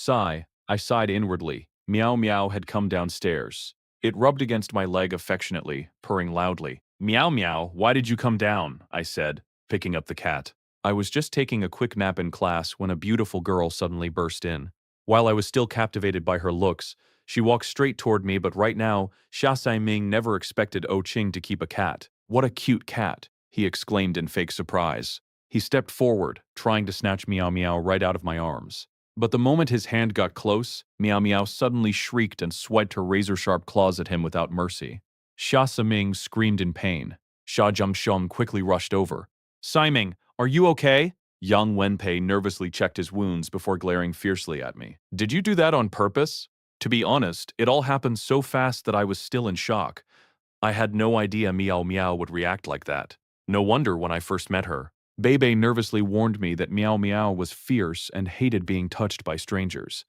I sighed inwardly. Meow Meow had come downstairs. It rubbed against my leg affectionately, purring loudly. Meow Meow, why did you come down? I said, picking up the cat. I was just taking a quick nap in class when a beautiful girl suddenly burst in. While I was still captivated by her looks, she walked straight toward me, but right now, Xia Saiming never expected Oh Ching to keep a cat. What a cute cat, he exclaimed in fake surprise. He stepped forward, trying to snatch Meow Meow right out of my arms. But the moment his hand got close, Meow Meow suddenly shrieked and swiped her razor-sharp claws at him without mercy. Xia Saming screamed in pain. Xia Zhengsheng quickly rushed over. Siming, are you okay? Yang Wenpei nervously checked his wounds before glaring fiercely at me. Did you do that on purpose? To be honest, it all happened so fast that I was still in shock. I had no idea Meow Meow would react like that. No wonder when I first met her. Bebe nervously warned me that Meow Meow was fierce and hated being touched by strangers.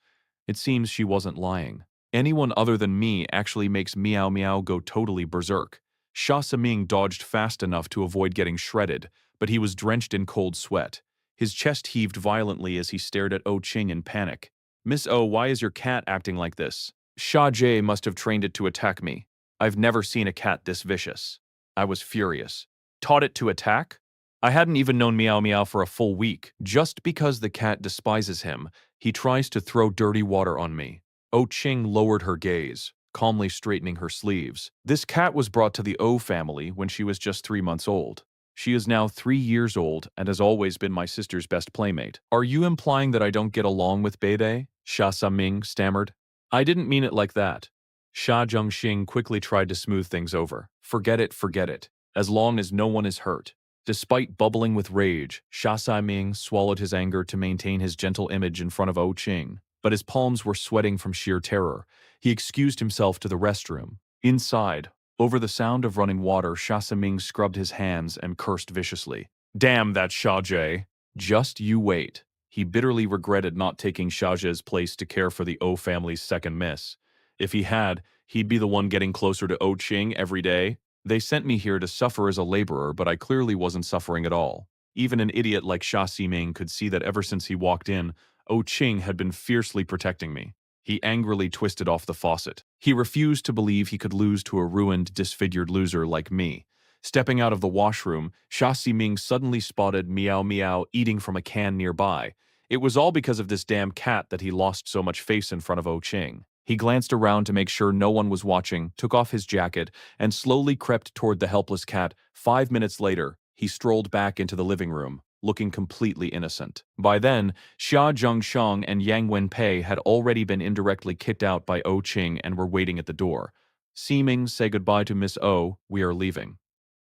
It seems she wasn't lying. Anyone other than me actually makes Meow Meow go totally berserk. Xia Saming dodged fast enough to avoid getting shredded, but he was drenched in cold sweat. His chest heaved violently as he stared at Oh Ching in panic. Miss O, why is your cat acting like this? Xia Jie must have trained it to attack me. I've never seen a cat this vicious. I was furious. Taught it to attack? I hadn't even known Meow Meow for a full week. Just because the cat despises him, he tries to throw dirty water on me. Oh Ching lowered her gaze, calmly straightening her sleeves. This cat was brought to the O family when she was just 3 months old. She is now 3 years old and has always been my sister's best playmate. Are you implying that I don't get along with Bebe? Sha Saming stammered. I didn't mean it like that. Sha Zhengxing quickly tried to smooth things over. Forget it, forget it. As long as no one is hurt. Despite bubbling with rage, Sha Saiming swallowed his anger to maintain his gentle image in front of O Qing, but his palms were sweating from sheer terror. He excused himself to the restroom. Inside, over the sound of running water, Sha Saming scrubbed his hands and cursed viciously. Damn that Sha Jie. Just you wait. He bitterly regretted not taking Sha Jie's place to care for the O family's second miss. If he had, he'd be the one getting closer to O Qing every day. They sent me here to suffer as a laborer, but I clearly wasn't suffering at all. Even an idiot like Sha Ximing could see that ever since he walked in, O Qing had been fiercely protecting me. He angrily twisted off the faucet. He refused to believe he could lose to a ruined, disfigured loser like me. Stepping out of the washroom, Sha Ximing suddenly spotted Meow Meow eating from a can nearby. It was all because of this damn cat that he lost so much face in front of O Qing. He glanced around to make sure no one was watching, took off his jacket, and slowly crept toward the helpless cat. 5 minutes later, he strolled back into the living room, looking completely innocent. By then, Xia Zhengsheng and Yang Wenpei had already been indirectly kicked out by O Qing and were waiting at the door. Ximing, say goodbye to Miss O, we are leaving.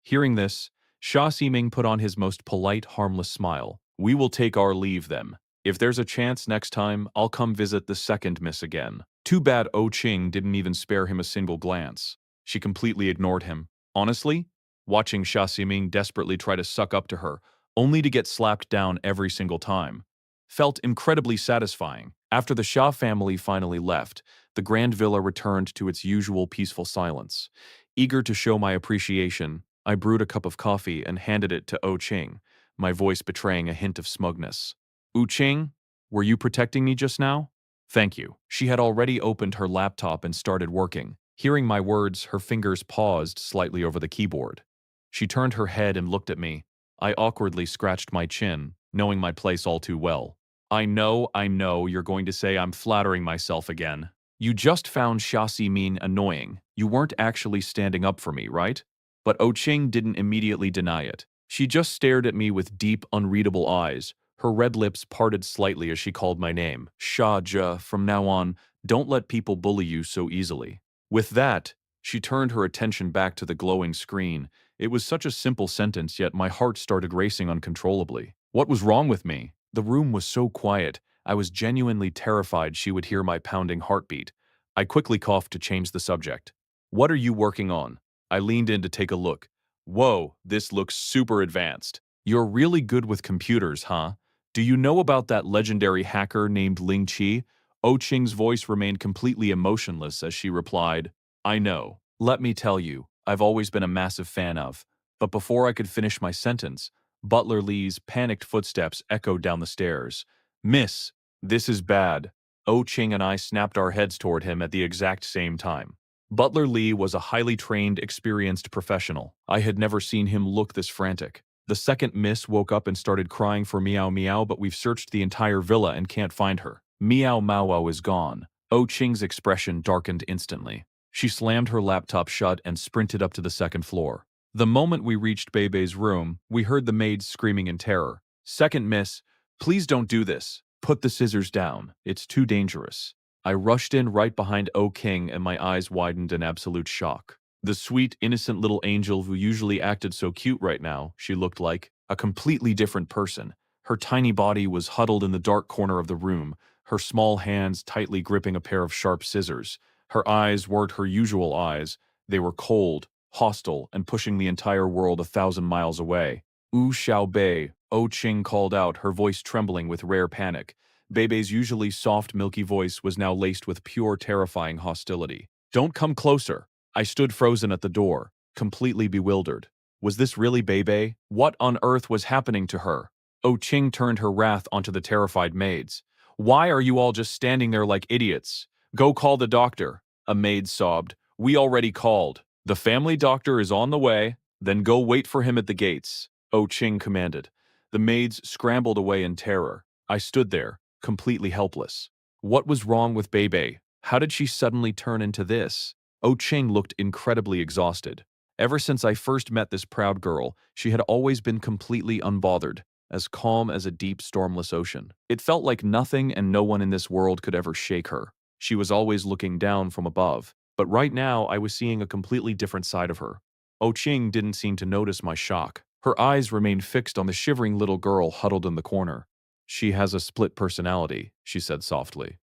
Hearing this, Xia Ximing put on his most polite, harmless smile. We will take our leave then. If there's a chance next time, I'll come visit the second miss again. Too bad O Qing didn't even spare him a single glance. She completely ignored him. Honestly, watching Xia Ximing desperately try to suck up to her, only to get slapped down every single time, felt incredibly satisfying. After the Xia family finally left, the grand villa returned to its usual peaceful silence. Eager to show my appreciation, I brewed a cup of coffee and handed it to O Qing, my voice betraying a hint of smugness. U Qing, were you protecting me just now? Thank you. She had already opened her laptop and started working. Hearing my words, her fingers paused slightly over the keyboard. She turned her head and looked at me. I awkwardly scratched my chin, knowing my place all too well. I know you're going to say I'm flattering myself again. You just found Xia Min annoying. You weren't actually standing up for me, right? But O Qing didn't immediately deny it. She just stared at me with deep, unreadable eyes. Her red lips parted slightly as she called my name. Sha Jia, from now on, don't let people bully you so easily. With that, she turned her attention back to the glowing screen. It was such a simple sentence, yet my heart started racing uncontrollably. What was wrong with me? The room was so quiet, I was genuinely terrified she would hear my pounding heartbeat. I quickly coughed to change the subject. What are you working on? I leaned in to take a look. Whoa, this looks super advanced. You're really good with computers, huh? Do you know about that legendary hacker named Ling Qi? O Qing's voice remained completely emotionless as she replied, I know. Let me tell you, I've always been a massive fan of. But before I could finish my sentence, Butler Lee's panicked footsteps echoed down the stairs. Miss, this is bad. O Qing and I snapped our heads toward him at the exact same time. Butler Lee was a highly trained, experienced professional. I had never seen him look this frantic. The second miss woke up and started crying for Meow Meow, but we've searched the entire villa and can't find her. Meow Mao is gone. O Qing's expression darkened instantly. She slammed her laptop shut and sprinted up to the second floor. The moment we reached Bebe's room, we heard the maids screaming in terror. Second miss, please don't do this. Put the scissors down. It's too dangerous. I rushed in right behind O King and my eyes widened in absolute shock. The sweet, innocent little angel who usually acted so cute right now, she looked like a completely different person. Her tiny body was huddled in the dark corner of the room, her small hands tightly gripping a pair of sharp scissors. Her eyes weren't her usual eyes. They were cold, hostile, and pushing the entire world 1,000 miles away. Wu Xiaobei, O Qing called out, her voice trembling with rare panic. Bebe's usually soft, milky voice was now laced with pure, terrifying hostility. Don't come closer. I stood frozen at the door, completely bewildered. Was this really Bebe? What on earth was happening to her? O Qing turned her wrath onto the terrified maids. Why are you all just standing there like idiots? Go call the doctor. A maid sobbed. We already called. The family doctor is on the way. Then go wait for him at the gates. O Qing commanded. The maids scrambled away in terror. I stood there, completely helpless. What was wrong with Bebe? How did she suddenly turn into this? Oh Ching looked incredibly exhausted. Ever since I first met this proud girl, she had always been completely unbothered, as calm as a deep, stormless ocean. It felt like nothing and no one in this world could ever shake her. She was always looking down from above. But right now, I was seeing a completely different side of her. Oh Ching didn't seem to notice my shock. Her eyes remained fixed on the shivering little girl huddled in the corner. She has a split personality, she said softly.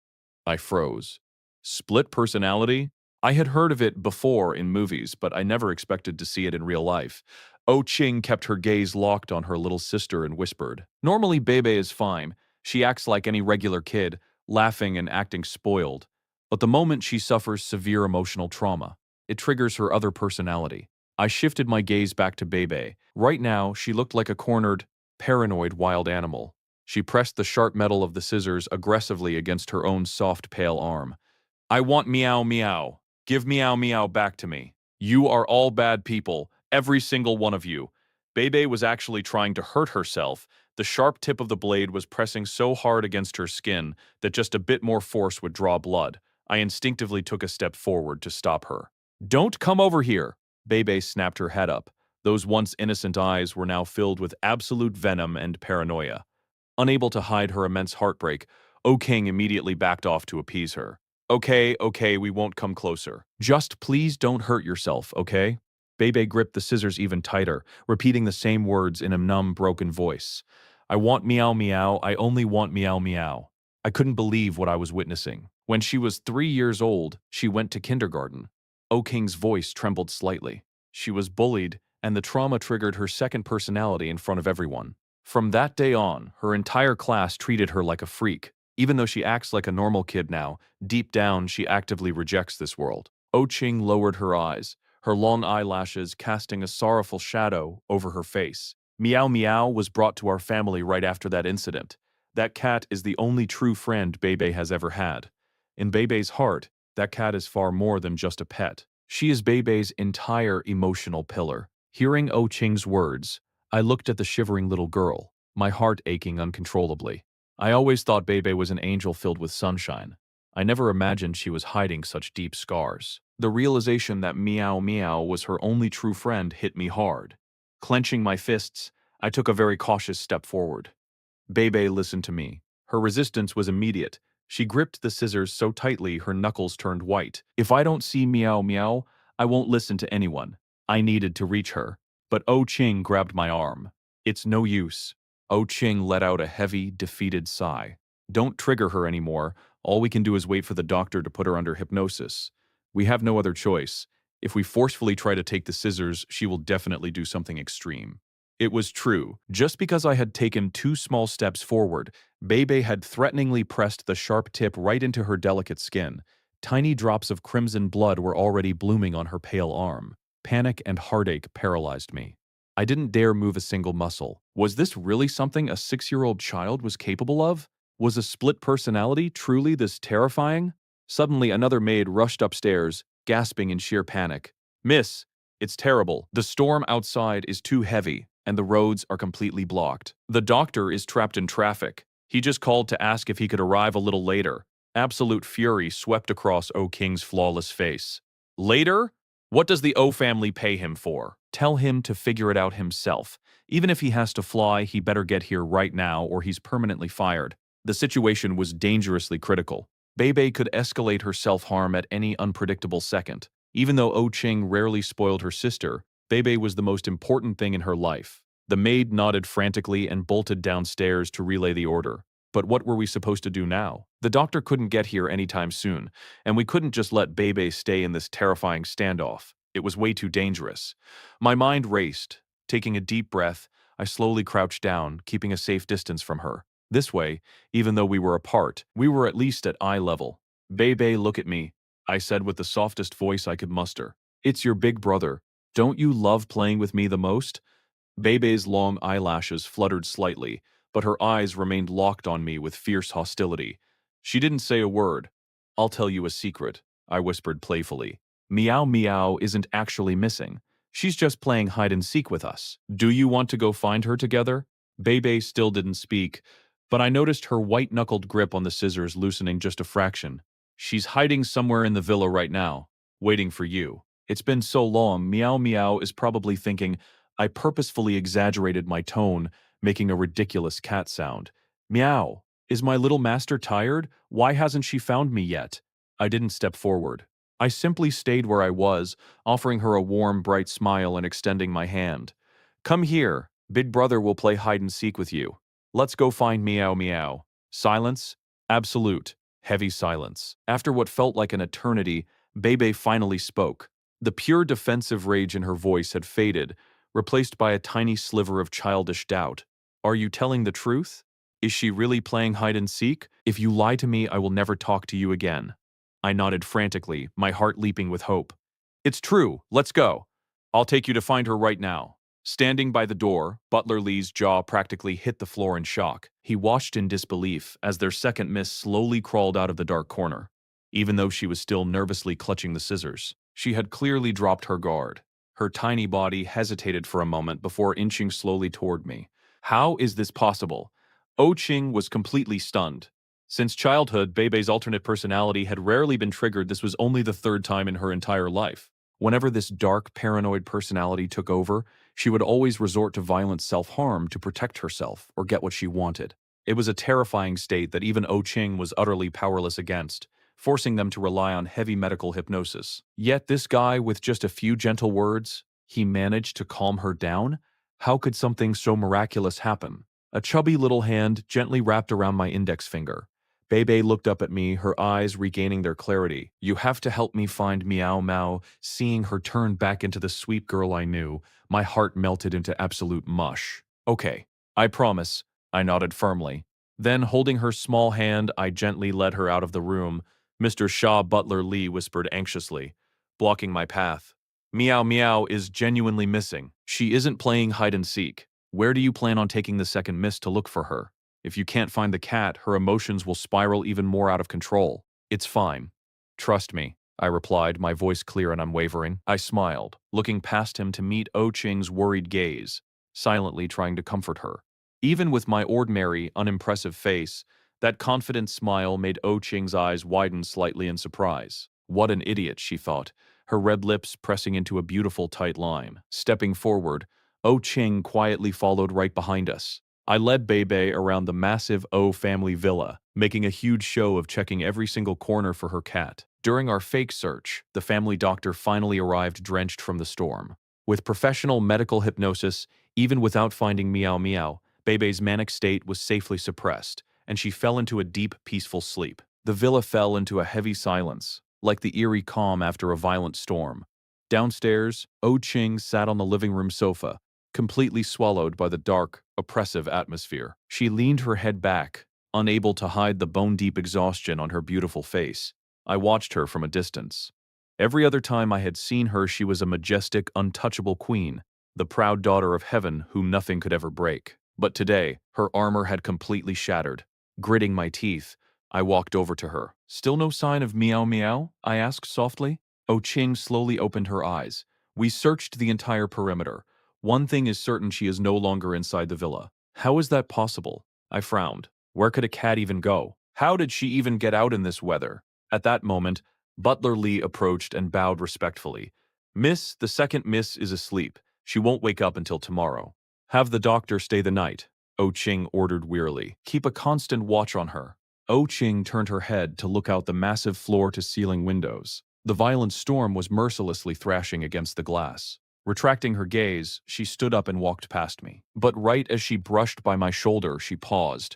I froze. Split personality? I had heard of it before in movies, but I never expected to see it in real life. Oh Ching kept her gaze locked on her little sister and whispered, "Normally Bebe is fine. She acts like any regular kid, laughing and acting spoiled. But the moment she suffers severe emotional trauma, it triggers her other personality." I shifted my gaze back to Bebe. Right now, she looked like a cornered, paranoid wild animal. She pressed the sharp metal of the scissors aggressively against her own soft, pale arm. "I want meow meow. Give meow meow back to me. You are all bad people, every single one of you." Bebe was actually trying to hurt herself. The sharp tip of the blade was pressing so hard against her skin that just a bit more force would draw blood. I instinctively took a step forward to stop her. "Don't come over here!" Bebe snapped her head up. Those once innocent eyes were now filled with absolute venom and paranoia. Unable to hide her immense heartbreak, O King immediately backed off to appease her. "Okay, okay, we won't come closer. Just please don't hurt yourself, okay?" Bebe gripped the scissors even tighter, repeating the same words in a numb, broken voice. "I want meow meow, I only want meow meow." I couldn't believe what I was witnessing. When she was 3 years old, she went to kindergarten. O King's voice trembled slightly. She was bullied, and the trauma triggered her second personality in front of everyone. From that day on, her entire class treated her like a freak. Even though she acts like a normal kid now, deep down she actively rejects this world. O Ching lowered her eyes, her long eyelashes casting a sorrowful shadow over her face. Meow Meow was brought to our family right after that incident. That cat is the only true friend Bebe has ever had. In Bebe's heart, that cat is far more than just a pet. She is Bebe's entire emotional pillar. Hearing O Ching's words, I looked at the shivering little girl, my heart aching uncontrollably. I always thought Bebe was an angel filled with sunshine. I never imagined she was hiding such deep scars. The realization that Meow Meow was her only true friend hit me hard. Clenching my fists, I took a very cautious step forward. Bebe listened to me. Her resistance was immediate. She gripped the scissors so tightly her knuckles turned white. If I don't see Meow Meow, I won't listen to anyone. I needed to reach her. But O Ching grabbed my arm. "It's no use." O Ching let out a heavy, defeated sigh. "Don't trigger her anymore. All we can do is wait for the doctor to put her under hypnosis. We have no other choice. If we forcefully try to take the scissors, she will definitely do something extreme." It was true. Just because I had taken 2 small steps forward, Bebe had threateningly pressed the sharp tip right into her delicate skin. Tiny drops of crimson blood were already blooming on her pale arm. Panic and heartache paralyzed me. I didn't dare move a single muscle. Was this really something a 6-year-old child was capable of? Was a split personality truly this terrifying? Suddenly, another maid rushed upstairs, gasping in sheer panic. "Miss, it's terrible. The storm outside is too heavy, and the roads are completely blocked. The doctor is trapped in traffic. He just called to ask if he could arrive a little later." Absolute fury swept across O King's flawless face. "Later? What does the O family pay him for? Tell him to figure it out himself. Even if he has to fly, he better get here right now or he's permanently fired." The situation was dangerously critical. Bebe could escalate her self-harm at any unpredictable second. Even though O Ching rarely spoiled her sister, Bebe was the most important thing in her life. The maid nodded frantically and bolted downstairs to relay the order. But what were we supposed to do now? The doctor couldn't get here anytime soon, and we couldn't just let Bebe stay in this terrifying standoff. It was way too dangerous. My mind raced. Taking a deep breath, I slowly crouched down, keeping a safe distance from her. This way, even though we were apart, we were at least at eye level. "Bebe, look at me," I said with the softest voice I could muster. "It's your big brother. Don't you love playing with me the most?" Bebe's long eyelashes fluttered slightly, but her eyes remained locked on me with fierce hostility. She didn't say a word. "I'll tell you a secret," I whispered playfully. "Meow Meow isn't actually missing. She's just playing hide and seek with us. Do you want to go find her together?" Bebe still didn't speak, but I noticed her white-knuckled grip on the scissors loosening just a fraction. "She's hiding somewhere in the villa right now." waiting for you. It's been so long, Meow Meow is probably thinking I purposefully exaggerated my tone, making a ridiculous cat sound. Meow, is my little master tired? Why hasn't she found me yet? I didn't step forward. I simply stayed where I was, offering her a warm, bright smile and extending my hand. Come here, Big Brother will play hide and seek with you. Let's go find Meow Meow. Silence? Absolute, heavy silence. After what felt like an eternity, Bebe finally spoke. The pure defensive rage in her voice had faded, replaced by a tiny sliver of childish doubt. Are you telling the truth? Is she really playing hide and seek? If you lie to me, I will never talk to you again. I nodded frantically, my heart leaping with hope. It's true, let's go. I'll take you to find her right now. Standing by the door, Butler Lee's jaw practically hit the floor in shock. He watched in disbelief as their second miss slowly crawled out of the dark corner. Even though she was still nervously clutching the scissors, she had clearly dropped her guard. Her tiny body hesitated for a moment before inching slowly toward me. How is this possible? Oh Ching was completely stunned. Since childhood, Bebe's alternate personality had rarely been triggered. This was only the third time in her entire life. Whenever this dark, paranoid personality took over, she would always resort to violent self-harm to protect herself or get what she wanted. It was a terrifying state that even Oh Ching was utterly powerless against, forcing them to rely on heavy medical hypnosis. Yet this guy, with just a few gentle words, he managed to calm her down? How could something so miraculous happen? A chubby little hand gently wrapped around my index finger. Bebe looked up at me, her eyes regaining their clarity. You have to help me find Meow Mao. Seeing her turn back into the sweet girl I knew, my heart melted into absolute mush. Okay, I promise, I nodded firmly. Then, holding her small hand, I gently led her out of the room. Mr. Shaw Butler Lee whispered anxiously, blocking my path. Meow Meow is genuinely missing. She isn't playing hide and seek. Where do you plan on taking the second miss to look for her? If you can't find the cat, her emotions will spiral even more out of control. It's fine. Trust me, I replied, my voice clear and unwavering. I smiled, looking past him to meet Oh Ching's worried gaze, silently trying to comfort her. Even with my ordinary, unimpressive face, that confident smile made Oh Ching's eyes widen slightly in surprise. What an idiot, she thought, her red lips pressing into a beautiful tight line. Stepping forward, Oh Ching quietly followed right behind us. I led Bebe around the massive O family villa, making a huge show of checking every single corner for her cat. During our fake search, the family doctor finally arrived drenched from the storm. With professional medical hypnosis, even without finding Meow Meow, Bebe's manic state was safely suppressed, and she fell into a deep, peaceful sleep. The villa fell into a heavy silence, like the eerie calm after a violent storm. Downstairs, Oh Ching sat on the living room sofa, completely swallowed by the dark, oppressive atmosphere. She leaned her head back, unable to hide the bone-deep exhaustion on her beautiful face. I watched her from a distance. Every other time I had seen her, she was a majestic, untouchable queen, the proud daughter of heaven whom nothing could ever break. But today, her armor had completely shattered. Gritting my teeth, I walked over to her. Still no sign of Meow Meow? I asked softly. Oh Ching slowly opened her eyes. We searched the entire perimeter. One thing is certain, she is no longer inside the villa. How is that possible? I frowned. Where could a cat even go? How did she even get out in this weather? At that moment, Butler Lee approached and bowed respectfully. Miss, the second miss is asleep. She won't wake up until tomorrow. Have the doctor stay the night, Oh Ching ordered wearily. Keep a constant watch on her. Oh Ching turned her head to look out the massive floor-to-ceiling windows. The violent storm was mercilessly thrashing against the glass. Retracting her gaze, she stood up and walked past me. But right as she brushed by my shoulder, she paused.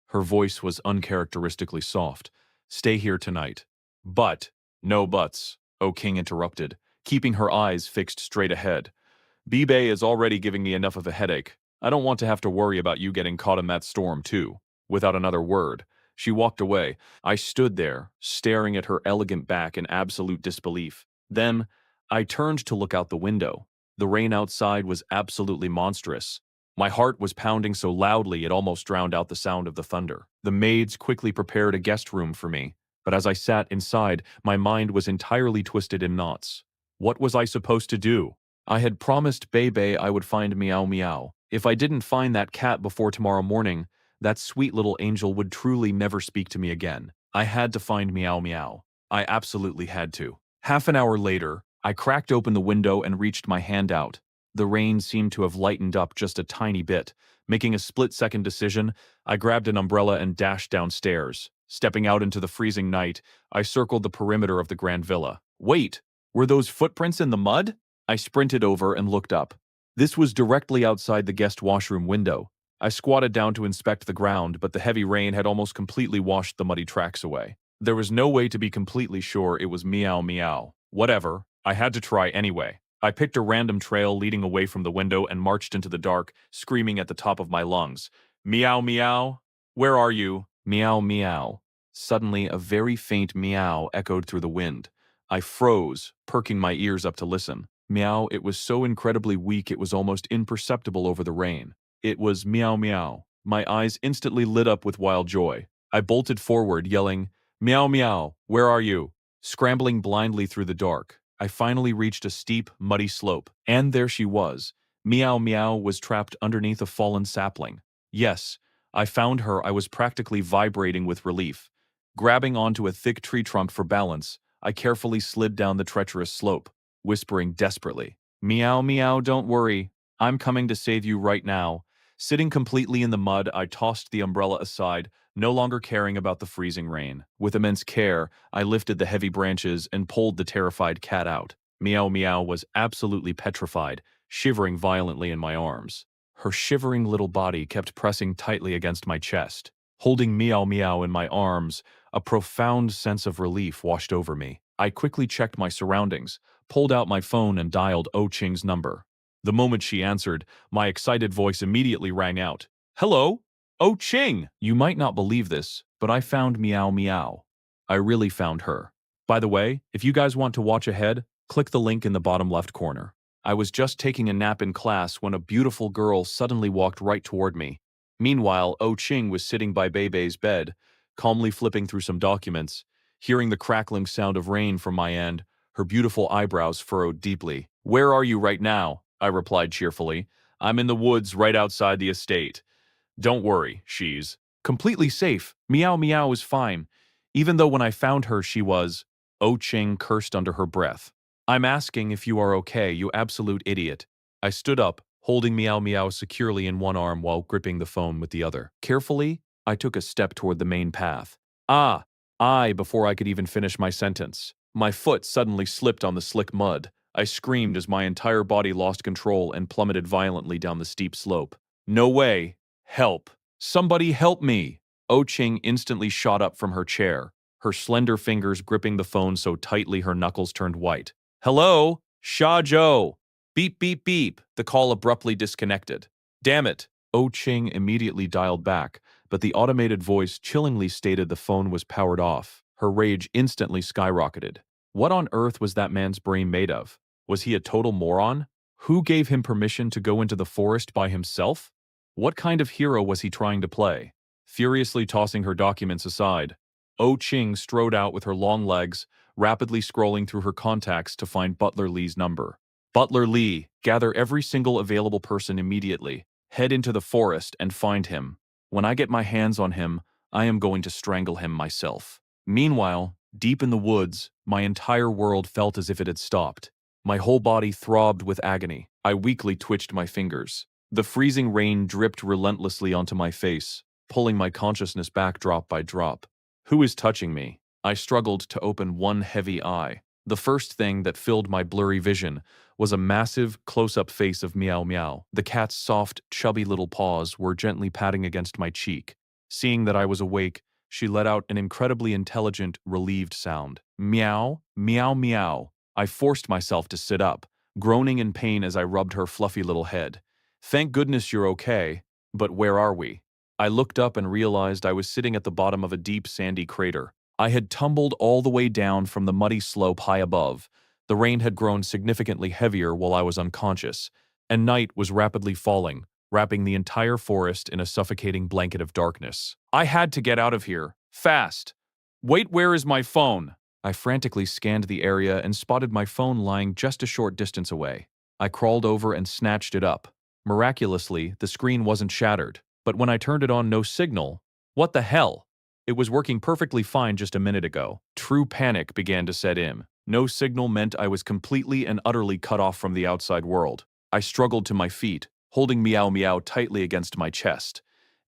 Her voice was uncharacteristically soft. Stay here tonight. But, no buts, O King interrupted, keeping her eyes fixed straight ahead. B-Bay is already giving me enough of a headache. I don't want to have to worry about you getting caught in that storm, too. Without another word, she walked away. I stood there, staring at her elegant back in absolute disbelief. Then, I turned to look out the window. The rain outside was absolutely monstrous. My heart was pounding so loudly it almost drowned out the sound of the thunder. The maids quickly prepared a guest room for me, but as I sat inside, my mind was entirely twisted in knots. What was I supposed to do? I had promised Bebe I would find Meow Meow. If I didn't find that cat before tomorrow morning, that sweet little angel would truly never speak to me again. I had to find Meow Meow. I absolutely had to. Half an hour later, I cracked open the window and reached my hand out. The rain seemed to have lightened up just a tiny bit. Making a split-second decision, I grabbed an umbrella and dashed downstairs. Stepping out into the freezing night, I circled the perimeter of the grand villa. Wait, were those footprints in the mud? I sprinted over and looked up. This was directly outside the guest washroom window. I squatted down to inspect the ground, but the heavy rain had almost completely washed the muddy tracks away. There was no way to be completely sure it was meow meow. Whatever, I had to try anyway. I picked a random trail leading away from the window and marched into the dark, screaming at the top of my lungs. Meow meow? Where are you? Meow meow. Suddenly, a very faint meow echoed through the wind. I froze, perking my ears up to listen. Meow, it was so incredibly weak it was almost imperceptible over the rain. It was meow meow. My eyes instantly lit up with wild joy. I bolted forward, yelling, Meow meow, where are you? Scrambling blindly through the dark, I finally reached a steep, muddy slope, and there she was. Meow meow was trapped underneath a fallen sapling. Yes, I found her. I was practically vibrating with relief. Grabbing onto a thick tree trunk for balance, I carefully slid down the treacherous slope, whispering desperately, Meow meow, don't worry. I'm coming to save you right now. Sitting completely in the mud, I tossed the umbrella aside, no longer caring about the freezing rain. With immense care, I lifted the heavy branches and pulled the terrified cat out. Meow Meow was absolutely petrified, shivering violently in my arms. Her shivering little body kept pressing tightly against my chest. Holding Meow Meow in my arms, a profound sense of relief washed over me. I quickly checked my surroundings, pulled out my phone and dialed Oh Ching's number. The moment she answered, my excited voice immediately rang out. Hello? Oh Ching! You might not believe this, but I found Meow Meow. I really found her. By the way, if you guys want to watch ahead, click the link in the bottom left corner. I was just taking a nap in class when a beautiful girl suddenly walked right toward me. Meanwhile, Oh Ching was sitting by Beibei's bed, calmly flipping through some documents. Hearing the crackling sound of rain from my end, her beautiful eyebrows furrowed deeply. Where are you right now? I replied cheerfully. I'm in the woods right outside the estate. Don't worry, she's completely safe. Meow Meow is fine. Even though when I found her she was... Oh Ching cursed under her breath. I'm asking if you are okay, you absolute idiot. I stood up, holding Meow Meow securely in one arm while gripping the phone with the other. Carefully, I took a step toward the main path. Before I could even finish my sentence. My foot suddenly slipped on the slick mud. I screamed as my entire body lost control and plummeted violently down the steep slope. No way. Help. Somebody help me. Oh Ching instantly shot up from her chair, her slender fingers gripping the phone so tightly her knuckles turned white. Hello? Sha Zhou. Beep beep beep. The call abruptly disconnected. Damn it. Oh Ching immediately dialed back, but the automated voice chillingly stated the phone was powered off. Her rage instantly skyrocketed. What on earth was that man's brain made of? Was he a total moron? Who gave him permission to go into the forest by himself? What kind of hero was he trying to play? Furiously tossing her documents aside, Oh Ching strode out with her long legs, rapidly scrolling through her contacts to find Butler Lee's number. Butler Lee, gather every single available person immediately. Head into the forest and find him. When I get my hands on him, I am going to strangle him myself. Meanwhile, deep in the woods, my entire world felt as if it had stopped. My whole body throbbed with agony. I weakly twitched my fingers. The freezing rain dripped relentlessly onto my face, pulling my consciousness back drop by drop. Who is touching me? I struggled to open one heavy eye. The first thing that filled my blurry vision was a massive, close-up face of Meow Meow. The cat's soft, chubby little paws were gently patting against my cheek. Seeing that I was awake, she let out an incredibly intelligent, relieved sound. Meow, meow, meow. I forced myself to sit up, groaning in pain as I rubbed her fluffy little head. Thank goodness you're okay, but where are we? I looked up and realized I was sitting at the bottom of a deep sandy crater. I had tumbled all the way down from the muddy slope high above. The rain had grown significantly heavier while I was unconscious, and night was rapidly falling, wrapping the entire forest in a suffocating blanket of darkness. I had to get out of here, fast. Wait, where is my phone? I frantically scanned the area and spotted my phone lying just a short distance away. I crawled over and snatched it up. Miraculously, the screen wasn't shattered, but when I turned it on, no signal. What the hell? It was working perfectly fine just a minute ago. True panic began to set in. No signal meant I was completely and utterly cut off from the outside world. I struggled to my feet, holding Meow Meow tightly against my chest,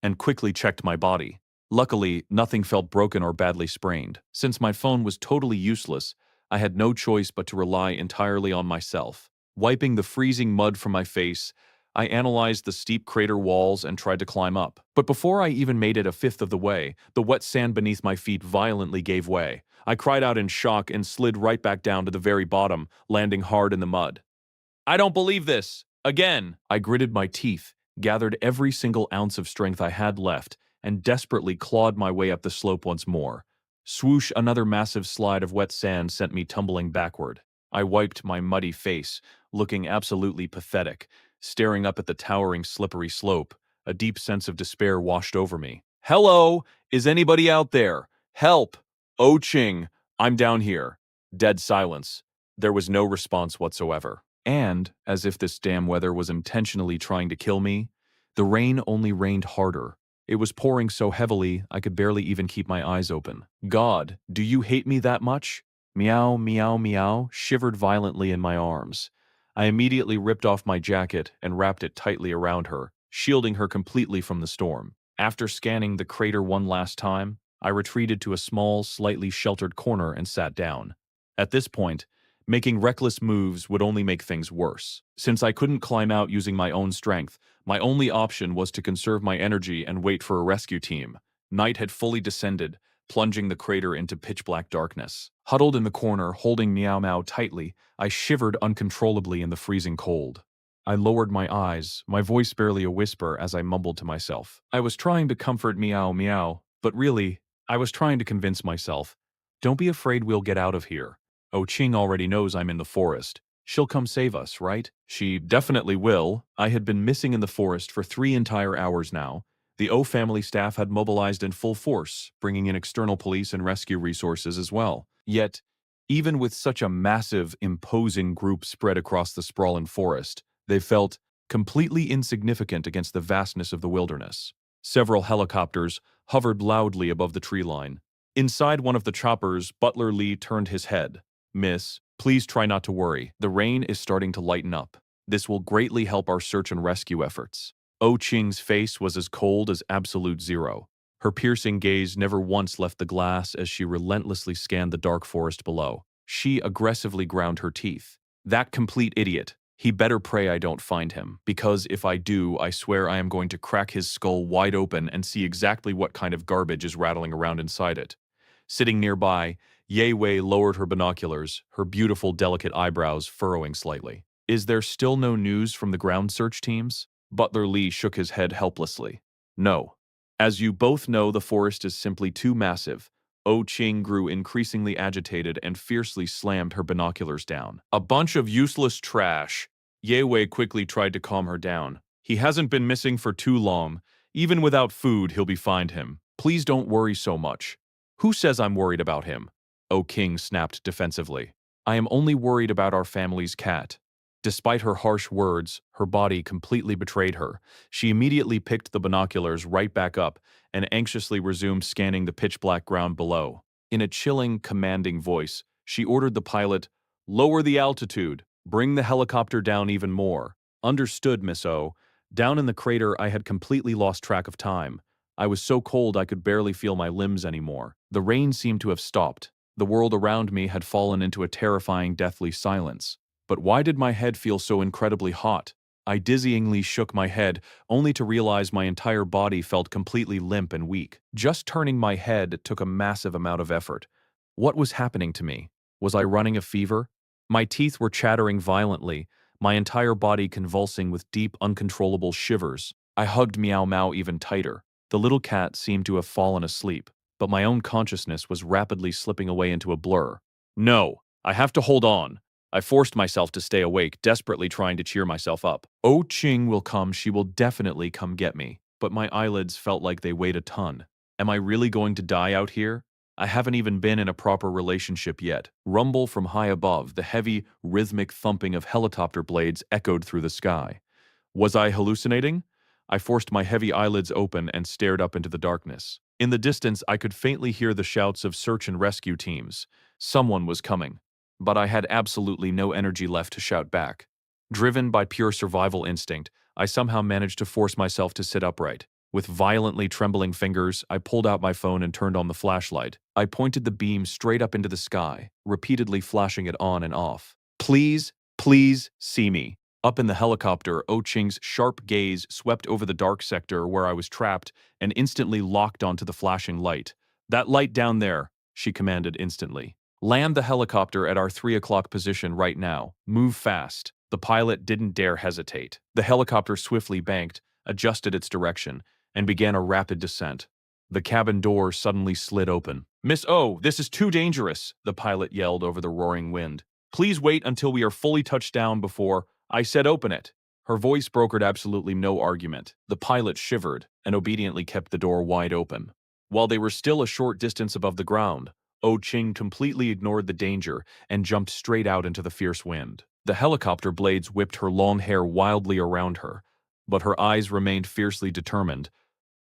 and quickly checked my body. Luckily, nothing felt broken or badly sprained. Since my phone was totally useless, I had no choice but to rely entirely on myself. Wiping the freezing mud from my face, I analyzed the steep crater walls and tried to climb up. But before I even made it a fifth of the way, the wet sand beneath my feet violently gave way. I cried out in shock and slid right back down to the very bottom, landing hard in the mud. I don't believe this! Again! I gritted my teeth, gathered every single ounce of strength I had left, and desperately clawed my way up the slope once more. Swoosh, another massive slide of wet sand sent me tumbling backward. I wiped my muddy face, looking absolutely pathetic, staring up at the towering slippery slope. A deep sense of despair washed over me. Hello! Is anybody out there? Help! Oh Ching, I'm down here. Dead silence. There was no response whatsoever. And, as if this damn weather was intentionally trying to kill me, the rain only rained harder. It was pouring so heavily I could barely even keep my eyes open. God, do you hate me that much? Meow, meow, meow shivered violently in my arms. I immediately ripped off my jacket and wrapped it tightly around her, shielding her completely from the storm. After scanning the crater one last time, I retreated to a small, slightly sheltered corner and sat down. At this point, making reckless moves would only make things worse. Since I couldn't climb out using my own strength, my only option was to conserve my energy and wait for a rescue team. Night had fully descended, plunging the crater into pitch-black darkness. Huddled in the corner, holding Meow Meow tightly, I shivered uncontrollably in the freezing cold. I lowered my eyes, my voice barely a whisper as I mumbled to myself. I was trying to comfort Meow Meow, but really, I was trying to convince myself, don't be afraid, we'll get out of here. Oh Ching already knows I'm in the forest. She'll come save us, right? She definitely will. I had been missing in the forest for 3 entire hours now. The O family staff had mobilized in full force, bringing in external police and rescue resources as well. Yet, even with such a massive, imposing group spread across the sprawling forest, they felt completely insignificant against the vastness of the wilderness. Several helicopters hovered loudly above the tree line. Inside one of the choppers, Butler Lee turned his head. Miss, please try not to worry. The rain is starting to lighten up. This will greatly help our search and rescue efforts. Oh Ching's face was as cold as absolute zero. Her piercing gaze never once left the glass as she relentlessly scanned the dark forest below. She aggressively ground her teeth. That complete idiot. He better pray I don't find him, because if I do, I swear I am going to crack his skull wide open and see exactly what kind of garbage is rattling around inside it. Sitting nearby, Ye Wei lowered her binoculars, her beautiful, delicate eyebrows furrowing slightly. Is there still no news from the ground search teams? Butler Lee shook his head helplessly. No. As you both know, the forest is simply too massive. Oh Ching grew increasingly agitated and fiercely slammed her binoculars down. A bunch of useless trash. Ye Wei quickly tried to calm her down. He hasn't been missing for too long. Even without food, he'll be find him. Please don't worry so much. Who says I'm worried about him? Oh King snapped defensively. I am only worried about our family's cat. Despite her harsh words, her body completely betrayed her. She immediately picked the binoculars right back up and anxiously resumed scanning the pitch-black ground below. In a chilling, commanding voice, she ordered the pilot, "Lower the altitude. Bring the helicopter down even more." Understood, Miss O. Down in the crater, I had completely lost track of time. I was so cold I could barely feel my limbs anymore. The rain seemed to have stopped. The world around me had fallen into a terrifying, deathly silence. But why did my head feel so incredibly hot? I dizzyingly shook my head, only to realize my entire body felt completely limp and weak. Just turning my head took a massive amount of effort. What was happening to me? Was I running a fever? My teeth were chattering violently, my entire body convulsing with deep, uncontrollable shivers. I hugged Meow Meow even tighter. The little cat seemed to have fallen asleep, but my own consciousness was rapidly slipping away into a blur. No, I have to hold on. I forced myself to stay awake, desperately trying to cheer myself up. Oh Ching will come, she will definitely come get me. But my eyelids felt like they weighed a ton. Am I really going to die out here? I haven't even been in a proper relationship yet. Rumble from high above, the heavy, rhythmic thumping of helicopter blades echoed through the sky. Was I hallucinating? I forced my heavy eyelids open and stared up into the darkness. In the distance, I could faintly hear the shouts of search and rescue teams. Someone was coming. but I had absolutely no energy left to shout back. Driven by pure survival instinct, I somehow managed to force myself to sit upright. With violently trembling fingers, I pulled out my phone and turned on the flashlight. I pointed the beam straight up into the sky, repeatedly flashing it on and off. Please, please see me. Up in the helicopter, Oh Ching's sharp gaze swept over the dark sector where I was trapped and instantly locked onto the flashing light. That light down there, she commanded instantly. Land the helicopter at our 3 o'clock position right now. Move fast. The pilot didn't dare hesitate. The helicopter swiftly banked, adjusted its direction, and began a rapid descent. The cabin door suddenly slid open. Miss O, this is too dangerous, the pilot yelled over the roaring wind. Please wait until we are fully touched down before I said open it. Her voice brokered absolutely no argument. The pilot shivered and obediently kept the door wide open. While they were still a short distance above the ground, Oh Ching completely ignored the danger and jumped straight out into the fierce wind. The helicopter blades whipped her long hair wildly around her, but her eyes remained fiercely determined.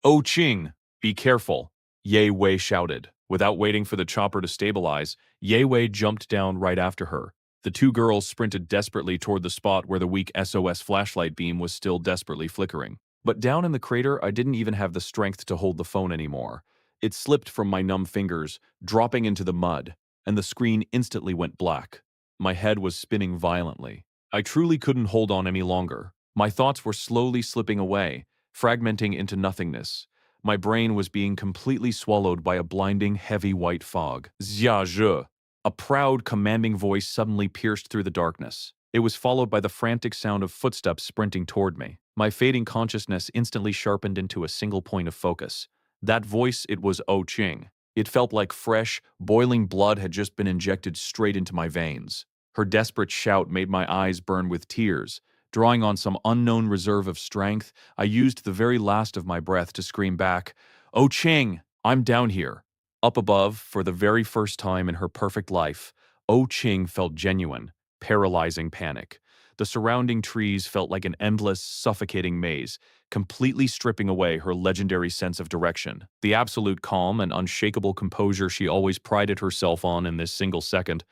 Oh Ching, be careful, Ye Wei shouted. Without waiting for the chopper to stabilize, Ye Wei jumped down right after her. The two girls sprinted desperately toward the spot where the weak SOS flashlight beam was still desperately flickering. But down in the crater, I didn't even have the strength to hold the phone anymore. It slipped from my numb fingers, dropping into the mud, and the screen instantly went black. My head was spinning violently. I truly couldn't hold on any longer. My thoughts were slowly slipping away, fragmenting into nothingness. My brain was being completely swallowed by a blinding, heavy white fog. Xia zhe. A proud, commanding voice suddenly pierced through the darkness. It was followed by the frantic sound of footsteps sprinting toward me. My fading consciousness instantly sharpened into a single point of focus. That voice, it was Oh Ching. It felt like fresh, boiling blood had just been injected straight into my veins. Her desperate shout made my eyes burn with tears. Drawing on some unknown reserve of strength, I used the very last of my breath to scream back, Oh Ching, I'm down here. Up above, for the very first time in her perfect life, Oh Ching felt genuine, paralyzing panic. The surrounding trees felt like an endless, suffocating maze, completely stripping away her legendary sense of direction. The absolute calm and unshakable composure she always prided herself on in this single second,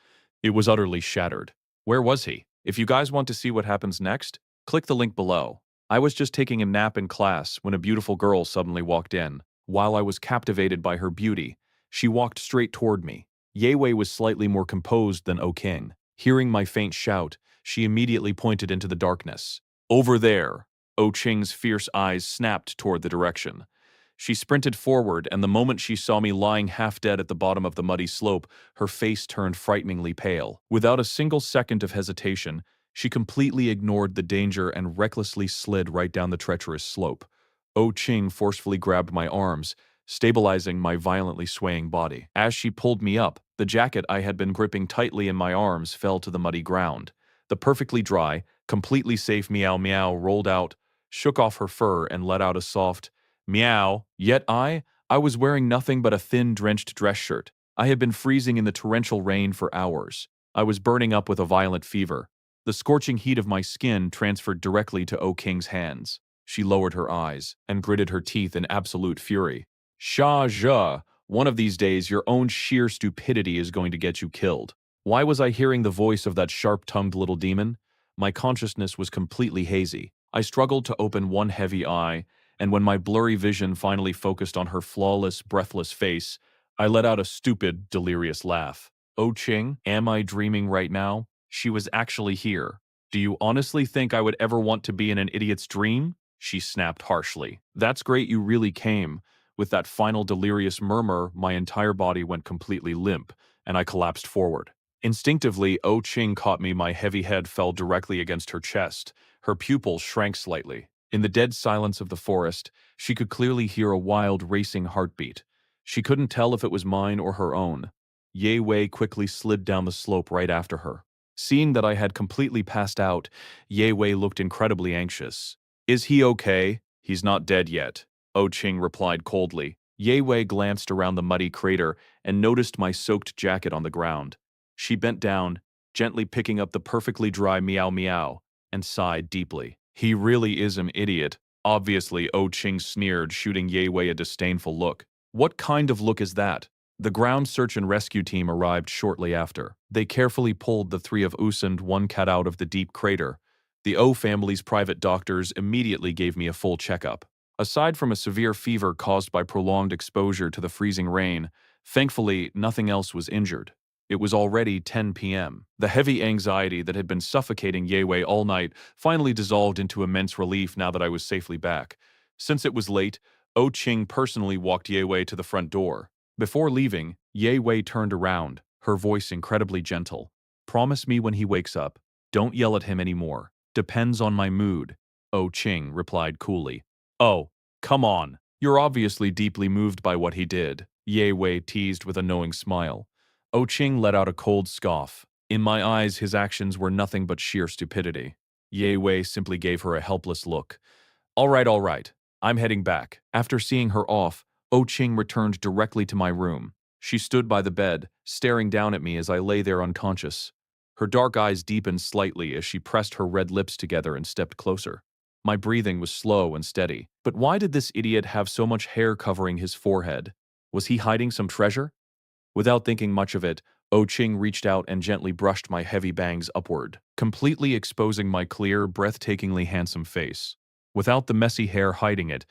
it was utterly shattered. Where was he? If you guys want to see what happens next, click the link below. I was just taking a nap in class when a beautiful girl suddenly walked in. While I was captivated by her beauty, she walked straight toward me. Ye Wei was slightly more composed than O King. Hearing my faint shout, she immediately pointed into the darkness. Over there! O Ching's fierce eyes snapped toward the direction. She sprinted forward, and the moment she saw me lying half dead at the bottom of the muddy slope, her face turned frighteningly pale. Without a single second of hesitation, she completely ignored the danger and recklessly slid right down the treacherous slope. O Ching forcefully grabbed my arms, stabilizing my violently swaying body. As she pulled me up, the jacket I had been gripping tightly in my arms fell to the muddy ground. The perfectly dry, completely safe meow meow rolled out, shook off her fur, and let out a soft meow. Yet I was wearing nothing but a thin, drenched dress shirt. I had been freezing in the torrential rain for hours. I was burning up with a violent fever. The scorching heat of my skin transferred directly to O King's hands. She lowered her eyes and gritted her teeth in absolute fury. Sha zhe, one of these days your own sheer stupidity is going to get you killed. Why was I hearing the voice of that sharp-tongued little demon? My consciousness was completely hazy. I struggled to open one heavy eye, and when my blurry vision finally focused on her flawless, breathless face, I let out a stupid, delirious laugh. Oh Ching, am I dreaming right now? She was actually here. Do you honestly think I would ever want to be in an idiot's dream? She snapped harshly. That's great you really came. With that final delirious murmur, my entire body went completely limp, and I collapsed forward. Instinctively, Oh Ching caught me. My heavy head fell directly against her chest. Her pupils shrank slightly. In the dead silence of the forest, she could clearly hear a wild, racing heartbeat. She couldn't tell if it was mine or her own. Ye Wei quickly slid down the slope right after her. Seeing that I had completely passed out, Ye Wei looked incredibly anxious. Is he okay? He's not dead yet, Oh Ching replied coldly. Ye Wei glanced around the muddy crater and noticed my soaked jacket on the ground. She bent down, gently picking up the perfectly dry meow meow, and sighed deeply. He really is an idiot. Obviously, Oh Ching sneered, shooting Ye Wei a disdainful look. What kind of look is that? The ground search and rescue team arrived shortly after. They carefully pulled the three of Us and one cat out of the deep crater. The O family's private doctors immediately gave me a full checkup. Aside from a severe fever caused by prolonged exposure to the freezing rain, thankfully nothing else was injured. It was already 10 p.m. The heavy anxiety that had been suffocating Yewei all night finally dissolved into immense relief now that I was safely back. Since it was late, O Ching personally walked Yewei to the front door. Before leaving, Ye Wei turned around, her voice incredibly gentle. "Promise me when he wakes up. Don't yell at him anymore. Depends on my mood." Oh Ching replied coolly. "Oh, come on. You're obviously deeply moved by what he did," Ye Wei teased with a knowing smile. Oh Ching let out a cold scoff. In my eyes, his actions were nothing but sheer stupidity. Ye Wei simply gave her a helpless look. All right. I'm heading back." After seeing her off, Oh Ching returned directly to my room. She stood by the bed, staring down at me as I lay there unconscious. Her dark eyes deepened slightly as she pressed her red lips together and stepped closer. My breathing was slow and steady. But why did this idiot have so much hair covering his forehead? Was he hiding some treasure? Without thinking much of it, Oh Ching reached out and gently brushed my heavy bangs upward, completely exposing my clear, breathtakingly handsome face. Without the messy hair hiding it,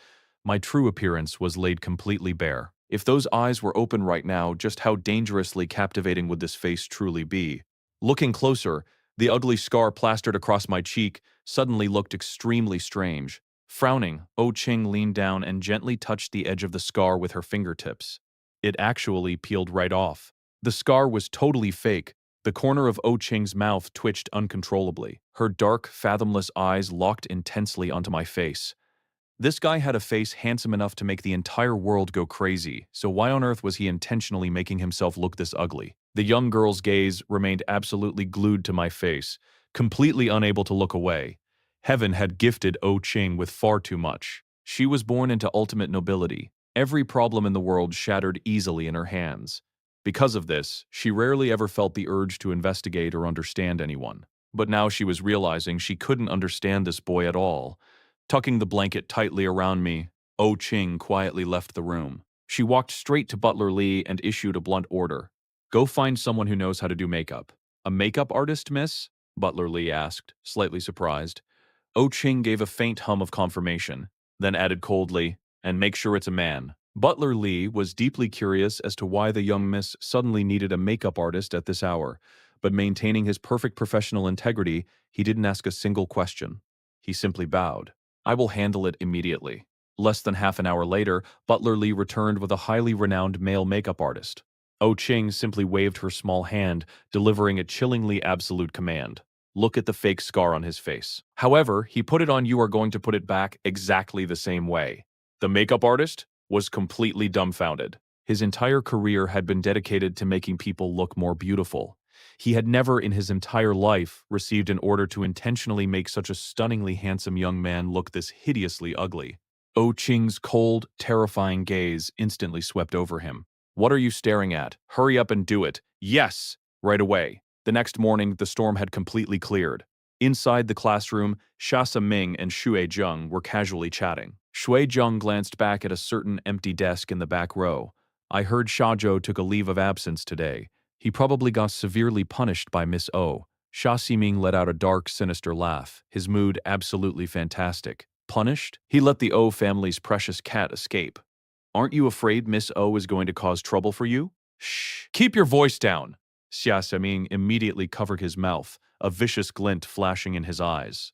my true appearance was laid completely bare. If those eyes were open right now, just how dangerously captivating would this face truly be? Looking closer, the ugly scar plastered across my cheek suddenly looked extremely strange. Frowning, Oh Ching leaned down and gently touched the edge of the scar with her fingertips. It actually peeled right off. The scar was totally fake. The corner of Oh Ching's mouth twitched uncontrollably. Her dark, fathomless eyes locked intensely onto my face. This guy had a face handsome enough to make the entire world go crazy, so why on earth was he intentionally making himself look this ugly? The young girl's gaze remained absolutely glued to my face, completely unable to look away. Heaven had gifted Oh Ching with far too much. She was born into ultimate nobility. Every problem in the world shattered easily in her hands. Because of this, she rarely ever felt the urge to investigate or understand anyone. But now she was realizing she couldn't understand this boy at all. Tucking the blanket tightly around me, Oh Ching quietly left the room. She walked straight to Butler Lee and issued a blunt order. "Go find someone who knows how to do makeup." "A makeup artist, miss?" Butler Lee asked, slightly surprised. Oh Ching gave a faint hum of confirmation, then added coldly, "And make sure it's a man." Butler Lee was deeply curious as to why the young miss suddenly needed a makeup artist at this hour, but maintaining his perfect professional integrity, he didn't ask a single question. He simply bowed. "I will handle it immediately." Less than half an hour later, Butler Lee returned with a highly renowned male makeup artist. Oh Ching simply waved her small hand, delivering a chillingly absolute command. "Look at the fake scar on his face. However, he put it on, you are going to put it back exactly the same way." The makeup artist was completely dumbfounded. His entire career had been dedicated to making people look more beautiful. He had never in his entire life received an order to intentionally make such a stunningly handsome young man look this hideously ugly. Oh Ching's cold, terrifying gaze instantly swept over him. "What are you staring at? Hurry up and do it." "Yes!" Right away. The next morning, the storm had completely cleared. Inside the classroom, Xia Ming and Xue Zheng were casually chatting. Xue Zheng glanced back at a certain empty desk in the back row. "I heard Xiaozhou took a leave of absence today. He probably got severely punished by Miss O." Xia Ximing let out a dark, sinister laugh, his mood absolutely fantastic. "Punished? He let the O family's precious cat escape. Aren't you afraid Miss O is going to cause trouble for you?" "Shh! Keep your voice down!" Xia Ximing immediately covered his mouth, a vicious glint flashing in his eyes.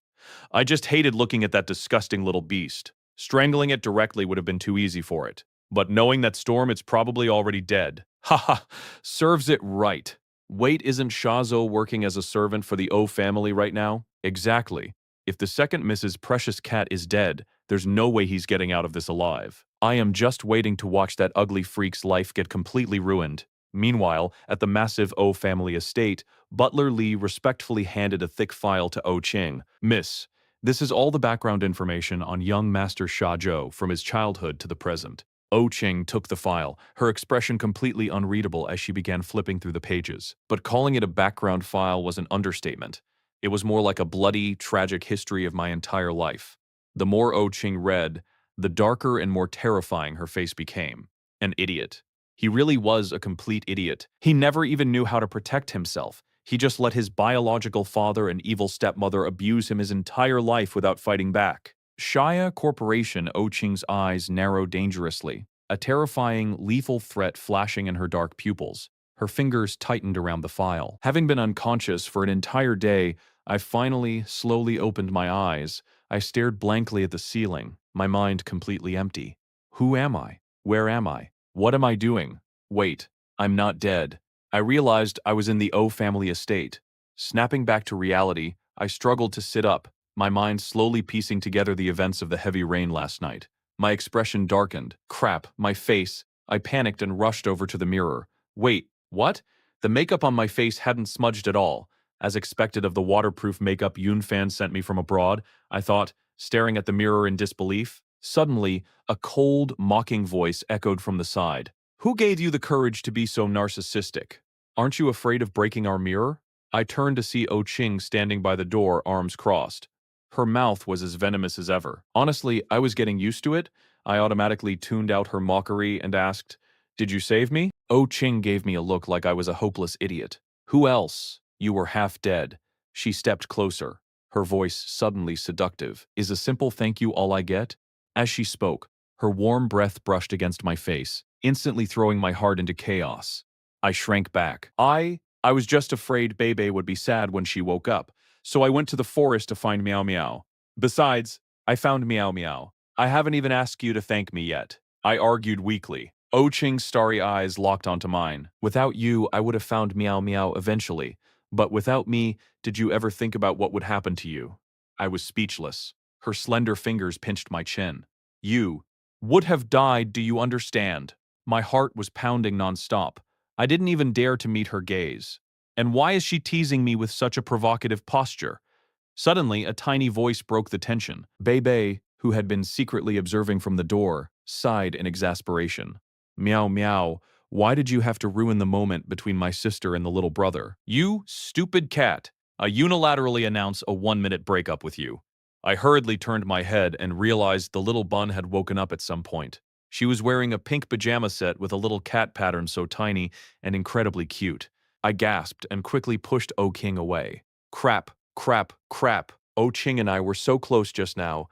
"I just hated looking at that disgusting little beast. Strangling it directly would have been too easy for it. But knowing that storm, it's probably already dead. Ha ha! Serves it right. Wait, isn't Shazo working as a servant for the O family right now?" "Exactly. If the second Mrs. Precious Cat is dead, there's no way he's getting out of this alive. I am just waiting to watch that ugly freak's life get completely ruined." Meanwhile, at the massive O family estate, Butler Lee respectfully handed a thick file to Oh Ching. "Miss, this is all the background information on young Master Sha Zhou from his childhood to the present." Oh Ching took the file, her expression completely unreadable as she began flipping through the pages. But calling it a background file was an understatement. It was more like a bloody, tragic history of my entire life. The more Oh Ching read, the darker and more terrifying her face became. An idiot. He really was a complete idiot. He never even knew how to protect himself. He just let his biological father and evil stepmother abuse him his entire life without fighting back. Shia Corporation Oching's eyes narrowed dangerously, a terrifying, lethal threat flashing in her dark pupils. Her fingers tightened around the file. Having been unconscious for an entire day, I finally, slowly opened my eyes. I stared blankly at the ceiling, my mind completely empty. Who am I? Where am I? What am I doing? Wait, I'm not dead. I realized I was in the O family estate. Snapping back to reality, I struggled to sit up, my mind slowly piecing together the events of the heavy rain last night. My expression darkened. Crap, my face. I panicked and rushed over to the mirror. Wait, what? The makeup on my face hadn't smudged at all. As expected of the waterproof makeup Yunfan sent me from abroad, I thought, staring at the mirror in disbelief. Suddenly, a cold, mocking voice echoed from the side. Who gave you the courage to be so narcissistic? Aren't you afraid of breaking our mirror? I turned to see Oh Ching standing by the door, arms crossed. Her mouth was as venomous as ever. Honestly, I was getting used to it. I automatically tuned out her mockery and asked, "Did you save me?" Oh Ching gave me a look like I was a hopeless idiot. Who else? You were half dead. She stepped closer, her voice suddenly seductive. Is a simple thank you all I get? As she spoke, her warm breath brushed against my face, instantly throwing my heart into chaos. I shrank back. I was just afraid Bebe would be sad when she woke up, so I went to the forest to find Meow Meow. Besides, I found Meow Meow. I haven't even asked you to thank me yet. I argued weakly. Oh Ching's starry eyes locked onto mine. Without you, I would have found Meow Meow eventually. But without me, did you ever think about what would happen to you? I was speechless. Her slender fingers pinched my chin. You would have died, do you understand? My heart was pounding nonstop. I didn't even dare to meet her gaze. And why is she teasing me with such a provocative posture? Suddenly, a tiny voice broke the tension. Bebe, who had been secretly observing from the door, sighed in exasperation. Meow meow, why did you have to ruin the moment between my sister and the little brother? You stupid cat! I unilaterally announce a 1-minute breakup with you. I hurriedly turned my head and realized the little bun had woken up at some point. She was wearing a pink pajama set with a little cat pattern so tiny and incredibly cute. I gasped and quickly pushed O King away. Crap, crap, crap. O Ching and I were so close just now.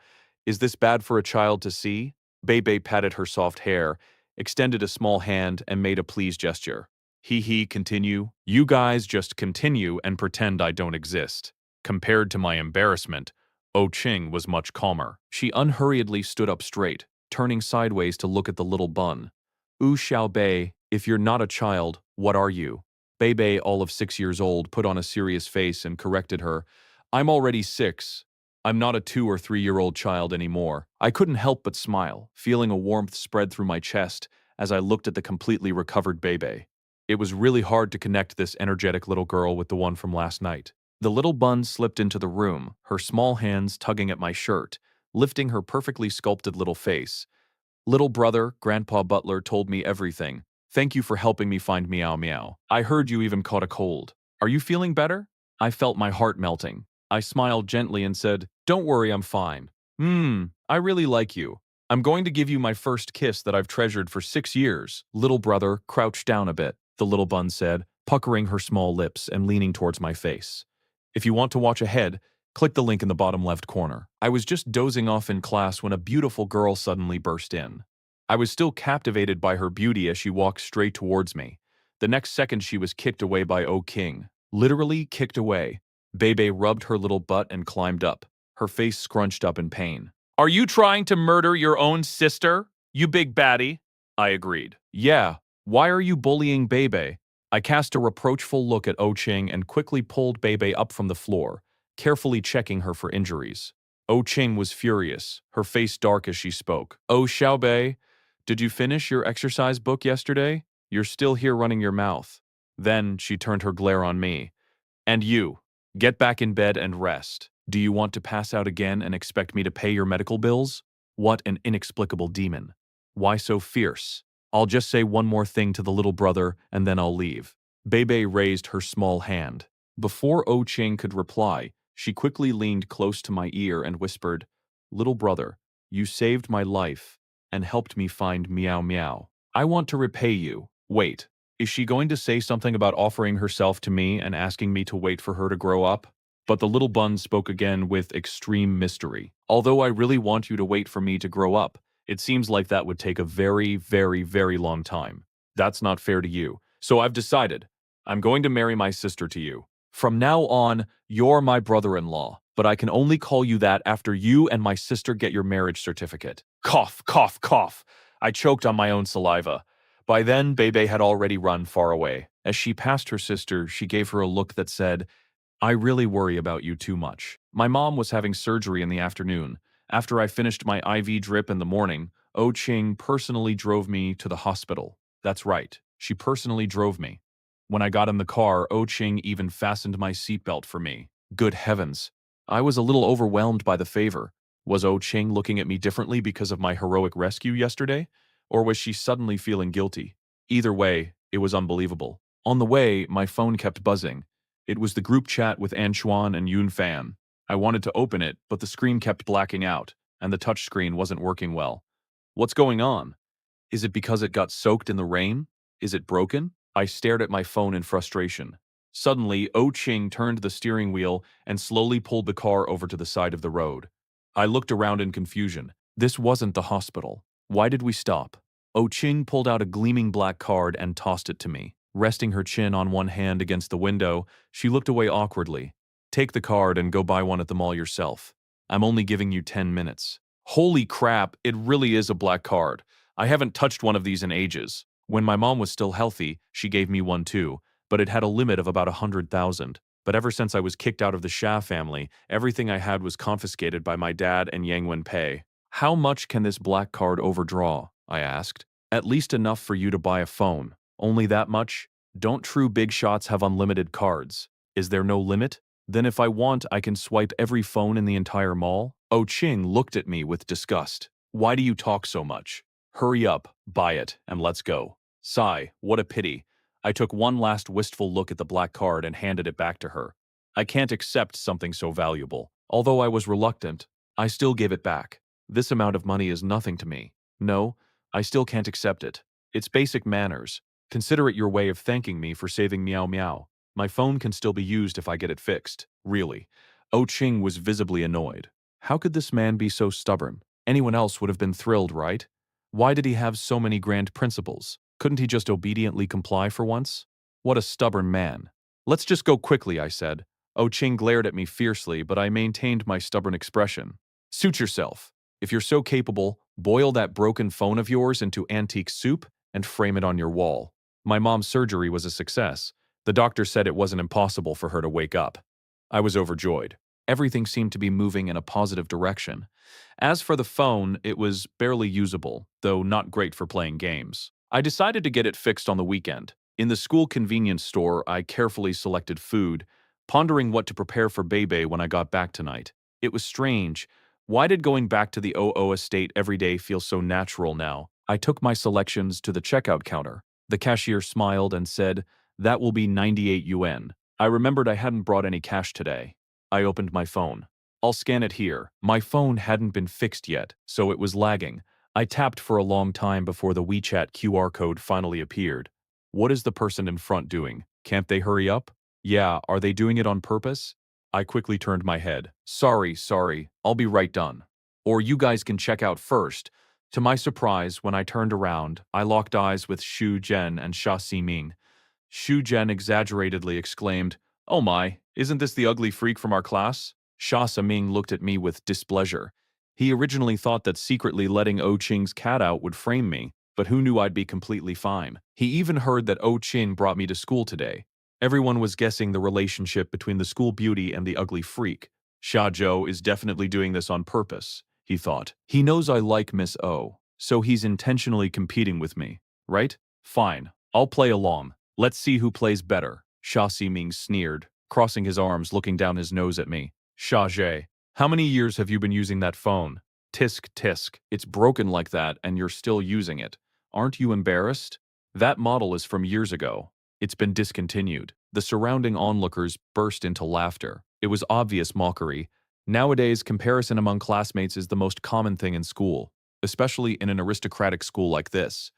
Is this bad for a child to see? Bebe patted her soft hair, extended a small hand, and made a please gesture. He, continue. You guys just continue and pretend I don't exist. Compared to my embarrassment, O Ching was much calmer. She unhurriedly stood up straight, turning sideways to look at the little bun. Wu Xiaobei, if you're not a child, what are you? Bebe, all of 6 years old, put on a serious face and corrected her. I'm already 6. I'm not a 2 or 3 year old child anymore. I couldn't help but smile, feeling a warmth spread through my chest as I looked at the completely recovered Bebe. It was really hard to connect this energetic little girl with the one from last night. The little bun slipped into the room, her small hands tugging at my shirt, lifting her perfectly sculpted little face. Little brother, Grandpa Butler told me everything. Thank you for helping me find Meow Meow. I heard you even caught a cold. Are you feeling better? I felt my heart melting. I smiled gently and said, Don't worry, I'm fine. I really like you. I'm going to give you my first kiss that I've treasured for 6 years. Little brother, crouch down a bit, the little bun said, puckering her small lips and leaning towards my face. If you want to watch ahead, click the link in the bottom left corner. I was just dozing off in class when a beautiful girl suddenly burst in. I was still captivated by her beauty as she walked straight towards me. The next second she was kicked away by O King. Literally kicked away. Bebe rubbed her little butt and climbed up, her face scrunched up in pain. Are you trying to murder your own sister, you big baddie? I agreed. Yeah, why are you bullying Bebe? I cast a reproachful look at O Ching and quickly pulled Bebe up from the floor, carefully checking her for injuries. O Ching was furious, her face dark as she spoke. Oh Xiaobei, did you finish your exercise book yesterday? You're still here running your mouth. Then she turned her glare on me. And you, get back in bed and rest. Do you want to pass out again and expect me to pay your medical bills? What an inexplicable demon. Why so fierce? I'll just say one more thing to the little brother and then I'll leave. Bebe raised her small hand. Before O Ching could reply, she quickly leaned close to my ear and whispered, Little brother, you saved my life and helped me find Meow Meow. I want to repay you. Wait, is she going to say something about offering herself to me and asking me to wait for her to grow up? But the little bun spoke again with extreme mystery. Although I really want you to wait for me to grow up, it seems like that would take a very, very, very long time. That's not fair to you. So I've decided. I'm going to marry my sister to you. From now on, you're my brother-in-law, but I can only call you that after you and my sister get your marriage certificate. Cough, cough, cough. I choked on my own saliva. By then, Bebe had already run far away. As she passed her sister, she gave her a look that said, I really worry about you too much. My mom was having surgery in the afternoon. After I finished my IV drip in the morning, Oh Ching personally drove me to the hospital. That's right, she personally drove me. When I got in the car, Oh Ching even fastened my seatbelt for me. Good heavens. I was a little overwhelmed by the favor. Was Oh Ching looking at me differently because of my heroic rescue yesterday? Or was she suddenly feeling guilty? Either way, it was unbelievable. On the way, my phone kept buzzing. It was the group chat with Anchuan and Yun Fan. I wanted to open it, but the screen kept blacking out, and the touchscreen wasn't working well. What's going on? Is it because it got soaked in the rain? Is it broken? I stared at my phone in frustration. Suddenly, Oh Ching turned the steering wheel and slowly pulled the car over to the side of the road. I looked around in confusion. This wasn't the hospital. Why did we stop? Oh Ching pulled out a gleaming black card and tossed it to me. Resting her chin on one hand against the window, she looked away awkwardly. Take the card and go buy one at the mall yourself. I'm only giving you 10 minutes. Holy crap, it really is a black card. I haven't touched one of these in ages. When my mom was still healthy, she gave me one too, but it had a limit of about 100,000. But ever since I was kicked out of the Xia family, everything I had was confiscated by my dad and Yang Wenpei. How much can this black card overdraw? I asked. At least enough for you to buy a phone. Only that much? Don't true big shots have unlimited cards? Is there no limit? Then if I want, I can swipe every phone in the entire mall? Oh Ching looked at me with disgust. Why do you talk so much? Hurry up, buy it, and let's go. Sigh, what a pity. I took one last wistful look at the black card and handed it back to her. I can't accept something so valuable. Although I was reluctant, I still gave it back. This amount of money is nothing to me. No, I still can't accept it. It's basic manners. Consider it your way of thanking me for saving Meow Meow. My phone can still be used if I get it fixed. Really. Oh Ching was visibly annoyed. How could this man be so stubborn? Anyone else would have been thrilled, right? Why did he have so many grand principles? Couldn't he just obediently comply for once? What a stubborn man. Let's just go quickly, I said. Oh Ching glared at me fiercely, but I maintained my stubborn expression. Suit yourself. If you're so capable, boil that broken phone of yours into antique soup and frame it on your wall. My mom's surgery was a success. The doctor said it wasn't impossible for her to wake up. I was overjoyed. Everything seemed to be moving in a positive direction. As for the phone, it was barely usable, though not great for playing games. I decided to get it fixed on the weekend. In the school convenience store, I carefully selected food, pondering what to prepare for Bebe when I got back tonight. It was strange. Why did going back to the OO estate every day feel so natural now? I took my selections to the checkout counter. The cashier smiled and said, "That will be 98 yuan. I remembered I hadn't brought any cash today. I opened my phone. I'll scan it here. My phone hadn't been fixed yet, so it was lagging. I tapped for a long time before the WeChat QR code finally appeared. What is the person in front doing? Can't they hurry up? Yeah, are they doing it on purpose? I quickly turned my head. Sorry, I'll be right done. Or you guys can check out first. To my surprise, when I turned around, I locked eyes with Xu Zhen and Xia Ximing. Xu Zhen exaggeratedly exclaimed, "Oh my, isn't this the ugly freak from our class?" Xia Ximing looked at me with displeasure. He originally thought that secretly letting Oh Ching's cat out would frame me, but who knew I'd be completely fine. He even heard that Oh Ching brought me to school today. Everyone was guessing the relationship between the school beauty and the ugly freak. Xia Zhou is definitely doing this on purpose, he thought. He knows I like Miss O, so he's intentionally competing with me, right? Fine, I'll play along. Let's see who plays better. Xia Ximing sneered, crossing his arms looking down his nose at me. Xia Zhe, how many years have you been using that phone? Tisk tisk, it's broken like that and you're still using it. Aren't you embarrassed? That model is from years ago. It's been discontinued. The surrounding onlookers burst into laughter. It was obvious mockery. Nowadays, comparison among classmates is the most common thing in school, especially in an aristocratic school like this.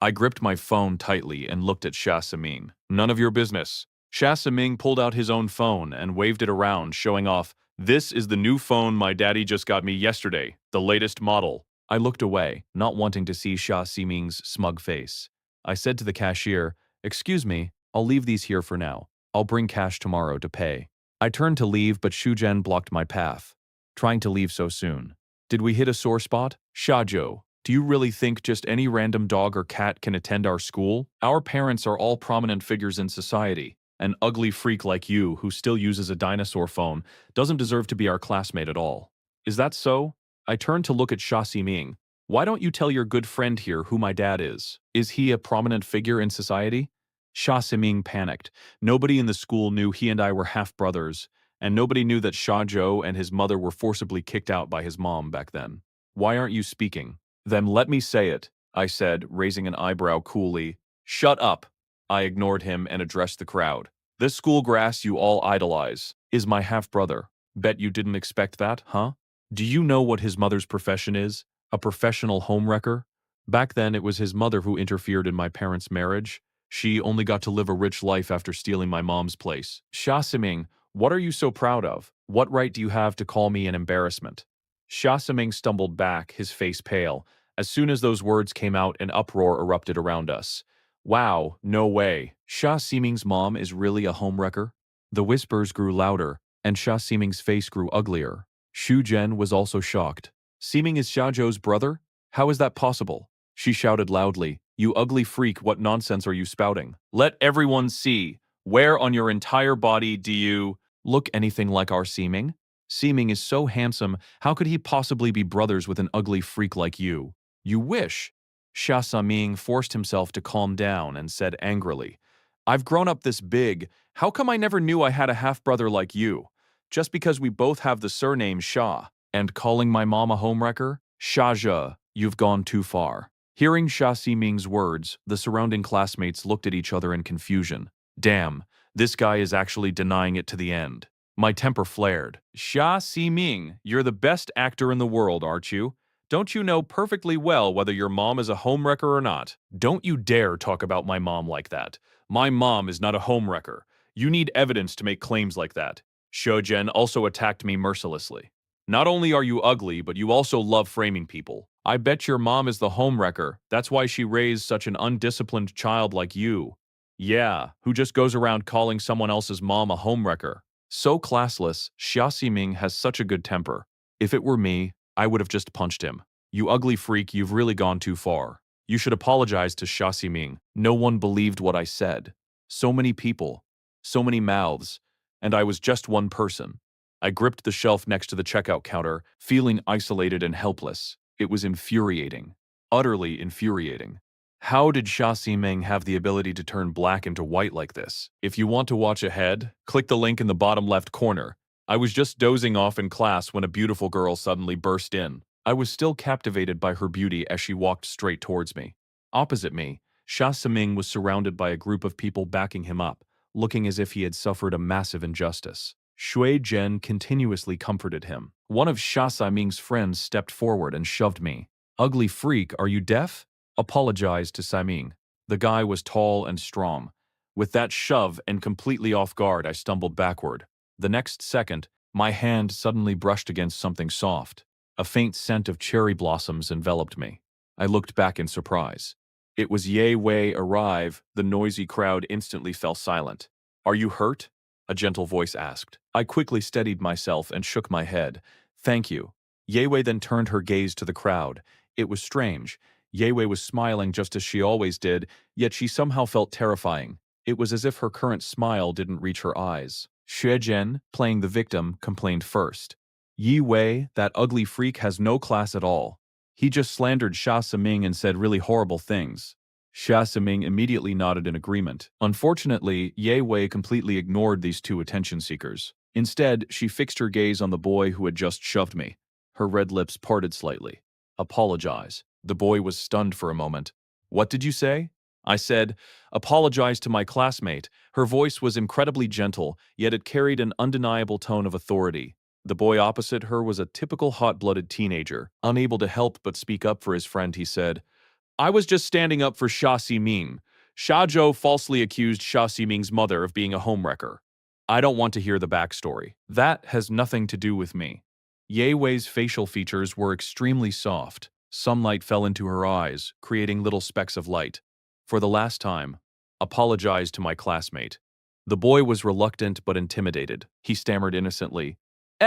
I gripped my phone tightly and looked at Sha Saming. None of your business. Sha Saming pulled out his own phone and waved it around, showing off, "This is the new phone my daddy just got me yesterday, the latest model." I looked away, not wanting to see Sha Siming's smug face. I said to the cashier, "Excuse me, I'll leave these here for now. I'll bring cash tomorrow to pay." I turned to leave, but Shujen blocked my path. Trying to leave so soon. Did we hit a sore spot? Shajo, do you really think just any random dog or cat can attend our school? Our parents are all prominent figures in society. An ugly freak like you who still uses a dinosaur phone doesn't deserve to be our classmate at all. Is that so? I turned to look at Sha Ming. Why don't you tell your good friend here who my dad is? Is he a prominent figure in society? Sha Ming panicked. Nobody in the school knew he and I were half-brothers, and nobody knew that Sha Zhou and his mother were forcibly kicked out by his mom back then. Why aren't you speaking? Then let me say it, I said, raising an eyebrow coolly. Shut up. I ignored him and addressed the crowd. This school grass you all idolize is my half-brother. Bet you didn't expect that, huh? Do you know what his mother's profession is? A professional homewrecker? Back then, it was his mother who interfered in my parents' marriage. She only got to live a rich life after stealing my mom's place. Sha Siming, what are you so proud of? What right do you have to call me an embarrassment? Sha Siming stumbled back, his face pale. As soon as those words came out, an uproar erupted around us. Wow, no way. Sha Siming's mom is really a homewrecker? The whispers grew louder, and Sha Siming's face grew uglier. Shu Zhen was also shocked. Siming is Xia Zhou's brother? How is that possible? She shouted loudly, "You ugly freak, what nonsense are you spouting? Let everyone see. Where on your entire body do you look anything like our Siming? Siming is so handsome, how could he possibly be brothers with an ugly freak like you? You wish." Xia Saming forced himself to calm down and said angrily, "I've grown up this big. How come I never knew I had a half-brother like you? Just because we both have the surname Xia. And calling my mom a homewrecker? Xia, you've gone too far." Hearing Xia Ximing's words, the surrounding classmates looked at each other in confusion. Damn, this guy is actually denying it to the end. My temper flared. Xia Ximing, you're the best actor in the world, aren't you? Don't you know perfectly well whether your mom is a homewrecker or not? Don't you dare talk about my mom like that. My mom is not a homewrecker. You need evidence to make claims like that. Shoujen also attacked me mercilessly. Not only are you ugly, but you also love framing people. I bet your mom is the homewrecker. That's why she raised such an undisciplined child like you. Yeah, who just goes around calling someone else's mom a homewrecker. So classless, Xia Ximing has such a good temper. If it were me, I would have just punched him. You ugly freak, you've really gone too far. You should apologize to Xia Ximing. No one believed what I said. So many people, so many mouths, and I was just one person. I gripped the shelf next to the checkout counter, feeling isolated and helpless. It was infuriating. Utterly infuriating. How did Xia Ximing have the ability to turn black into white like this? If you want to watch ahead, click the link in the bottom left corner. I was just dozing off in class when a beautiful girl suddenly burst in. I was still captivated by her beauty as she walked straight towards me. Opposite me, Xia Ximing was surrounded by a group of people backing him up, looking as if he had suffered a massive injustice. Shui Zhen continuously comforted him. One of Xia Ximing's friends stepped forward and shoved me. Ugly freak, are you deaf? Apologized to Siming. The guy was tall and strong. With that shove and completely off guard, I stumbled backward. The next second, my hand suddenly brushed against something soft. A faint scent of cherry blossoms enveloped me. I looked back in surprise. It was Ye Wei arrive. The noisy crowd instantly fell silent. Are you hurt? A gentle voice asked. I quickly steadied myself and shook my head. Thank you. Ye Wei then turned her gaze to the crowd. It was strange. Ye Wei was smiling just as she always did, yet she somehow felt terrifying. It was as if her current smile didn't reach her eyes. Xue Zhen, playing the victim, complained first. Yi Wei, that ugly freak, has no class at all. He just slandered Xia Siming and said really horrible things. Xia Siming immediately nodded in agreement. Unfortunately, Ye Wei completely ignored these two attention seekers. Instead, she fixed her gaze on the boy who had just shoved me. Her red lips parted slightly. Apologize. The boy was stunned for a moment. What did you say? I said, apologize to my classmate. Her voice was incredibly gentle, yet it carried an undeniable tone of authority. The boy opposite her was a typical hot-blooded teenager. Unable to help but speak up for his friend, he said, I was just standing up for Xia Ximing. Xia Zhou falsely accused Xia Ximing's mother of being a homewrecker. I don't want to hear the backstory. That has nothing to do with me. Ye Wei's facial features were extremely soft. Sunlight fell into her eyes, creating little specks of light. For the last time, apologized to my classmate. The boy was reluctant but intimidated. He stammered innocently.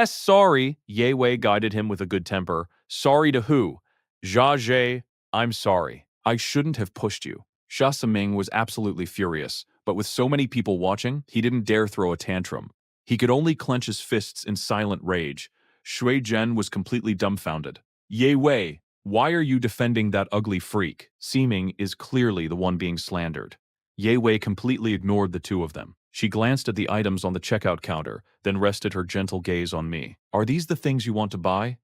Sorry. Ye Wei guided him with a good temper. Sorry to who? Jia Zhe, I'm sorry. I shouldn't have pushed you. Xia Siming was absolutely furious, but with so many people watching, he didn't dare throw a tantrum. He could only clench his fists in silent rage. Shui Zhen was completely dumbfounded. Ye Wei, why are you defending that ugly freak? Siming is clearly the one being slandered. Ye Wei completely ignored the two of them. She glanced at the items on the checkout counter, then rested her gentle gaze on me. Are these the things you want to buy?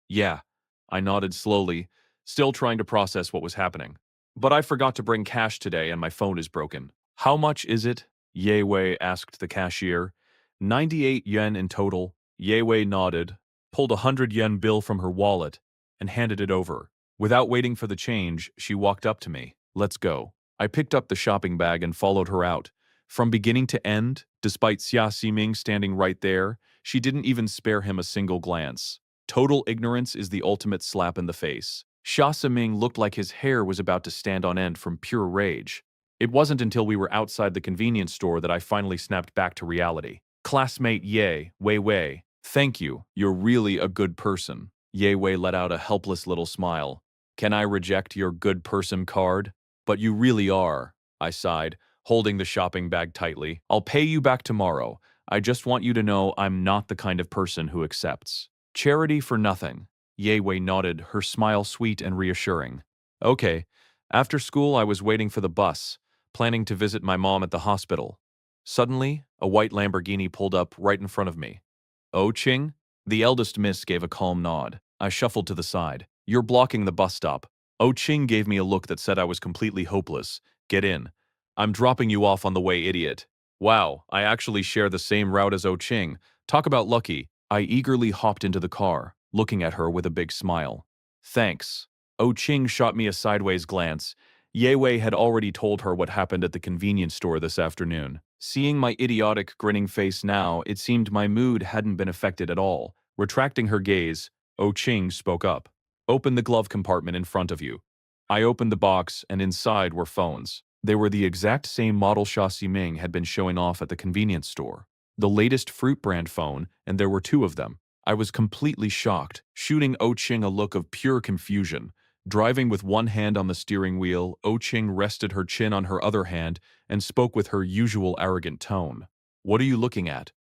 Yeah. I nodded slowly, still trying to process what was happening. But I forgot to bring cash today and my phone is broken. How much is it? Ye Wei asked the cashier. 98 yen in total. Ye Wei nodded, pulled a 100 yen bill from her wallet, and handed it over. Without waiting for the change, she walked up to me. Let's go. I picked up the shopping bag and followed her out. From beginning to end, despite Xia Ximing standing right there, she didn't even spare him a single glance. Total ignorance is the ultimate slap in the face. Xia Ximing looked like his hair was about to stand on end from pure rage. It wasn't until we were outside the convenience store that I finally snapped back to reality. Classmate Ye, Wei Wei, thank you, you're really a good person. Ye Wei let out a helpless little smile. Can I reject your good person card? But you really are, I sighed, holding the shopping bag tightly. I'll pay you back tomorrow. I just want you to know I'm not the kind of person who accepts charity for nothing. Ye Wei nodded, her smile sweet and reassuring. Okay. After school, I was waiting for the bus, planning to visit my mom at the hospital. Suddenly, a white Lamborghini pulled up right in front of me. Oh, Ching? The eldest miss gave a calm nod. I shuffled to the side. You're blocking the bus stop. Oh Ching gave me a look that said I was completely hopeless. Get in. I'm dropping you off on the way, idiot. Wow, I actually share the same route as Oh Ching. Talk about lucky. I eagerly hopped into the car, looking at her with a big smile. Thanks. Oh Ching shot me a sideways glance. Ye Wei had already told her what happened at the convenience store this afternoon. Seeing my idiotic, grinning face now, it seemed my mood hadn't been affected at all. Retracting her gaze, Oh Ching spoke up. Open the glove compartment in front of you. I opened the box, and inside were phones. They were the exact same model Xia Ximing had been showing off at the convenience store. The latest fruit brand phone, and there were two of them. I was completely shocked, shooting Oh Ching a look of pure confusion. Driving with one hand on the steering wheel, Oh Ching rested her chin on her other hand and spoke with her usual arrogant tone. What are you looking at?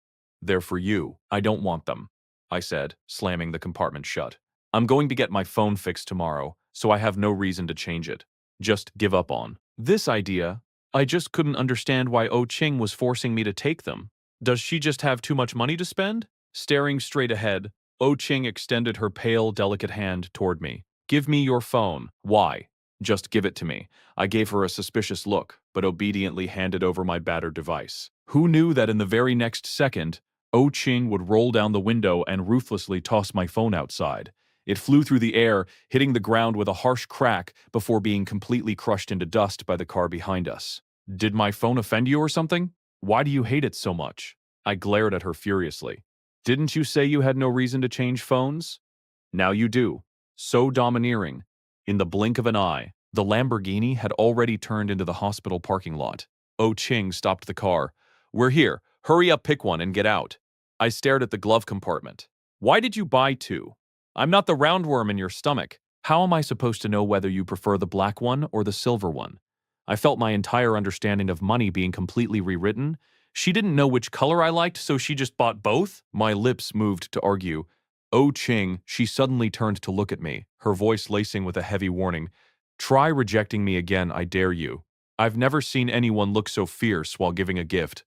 They're for you. I don't want them, I said, slamming the compartment shut. I'm going to get my phone fixed tomorrow, so I have no reason to change it. Just give up on this idea. I just couldn't understand why Oh Ching was forcing me to take them. Does she just have too much money to spend? Staring straight ahead, Oh Ching extended her pale, delicate hand toward me. Give me your phone. Why? Just give it to me. I gave her a suspicious look, but obediently handed over my battered device. Who knew that in the very next second, Oh Ching would roll down the window and ruthlessly toss my phone outside. It flew through the air, hitting the ground with a harsh crack before being completely crushed into dust by the car behind us. Did my phone offend you or something? Why do you hate it so much? I glared at her furiously. Didn't you say you had no reason to change phones? Now you do. So domineering. In the blink of an eye, the Lamborghini had already turned into the hospital parking lot. Oh Ching stopped the car. We're here. Hurry up, pick one and get out. I stared at the glove compartment. Why did you buy two? I'm not the roundworm in your stomach. How am I supposed to know whether you prefer the black one or the silver one? I felt my entire understanding of money being completely rewritten. She didn't know which color I liked, so she just bought both? My lips moved to argue. Oh Ching, she suddenly turned to look at me, her voice lacing with a heavy warning. Try rejecting me again, I dare you. I've never seen anyone look so fierce while giving a gift.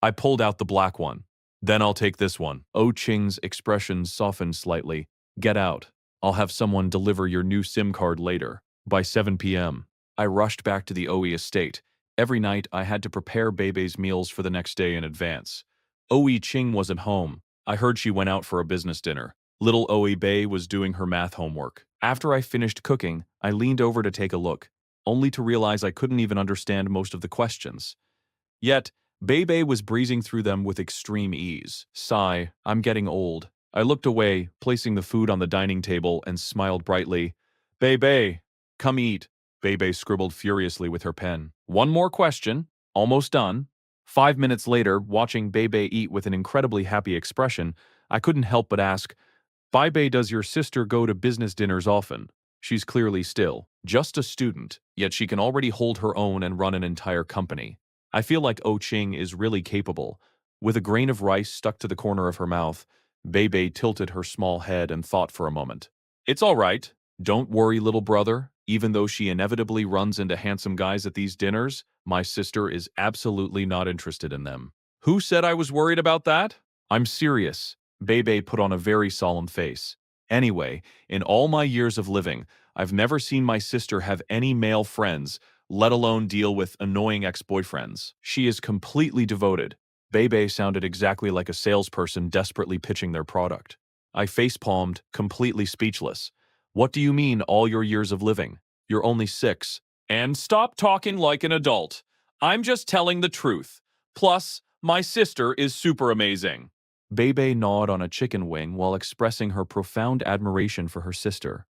I pulled out the black one. Then I'll take this one. Oh Ching's expression softened slightly. Get out. I'll have someone deliver your new SIM card later, by 7 p.m. I rushed back to the OE estate. Every night, I had to prepare Bebe's meals for the next day in advance. OE Ching wasn't home. I heard she went out for a business dinner. Little OE Bei was doing her math homework. After I finished cooking, I leaned over to take a look. only to realize I couldn't even understand most of the questions. Yet, Bebe was breezing through them with extreme ease. Sigh, I'm getting old. I looked away, placing the food on the dining table, and smiled brightly. Bebe, come eat. Bebe scribbled furiously with her pen. One more question. Almost done. 5 minutes later, watching Bebe eat with an incredibly happy expression, I couldn't help but ask, Bebe, does your sister go to business dinners often? She's clearly still just a student, yet she can already hold her own and run an entire company. I feel like Oh Ching is really capable. With a grain of rice stuck to the corner of her mouth, Bebe tilted her small head and thought for a moment. It's all right. Don't worry, little brother. Even though she inevitably runs into handsome guys at these dinners, my sister is absolutely not interested in them. Who said I was worried about that? I'm serious. Bebe put on a very solemn face. Anyway, in all my years of living, I've never seen my sister have any male friends, let alone deal with annoying ex-boyfriends. She is completely devoted. Bebe sounded exactly like a salesperson desperately pitching their product. I facepalmed, completely speechless. What do you mean, all your years of living? You're only 6. And stop talking like an adult. I'm just telling the truth. Plus, my sister is super amazing. Bebe gnawed on a chicken wing while expressing her profound admiration for her sister.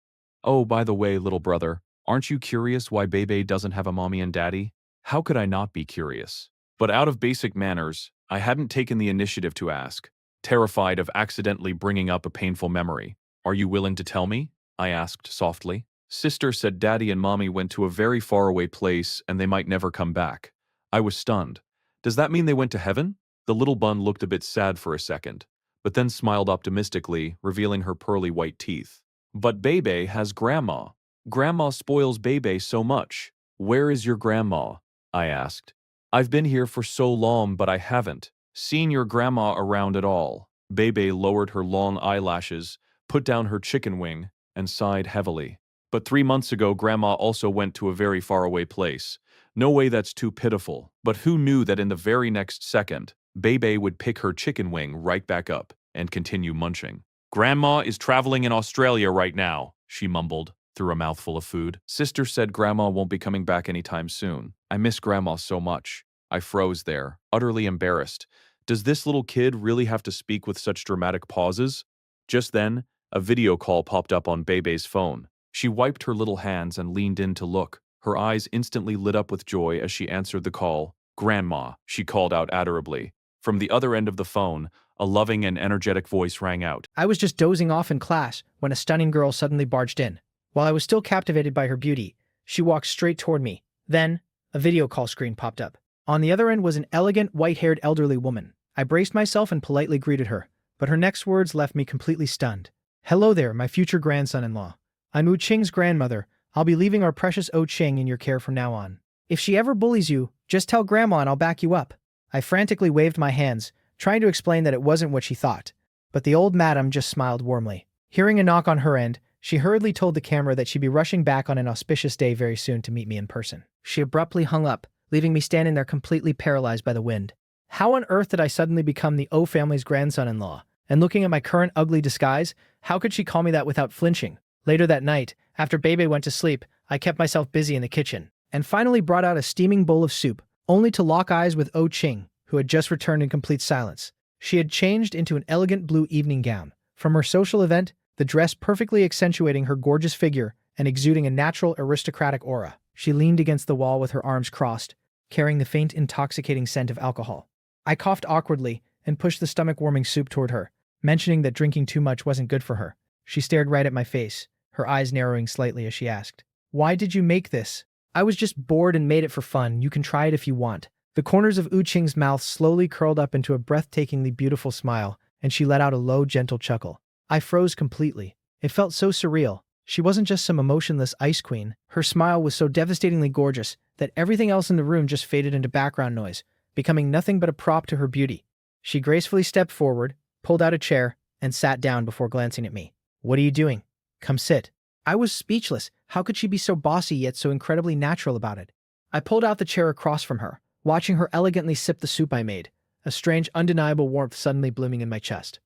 Oh, by the way, little brother, aren't you curious why Bebe doesn't have a mommy and daddy? How could I not be curious? But out of basic manners, I hadn't taken the initiative to ask, terrified of accidentally bringing up a painful memory. Are you willing to tell me? I asked softly. Sister said daddy and mommy went to a very faraway place and they might never come back. I was stunned. Does that mean they went to heaven? The little bun looked a bit sad for a second, but then smiled optimistically, revealing her pearly white teeth. But Bebe has grandma. Grandma spoils Bebe so much. Where is your grandma? I asked. I've been here for so long, but I haven't seen your grandma around at all. Bebe lowered her long eyelashes, put down her chicken wing, and sighed heavily. But 3 months ago, Grandma also went to a very faraway place. No way, that's too pitiful. But who knew that in the very next second, Bebe would pick her chicken wing right back up and continue munching. Grandma is traveling in Australia right now, she mumbled through a mouthful of food. Sister said Grandma won't be coming back anytime soon. I miss Grandma so much. I froze there, utterly embarrassed. Does this little kid really have to speak with such dramatic pauses? Just then, a video call popped up on Bebe's phone. She wiped her little hands and leaned in to look. Her eyes instantly lit up with joy as she answered the call. Grandma, she called out adorably. From the other end of the phone, a loving and energetic voice rang out. I was just dozing off in class when a stunning girl suddenly barged in. While I was still captivated by her beauty, she walked straight toward me. Then, a video call screen popped up. On the other end was an elegant, white-haired elderly woman. I braced myself and politely greeted her, but her next words left me completely stunned. Hello there, my future grandson-in-law. I'm Wu Qing's grandmother. I'll be leaving our precious Oh Qing in your care from now on. If she ever bullies you, just tell Grandma and I'll back you up. I frantically waved my hands, trying to explain that it wasn't what she thought. But the old madam just smiled warmly. Hearing a knock on her end, she hurriedly told the camera that she'd be rushing back on an auspicious day very soon to meet me in person. She abruptly hung up, leaving me standing there completely paralyzed by the wind. How on earth did I suddenly become the O family's grandson-in-law? And looking at my current ugly disguise, how could she call me that without flinching? Later that night, after Bebe went to sleep, I kept myself busy in the kitchen, and finally brought out a steaming bowl of soup, only to lock eyes with Oh Qing, who had just returned in complete silence. She had changed into an elegant blue evening gown. From her social event, the dress perfectly accentuating her gorgeous figure and exuding a natural aristocratic aura. She leaned against the wall with her arms crossed, carrying the faint, intoxicating scent of alcohol. I coughed awkwardly and pushed the stomach-warming soup toward her, mentioning that drinking too much wasn't good for her. She stared right at my face, her eyes narrowing slightly as she asked, "Why did you make this?" "I was just bored and made it for fun. You can try it if you want." The corners of Wu Qing's mouth slowly curled up into a breathtakingly beautiful smile, and she let out a low, gentle chuckle. I froze completely. It felt so surreal. She wasn't just some emotionless ice queen. Her smile was so devastatingly gorgeous that everything else in the room just faded into background noise, becoming nothing but a prop to her beauty. She gracefully stepped forward, pulled out a chair, and sat down before glancing at me. "What are you doing? Come sit." I was speechless. How could she be so bossy yet so incredibly natural about it? I pulled out the chair across from her, watching her elegantly sip the soup I made, a strange, undeniable warmth suddenly blooming in my chest.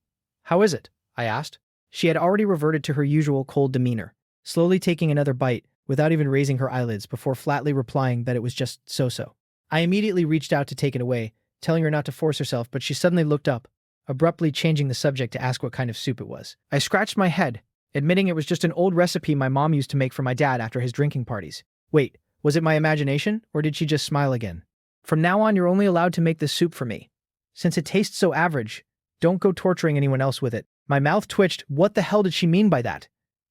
"How is it?" I asked. She had already reverted to her usual cold demeanor, slowly taking another bite without even raising her eyelids before flatly replying that it was just so-so. I immediately reached out to take it away, telling her not to force herself, but she suddenly looked up, abruptly changing the subject to ask what kind of soup it was. I scratched my head, admitting it was just an old recipe my mom used to make for my dad after his drinking parties. Wait, was it my imagination, or did she just smile again? From now on, you're only allowed to make this soup for me. Since it tastes so average, don't go torturing anyone else with it. My mouth twitched. What the hell did she mean by that?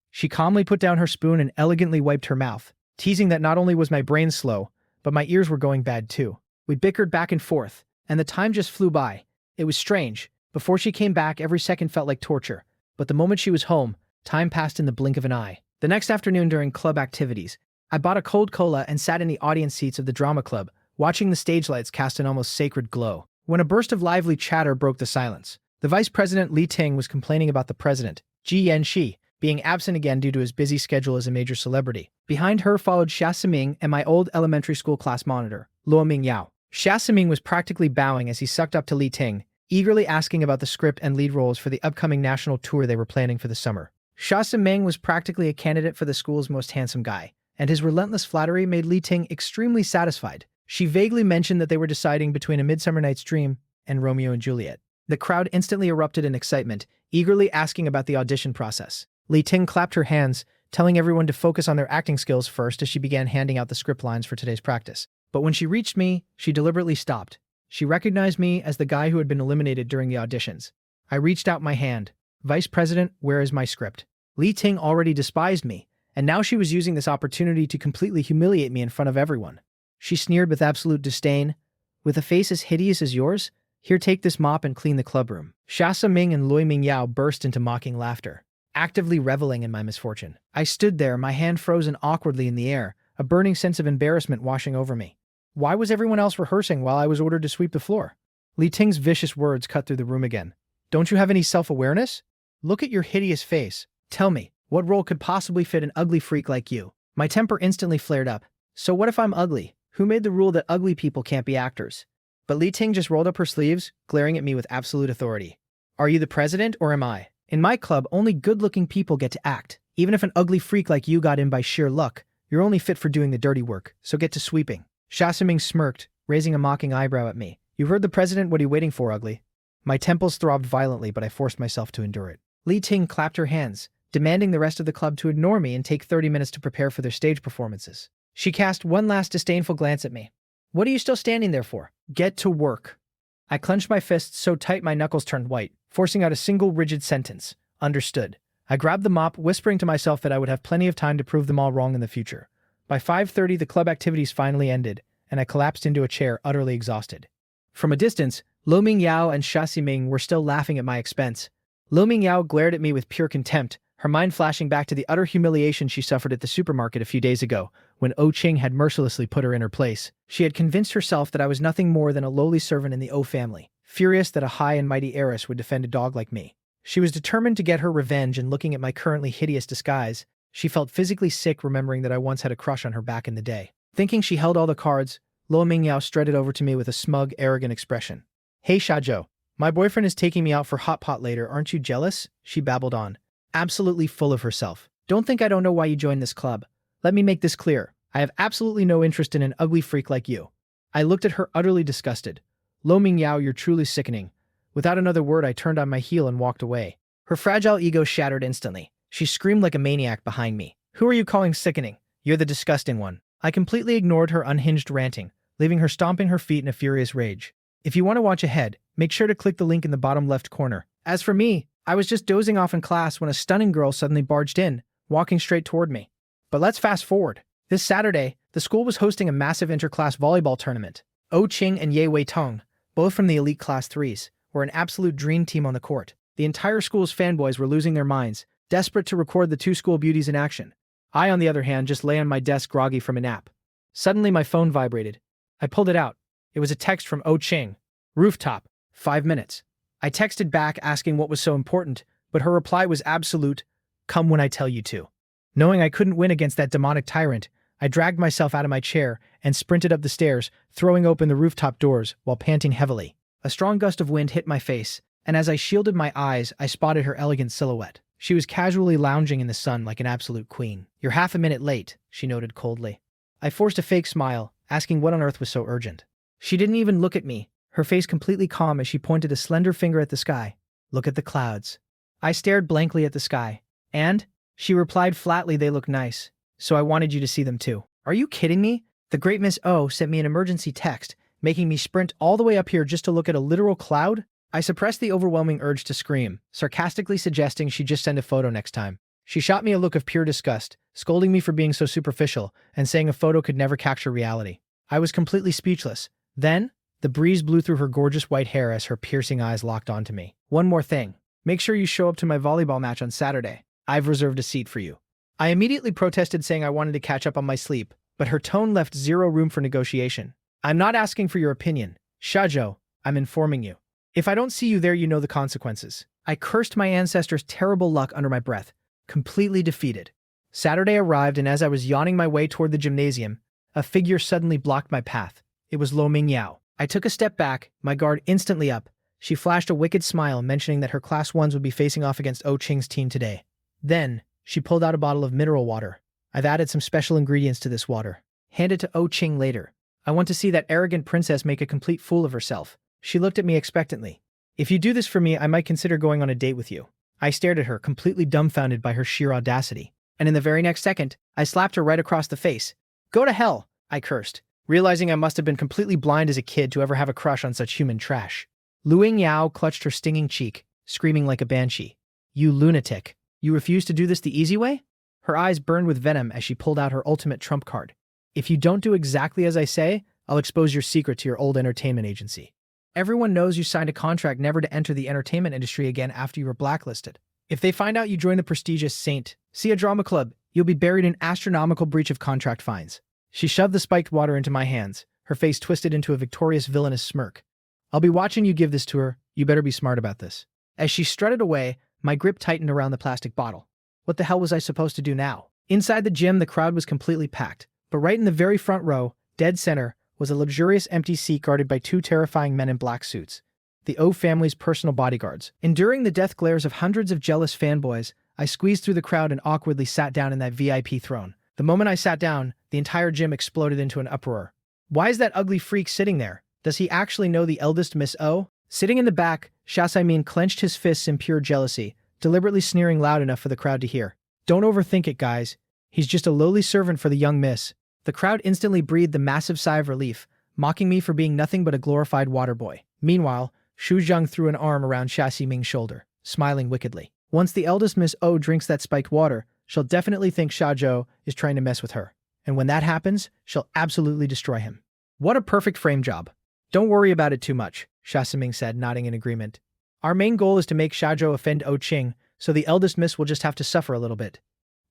She calmly put down her spoon and elegantly wiped her mouth, teasing that not only was my brain slow, but my ears were going bad too. We bickered back and forth, and the time just flew by. It was strange. Before she came back, every second felt like torture. But the moment she was home, time passed in the blink of an eye. The next afternoon during club activities, I bought a cold cola and sat in the audience seats of the drama club, watching the stage lights cast an almost sacred glow. When a burst of lively chatter broke the silence, the Vice President Li Ting was complaining about the President, Ji Yanxi, being absent again due to his busy schedule as a major celebrity. Behind her followed Xia Siming and my old elementary school class monitor, Luo Mingyao. Xia Siming was practically bowing as he sucked up to Li Ting, eagerly asking about the script and lead roles for the upcoming national tour they were planning for the summer. Xia Siming was practically a candidate for the school's most handsome guy, and his relentless flattery made Li Ting extremely satisfied. She vaguely mentioned that they were deciding between A Midsummer Night's Dream and Romeo and Juliet. The crowd instantly erupted in excitement, eagerly asking about the audition process. Li Ting clapped her hands, telling everyone to focus on their acting skills first as she began handing out the script lines for today's practice. But when she reached me, she deliberately stopped. She recognized me as the guy who had been eliminated during the auditions. I reached out my hand. Vice President, where is my script? Li Ting already despised me, and now she was using this opportunity to completely humiliate me in front of everyone. She sneered with absolute disdain. With a face as hideous as yours? Here, take this mop and clean the clubroom. Xia Siming and Lui Mingyao burst into mocking laughter, actively reveling in my misfortune. I stood there, my hand frozen awkwardly in the air, a burning sense of embarrassment washing over me. Why was everyone else rehearsing while I was ordered to sweep the floor? Li Ting's vicious words cut through the room again. Don't you have any self-awareness? Look at your hideous face. Tell me, what role could possibly fit an ugly freak like you? My temper instantly flared up. So what if I'm ugly? Who made the rule that ugly people can't be actors? But Li Ting just rolled up her sleeves, glaring at me with absolute authority. Are you the president or am I? In my club, only good-looking people get to act. Even if an ugly freak like you got in by sheer luck, you're only fit for doing the dirty work, so get to sweeping. Xia Siming smirked, raising a mocking eyebrow at me. You heard the president, what are you waiting for, ugly? My temples throbbed violently, but I forced myself to endure it. Li Ting clapped her hands, demanding the rest of the club to ignore me and take 30 minutes to prepare for their stage performances. She cast one last disdainful glance at me. What are you still standing there for? Get to work. I clenched my fists so tight my knuckles turned white, forcing out a single rigid sentence. Understood. I grabbed the mop, whispering to myself that I would have plenty of time to prove them all wrong in the future. By 5:30, the club activities finally ended, and I collapsed into a chair, utterly exhausted. From a distance, Luo Mingyao and Xia Siming were still laughing at my expense. Luo Mingyao glared at me with pure contempt, her mind flashing back to the utter humiliation she suffered at the supermarket a few days ago, when O Qing had mercilessly put her in her place. She had convinced herself that I was nothing more than a lowly servant in the O family, furious that a high and mighty heiress would defend a dog like me. She was determined to get her revenge, and looking at my currently hideous disguise, she felt physically sick remembering that I once had a crush on her back in the day. Thinking she held all the cards, Luo Mingyao strutted over to me with a smug, arrogant expression. Hey Xiaozhou, my boyfriend is taking me out for hot pot later, aren't you jealous? She babbled on, absolutely full of herself. Don't think I don't know why you joined this club. Let me make this clear. I have absolutely no interest in an ugly freak like you. I looked at her utterly disgusted. Luo Mingyao, you're truly sickening. Without another word, I turned on my heel and walked away. Her fragile ego shattered instantly. She screamed like a maniac behind me. Who are you calling sickening? You're the disgusting one. I completely ignored her unhinged ranting, leaving her stomping her feet in a furious rage. If you want to watch ahead, make sure to click the link in the bottom left corner. As for me, I was just dozing off in class when a stunning girl suddenly barged in, walking straight toward me. But let's fast forward. This Saturday, the school was hosting a massive interclass volleyball tournament. O Qing and Ye Wei Tong, both from the elite class 3s, were an absolute dream team on the court. The entire school's fanboys were losing their minds, desperate to record the two school beauties in action. I, on the other hand, just lay on my desk groggy from a nap. Suddenly my phone vibrated. I pulled it out. It was a text from O Qing. Rooftop. 5 minutes. I texted back asking what was so important, but her reply was absolute, come when I tell you to. Knowing I couldn't win against that demonic tyrant, I dragged myself out of my chair and sprinted up the stairs, throwing open the rooftop doors while panting heavily. A strong gust of wind hit my face, and as I shielded my eyes, I spotted her elegant silhouette. She was casually lounging in the sun like an absolute queen. "You're half a minute late," she noted coldly. I forced a fake smile, asking what on earth was so urgent. She didn't even look at me, her face completely calm as she pointed a slender finger at the sky. "Look at the clouds." I stared blankly at the sky. "And?" She replied flatly, "They look nice. So I wanted you to see them too." "Are you kidding me?" The great Miss O sent me an emergency text, making me sprint all the way up here just to look at a literal cloud? I suppressed the overwhelming urge to scream, sarcastically suggesting she just send a photo next time. She shot me a look of pure disgust, scolding me for being so superficial and saying a photo could never capture reality. I was completely speechless. Then, the breeze blew through her gorgeous white hair as her piercing eyes locked onto me. "One more thing. Make sure you show up to my volleyball match on Saturday. I've reserved a seat for you." I immediately protested, saying I wanted to catch up on my sleep, but her tone left zero room for negotiation. "I'm not asking for your opinion. Shajo, I'm informing you. If I don't see you there, you know the consequences." I cursed my ancestors' terrible luck under my breath, completely defeated. Saturday arrived, and as I was yawning my way toward the gymnasium, a figure suddenly blocked my path. It was Lo Mingyao. I took a step back, my guard instantly up. She flashed a wicked smile, mentioning that her Class 1s would be facing off against Oh Ching's team today. Then, she pulled out a bottle of mineral water. "I've added some special ingredients to this water. Hand it to Oh Ching later. I want to see that arrogant princess make a complete fool of herself." She looked at me expectantly. "If you do this for me, I might consider going on a date with you." I stared at her, completely dumbfounded by her sheer audacity. And in the very next second, I slapped her right across the face. "Go to hell," I cursed, realizing I must have been completely blind as a kid to ever have a crush on such human trash. Lu Yao clutched her stinging cheek, screaming like a banshee. "You lunatic. You refuse to do this the easy way?" Her eyes burned with venom as she pulled out her ultimate trump card. "If you don't do exactly as I say, I'll expose your secret to your old entertainment agency. Everyone knows you signed a contract never to enter the entertainment industry again after you were blacklisted. If they find out you joined the prestigious St. Sia Drama Club, you'll be buried in astronomical breach of contract fines." She shoved the spiked water into my hands, her face twisted into a victorious villainous smirk. "I'll be watching you give this to her. You better be smart about this." As she strutted away, my grip tightened around the plastic bottle. What the hell was I supposed to do now? Inside the gym, the crowd was completely packed, but right in the very front row, dead center, was a luxurious empty seat guarded by two terrifying men in black suits, the O family's personal bodyguards. Enduring the death glares of hundreds of jealous fanboys, I squeezed through the crowd and awkwardly sat down in that VIP throne. The moment I sat down, the entire gym exploded into an uproar. "Why is that ugly freak sitting there? Does he actually know the eldest Miss O?" Sitting in the back, Shasiming clenched his fists in pure jealousy, deliberately sneering loud enough for the crowd to hear. "Don't overthink it, guys. He's just a lowly servant for the young miss." The crowd instantly breathed a massive sigh of relief, mocking me for being nothing but a glorified water boy. Meanwhile, Shu Zhang threw an arm around Shasiming's shoulder, smiling wickedly. "Once the eldest Miss O drinks that spiked water, she'll definitely think Sha Zhou is trying to mess with her. And when that happens, she'll absolutely destroy him." "What a perfect frame job." "Don't worry about it too much," Shasiming said, nodding in agreement. "Our main goal is to make Sha Zhou offend Oh Ching, so the eldest miss will just have to suffer a little bit."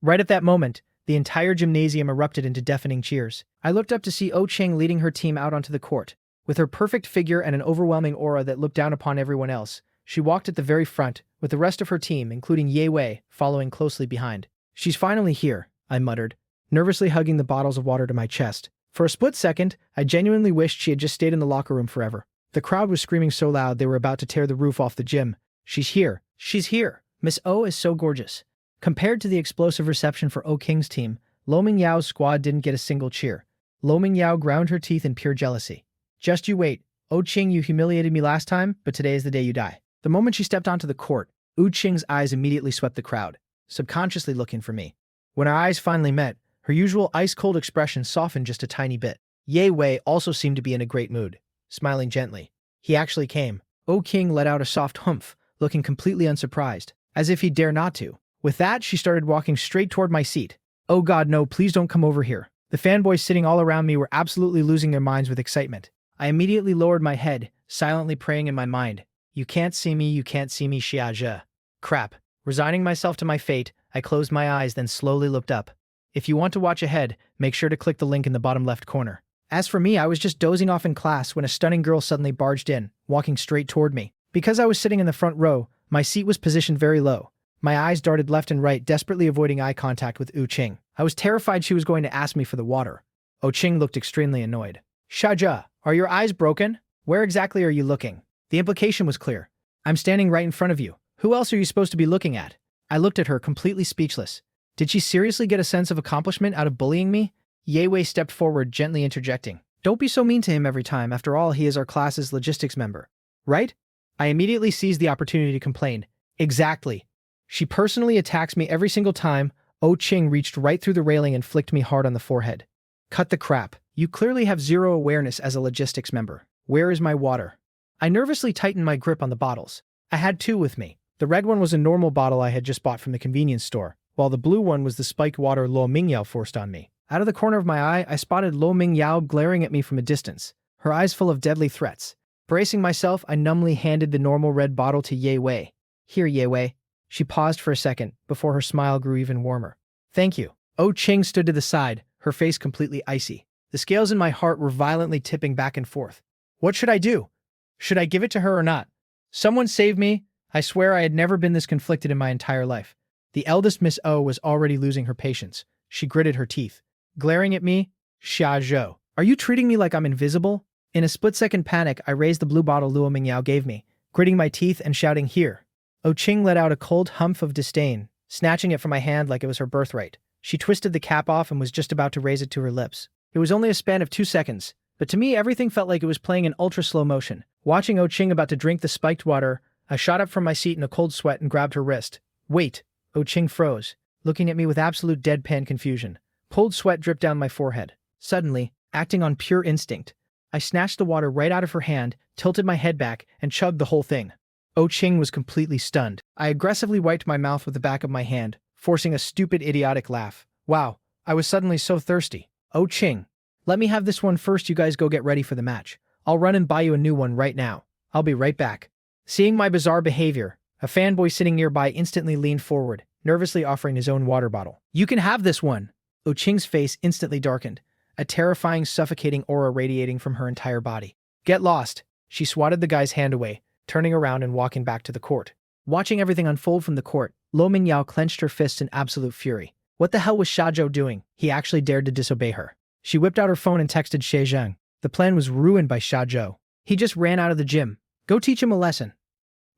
Right at that moment, the entire gymnasium erupted into deafening cheers. I looked up to see Oh Ching leading her team out onto the court. With her perfect figure and an overwhelming aura that looked down upon everyone else, she walked at the very front, with the rest of her team, including Ye Wei, following closely behind. "She's finally here," I muttered, nervously hugging the bottles of water to my chest. For a split second, I genuinely wished she had just stayed in the locker room forever. The crowd was screaming so loud they were about to tear the roof off the gym. "She's here! She's here! Miss O is so gorgeous." Compared to the explosive reception for O King's team, Lo Mingyao's squad didn't get a single cheer. Lo Mingyao ground her teeth in pure jealousy. "Just you wait. Oh Ching, you humiliated me last time, but today is the day you die." The moment she stepped onto the court, Oh Ching's eyes immediately swept the crowd, subconsciously looking for me. When our eyes finally met, her usual ice-cold expression softened just a tiny bit. Ye Wei also seemed to be in a great mood, smiling gently. He actually came. Oh King let out a soft humph, looking completely unsurprised, as if he dare not to. With that, she started walking straight toward my seat. "Oh God, no, please don't come over here." The fanboys sitting all around me were absolutely losing their minds with excitement. I immediately lowered my head, silently praying in my mind. "You can't see me, you can't see me, Xia Zhe." Crap. Resigning myself to my fate, I closed my eyes, then slowly looked up. If you want to watch ahead, make sure to click the link in the bottom left corner. As for me, I was just dozing off in class when a stunning girl suddenly barged in, walking straight toward me. Because I was sitting in the front row, my seat was positioned very low. My eyes darted left and right, desperately avoiding eye contact with Oh Ching. I was terrified she was going to ask me for the water. Oh Ching looked extremely annoyed. "Shaja, are your eyes broken? Where exactly are you looking?" The implication was clear. "I'm standing right in front of you. Who else are you supposed to be looking at?" I looked at her, completely speechless. Did she seriously get a sense of accomplishment out of bullying me? Ye stepped forward, gently interjecting. Don't be so mean to him every time. After all, he is our class's logistics member. Right? I immediately seized the opportunity to complain. Exactly. She personally attacks me every single time. Oh Ching reached right through the railing and flicked me hard on the forehead. Cut the crap. You clearly have zero awareness as a logistics member. Where is my water? I nervously tightened my grip on the bottles. I had two with me. The red one was a normal bottle I had just bought from the convenience store, while the blue one was the spiked water Lo Mingyao forced on me. Out of the corner of my eye, I spotted Lo Mingyao glaring at me from a distance, her eyes full of deadly threats. Bracing myself, I numbly handed the normal red bottle to Ye Wei. Here, Ye Wei. She paused for a second, before her smile grew even warmer. Thank you. Oh Ching stood to the side, her face completely icy. The scales in my heart were violently tipping back and forth. What should I do? Should I give it to her or not? Someone save me. I swear I had never been this conflicted in my entire life. The eldest Miss O was already losing her patience. She gritted her teeth. Glaring at me, Xia Zhou, are you treating me like I'm invisible? In a split-second panic, I raised the blue bottle Luo Mingyao gave me, gritting my teeth and shouting, here. Oh Ching let out a cold humph of disdain, snatching it from my hand like it was her birthright. She twisted the cap off and was just about to raise it to her lips. It was only a span of 2 seconds, but to me everything felt like it was playing in ultra-slow motion. Watching Oh Ching about to drink the spiked water, I shot up from my seat in a cold sweat and grabbed her wrist. Wait! Oh Ching froze, looking at me with absolute deadpan confusion. Cold sweat dripped down my forehead. Suddenly, acting on pure instinct, I snatched the water right out of her hand, tilted my head back, and chugged the whole thing. Oh Ching was completely stunned. I aggressively wiped my mouth with the back of my hand, forcing a stupid, idiotic laugh. Wow, I was suddenly so thirsty. Oh Ching, let me have this one first. You guys go get ready for the match. I'll run and buy you a new one right now. I'll be right back. Seeing my bizarre behavior, a fanboy sitting nearby instantly leaned forward, nervously offering his own water bottle. You can have this one. Oh Ching's face instantly darkened, a terrifying, suffocating aura radiating from her entire body. Get lost. She swatted the guy's hand away, turning around and walking back to the court. Watching everything unfold from the court, Lo Mingyao clenched her fists in absolute fury. What the hell was Xia Zhou doing? He actually dared to disobey her. She whipped out her phone and texted Xie Zhang. The plan was ruined by Xia Zhou. He just ran out of the gym. Go teach him a lesson.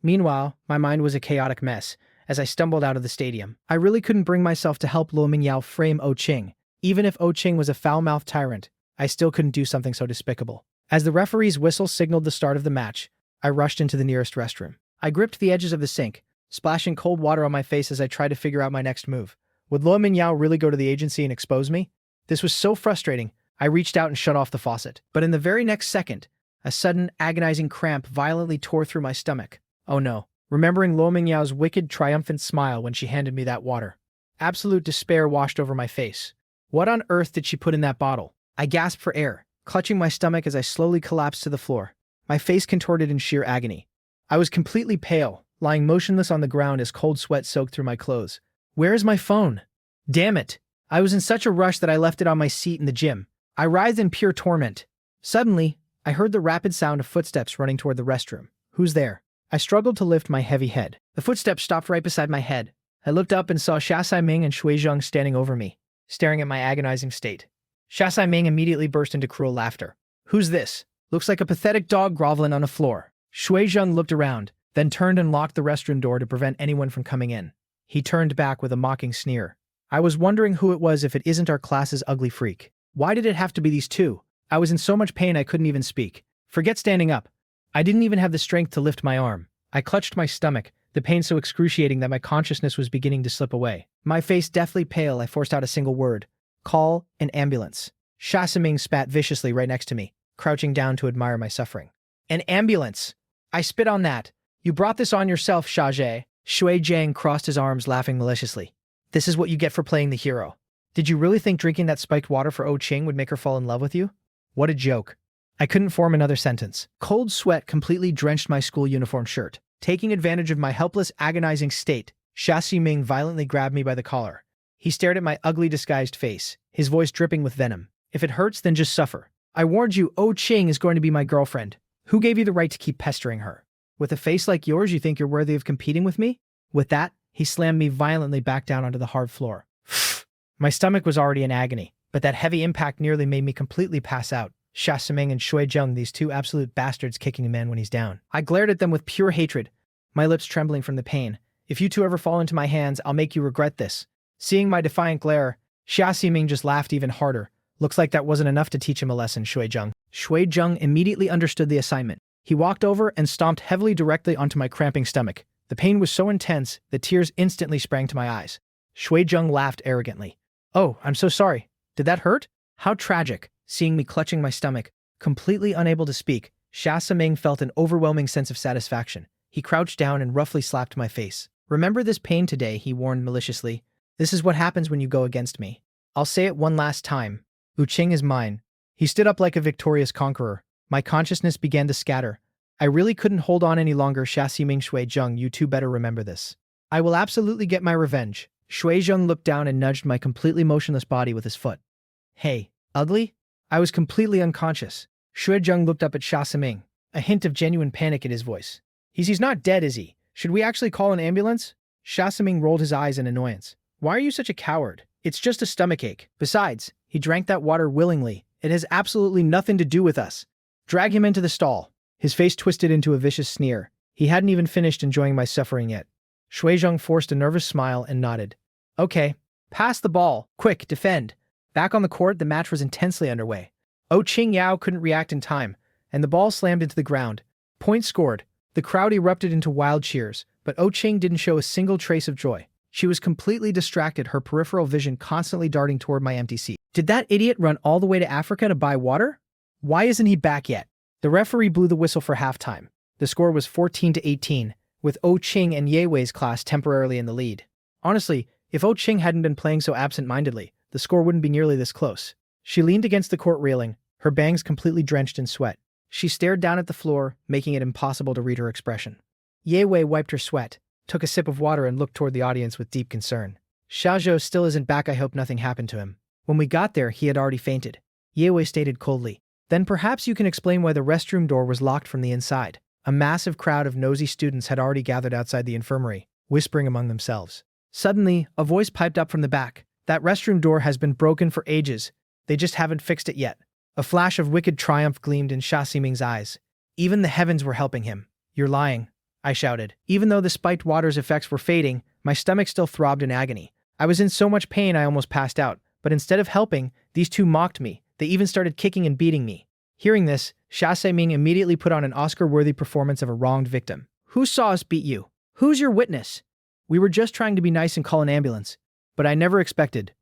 Meanwhile, my mind was a chaotic mess. As I stumbled out of the stadium, I really couldn't bring myself to help Lo Mingyao frame Oh Ching. Even if Oh Ching was a foul-mouthed tyrant, I still couldn't do something so despicable. As the referee's whistle signaled the start of the match, I rushed into the nearest restroom. I gripped the edges of the sink, splashing cold water on my face as I tried to figure out my next move. Would Lo Mingyao really go to the agency and expose me? This was so frustrating, I reached out and shut off the faucet. But in the very next second, a sudden, agonizing cramp violently tore through my stomach. Oh no. Remembering Lo Mingyao's wicked, triumphant smile when she handed me that water. Absolute despair washed over my face. What on earth did she put in that bottle? I gasped for air, clutching my stomach as I slowly collapsed to the floor, my face contorted in sheer agony. I was completely pale, lying motionless on the ground as cold sweat soaked through my clothes. Where is my phone? Damn it! I was in such a rush that I left it on my seat in the gym. I writhed in pure torment. Suddenly, I heard the rapid sound of footsteps running toward the restroom. Who's there? I struggled to lift my heavy head. The footsteps stopped right beside my head. I looked up and saw Xia Saiming and Shui Zheng standing over me, staring at my agonizing state. Xia Saiming immediately burst into cruel laughter. Who's this? Looks like a pathetic dog groveling on the floor. Shui Zheng looked around, then turned and locked the restroom door to prevent anyone from coming in. He turned back with a mocking sneer. I was wondering who it was if it isn't our class's ugly freak. Why did it have to be these two? I was in so much pain I couldn't even speak. Forget standing up. I didn't even have the strength to lift my arm. I clutched my stomach, the pain so excruciating that my consciousness was beginning to slip away. My face deathly pale, I forced out a single word. Call an ambulance. Xia Siming spat viciously right next to me, crouching down to admire my suffering. An ambulance! I spit on that. You brought this on yourself, Xia Zhe. Shui Jiang crossed his arms, laughing maliciously. This is what you get for playing the hero. Did you really think drinking that spiked water for Oh Ching would make her fall in love with you? What a joke. I couldn't form another sentence. Cold sweat completely drenched my school uniform shirt. Taking advantage of my helpless, agonizing state, Xia Ximing violently grabbed me by the collar. He stared at my ugly, disguised face, his voice dripping with venom. If it hurts, then just suffer. I warned you, Oh Ching is going to be my girlfriend. Who gave you the right to keep pestering her? With a face like yours, you think you're worthy of competing with me? With that, he slammed me violently back down onto the hard floor. My stomach was already in agony, but that heavy impact nearly made me completely pass out. Xia Siming and Shui Zheng, these two absolute bastards kicking a man when he's down. I glared at them with pure hatred, my lips trembling from the pain. If you two ever fall into my hands, I'll make you regret this. Seeing my defiant glare, Xia Ximing just laughed even harder. Looks like that wasn't enough to teach him a lesson, Shui Zheng. Shui Zheng immediately understood the assignment. He walked over and stomped heavily directly onto my cramping stomach. The pain was so intense that tears instantly sprang to my eyes. Shui Zheng laughed arrogantly. Oh, I'm so sorry. Did that hurt? How tragic. Seeing me clutching my stomach, completely unable to speak, Xia Ximing felt an overwhelming sense of satisfaction. He crouched down and roughly slapped my face. Remember this pain today, he warned maliciously. This is what happens when you go against me. I'll say it one last time. Wu Qing is mine. He stood up like a victorious conqueror. My consciousness began to scatter. I really couldn't hold on any longer. Xia Ximing, Shui Zheng, you two better remember this. I will absolutely get my revenge. Shui Zheng looked down and nudged my completely motionless body with his foot. Hey, ugly? I was completely unconscious. Shui Zheng looked up at Xia Ximing, a hint of genuine panic in his voice. He's not dead, is he? Should we actually call an ambulance? Xia Ximing rolled his eyes in annoyance. Why are you such a coward? It's just a stomachache. Besides, he drank that water willingly. It has absolutely nothing to do with us. Drag him into the stall. His face twisted into a vicious sneer. He hadn't even finished enjoying my suffering yet. Shui Zheng forced a nervous smile and nodded. Okay, pass the ball. Quick, defend. Back on the court, the match was intensely underway. Qing Yao couldn't react in time, and the ball slammed into the ground. Point scored. The crowd erupted into wild cheers, but Qing didn't show a single trace of joy. She was completely distracted, her peripheral vision constantly darting toward my empty seat. Did that idiot run all the way to Africa to buy water? Why isn't he back yet? The referee blew the whistle for halftime. The score was 14-18, with Qing and Ye Wei's class temporarily in the lead. Honestly, if Qing hadn't been playing so absent-mindedly, the score wouldn't be nearly this close. She leaned against the court railing, her bangs completely drenched in sweat. She stared down at the floor, making it impossible to read her expression. Ye Wei wiped her sweat, took a sip of water and looked toward the audience with deep concern. Xiaozhou still isn't back. I hope nothing happened to him. When we got there, he had already fainted. Ye Wei stated coldly. Then perhaps you can explain why the restroom door was locked from the inside. A massive crowd of nosy students had already gathered outside the infirmary, whispering among themselves. Suddenly, a voice piped up from the back. That restroom door has been broken for ages. They just haven't fixed it yet. A flash of wicked triumph gleamed in Xia Ximing's eyes. Even the heavens were helping him. You're lying, I shouted. Even though the spiked water's effects were fading, my stomach still throbbed in agony. I was in so much pain I almost passed out, but instead of helping, these two mocked me. They even started kicking and beating me. Hearing this, Xia Ximing immediately put on an Oscar-worthy performance of a wronged victim. Who saw us beat you? Who's your witness? We were just trying to be nice and call an ambulance. But I never expected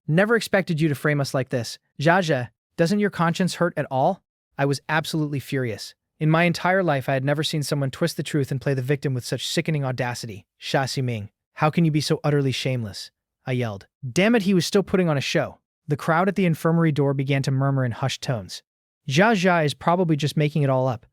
you to frame us like this. Jaja, doesn't your conscience hurt at all? I was absolutely furious. In my entire life, I had never seen someone twist the truth and play the victim with such sickening audacity. Xia Ximing, how can you be so utterly shameless? I yelled. Damn it, he was still putting on a show. The crowd at the infirmary door began to murmur in hushed tones. Jaja is probably just making it all up.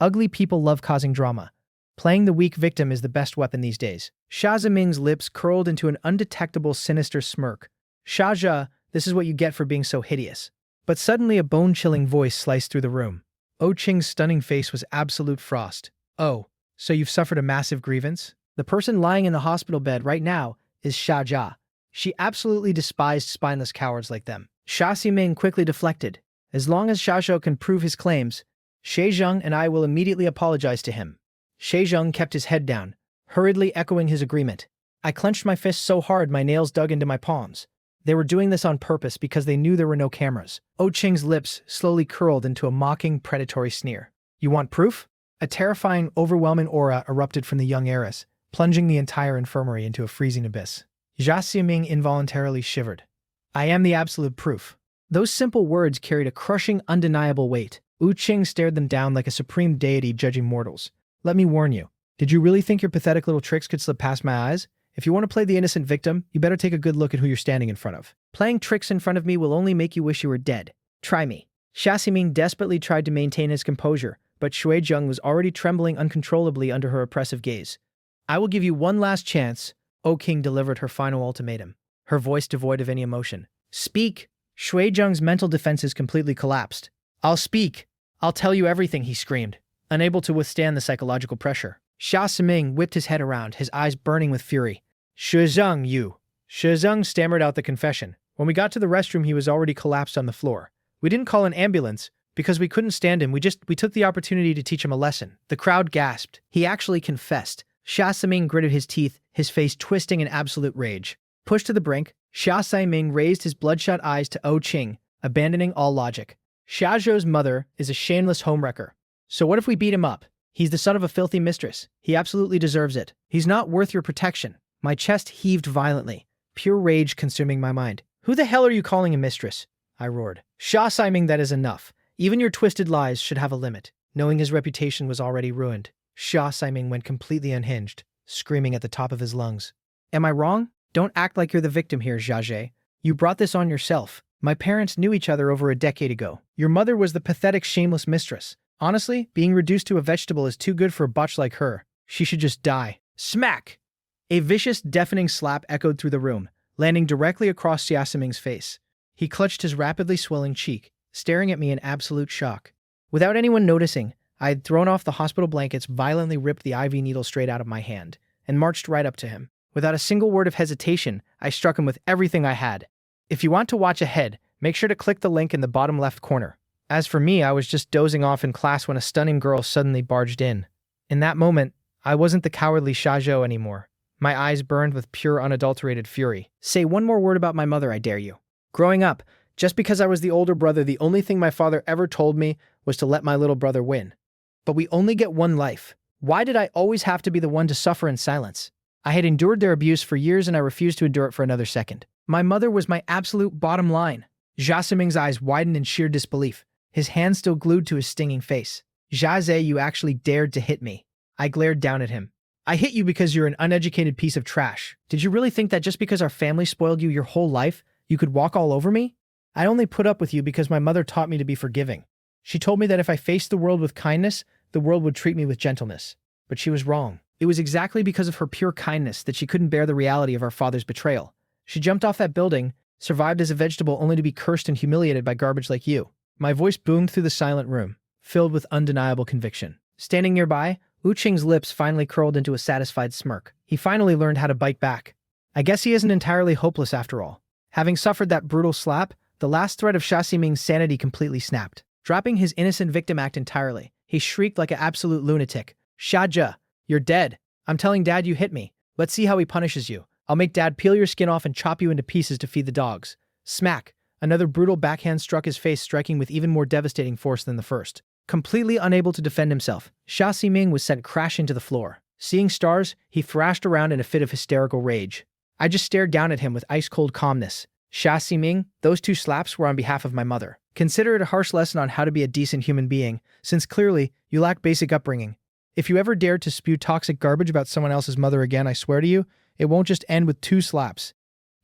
Ugly people love causing drama. Playing the weak victim is the best weapon these days. Xia Ximing's lips curled into an undetectable sinister smirk. Xia, this is what you get for being so hideous. But suddenly a bone-chilling voice sliced through the room. Qing's stunning face was absolute frost. Oh, so you've suffered a massive grievance? The person lying in the hospital bed right now is Xia. She absolutely despised spineless cowards like them. Xia Ximing quickly deflected. As long as Xiaozhou can prove his claims, Xie Zheng and I will immediately apologize to him. Xie Zheng kept his head down, hurriedly echoing his agreement. I clenched my fists so hard my nails dug into my palms. They were doing this on purpose because they knew there were no cameras. Qing's lips slowly curled into a mocking, predatory sneer. You want proof? A terrifying, overwhelming aura erupted from the young heiress, plunging the entire infirmary into a freezing abyss. Xia Ximing involuntarily shivered. I am the absolute proof. Those simple words carried a crushing, undeniable weight. Qing stared them down like a supreme deity judging mortals. Let me warn you. Did you really think your pathetic little tricks could slip past my eyes? If you want to play the innocent victim, you better take a good look at who you're standing in front of. Playing tricks in front of me will only make you wish you were dead. Try me. Xia Ximing desperately tried to maintain his composure, but Shui Zheng was already trembling uncontrollably under her oppressive gaze. I will give you one last chance, Qing delivered her final ultimatum, her voice devoid of any emotion. Speak! Shui Zheng's mental defenses completely collapsed. I'll speak. I'll tell you everything, he screamed, unable to withstand the psychological pressure. Xia Ximing whipped his head around, his eyes burning with fury. Xie Zheng, you. Xie Zheng stammered out the confession. When we got to the restroom, he was already collapsed on the floor. We didn't call an ambulance because we couldn't stand him. We took the opportunity to teach him a lesson. The crowd gasped. He actually confessed. Xia Ximing gritted his teeth, his face twisting in absolute rage. Pushed to the brink, Xia Saiming raised his bloodshot eyes to O Qing, abandoning all logic. Xia Zhou's mother is a shameless homewrecker. So what if we beat him up? He's the son of a filthy mistress. He absolutely deserves it. He's not worth your protection. My chest heaved violently, pure rage consuming my mind. Who the hell are you calling a mistress? I roared. Xia Saiming, that is enough. Even your twisted lies should have a limit. Knowing his reputation was already ruined, Xia Saiming went completely unhinged, screaming at the top of his lungs. Am I wrong? Don't act like you're the victim here, Jia. You brought this on yourself. My parents knew each other over a decade ago. Your mother was the pathetic, shameless mistress. Honestly, being reduced to a vegetable is too good for a botch like her. She should just die. Smack! A vicious, deafening slap echoed through the room, landing directly across Xia Saiming's face. He clutched his rapidly swelling cheek, staring at me in absolute shock. Without anyone noticing, I had thrown off the hospital blankets, violently ripped the IV needle straight out of my hand, and marched right up to him. Without a single word of hesitation, I struck him with everything I had. If you want to watch ahead, make sure to click the link in the bottom left corner. As for me, I was just dozing off in class when a stunning girl suddenly barged in. In that moment, I wasn't the cowardly Xia Zhou anymore. My eyes burned with pure, unadulterated fury. Say one more word about my mother, I dare you. Growing up, just because I was the older brother, the only thing my father ever told me was to let my little brother win. But we only get one life. Why did I always have to be the one to suffer in silence? I had endured their abuse for years and I refused to endure it for another second. My mother was my absolute bottom line. Xia Siming's eyes widened in sheer disbelief, his hand still glued to his stinging face. Jia, you actually dared to hit me. I glared down at him. I hit you because you're an uneducated piece of trash. Did you really think that just because our family spoiled you your whole life, you could walk all over me? I only put up with you because my mother taught me to be forgiving. She told me that if I faced the world with kindness, the world would treat me with gentleness. But she was wrong. It was exactly because of her pure kindness that she couldn't bear the reality of our father's betrayal. She jumped off that building, survived as a vegetable only to be cursed and humiliated by garbage like you. My voice boomed through the silent room, filled with undeniable conviction. Standing nearby, Wu Qing's lips finally curled into a satisfied smirk. He finally learned how to bite back. I guess he isn't entirely hopeless after all. Having suffered that brutal slap, the last thread of Xia Siming's sanity completely snapped. Dropping his innocent victim act entirely, he shrieked like an absolute lunatic. Xia Zhe, you're dead. I'm telling Dad you hit me. Let's see how he punishes you. I'll make Dad peel your skin off and chop you into pieces to feed the dogs. Smack! Another brutal backhand struck his face, striking with even more devastating force than the first. Completely unable to defend himself, Xia Siming was sent crashing to the floor. Seeing stars, he thrashed around in a fit of hysterical rage. I just stared down at him with ice-cold calmness. Xia Siming, those 2 slaps were on behalf of my mother. Consider it a harsh lesson on how to be a decent human being, since clearly you lack basic upbringing. If you ever dared to spew toxic garbage about someone else's mother again, I swear to you, it won't just end with 2 slaps.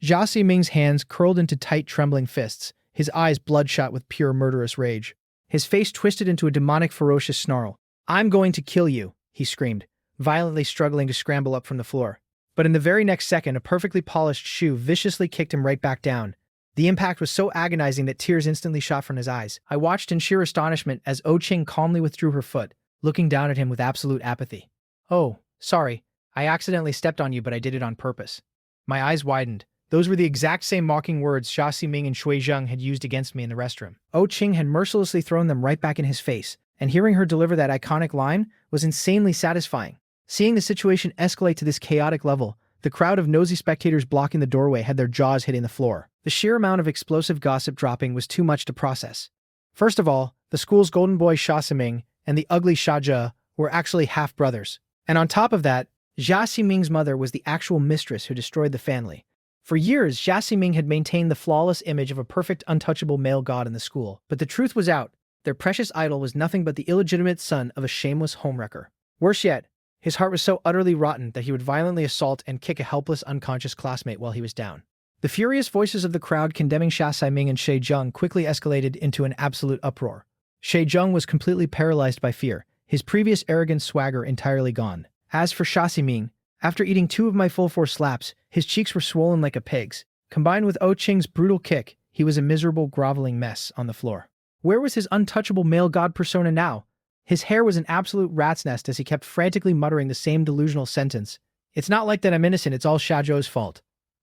Xia Siming's hands curled into tight, trembling fists, his eyes bloodshot with pure murderous rage. His face twisted into a demonic, ferocious snarl. I'm going to kill you, he screamed, violently struggling to scramble up from the floor. But in the very next second, a perfectly polished shoe viciously kicked him right back down. The impact was so agonizing that tears instantly shot from his eyes. I watched in sheer astonishment as O Qing calmly withdrew her foot, looking down at him with absolute apathy. Oh, sorry. I accidentally stepped on you, but I did it on purpose. My eyes widened. Those were the exact same mocking words Xia Siming and Shui Zheng had used against me in the restroom. O Qing had mercilessly thrown them right back in his face, and hearing her deliver that iconic line was insanely satisfying. Seeing the situation escalate to this chaotic level, the crowd of nosy spectators blocking the doorway had their jaws hitting the floor. The sheer amount of explosive gossip dropping was too much to process. First of all, the school's golden boy Xia Siming and the ugly Xia Zhe were actually half-brothers. And on top of that, Xia Siming's mother was the actual mistress who destroyed the family. For years, Xia Siming had maintained the flawless image of a perfect, untouchable male god in the school. But the truth was out. Their precious idol was nothing but the illegitimate son of a shameless homewrecker. Worse yet, his heart was so utterly rotten that he would violently assault and kick a helpless, unconscious classmate while he was down. The furious voices of the crowd condemning Xia Siming and Shui Zheng quickly escalated into an absolute uproar. Shui Zheng was completely paralyzed by fear, his previous arrogant swagger entirely gone. As for Xia Siming, after eating 2 of my full force slaps, his cheeks were swollen like a pig's. Combined with O Qing's brutal kick, he was a miserable, groveling mess on the floor. Where was his untouchable male god persona now? His hair was an absolute rat's nest as he kept frantically muttering the same delusional sentence. It's not like that I'm innocent, it's all Xia Zhou's fault.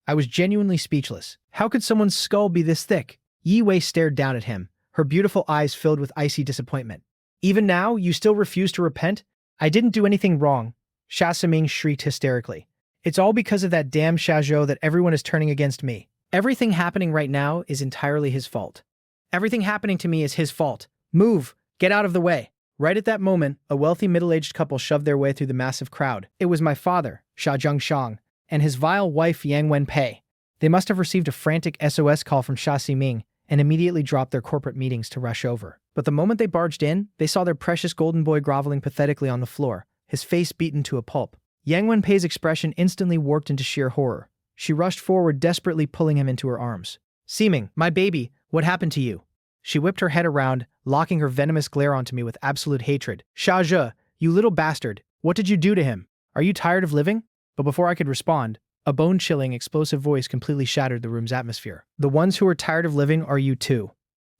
I was genuinely speechless. How could someone's skull be this thick? Yi Wei stared down at him, her beautiful eyes filled with icy disappointment. Even now, you still refuse to repent? I didn't do anything wrong, Xia Siming shrieked hysterically. It's all because of that damn Xiaozhou that everyone is turning against me. Everything happening right now is entirely his fault. Everything happening to me is his fault. Move! Get out of the way! Right at that moment, a wealthy middle-aged couple shoved their way through the massive crowd. It was my father, Xia Zhengxiang, and his vile wife Yang Wenpei. They must have received a frantic SOS call from Xia Ximing and immediately dropped their corporate meetings to rush over. But the moment they barged in, they saw their precious golden boy groveling pathetically on the floor, his face beaten to a pulp. Yang Wenpei's expression instantly warped into sheer horror. She rushed forward, desperately pulling him into her arms. Ximing, my baby, what happened to you? She whipped her head around, locking her venomous glare onto me with absolute hatred. Xiaozhe, you little bastard, what did you do to him? Are you tired of living? But before I could respond, a bone-chilling, explosive voice completely shattered the room's atmosphere. The ones who are tired of living are you too.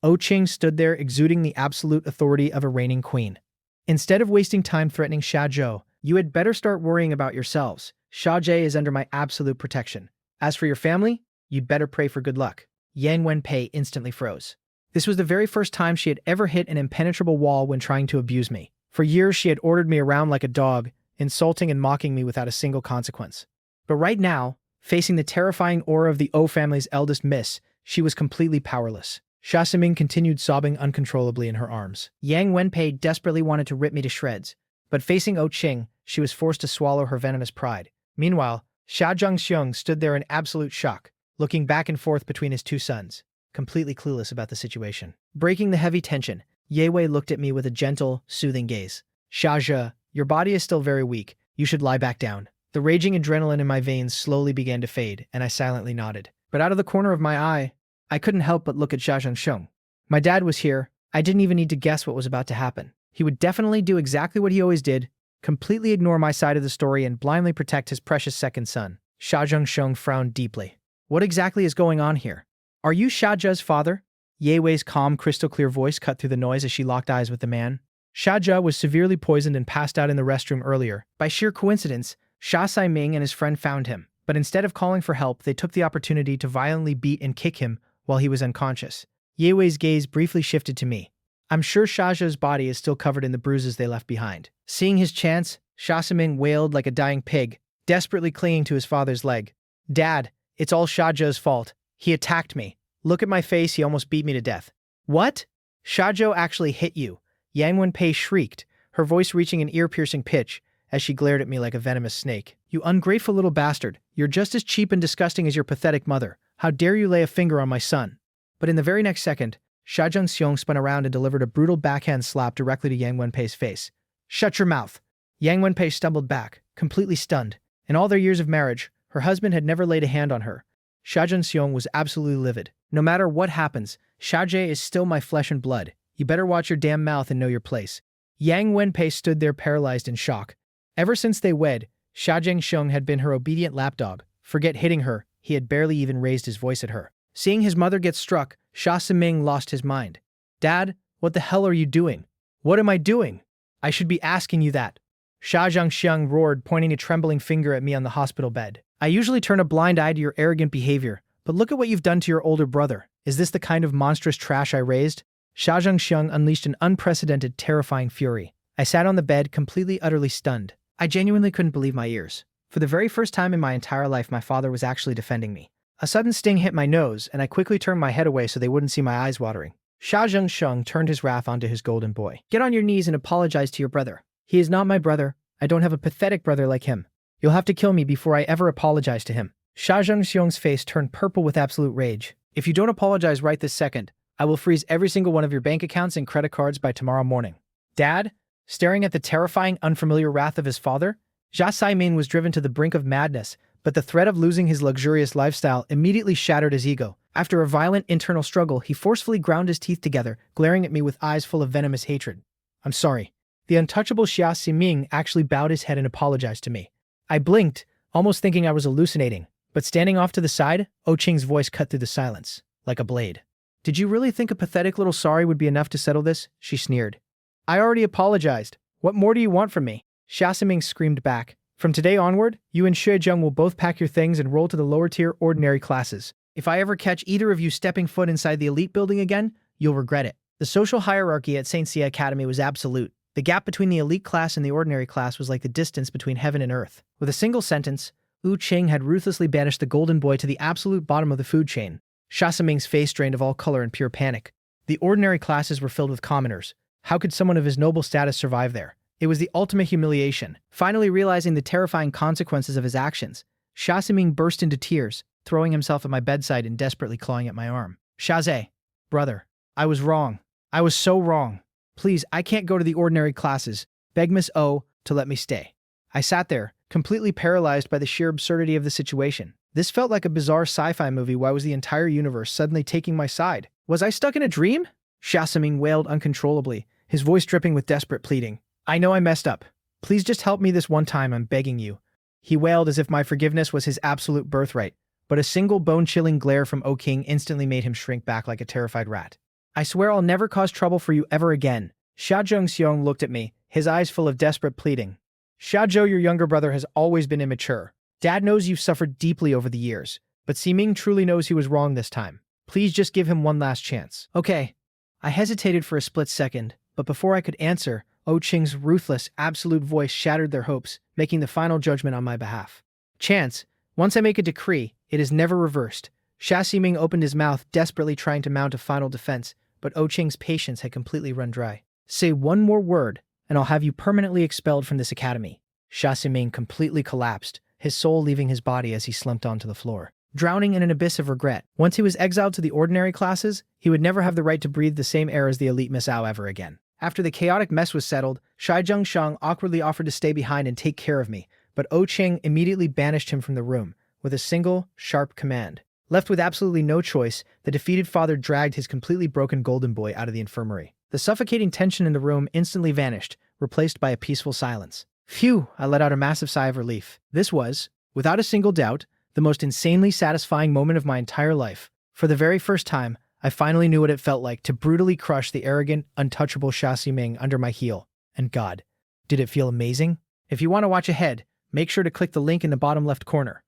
Qing stood there exuding the absolute authority of a reigning queen. Instead of wasting time threatening Xiaozhou, you had better start worrying about yourselves. Xiaozhe is under my absolute protection. As for your family, you'd better pray for good luck. Yang Wenpei instantly froze. This was the very first time she had ever hit an impenetrable wall when trying to abuse me. For years she had ordered me around like a dog, insulting and mocking me without a single consequence. But right now, facing the terrifying aura of the O family's eldest miss, she was completely powerless. Xia Ximing continued sobbing uncontrollably in her arms. Yang Wenpei desperately wanted to rip me to shreds, but facing Qing, she was forced to swallow her venomous pride. Meanwhile, Xia Zhengxiang stood there in absolute shock, looking back and forth between his two sons, completely clueless about the situation. Breaking the heavy tension, Ye Wei looked at me with a gentle, soothing gaze. Xiaozhe, your body is still very weak. You should lie back down. The raging adrenaline in my veins slowly began to fade, and I silently nodded. But out of the corner of my eye, I couldn't help but look at Xia Zhengxiang. My dad was here. I didn't even need to guess what was about to happen. He would definitely do exactly what he always did, completely ignore my side of the story and blindly protect his precious second son. Xia Zhengxiang frowned deeply. What exactly is going on here? Are you Xiaozhe's father? Ye Wei's calm, crystal-clear voice cut through the noise as she locked eyes with the man. Xiaozhe was severely poisoned and passed out in the restroom earlier. By sheer coincidence, Xia Ximing and his friend found him, but instead of calling for help, they took the opportunity to violently beat and kick him while he was unconscious. Ye Wei's gaze briefly shifted to me. I'm sure Xiaozhe's body is still covered in the bruises they left behind. Seeing his chance, Xia Ximing wailed like a dying pig, desperately clinging to his father's leg. Dad, it's all Xiaozhe's fault. He attacked me. Look at my face, he almost beat me to death. What? Xiaozhe actually hit you? Yang Wenpei shrieked, her voice reaching an ear-piercing pitch as she glared at me like a venomous snake. You ungrateful little bastard. You're just as cheap and disgusting as your pathetic mother. How dare you lay a finger on my son? But in the very next second, Xia Zhengxiang spun around and delivered a brutal backhand slap directly to Yang Wenpei's face. Shut your mouth. Yang Wenpei stumbled back, completely stunned. In all their years of marriage, her husband had never laid a hand on her. Xia Zhengxiang was absolutely livid. No matter what happens, Xiaozhe is still my flesh and blood. You better watch your damn mouth and know your place. Yang Wenpei stood there paralyzed in shock. Ever since they wed, Xia Zhengxiang had been her obedient lapdog. Forget hitting her, he had barely even raised his voice at her. Seeing his mother get struck, Xia Ximing lost his mind. Dad, what the hell are you doing? What am I doing? I should be asking you that. Xia Zhengxiang roared, pointing a trembling finger at me on the hospital bed. I usually turn a blind eye to your arrogant behavior, but look at what you've done to your older brother. Is this the kind of monstrous trash I raised? Xia Zhengxiang unleashed an unprecedented, terrifying fury. I sat on the bed, completely, utterly stunned. I genuinely couldn't believe my ears. For the very first time in my entire life, my father was actually defending me. A sudden sting hit my nose, and I quickly turned my head away so they wouldn't see my eyes watering. Xia Zhengxiang turned his wrath onto his golden boy. Get on your knees and apologize to your brother. He is not my brother. I don't have a pathetic brother like him. You'll have to kill me before I ever apologize to him. Xia Zhengxiang's face turned purple with absolute rage. If you don't apologize right this second, I will freeze every single one of your bank accounts and credit cards by tomorrow morning. Dad? Staring at the terrifying, unfamiliar wrath of his father, Xia Ximing was driven to the brink of madness, but the threat of losing his luxurious lifestyle immediately shattered his ego. After a violent internal struggle, he forcefully ground his teeth together, glaring at me with eyes full of venomous hatred. I'm sorry. The untouchable Xia Ximing actually bowed his head and apologized to me. I blinked, almost thinking I was hallucinating, but standing off to the side, Qing's voice cut through the silence, like a blade. Did you really think a pathetic little sorry would be enough to settle this? She sneered. I already apologized. What more do you want from me? Xia Ximing screamed back. From today onward, you and Xuezheng will both pack your things and roll to the lower-tier ordinary classes. If I ever catch either of you stepping foot inside the elite building again, you'll regret it. The social hierarchy at St. Xia Academy was absolute. The gap between the elite class and the ordinary class was like the distance between heaven and earth. With a single sentence, Wu Qing had ruthlessly banished the golden boy to the absolute bottom of the food chain. Xia Siming's face drained of all color in pure panic. The ordinary classes were filled with commoners. How could someone of his noble status survive there? It was the ultimate humiliation. Finally realizing the terrifying consequences of his actions, Xia Siming burst into tears, throwing himself at my bedside and desperately clawing at my arm. Shaze, brother, I was wrong. I was so wrong. Please, I can't go to the ordinary classes. Beg Miss O to let me stay. I sat there, completely paralyzed by the sheer absurdity of the situation. This felt like a bizarre sci-fi movie. Why was the entire universe suddenly taking my side? Was I stuck in a dream? Xia Siming wailed uncontrollably, his voice dripping with desperate pleading. I know I messed up. Please just help me this one time, I'm begging you. He wailed as if my forgiveness was his absolute birthright, but a single bone-chilling glare from O King instantly made him shrink back like a terrified rat. I swear I'll never cause trouble for you ever again. Xia Zhengxiong looked at me, his eyes full of desperate pleading. Xia Zhou, your younger brother has always been immature. Dad knows you've suffered deeply over the years, but Siming truly knows he was wrong this time. Please just give him one last chance. Okay. I hesitated for a split second, but before I could answer, O Qing's ruthless, absolute voice shattered their hopes, making the final judgment on my behalf. Chance, once I make a decree, it is never reversed. Xia Siming opened his mouth, desperately trying to mount a final defense, but O Qing's patience had completely run dry. Say one more word, and I'll have you permanently expelled from this academy. Xia Siming completely collapsed, his soul leaving his body as he slumped onto the floor, drowning in an abyss of regret. Once he was exiled to the ordinary classes, he would never have the right to breathe the same air as the elite Miss Ao ever again. After the chaotic mess was settled, Shai Zhengshang awkwardly offered to stay behind and take care of me, but O Qing immediately banished him from the room, with a single, sharp command. Left with absolutely no choice, the defeated father dragged his completely broken golden boy out of the infirmary. The suffocating tension in the room instantly vanished, replaced by a peaceful silence. Phew, I let out a massive sigh of relief. This was, without a single doubt, the most insanely satisfying moment of my entire life. For the very first time, I finally knew what it felt like to brutally crush the arrogant, untouchable Xia Siming under my heel. And God, did it feel amazing? If you want to watch ahead, make sure to click the link in the bottom left corner.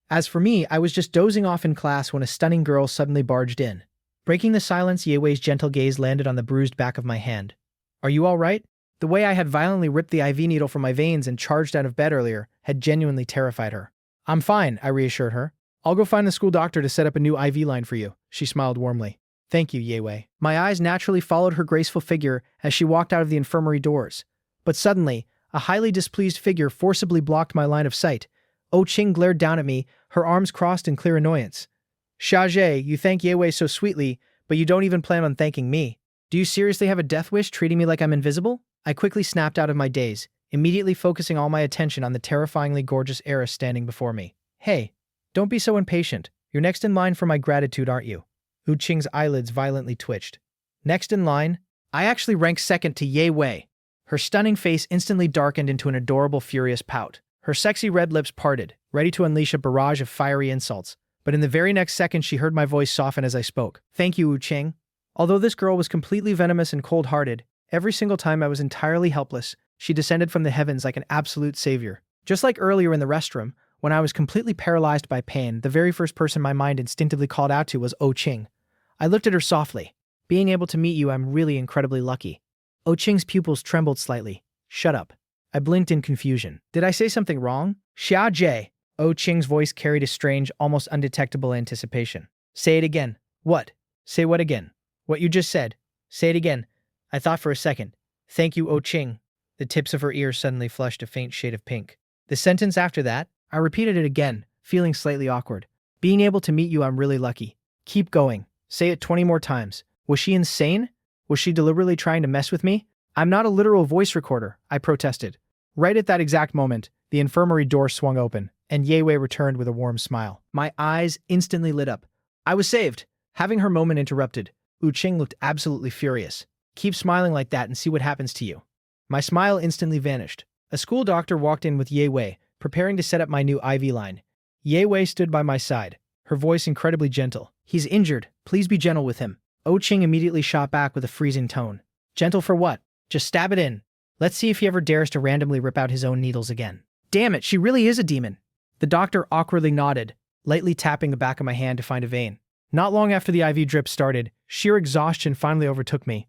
As for me, I was just dozing off in class when a stunning girl suddenly barged in. Breaking the silence, Ye Wei's gentle gaze landed on the bruised back of my hand. Are you all right? The way I had violently ripped the IV needle from my veins and charged out of bed earlier had genuinely terrified her. I'm fine, I reassured her. I'll go find the school doctor to set up a new IV line for you. She smiled warmly. Thank you, Ye Wei. My eyes naturally followed her graceful figure as she walked out of the infirmary doors. But suddenly, a highly displeased figure forcibly blocked my line of sight. O Qing glared down at me, her arms crossed in clear annoyance. Xia Zhe, you thank Ye Wei so sweetly, but you don't even plan on thanking me. Do you seriously have a death wish treating me like I'm invisible? I quickly snapped out of my daze, immediately focusing all my attention on the terrifyingly gorgeous heiress standing before me. Hey, don't be so impatient. You're next in line for my gratitude, aren't you? Wu Qing's eyelids violently twitched. Next in line? I actually rank second to Ye Wei. Her stunning face instantly darkened into an adorable, furious pout. Her sexy red lips parted, ready to unleash a barrage of fiery insults. But in the very next second, she heard my voice soften as I spoke. Thank you, Wu Qing. Although this girl was completely venomous and cold-hearted, every single time I was entirely helpless, she descended from the heavens like an absolute savior. Just like earlier in the restroom, when I was completely paralyzed by pain, the very first person my mind instinctively called out to was O Qing. I looked at her softly. Being able to meet you, I'm really incredibly lucky. O Qing's pupils trembled slightly. Shut up. I blinked in confusion. Did I say something wrong? Xia Jie. O Qing's voice carried a strange, almost undetectable anticipation. Say it again. What? Say what again? What you just said. Say it again. I thought for a second. Thank you, O Qing. The tips of her ears suddenly flushed a faint shade of pink. The sentence after that, I repeated it again, feeling slightly awkward. Being able to meet you, I'm really lucky. Keep going. Say it 20 more times. Was she insane? Was she deliberately trying to mess with me? I'm not a literal voice recorder, I protested. Right at that exact moment, the infirmary door swung open, and Ye Wei returned with a warm smile. My eyes instantly lit up. I was saved. Having her moment interrupted, Wu Qing looked absolutely furious. Keep smiling like that and see what happens to you. My smile instantly vanished. A school doctor walked in with Ye Wei, preparing to set up my new IV line. Ye Wei stood by my side, her voice incredibly gentle. He's injured. Please be gentle with him. O Qing immediately shot back with a freezing tone. Gentle for what? Just stab it in. Let's see if he ever dares to randomly rip out his own needles again. Damn it, she really is a demon. The doctor awkwardly nodded, lightly tapping the back of my hand to find a vein. Not long after the IV drip started, sheer exhaustion finally overtook me,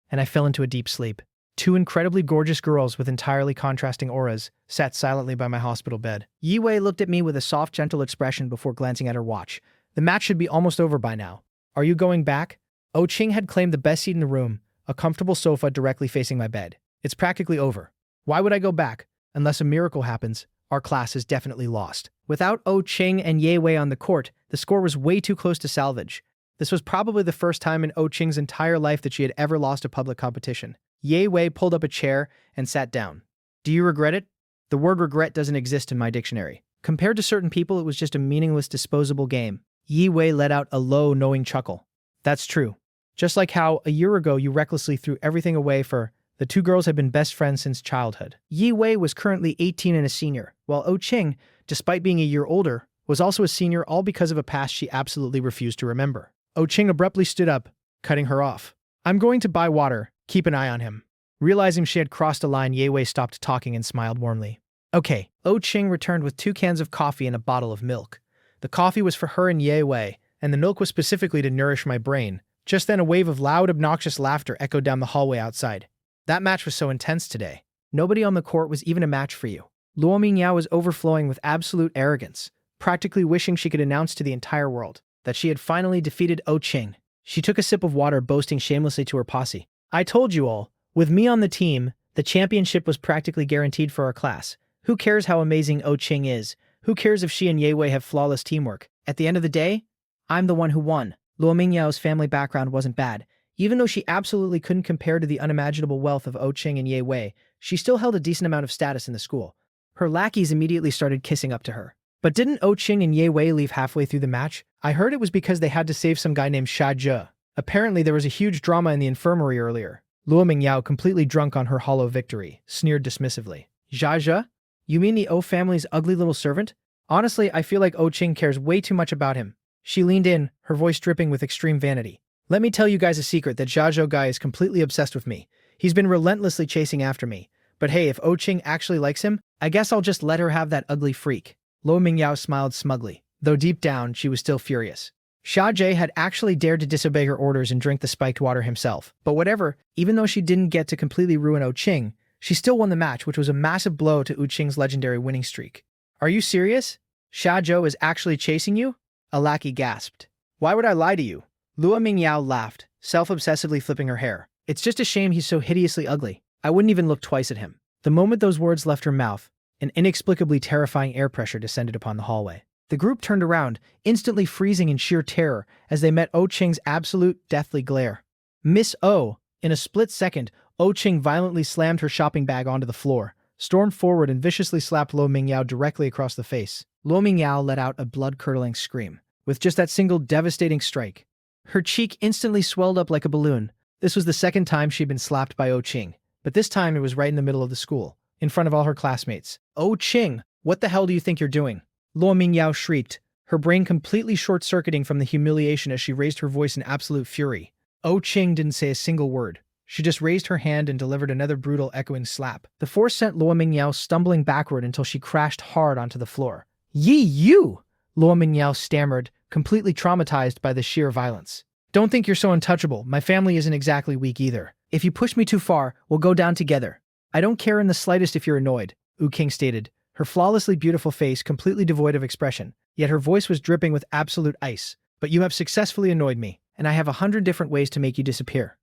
and I fell into a deep sleep. Two incredibly gorgeous girls with entirely contrasting auras sat silently by my hospital bed. Yi Wei looked at me with a soft, gentle expression before glancing at her watch. The match should be almost over by now. Are you going back? Oh Ching had claimed the best seat in the room, a comfortable sofa directly facing my bed. It's practically over. Why would I go back? Unless a miracle happens, our class is definitely lost. Without Oh Ching and Ye Wei on the court, the score was way too close to salvage. This was probably the first time in Oh Ching's entire life that she had ever lost a public competition. Ye Wei pulled up a chair and sat down. Do you regret it? The word regret doesn't exist in my dictionary. Compared to certain people, it was just a meaningless, disposable game. Yi Wei let out a low, knowing chuckle. That's true. Just like how, a year ago, you recklessly threw everything away for... The two girls had been best friends since childhood. Yi Wei was currently 18 and a senior, while Oh Ching, despite being a year older, was also a senior, all because of a past she absolutely refused to remember. Oh Ching abruptly stood up, cutting her off. I'm going to buy water. Keep an ei on him. Realizing she had crossed a line, Ye Wei stopped talking and smiled warmly. Okay. Oh Ching returned with 2 cans of coffee and a bottle of milk. The coffee was for her and Ye Wei, and the milk was specifically to nourish my brain. Just then a wave of loud, obnoxious laughter echoed down the hallway outside. That match was so intense today. Nobody on the court was even a match for you. Luo Mingyao was overflowing with absolute arrogance, practically wishing she could announce to the entire world that she had finally defeated Oh Ching. She took a sip of water, boasting shamelessly to her posse. I told you all, with me on the team, the championship was practically guaranteed for our class. Who cares how amazing Oh Ching is? Who cares if she and Ye Wei have flawless teamwork? At the end of the day, I'm the one who won. Luo Mingyao's family background wasn't bad. Even though she absolutely couldn't compare to the unimaginable wealth of Oh Ching and Ye Wei, she still held a decent amount of status in the school. Her lackeys immediately started kissing up to her. But didn't Oh Ching and Ye Wei leave halfway through the match? I heard it was because they had to save some guy named Sha Zhe. Apparently there was a huge drama in the infirmary earlier. Luo Mingyao, completely drunk on her hollow victory, sneered dismissively. Sha Zhe? You mean the O family's ugly little servant? Honestly, I feel like Oh Ching cares way too much about him. She leaned in, her voice dripping with extreme vanity. Let me tell you guys a secret that Sha Zhe guy is completely obsessed with me. He's been relentlessly chasing after me. But hey, if Oh Ching actually likes him, I guess I'll just let her have that ugly freak. Luo Mingyao smiled smugly, though deep down she was still furious. Sha Zhe had actually dared to disobey her orders and drink the spiked water himself. But whatever, even though she didn't get to completely ruin Oh Ching, she still won the match, which was a massive blow to Oh Ching's legendary winning streak. Are you serious? Sha Zhe is actually chasing you? A lackey gasped. Why would I lie to you? Luo Mingyao laughed, self-obsessively flipping her hair. It's just a shame he's so hideously ugly. I wouldn't even look twice at him. The moment those words left her mouth, an inexplicably terrifying air pressure descended upon the hallway. The group turned around, instantly freezing in sheer terror as they met Oh Ching's absolute, deathly glare. Miss Oh! In a split second, Oh Ching violently slammed her shopping bag onto the floor, stormed forward and viciously slapped Luo Mingyao directly across the face. Luo Mingyao let out a blood-curdling scream. With just that single devastating strike, her cheek instantly swelled up like a balloon. This was the second time she'd been slapped by Oh Ching, but this time it was right in the middle of the school, in front of all her classmates. Oh Ching, what the hell do you think you're doing? Luo Mingyao shrieked, her brain completely short-circuiting from the humiliation as she raised her voice in absolute fury. Oh Ching didn't say a single word. She just raised her hand and delivered another brutal, echoing slap. The force sent Luo Mingyao stumbling backward until she crashed hard onto the floor. Yi you! Luo Mingyao stammered, completely traumatized by the sheer violence. Don't think you're so untouchable. My family isn't exactly weak either. If you push me too far, we'll go down together. I don't care in the slightest if you're annoyed, Wu King stated, her flawlessly beautiful face completely devoid of expression, yet her voice was dripping with absolute ice. But you have successfully annoyed me, and I have 100 different ways to make you disappear.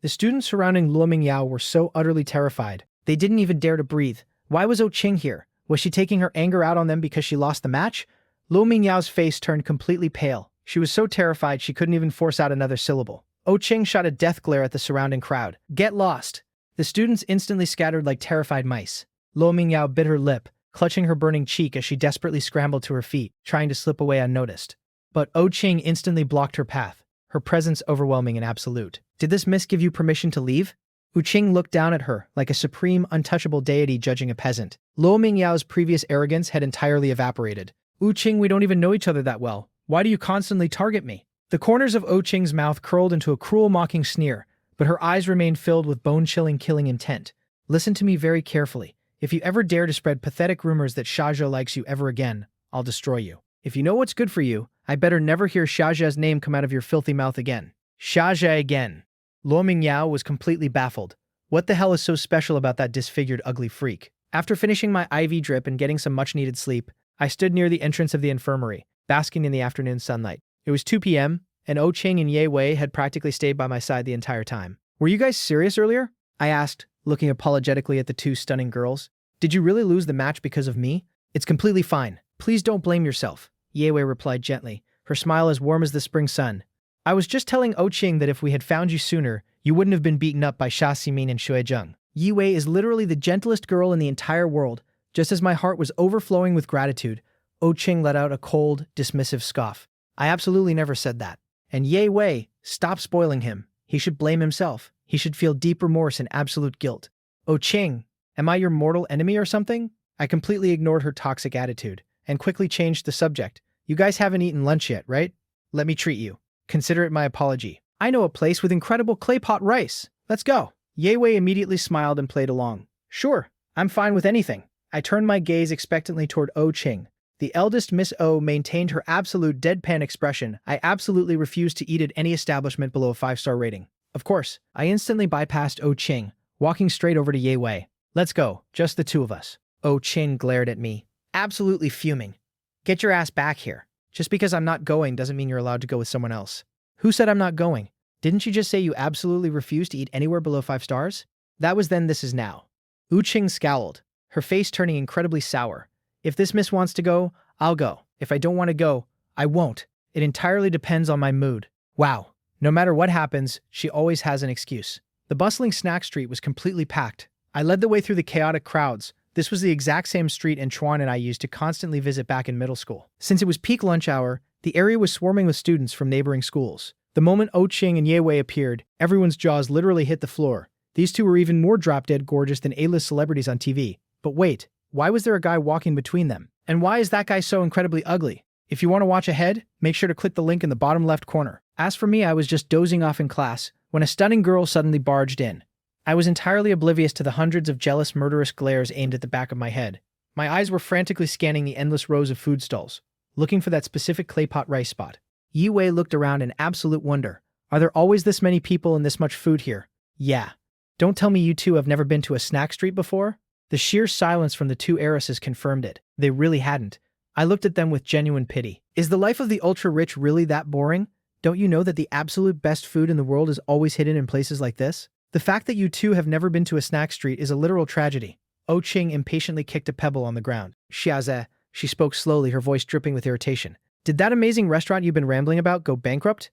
The students surrounding Luo Mingyao were so utterly terrified, they didn't even dare to breathe. Why was Oh Ching here? Was she taking her anger out on them because she lost the match? Luo Mingyao's face turned completely pale. She was so terrified she couldn't even force out another syllable. Oh Ching shot a death glare at the surrounding crowd. Get lost! The students instantly scattered like terrified mice. Luo Mingyao bit her lip, clutching her burning cheek as she desperately scrambled to her feet, trying to slip away unnoticed. But Oh Ching instantly blocked her path, her presence overwhelming and absolute. Did this miss give you permission to leave? Wu Qing looked down at her like a supreme, untouchable deity judging a peasant. Luo Mingyao's previous arrogance had entirely evaporated. Wu Qing, we don't even know each other that well. Why do you constantly target me? The corners of Oh Qing's mouth curled into a cruel, mocking sneer, but her eyes remained filled with bone-chilling, killing intent. Listen to me very carefully. If you ever dare to spread pathetic rumors that Sha Zhe likes you ever again, I'll destroy you. If you know what's good for you, I better never hear Sha Zhe's name come out of your filthy mouth again. Sha Zhe again. Luo Mingyao was completely baffled. What the hell is so special about that disfigured ugly freak? After finishing my IV drip and getting some much-needed sleep, I stood near the entrance of the infirmary, basking in the afternoon sunlight. It was 2 p.m., and Oh Ching and Ye Wei had practically stayed by my side the entire time. Were you guys serious earlier? I asked, looking apologetically at the two stunning girls. Did you really lose the match because of me? It's completely fine. Please don't blame yourself, Ye Wei replied gently, her smile as warm as the spring sun. I was just telling Oh Ching that if we had found you sooner, you wouldn't have been beaten up by Xia Ximin and Shui Zheng. Yi Wei is literally the gentlest girl in the entire world. Just as my heart was overflowing with gratitude, Oh Ching let out a cold, dismissive scoff. I absolutely never said that. And Ye Wei, stop spoiling him. He should blame himself. He should feel deep remorse and absolute guilt. Oh Ching, am I your mortal enemy or something? I completely ignored her toxic attitude and quickly changed the subject. You guys haven't eaten lunch yet, right? Let me treat you. Consider it my apology. I know a place with incredible clay pot rice. Let's go. Ye Wei immediately smiled and played along. Sure, I'm fine with anything. I turned my gaze expectantly toward Oh Ching. The eldest Miss O maintained her absolute deadpan expression. I absolutely refused to eat at any establishment below a 5-star rating. Of course, I instantly bypassed Oh Ching, walking straight over to Ye Wei. Let's go, just the two of us. Oh Ching glared at me, absolutely fuming. Get your ass back here. Just because I'm not going doesn't mean you're allowed to go with someone else. Who said I'm not going? Didn't you just say you absolutely refuse to eat anywhere below 5 stars? That was then, this is now. Wu Qing scowled, her face turning incredibly sour. If this miss wants to go, I'll go. If I don't want to go, I won't. It entirely depends on my mood. Wow. No matter what happens, she always has an excuse. The bustling snack street was completely packed. I led the way through the chaotic crowds. This was the exact same street Chuan and I used to constantly visit back in middle school. Since it was peak lunch hour, the area was swarming with students from neighboring schools. The moment Oh Ching and Ye Wei appeared, everyone's jaws literally hit the floor. These two were even more drop-dead gorgeous than A-list celebrities on TV. But wait, why was there a guy walking between them? And why is that guy so incredibly ugly? If you want to watch ahead, make sure to click the link in the bottom left corner. As for me, I was just dozing off in class when a stunning girl suddenly barged in. I was entirely oblivious to the hundreds of jealous, murderous glares aimed at the back of my head. My eyes were frantically scanning the endless rows of food stalls, looking for that specific clay pot rice spot. Yi Wei looked around in absolute wonder. Are there always this many people and this much food here? Yeah. Don't tell me you two have never been to a snack street before? The sheer silence from the two heiresses confirmed it. They really hadn't. I looked at them with genuine pity. Is the life of the ultra-rich really that boring? Don't you know that the absolute best food in the world is always hidden in places like this? The fact that you two have never been to a snack street is a literal tragedy. Oh Ching impatiently kicked a pebble on the ground. Xiaze, she spoke slowly, her voice dripping with irritation. Did that amazing restaurant you've been rambling about go bankrupt?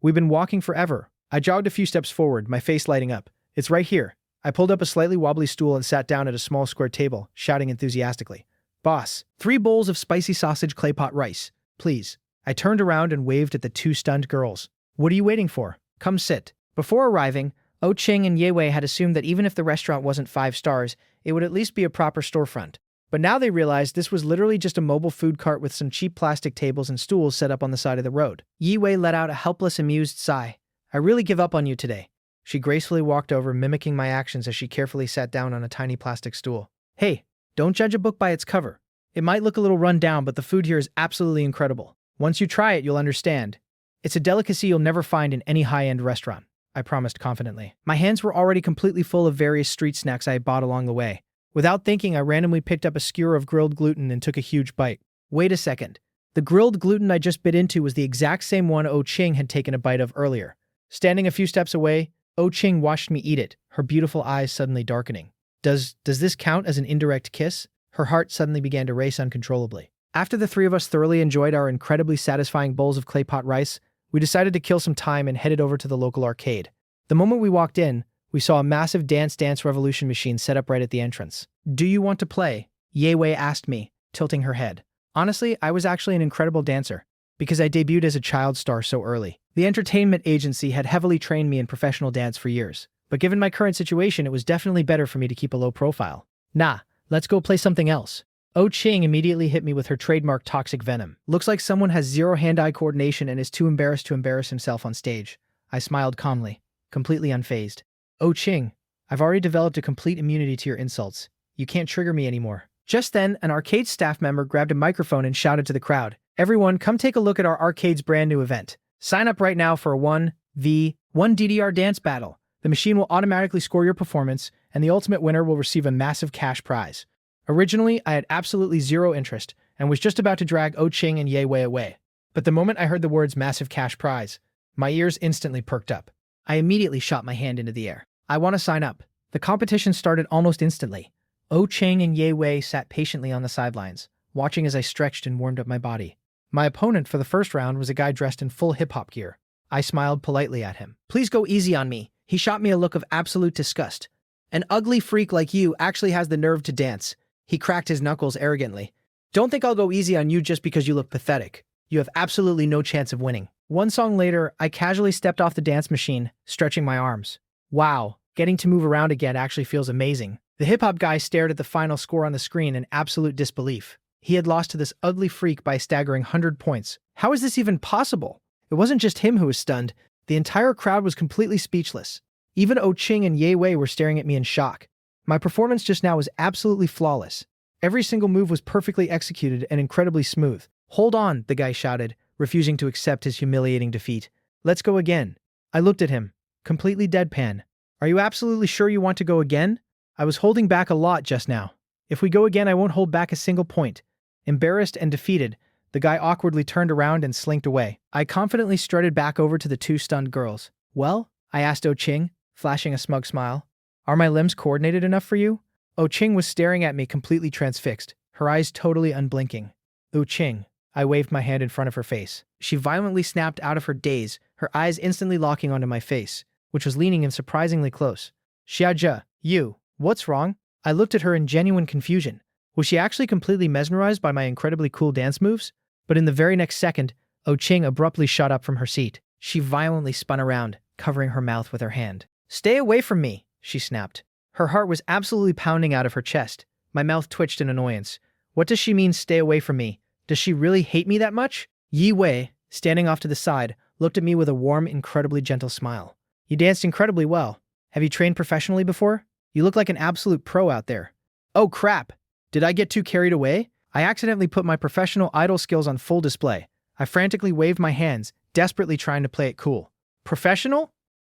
We've been walking forever. I jogged a few steps forward, my face lighting up. It's right here. I pulled up a slightly wobbly stool and sat down at a small square table, shouting enthusiastically. Boss, 3 bowls of spicy sausage clay pot rice, please. I turned around and waved at the two stunned girls. What are you waiting for? Come sit. Before arriving, Oh Ching and Ye Wei had assumed that even if the restaurant wasn't 5 stars, it would at least be a proper storefront. But now they realized this was literally just a mobile food cart with some cheap plastic tables and stools set up on the side of the road. Yi Wei let out a helpless, amused sigh. I really give up on you today. She gracefully walked over, mimicking my actions as she carefully sat down on a tiny plastic stool. Hey, don't judge a book by its cover. It might look a little run down, but the food here is absolutely incredible. Once you try it, you'll understand. It's a delicacy you'll never find in any high-end restaurant, I promised confidently. My hands were already completely full of various street snacks I had bought along the way. Without thinking, I randomly picked up a skewer of grilled gluten and took a huge bite. Wait a second. The grilled gluten I just bit into was the exact same one Oh Ching had taken a bite of earlier. Standing a few steps away, Oh Ching watched me eat it, her beautiful eyes suddenly darkening. Does this count as an indirect kiss? Her heart suddenly began to race uncontrollably. After the three of us thoroughly enjoyed our incredibly satisfying bowls of clay pot rice, we decided to kill some time and headed over to the local arcade. The moment we walked in, we saw a massive Dance Revolution machine set up right at the entrance. Do you want to play? Ye Wei asked me, tilting her head. Honestly, I was actually an incredible dancer, because I debuted as a child star so early. The entertainment agency had heavily trained me in professional dance for years, but given my current situation, it was definitely better for me to keep a low profile. Nah, let's go play something else. Oh Ching immediately hit me with her trademark toxic venom. Looks like someone has zero hand-eye coordination and is too embarrassed to embarrass himself on stage. I smiled calmly, completely unfazed. Oh Ching, I've already developed a complete immunity to your insults. You can't trigger me anymore. Just then, an arcade staff member grabbed a microphone and shouted to the crowd, Everyone, come take a look at our arcade's brand new event. Sign up right now for a 1v1 DDR dance battle. The machine will automatically score your performance, and the ultimate winner will receive a massive cash prize. Originally, I had absolutely zero interest and was just about to drag Oh Ching and Ye Wei away. But the moment I heard the words massive cash prize, my ears instantly perked up. I immediately shot my hand into the air. I want to sign up. The competition started almost instantly. Oh Ching and Ye Wei sat patiently on the sidelines, watching as I stretched and warmed up my body. My opponent for the first round was a guy dressed in full hip-hop gear. I smiled politely at him. Please go easy on me. He shot me a look of absolute disgust. An ugly freak like you actually has the nerve to dance. He cracked his knuckles arrogantly. Don't think I'll go easy on you just because you look pathetic. You have absolutely no chance of winning. One song later, I casually stepped off the dance machine, stretching my arms. Wow, getting to move around again actually feels amazing. The hip-hop guy stared at the final score on the screen in absolute disbelief. He had lost to this ugly freak by a staggering 100 points. How is this even possible? It wasn't just him who was stunned. The entire crowd was completely speechless. Even Oh Ching and Ye Wei were staring at me in shock. My performance just now was absolutely flawless. Every single move was perfectly executed and incredibly smooth. Hold on, the guy shouted, refusing to accept his humiliating defeat. Let's go again. I looked at him, completely deadpan. Are you absolutely sure you want to go again? I was holding back a lot just now. If we go again, I won't hold back a single point. Embarrassed and defeated, the guy awkwardly turned around and slinked away. I confidently strutted back over to the two stunned girls. Well? I asked Oh Ching, flashing a smug smile. Are my limbs coordinated enough for you? Oh Ching was staring at me completely transfixed, her eyes totally unblinking. Oh Ching. I waved my hand in front of her face. She violently snapped out of her daze, her eyes instantly locking onto my face, which was leaning in surprisingly close. Xiaojia, you, what's wrong? I looked at her in genuine confusion. Was she actually completely mesmerized by my incredibly cool dance moves? But in the very next second, Oh Ching abruptly shot up from her seat. She violently spun around, covering her mouth with her hand. Stay away from me, she snapped. Her heart was absolutely pounding out of her chest. My mouth twitched in annoyance. What does she mean, stay away from me? Does she really hate me that much? Ye Wei, standing off to the side, looked at me with a warm, incredibly gentle smile. You danced incredibly well. Have you trained professionally before? You look like an absolute pro out there. Oh crap! Did I get too carried away? I accidentally put my professional idol skills on full display. I frantically waved my hands, desperately trying to play it cool. Professional?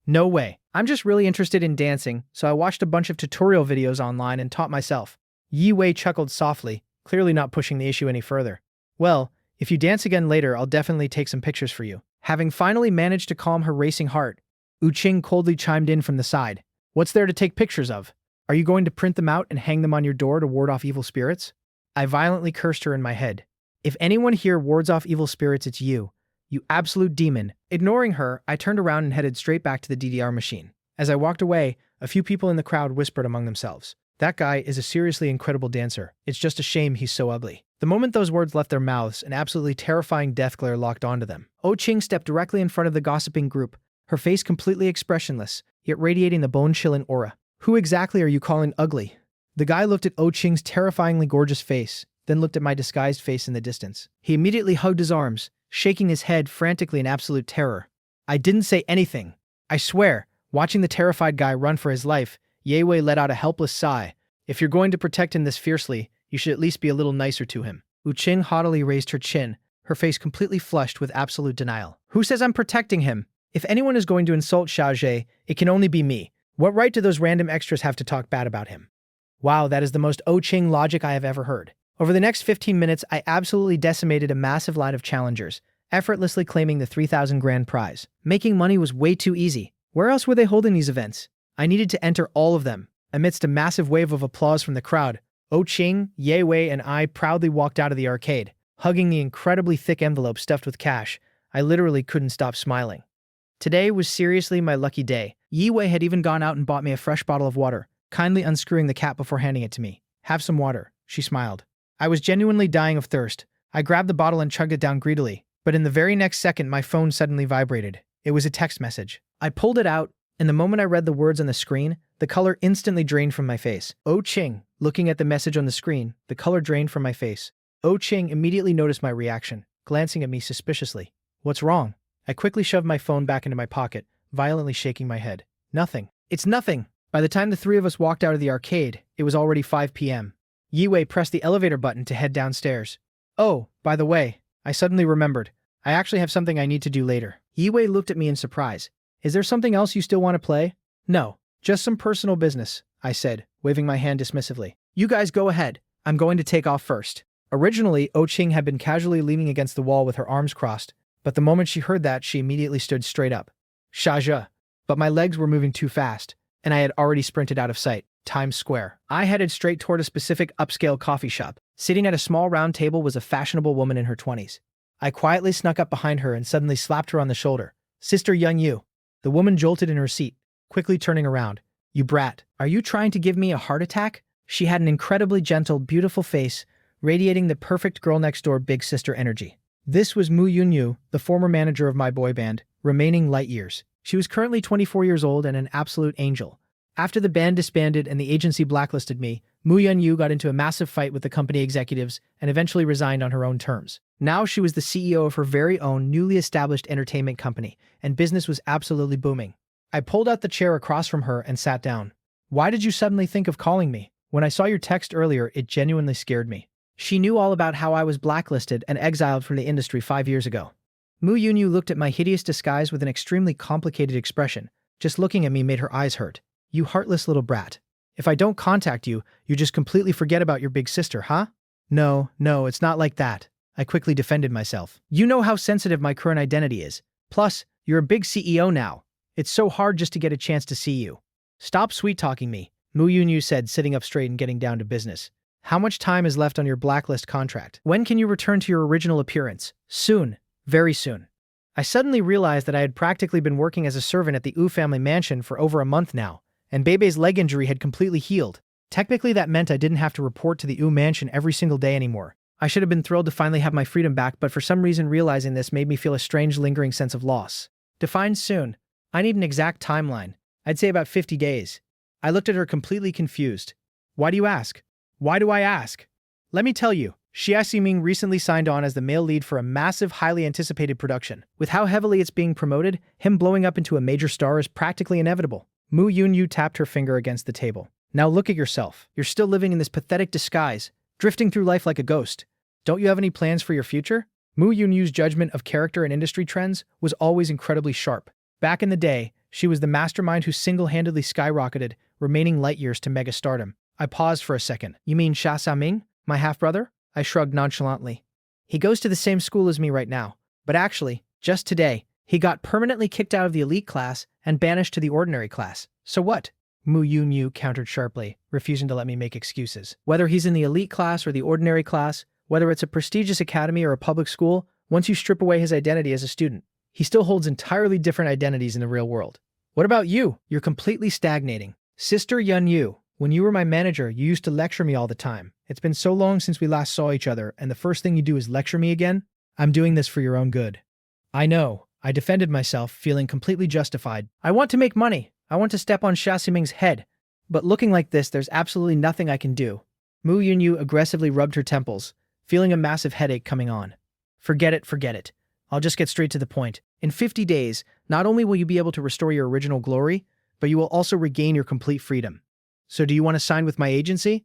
No way. I'm just really interested in dancing, so I watched a bunch of tutorial videos online and taught myself. Yi Wei chuckled softly, clearly not pushing the issue any further. Well, if you dance again later, I'll definitely take some pictures for you. Having finally managed to calm her racing heart, Wu Qing coldly chimed in from the side. What's there to take pictures of? Are you going to print them out and hang them on your door to ward off evil spirits? I violently cursed her in my head. If anyone here wards off evil spirits, it's you. You absolute demon. Ignoring her, I turned around and headed straight back to the DDR machine. As I walked away, a few people in the crowd whispered among themselves. That guy is a seriously incredible dancer. It's just a shame he's so ugly. The moment those words left their mouths, an absolutely terrifying death glare locked onto them. Oh Ching stepped directly in front of the gossiping group, her face completely expressionless, yet radiating the bone-chilling aura. Who exactly are you calling ugly? The guy looked at Oh Ching's terrifyingly gorgeous face, then looked at my disguised face in the distance. He immediately hugged his arms, shaking his head frantically in absolute terror. I didn't say anything. I swear, watching the terrified guy run for his life, Ye Wei let out a helpless sigh. If you're going to protect him this fiercely, you should at least be a little nicer to him. Wu Qing haughtily raised her chin, her face completely flushed with absolute denial. Who says I'm protecting him? If anyone is going to insult Xiaojie, it can only be me. What right do those random extras have to talk bad about him? Wow, that is the most Oh Ching logic I have ever heard. Over the next 15 minutes, I absolutely decimated a massive line of challengers, effortlessly claiming the 3,000 grand prize. Making money was way too easy. Where else were they holding these events? I needed to enter all of them. Amidst a massive wave of applause from the crowd, Oh Ching, Ye Wei, and I proudly walked out of the arcade, hugging the incredibly thick envelope stuffed with cash. I literally couldn't stop smiling. Today was seriously my lucky day. Yi Wei had even gone out and bought me a fresh bottle of water, kindly unscrewing the cap before handing it to me. Have some water, she smiled. I was genuinely dying of thirst. I grabbed the bottle and chugged it down greedily, but in the very next second my phone suddenly vibrated. It was a text message. I pulled it out, and the moment I read the words on the screen, the color instantly drained from my face. Oh Ching. Looking at the message on the screen, the color drained from my face. Oh Ching immediately noticed my reaction, glancing at me suspiciously. What's wrong? I quickly shoved my phone back into my pocket, violently shaking my head. Nothing. It's nothing. By the time the three of us walked out of the arcade, it was already 5 p.m. Yi Wei pressed the elevator button to head downstairs. Oh, by the way, I suddenly remembered. I actually have something I need to do later. Yi Wei looked at me in surprise. Is there something else you still want to play? No, just some personal business, I said, waving my hand dismissively. You guys go ahead. I'm going to take off first. Originally, Oh Ching had been casually leaning against the wall with her arms crossed, but the moment she heard that, she immediately stood straight up. Shaja. But my legs were moving too fast, and I had already sprinted out of sight. Times Square. I headed straight toward a specific upscale coffee shop. Sitting at a small round table was a fashionable woman in her 20s. I quietly snuck up behind her and suddenly slapped her on the shoulder. Sister Yun Yu. The woman jolted in her seat, quickly turning around. You brat. Are you trying to give me a heart attack? She had an incredibly gentle, beautiful face, radiating the perfect girl next door big sister energy. This was Mu Yunyu, the former manager of my boy band, remaining light years. She was currently 24 years old and an absolute angel. After the band disbanded and the agency blacklisted me, Mu Yunyu got into a massive fight with the company executives and eventually resigned on her own terms. Now she was the CEO of her very own newly established entertainment company, and business was absolutely booming. I pulled out the chair across from her and sat down. Why did you suddenly think of calling me? When I saw your text earlier, it genuinely scared me. She knew all about how I was blacklisted and exiled from the industry 5 years ago. Mu Yunyu looked at my hideous disguise with an extremely complicated expression. Just looking at me made her eyes hurt. You heartless little brat. If I don't contact you, you just completely forget about your big sister, huh? No, it's not like that. I quickly defended myself. You know how sensitive my current identity is. Plus, you're a big CEO now. It's so hard just to get a chance to see you. Stop sweet-talking me, Mu Yunyu said, sitting up straight and getting down to business. How much time is left on your blacklist contract? When can you return to your original appearance? Soon. Very soon. I suddenly realized that I had practically been working as a servant at the Wu family mansion for over a month now, and Bebe's leg injury had completely healed. Technically, that meant I didn't have to report to the Wu mansion every single day anymore. I should have been thrilled to finally have my freedom back, but for some reason realizing this made me feel a strange lingering sense of loss. Defined soon. I need an exact timeline. I'd say about 50 days. I looked at her completely confused. Why do you ask? Why do I ask? Let me tell you, Xia Ximing recently signed on as the male lead for a massive, highly anticipated production. With how heavily it's being promoted, him blowing up into a major star is practically inevitable. Mu Yunyu tapped her finger against the table. Now look at yourself. You're still living in this pathetic disguise, drifting through life like a ghost. Don't you have any plans for your future? Mu Yunyu's judgment of character and industry trends was always incredibly sharp. Back in the day, she was the mastermind who single-handedly skyrocketed, remaining light years to mega stardom. I paused for a second. You mean Xia Ximing, my half-brother? I shrugged nonchalantly. He goes to the same school as me right now. But actually, just today, he got permanently kicked out of the elite class and banished to the ordinary class. So what? Mu Yunyu countered sharply, refusing to let me make excuses. Whether he's in the elite class or the ordinary class, whether it's a prestigious academy or a public school, once you strip away his identity as a student, he still holds entirely different identities in the real world. What about you? You're completely stagnating. Sister Yun Yu, when you were my manager, you used to lecture me all the time. It's been so long since we last saw each other, and the first thing you do is lecture me again? I'm doing this for your own good. I know. I defended myself, feeling completely justified. I want to make money. I want to step on Xia Ximing's head. But looking like this, there's absolutely nothing I can do. Mu Yunyu aggressively rubbed her temples, feeling a massive headache coming on. Forget it. I'll just get straight to the point. In 50 days, not only will you be able to restore your original glory, but you will also regain your complete freedom. So do you want to sign with my agency?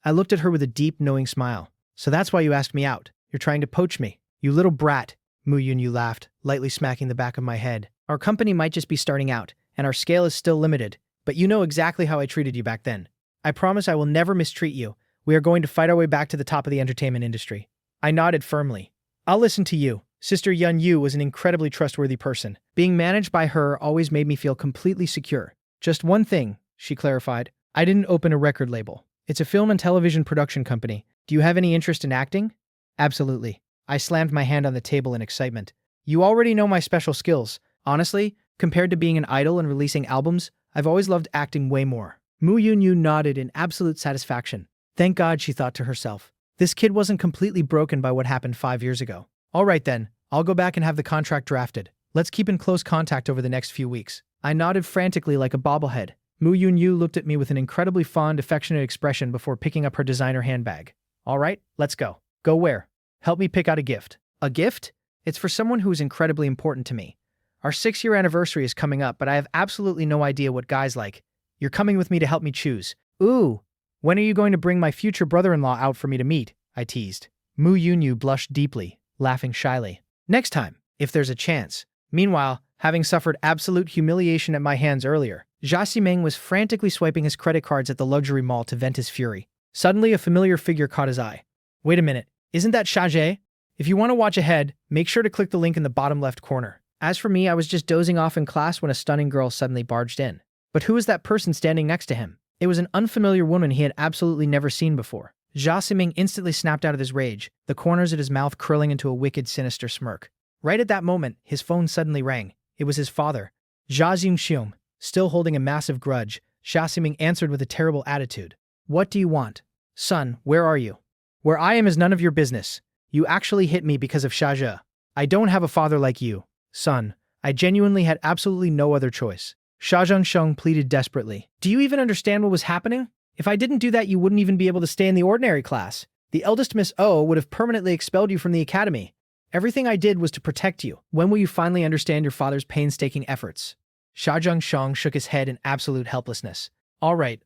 I looked at her with a deep, knowing smile. So that's why you asked me out. You're trying to poach me. You little brat. Mu Yunyu laughed, lightly smacking the back of my head. Our company might just be starting out, and our scale is still limited, but you know exactly how I treated you back then. I promise I will never mistreat you. We are going to fight our way back to the top of the entertainment industry. I nodded firmly. I'll listen to you. Sister Yun Yu was an incredibly trustworthy person. Being managed by her always made me feel completely secure. Just one thing, she clarified. I didn't open a record label. It's a film and television production company. Do you have any interest in acting? Absolutely. I slammed my hand on the table in excitement. You already know my special skills. Honestly, compared to being an idol and releasing albums, I've always loved acting way more. Mu Yunyu nodded in absolute satisfaction. Thank God, she thought to herself. This kid wasn't completely broken by what happened 5 years ago. All right then, I'll go back and have the contract drafted. Let's keep in close contact over the next few weeks. I nodded frantically like a bobblehead. Mu Yunyu looked at me with an incredibly fond, affectionate expression before picking up her designer handbag. All right, let's go. Go where? Help me pick out a gift. A gift? It's for someone who is incredibly important to me. Our 6-year anniversary is coming up, but I have absolutely no idea what guys like. You're coming with me to help me choose. Ooh, when are you going to bring my future brother-in-law out for me to meet? I teased. Mu Yunyu blushed deeply, laughing shyly. Next time, if there's a chance. Meanwhile, having suffered absolute humiliation at my hands earlier, Jia Siming was frantically swiping his credit cards at the luxury mall to vent his fury. Suddenly, a familiar figure caught his eye. Wait a minute, isn't that Xia? If you want to watch ahead, make sure to click the link in the bottom left corner. As for me, I was just dozing off in class when a stunning girl suddenly barged in. But who was that person standing next to him? It was an unfamiliar woman he had absolutely never seen before. Jia Siming instantly snapped out of his rage, the corners of his mouth curling into a wicked, sinister smirk. Right at that moment, his phone suddenly rang. It was his father. Jia Xingxiong, still holding a massive grudge, Jia Siming answered with a terrible attitude. What do you want? Son, where are you? Where I am is none of your business. You actually hit me because of Xia. I don't have a father like you. Son, I genuinely had absolutely no other choice. Xia Zhengsheng pleaded desperately. Do you even understand what was happening? If I didn't do that, you wouldn't even be able to stay in the ordinary class. The eldest Miss O would have permanently expelled you from the academy. Everything I did was to protect you. When will you finally understand your father's painstaking efforts? Xia Zhengsheng shook his head in absolute helplessness. All right.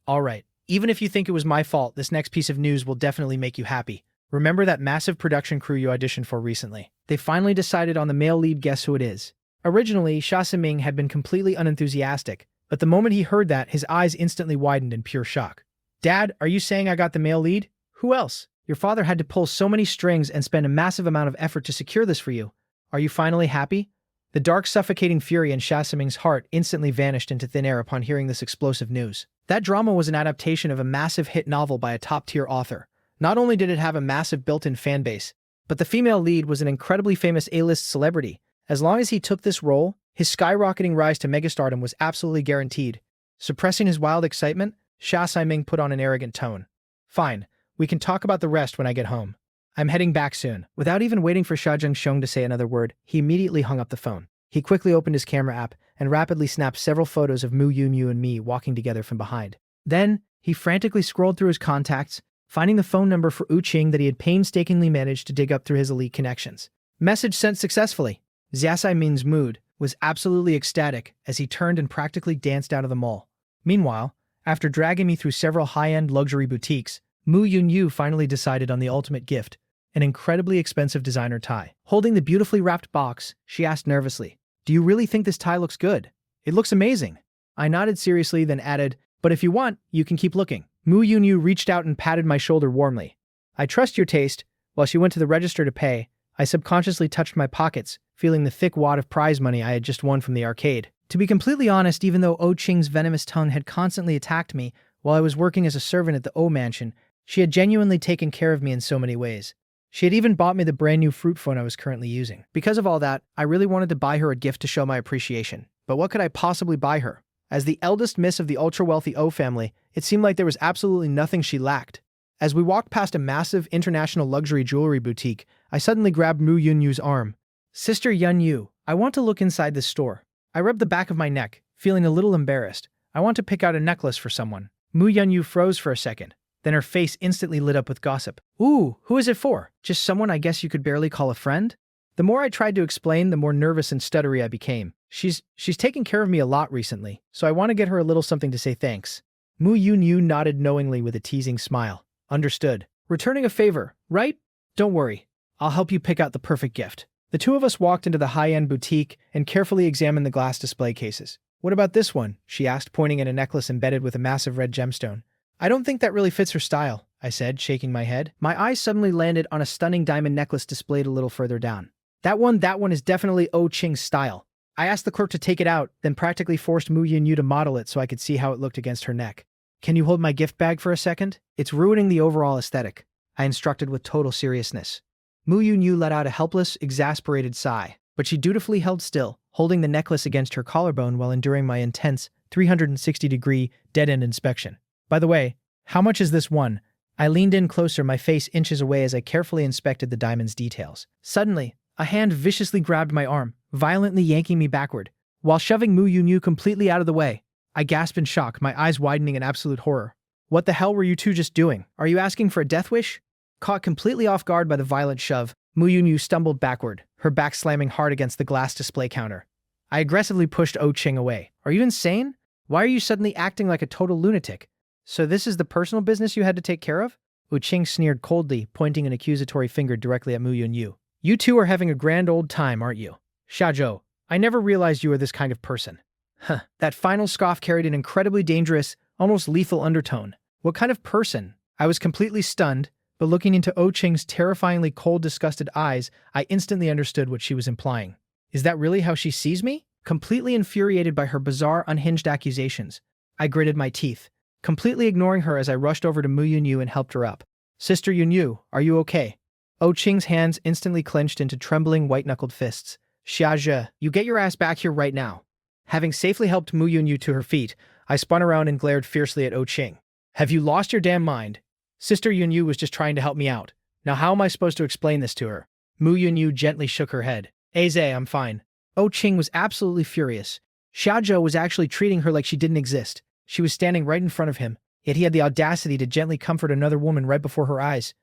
Even if you think it was my fault, this next piece of news will definitely make you happy. Remember that massive production crew you auditioned for recently? They finally decided on the male lead. Guess who it is? Originally, Xia Siming had been completely unenthusiastic, but the moment he heard that, his eyes instantly widened in pure shock. Dad, are you saying I got the male lead? Who else? Your father had to pull so many strings and spend a massive amount of effort to secure this for you. Are you finally happy? The dark, suffocating fury in Xia Siming's heart instantly vanished into thin air upon hearing this explosive news. That drama was an adaptation of a massive hit novel by a top-tier author. Not only did it have a massive built-in fan base, but the female lead was an incredibly famous A-list celebrity. As long as he took this role, his skyrocketing rise to megastardom was absolutely guaranteed. Suppressing his wild excitement, Xia Siming put on an arrogant tone. Fine, we can talk about the rest when I get home. I'm heading back soon. Without even waiting for Xia Zhengsheng to say another word, he immediately hung up the phone. He quickly opened his camera app and rapidly snapped several photos of Mu Yunyu and me walking together from behind. Then, he frantically scrolled through his contacts, finding the phone number for Wu Qing that he had painstakingly managed to dig up through his elite connections. Message sent successfully. Xia Siming's mood was absolutely ecstatic as he turned and practically danced out of the mall. Meanwhile, after dragging me through several high-end luxury boutiques, Mu Yunyu finally decided on the ultimate gift, an incredibly expensive designer tie. Holding the beautifully wrapped box, she asked nervously, "Do you really think this tie looks good? It looks amazing." I nodded seriously, then added, "But if you want, you can keep looking." Mu Yunyu reached out and patted my shoulder warmly. "I trust your taste." While she went to the register to pay, I subconsciously touched my pockets, feeling the thick wad of prize money I had just won from the arcade. To be completely honest, even though O Qing's venomous tongue had constantly attacked me while I was working as a servant at the O Mansion, she had genuinely taken care of me in so many ways. She had even bought me the brand new fruit phone I was currently using. Because of all that, I really wanted to buy her a gift to show my appreciation. But what could I possibly buy her? As the eldest miss of the ultra-wealthy O family, it seemed like there was absolutely nothing she lacked. As we walked past a massive international luxury jewelry boutique, I suddenly grabbed Mu Yunyu's arm. "Sister Yunyu, I want to look inside this store." I rubbed the back of my neck, feeling a little embarrassed. "I want to pick out a necklace for someone." Mu Yunyu froze for a second. Then her face instantly lit up with gossip. "Ooh, who is it for? Just someone I guess you could barely call a friend?" The more I tried to explain, the more nervous and stuttery I became. She's taken care of me a lot recently, so I want to get her a little something to say thanks." Mu Yunyu nodded knowingly with a teasing smile. "Understood. Returning a favor, right? Don't worry. I'll help you pick out the perfect gift." The two of us walked into the high-end boutique and carefully examined the glass display cases. "What about this one?" she asked, pointing at a necklace embedded with a massive red gemstone. "I don't think that really fits her style," I said, shaking my head. My eyes suddenly landed on a stunning diamond necklace displayed a little further down. That one is definitely O Qing's style." I asked the clerk to take it out, then practically forced Mu Yunyu to model it so I could see how it looked against her neck. "Can you hold my gift bag for a second? It's ruining the overall aesthetic," I instructed with total seriousness. Mu Yunyu let out a helpless, exasperated sigh, but she dutifully held still, holding the necklace against her collarbone while enduring my intense, 360-degree, dead-end inspection. "By the way, how much is this one?" I leaned in closer, my face inches away as I carefully inspected the diamond's details. Suddenly, a hand viciously grabbed my arm, violently yanking me backward, while shoving Mu Yunyu completely out of the way. I gasped in shock, my eyes widening in absolute horror. "What the hell were you two just doing? Are you asking for a death wish?" Caught completely off guard by the violent shove, Mu Yunyu stumbled backward, her back slamming hard against the glass display counter. I aggressively pushed O Qing away. "Are you insane? Why are you suddenly acting like a total lunatic? So this is the personal business you had to take care of?" Wu Qing sneered coldly, pointing an accusatory finger directly at Mu Yunyu. "You two are having a grand old time, aren't you? Xiaozhou, I never realized you were this kind of person." Huh. That final scoff carried an incredibly dangerous, almost lethal undertone. What kind of person? I was completely stunned, but looking into Oh Ching's terrifyingly cold, disgusted eyes, I instantly understood what she was implying. Is that really how she sees me? Completely infuriated by her bizarre, unhinged accusations, I gritted my teeth, completely ignoring her as I rushed over to Mu Yunyu and helped her up. Sister Yunyu, are you okay? Oh Ching's hands instantly clenched into trembling, white-knuckled fists. Xia, you get your ass back here right now. Having safely helped Mu Yunyu to her feet, I spun around and glared fiercely at Oh Ching. Have you lost your damn mind? Sister Yunyu was just trying to help me out. Now how am I supposed to explain this to her? Mu Yunyu gently shook her head. Aze, I'm fine. Oh Ching was absolutely furious. Xiaozhou was actually treating her like she didn't exist. She was standing right in front of him, yet he had the audacity to gently comfort another woman right before her eyes.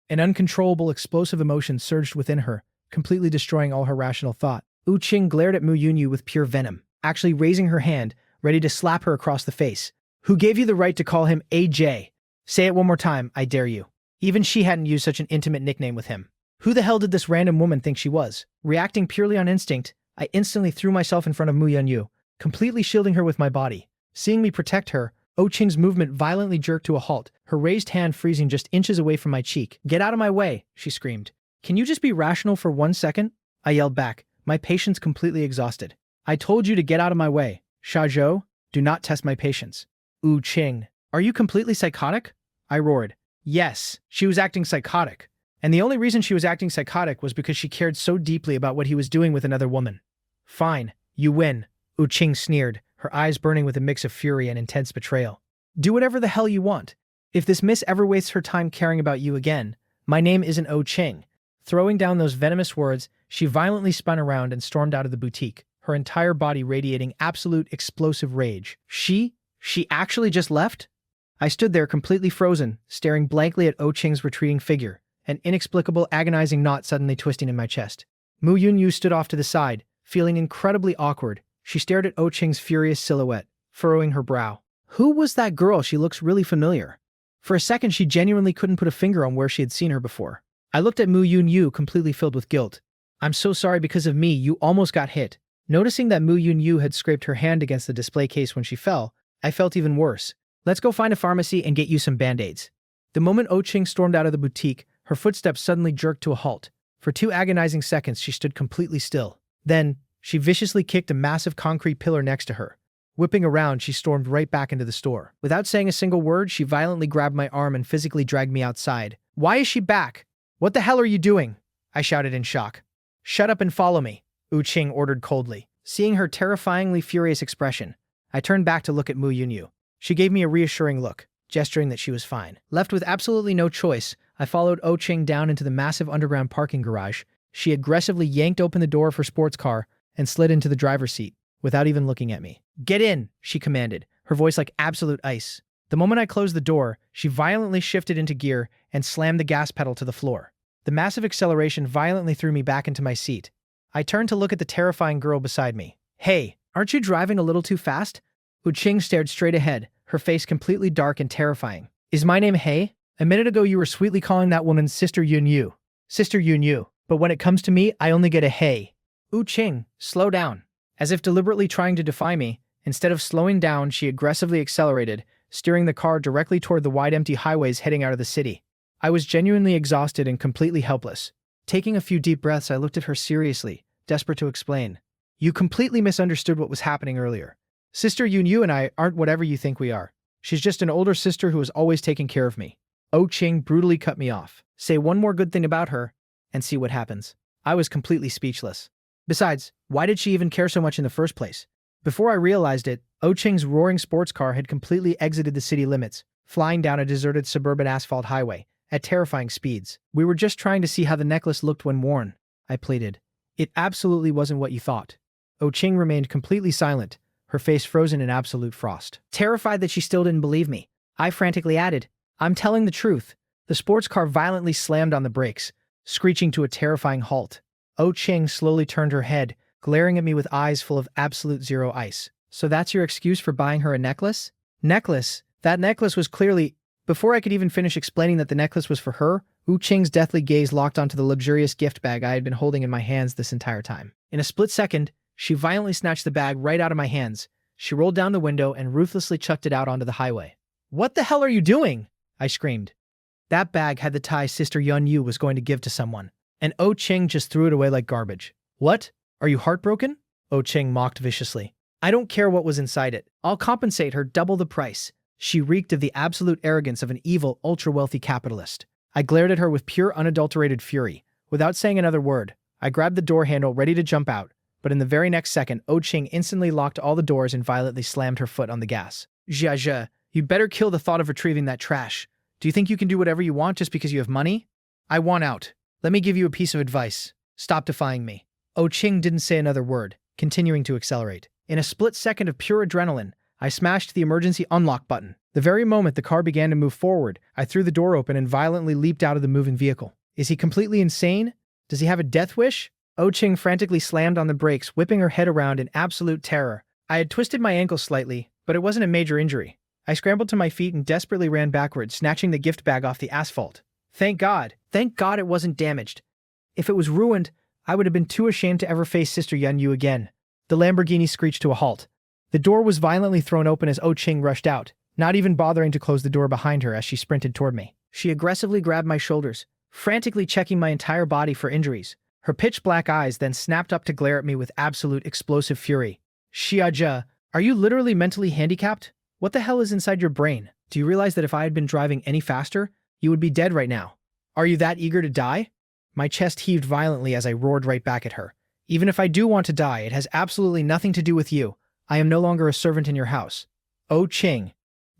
An uncontrollable, explosive emotion surged within her, completely destroying all her rational thought. Wu Qing glared at Mu Yunyu with pure venom, actually raising her hand, ready to slap her across the face. Who gave you the right to call him AJ? Say it one more time, I dare you. Even she hadn't used such an intimate nickname with him. Who the hell did this random woman think she was? Reacting purely on instinct, I instantly threw myself in front of Mu Yunyu, completely shielding her with my body. Seeing me protect her, Oh Qing's movement violently jerked to a halt, her raised hand freezing just inches away from my cheek. Get out of my way, she screamed. Can you just be rational for 1 second? I yelled back, my patience completely exhausted. I told you to get out of my way. Xiaozhou, do not test my patience. Wu Qing, are you completely psychotic? I roared. Yes, she was acting psychotic. And the only reason she was acting psychotic was because she cared so deeply about what he was doing with another woman. Fine, you win, Wu Qing sneered, her eyes burning with a mix of fury and intense betrayal. Do whatever the hell you want. If this miss ever wastes her time caring about you again, my name isn't Oh Qing. Throwing down those venomous words, she violently spun around and stormed out of the boutique, her entire body radiating absolute explosive rage. She actually just left? I stood there completely frozen, staring blankly at Oh Qing's retreating figure, an inexplicable, agonizing knot suddenly twisting in my chest. Mu Yunyu stood off to the side, feeling incredibly awkward. She stared at Oh Qing's furious silhouette, furrowing her brow. Who was that girl? She looks really familiar. For a second, she genuinely couldn't put a finger on where she had seen her before. I looked at Mu Yunyu, completely filled with guilt. I'm so sorry, because of me, you almost got hit. Noticing that Mu Yunyu had scraped her hand against the display case when she fell, I felt even worse. Let's go find a pharmacy and get you some band-aids. The moment Oh Qing stormed out of the boutique, her footsteps suddenly jerked to a halt. For 2 agonizing seconds, she stood completely still. Then, she viciously kicked a massive concrete pillar next to her. Whipping around, she stormed right back into the store. Without saying a single word, she violently grabbed my arm and physically dragged me outside. Why is she back? What the hell are you doing? I shouted in shock. Shut up and follow me, Wu Qing ordered coldly. Seeing her terrifyingly furious expression, I turned back to look at Mu Yunyu. She gave me a reassuring look, gesturing that she was fine. Left with absolutely no choice, I followed Oh Qing down into the massive underground parking garage. She aggressively yanked open the door of her sports car and slid into the driver's seat, without even looking at me. Get in, she commanded, her voice like absolute ice. The moment I closed the door, she violently shifted into gear and slammed the gas pedal to the floor. The massive acceleration violently threw me back into my seat. I turned to look at the terrifying girl beside me. Hey, aren't you driving a little too fast? Wu Qing stared straight ahead, her face completely dark and terrifying. Is my name Hey? A minute ago you were sweetly calling that woman Sister Yunyu. Sister Yunyu. But when it comes to me, I only get a hey. Wu Qing, slow down. As if deliberately trying to defy me, instead of slowing down, she aggressively accelerated, steering the car directly toward the wide empty highways heading out of the city. I was genuinely exhausted and completely helpless. Taking a few deep breaths, I looked at her seriously, desperate to explain. You completely misunderstood what was happening earlier. Sister Yunyu and I aren't whatever you think we are. She's just an older sister who has always taken care of me. Oh Qing brutally cut me off. Say one more good thing about her, and see what happens. I was completely speechless. Besides, why did she even care so much in the first place? Before I realized it, Oh Qing's roaring sports car had completely exited the city limits, flying down a deserted suburban asphalt highway at terrifying speeds. We were just trying to see how the necklace looked when worn, I pleaded. It absolutely wasn't what you thought. Oh Qing remained completely silent, her face frozen in absolute frost. Terrified that she still didn't believe me, I frantically added, I'm telling the truth. The sports car violently slammed on the brakes, screeching to a terrifying halt. Oh Qing slowly turned her head, glaring at me with eyes full of absolute zero ice. So that's your excuse for buying her a necklace? Necklace? That necklace was clearly... Before I could even finish explaining that the necklace was for her, Wu Qing's deathly gaze locked onto the luxurious gift bag I had been holding in my hands this entire time. In a split second, she violently snatched the bag right out of my hands, She rolled down the window and ruthlessly chucked it out onto the highway. "What the hell are you doing?" I screamed. That bag had the tie Sister Yun Yu was going to give to someone, and Oh Ching just threw it away like garbage. "What? Are you heartbroken?" Oh Ching mocked viciously. "I don't care what was inside it. I'll compensate her double the price." She reeked of the absolute arrogance of an evil, ultra-wealthy capitalist. I glared at her with pure, unadulterated fury. Without saying another word, I grabbed the door handle ready to jump out, but in the very next second, Oh Ching instantly locked all the doors and violently slammed her foot on the gas. "Jia, you better kill the thought of retrieving that trash. Do you think you can do whatever you want just because you have money? I want out. Let me give you a piece of advice. Stop defying me." Oh Ching didn't say another word, continuing to accelerate. In a split second of pure adrenaline, I smashed the emergency unlock button. The very moment the car began to move forward, I threw the door open and violently leaped out of the moving vehicle. Is he completely insane? Does he have a death wish? Oh Ching frantically slammed on the brakes, whipping her head around in absolute terror. I had twisted my ankle slightly, but it wasn't a major injury. I scrambled to my feet and desperately ran backwards, snatching the gift bag off the asphalt. Thank God it wasn't damaged. If it was ruined, I would have been too ashamed to ever face Sister Yun Yu again. The Lamborghini screeched to a halt. The door was violently thrown open as Oh Ching rushed out, not even bothering to close the door behind her as she sprinted toward me. She aggressively grabbed my shoulders, frantically checking my entire body for injuries. Her pitch-black eyes then snapped up to glare at me with absolute explosive fury. "Xiaja, are you literally mentally handicapped? What the hell is inside your brain? Do you realize that if I had been driving any faster, you would be dead right now? Are you that eager to die?" My chest heaved violently as I roared right back at her. "Even if I do want to die, it has absolutely nothing to do with you. I am no longer a servant in your house." Oh Ching.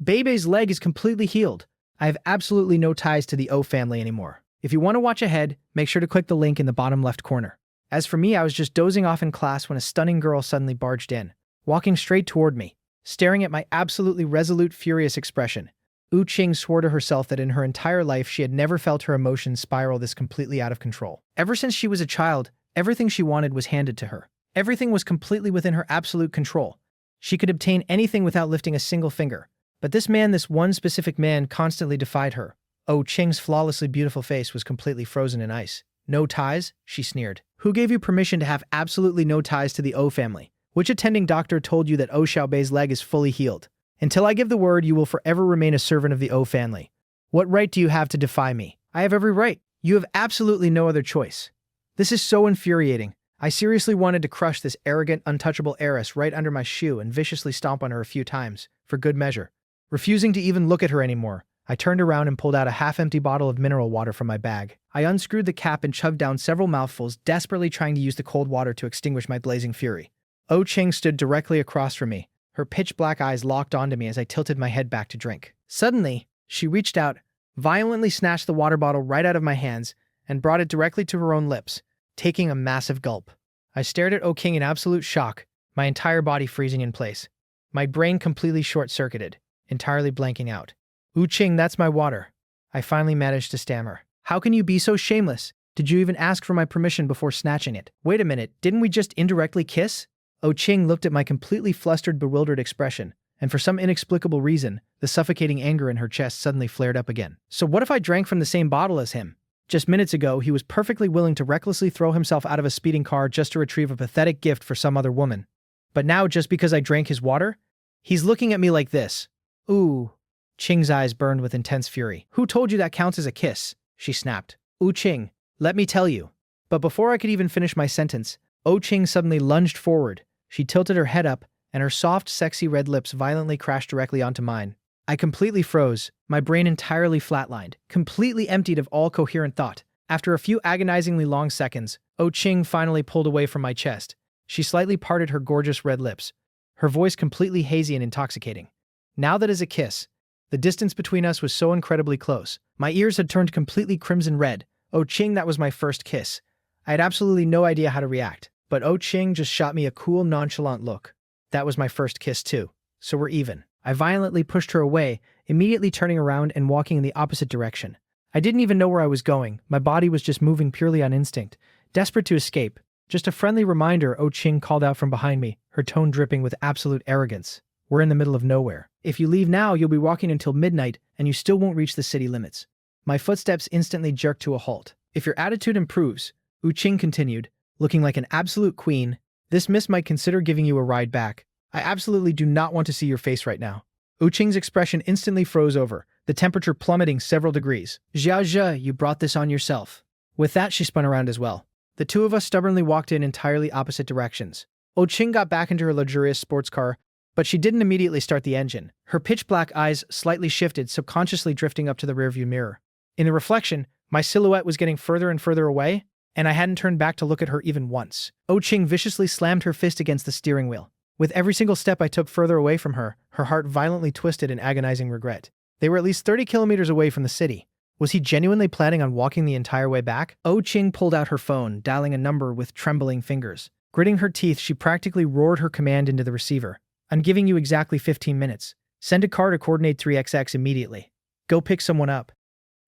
Bebe's leg is completely healed. I have absolutely no ties to the O family anymore. If you want to watch ahead, make sure to click the link in the bottom left corner. As for me, I was just dozing off in class when a stunning girl suddenly barged in, walking straight toward me, staring at my absolutely resolute, furious expression. Oh Ching swore to herself that in her entire life she had never felt her emotions spiral this completely out of control. Ever since she was a child, everything she wanted was handed to her. Everything was completely within her absolute control. She could obtain anything without lifting a single finger. But this one specific man, constantly defied her. Oh Ching's flawlessly beautiful face was completely frozen in ice. "No ties?" she sneered. "Who gave you permission to have absolutely no ties to the O family? Which attending doctor told you that Oh Xiaobei's leg is fully healed? Until I give the word, you will forever remain a servant of the O family. What right do you have to defy me?" "I have every right. You have absolutely no other choice." This is so infuriating. I seriously wanted to crush this arrogant, untouchable heiress right under my shoe and viciously stomp on her a few times, for good measure. Refusing to even look at her anymore, I turned around and pulled out a half-empty bottle of mineral water from my bag. I unscrewed the cap and chugged down several mouthfuls, desperately trying to use the cold water to extinguish my blazing fury. Oh Ching stood directly across from me, her pitch-black eyes locked onto me as I tilted my head back to drink. Suddenly, she reached out, violently snatched the water bottle right out of my hands, and brought it directly to her own lips, taking a massive gulp. I stared at Oh King in absolute shock, my entire body freezing in place. My brain completely short-circuited, entirely blanking out. "Oh Ching, that's my water." I finally managed to stammer. "How can you be so shameless? Did you even ask for my permission before snatching it? Wait a minute, didn't we just indirectly kiss?" Oh Ching looked at my completely flustered, bewildered expression, and for some inexplicable reason, the suffocating anger in her chest suddenly flared up again. "So what if I drank from the same bottle as him? Just minutes ago, he was perfectly willing to recklessly throw himself out of a speeding car just to retrieve a pathetic gift for some other woman. But now, just because I drank his water? He's looking at me like this." "Ooh." Ching's eyes burned with intense fury. "Who told you that counts as a kiss?" she snapped. "Oh Ching, let me tell you." But before I could even finish my sentence, Oh Ching suddenly lunged forward. She tilted her head up, and her soft, sexy red lips violently crashed directly onto mine. I completely froze, my brain entirely flatlined, completely emptied of all coherent thought. After a few agonizingly long seconds, Oh Ching finally pulled away from my chest. She slightly parted her gorgeous red lips, her voice completely hazy and intoxicating. "Now that is a kiss." The distance between us was so incredibly close. My ears had turned completely crimson red. "Oh Ching, that was my first kiss." I had absolutely no idea how to react, but Oh Ching just shot me a cool, nonchalant look. "That was my first kiss too, so we're even." I violently pushed her away, immediately turning around and walking in the opposite direction. I didn't even know where I was going. My body was just moving purely on instinct, desperate to escape. "Just a friendly reminder," Oh Ching called out from behind me, her tone dripping with absolute arrogance. "We're in the middle of nowhere. If you leave now, you'll be walking until midnight, and you still won't reach the city limits." My footsteps instantly jerked to a halt. "If your attitude improves," Oh Ching continued, looking like an absolute queen, "this miss might consider giving you a ride back." I absolutely do not want to see your face right now. Uching's expression instantly froze over, the temperature plummeting several degrees. Xiao Zhe, you brought this on yourself. With that, she spun around as well. The two of us stubbornly walked in entirely opposite directions. Ching got back into her luxurious sports car, but she didn't immediately start the engine. Her pitch-black eyes slightly shifted, subconsciously drifting up to the rearview mirror. In the reflection, my silhouette was getting further and further away, and I hadn't turned back to look at her even once. Ching viciously slammed her fist against the steering wheel. With every single step I took further away from her, her heart violently twisted in agonizing regret. They were at least 30 kilometers away from the city. Was he genuinely planning on walking the entire way back? Ching pulled out her phone, dialing a number with trembling fingers. Gritting her teeth, she practically roared her command into the receiver. I'm giving you exactly 15 minutes. Send a car to coordinate 3XX immediately. Go pick someone up.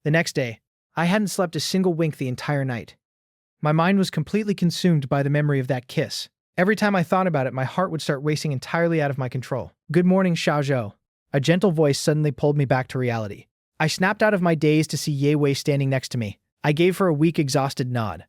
The next day, I hadn't slept a single wink the entire night. My mind was completely consumed by the memory of that kiss. Every time I thought about it, my heart would start racing entirely out of my control. Good morning, Xiao Zhou. A gentle voice suddenly pulled me back to reality. I snapped out of my daze to see Ye Wei standing next to me. I gave her a weak, exhausted nod.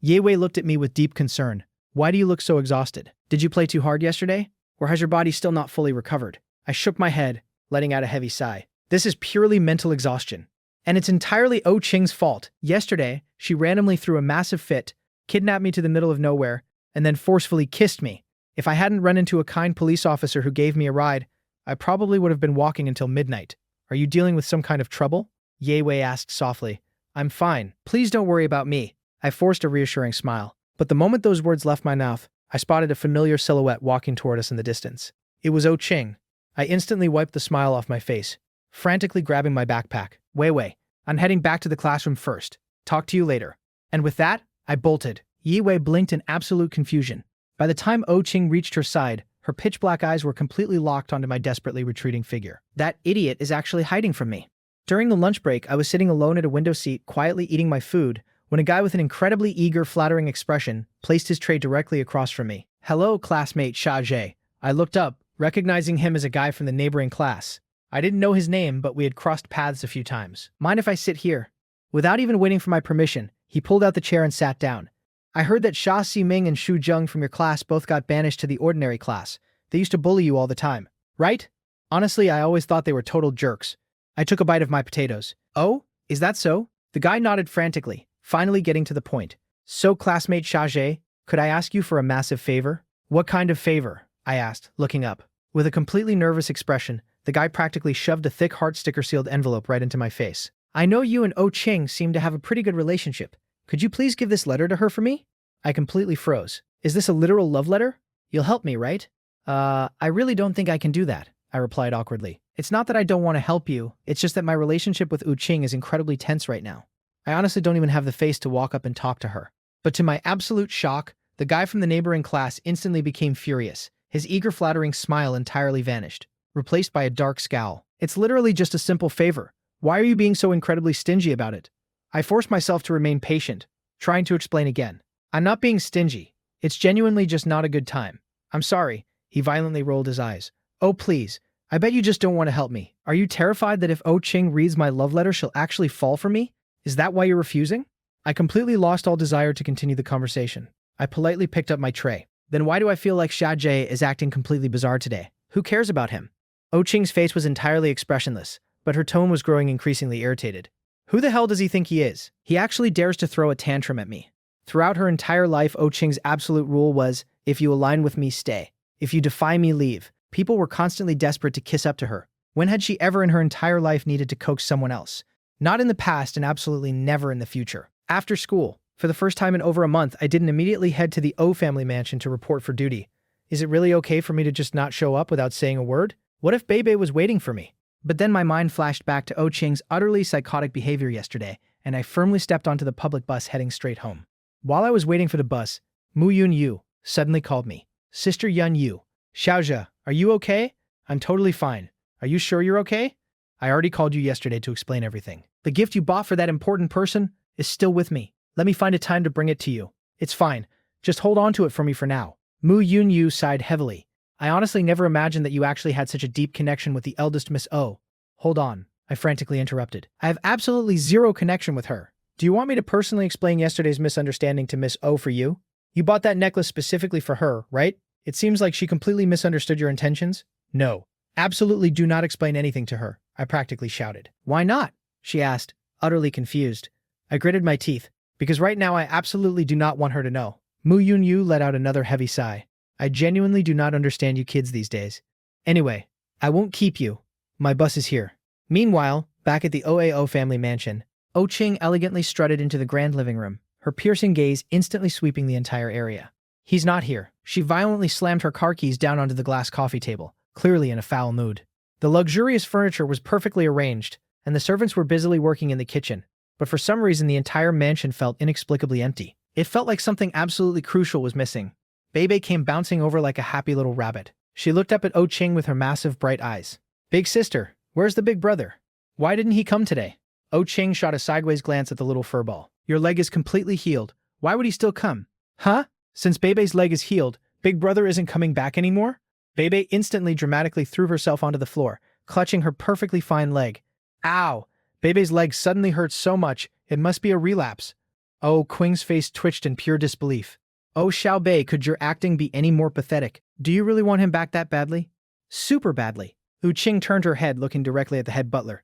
Ye Wei looked at me with deep concern. Why do you look so exhausted? Did you play too hard yesterday? Or has your body still not fully recovered? I shook my head, letting out a heavy sigh. This is purely mental exhaustion. And it's entirely Ching's fault. Yesterday, she randomly threw a massive fit, kidnapped me to the middle of nowhere, and then forcefully kissed me. If I hadn't run into a kind police officer who gave me a ride, I probably would have been walking until midnight. Are you dealing with some kind of trouble? Ye Wei asked softly. I'm fine. Please don't worry about me. I forced a reassuring smile. But the moment those words left my mouth, I spotted a familiar silhouette walking toward us in the distance. It was Ching. I instantly wiped the smile off my face, frantically grabbing my backpack. Wei, I'm heading back to the classroom first. Talk to you later. And with that, I bolted. Ye Wei blinked in absolute confusion. By the time Ching reached her side, her pitch-black eyes were completely locked onto my desperately retreating figure. That idiot is actually hiding from me. During the lunch break, I was sitting alone at a window seat, quietly eating my food, when a guy with an incredibly eager, flattering expression placed his tray directly across from me. Hello, classmate Xia Zhe. I looked up, recognizing him as a guy from the neighboring class. I didn't know his name, but we had crossed paths a few times. Mind if I sit here? Without even waiting for my permission, he pulled out the chair and sat down. I heard that Xia Ximing and Xu Zheng from your class both got banished to the ordinary class. They used to bully you all the time, right? Honestly, I always thought they were total jerks. I took a bite of my potatoes. Oh, is that so? The guy nodded frantically, finally getting to the point. So, classmate Xia Zhe, could I ask you for a massive favor? What kind of favor? I asked, looking up. With a completely nervous expression, the guy practically shoved a thick heart sticker-sealed envelope right into my face. I know you and Ching seem to have a pretty good relationship. Could you please give this letter to her for me? I completely froze. Is this a literal love letter? You'll help me, right? I really don't think I can do that, I replied awkwardly. It's not that I don't want to help you, it's just that my relationship with Ching is incredibly tense right now. I honestly don't even have the face to walk up and talk to her. But to my absolute shock, the guy from the neighboring class instantly became furious. His eager, flattering smile entirely vanished, replaced by a dark scowl. It's literally just a simple favor. Why are you being so incredibly stingy about it? I forced myself to remain patient, trying to explain again. I'm not being stingy. It's genuinely just not a good time. I'm sorry. He violently rolled his eyes. Oh, please. I bet you just don't want to help me. Are you terrified that if Ching reads my love letter, she'll actually fall for me? Is that why you're refusing? I completely lost all desire to continue the conversation. I politely picked up my tray. Then why do I feel like Xia Zhe is acting completely bizarre today? Who cares about him? Ching's face was entirely expressionless, but her tone was growing increasingly irritated. Who the hell does he think he is? He actually dares to throw a tantrum at me. Throughout her entire life, Ching's absolute rule was, if you align with me, stay. If you defy me, leave. People were constantly desperate to kiss up to her. When had she ever in her entire life needed to coax someone else? Not in the past and absolutely never in the future. After school, for the first time in over a month, I didn't immediately head to the O family mansion to report for duty. Is it really okay for me to just not show up without saying a word? What if Bebe was waiting for me? But then my mind flashed back to Ching's utterly psychotic behavior yesterday, and I firmly stepped onto the public bus heading straight home. While I was waiting for the bus, Mu Yun Yu suddenly called me. Sister Yun Yu. Xiaozhe, are you okay? I'm totally fine. Are you sure you're okay? I already called you yesterday to explain everything. The gift you bought for that important person is still with me. Let me find a time to bring it to you. It's fine. Just hold on to it for me for now. Mu Yun Yu sighed heavily. I honestly never imagined that you actually had such a deep connection with the eldest Miss O. Hold on, I frantically interrupted. I have absolutely zero connection with her. Do you want me to personally explain yesterday's misunderstanding to Miss O for you? You bought that necklace specifically for her, right? It seems like she completely misunderstood your intentions. No. Absolutely do not explain anything to her, I practically shouted. Why not? She asked, utterly confused. I gritted my teeth, because right now I absolutely do not want her to know. Mu Yun Yu let out another heavy sigh. I genuinely do not understand you kids these days. Anyway, I won't keep you. My bus is here. Meanwhile, back at the OAO family mansion, Oh Ching elegantly strutted into the grand living room, her piercing gaze instantly sweeping the entire area. He's not here. She violently slammed her car keys down onto the glass coffee table, clearly in a foul mood. The luxurious furniture was perfectly arranged, and the servants were busily working in the kitchen, but for some reason the entire mansion felt inexplicably empty. It felt like something absolutely crucial was missing. Bebe came bouncing over like a happy little rabbit. She looked up at Oh Ching with her massive bright eyes. Big sister, where's the big brother? Why didn't he come today? Oh Ching shot a sideways glance at the little furball. Your leg is completely healed. Why would he still come? Huh? Since Bebe's leg is healed, Big Brother isn't coming back anymore? Bebe instantly dramatically threw herself onto the floor, clutching her perfectly fine leg. Ow! Bebe's leg suddenly hurt so much, it must be a relapse. Oh, Qing's face twitched in pure disbelief. Oh Xiaobei, could your acting be any more pathetic? Do you really want him back that badly? Super badly. Wu Qing turned her head, looking directly at the head butler.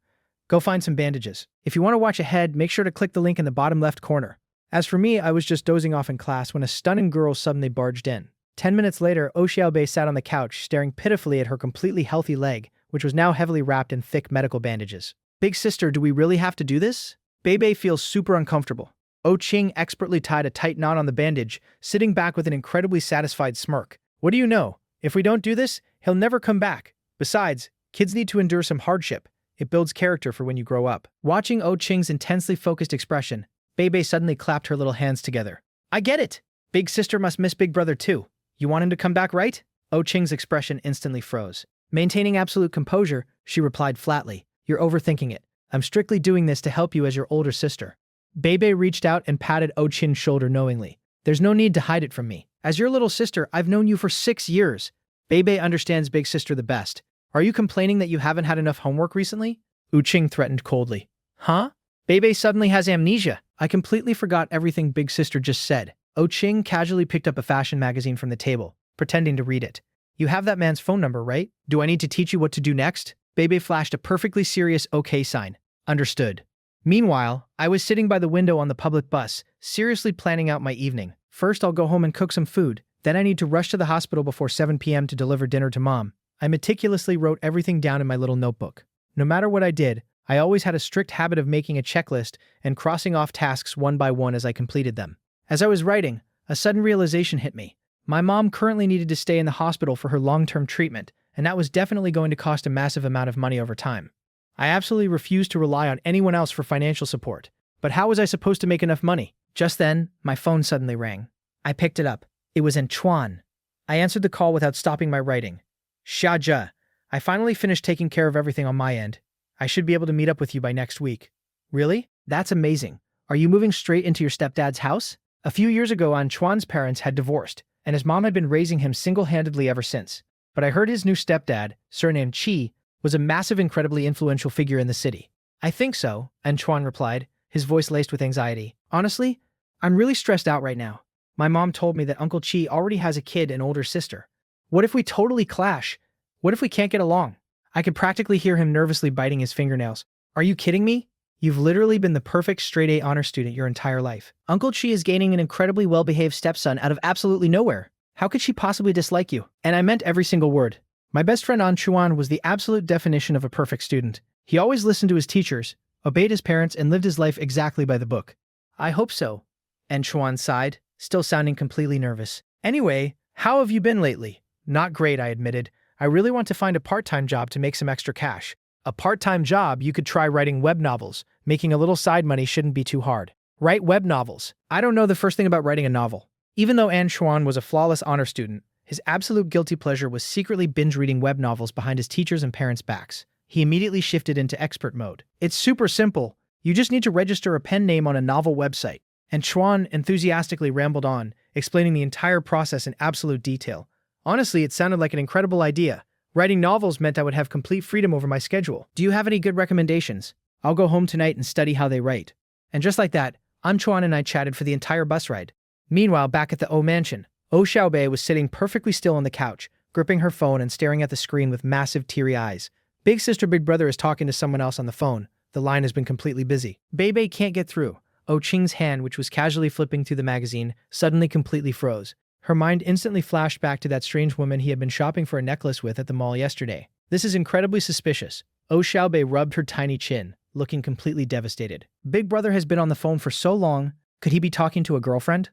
Go find some bandages. If you want to watch ahead, make sure to click the link in the bottom left corner. As for me, I was just dozing off in class when a stunning girl suddenly barged in. 10 minutes later, Oh Xiaobei sat on the couch, staring pitifully at her completely healthy leg, which was now heavily wrapped in thick medical bandages. Big sister, do we really have to do this? Bebe feels super uncomfortable. Oh Ching expertly tied a tight knot on the bandage, sitting back with an incredibly satisfied smirk. What do you know? If we don't do this, he'll never come back. Besides, kids need to endure some hardship. It builds character for when you grow up. Watching Oh Ching's intensely focused expression, Bebe suddenly clapped her little hands together. I get it! Big sister must miss Big Brother too. You want him to come back, right? Oh Ching's expression instantly froze. Maintaining absolute composure, she replied flatly. You're overthinking it. I'm strictly doing this to help you as your older sister. Bebe reached out and patted Oh Ching's shoulder knowingly. There's no need to hide it from me. As your little sister, I've known you for 6 years. Bebe understands Big Sister the best. Are you complaining that you haven't had enough homework recently? Wu Ching threatened coldly. Huh? Bebe suddenly has amnesia. I completely forgot everything Big Sister just said. Oh Ching casually picked up a fashion magazine from the table, pretending to read it. You have that man's phone number, right? Do I need to teach you what to do next? Bebe flashed a perfectly serious OK sign. Understood. Meanwhile, I was sitting by the window on the public bus, seriously planning out my evening. First, I'll go home and cook some food. Then I need to rush to the hospital before 7 p.m. to deliver dinner to Mom. I meticulously wrote everything down in my little notebook. No matter what I did, I always had a strict habit of making a checklist and crossing off tasks one by one as I completed them. As I was writing, a sudden realization hit me. My mom currently needed to stay in the hospital for her long-term treatment, and that was definitely going to cost a massive amount of money over time. I absolutely refused to rely on anyone else for financial support. But how was I supposed to make enough money? Just then, my phone suddenly rang. I picked it up. It was Antoine. I answered the call without stopping my writing. Xia, I finally finished taking care of everything on my end. I should be able to meet up with you by next week. Really? That's amazing. Are you moving straight into your stepdad's house? A few years ago, Antoine's parents had divorced, and his mom had been raising him single-handedly ever since. But I heard his new stepdad, surnamed Qi, was a massive, incredibly influential figure in the city. I think so, Antoine replied, his voice laced with anxiety. Honestly, I'm really stressed out right now. My mom told me that Uncle Qi already has a kid and older sister. What if we totally clash? What if we can't get along? I could practically hear him nervously biting his fingernails. Are you kidding me? You've literally been the perfect straight-A honor student your entire life. Uncle Qi is gaining an incredibly well-behaved stepson out of absolutely nowhere. How could she possibly dislike you? And I meant every single word. My best friend Antoine was the absolute definition of a perfect student. He always listened to his teachers, obeyed his parents, and lived his life exactly by the book. I hope so. Antoine sighed, still sounding completely nervous. Anyway, how have you been lately? Not great, I admitted. I really want to find a part-time job to make some extra cash. A part-time job? You could try writing web novels. Making a little side money shouldn't be too hard. Write web novels. I don't know the first thing about writing a novel. Even though Antoine was a flawless honor student, his absolute guilty pleasure was secretly binge-reading web novels behind his teachers' and parents' backs. He immediately shifted into expert mode. It's super simple. You just need to register a pen name on a novel website. Antoine enthusiastically rambled on, explaining the entire process in absolute detail. Honestly, it sounded like an incredible idea. Writing novels meant I would have complete freedom over my schedule. Do you have any good recommendations? I'll go home tonight and study how they write. And just like that, Antoine and I chatted for the entire bus ride. Meanwhile, back at the O mansion, Oh Xiaobei was sitting perfectly still on the couch, gripping her phone and staring at the screen with massive teary eyes. Big sister Big Brother is talking to someone else on the phone. The line has been completely busy. Bei can't get through. Oh Qing's hand, which was casually flipping through the magazine, suddenly completely froze. Her mind instantly flashed back to that strange woman he had been shopping for a necklace with at the mall yesterday. This is incredibly suspicious. Oh Xiaobei rubbed her tiny chin, looking completely devastated. Big Brother has been on the phone for so long. Could he be talking to a girlfriend?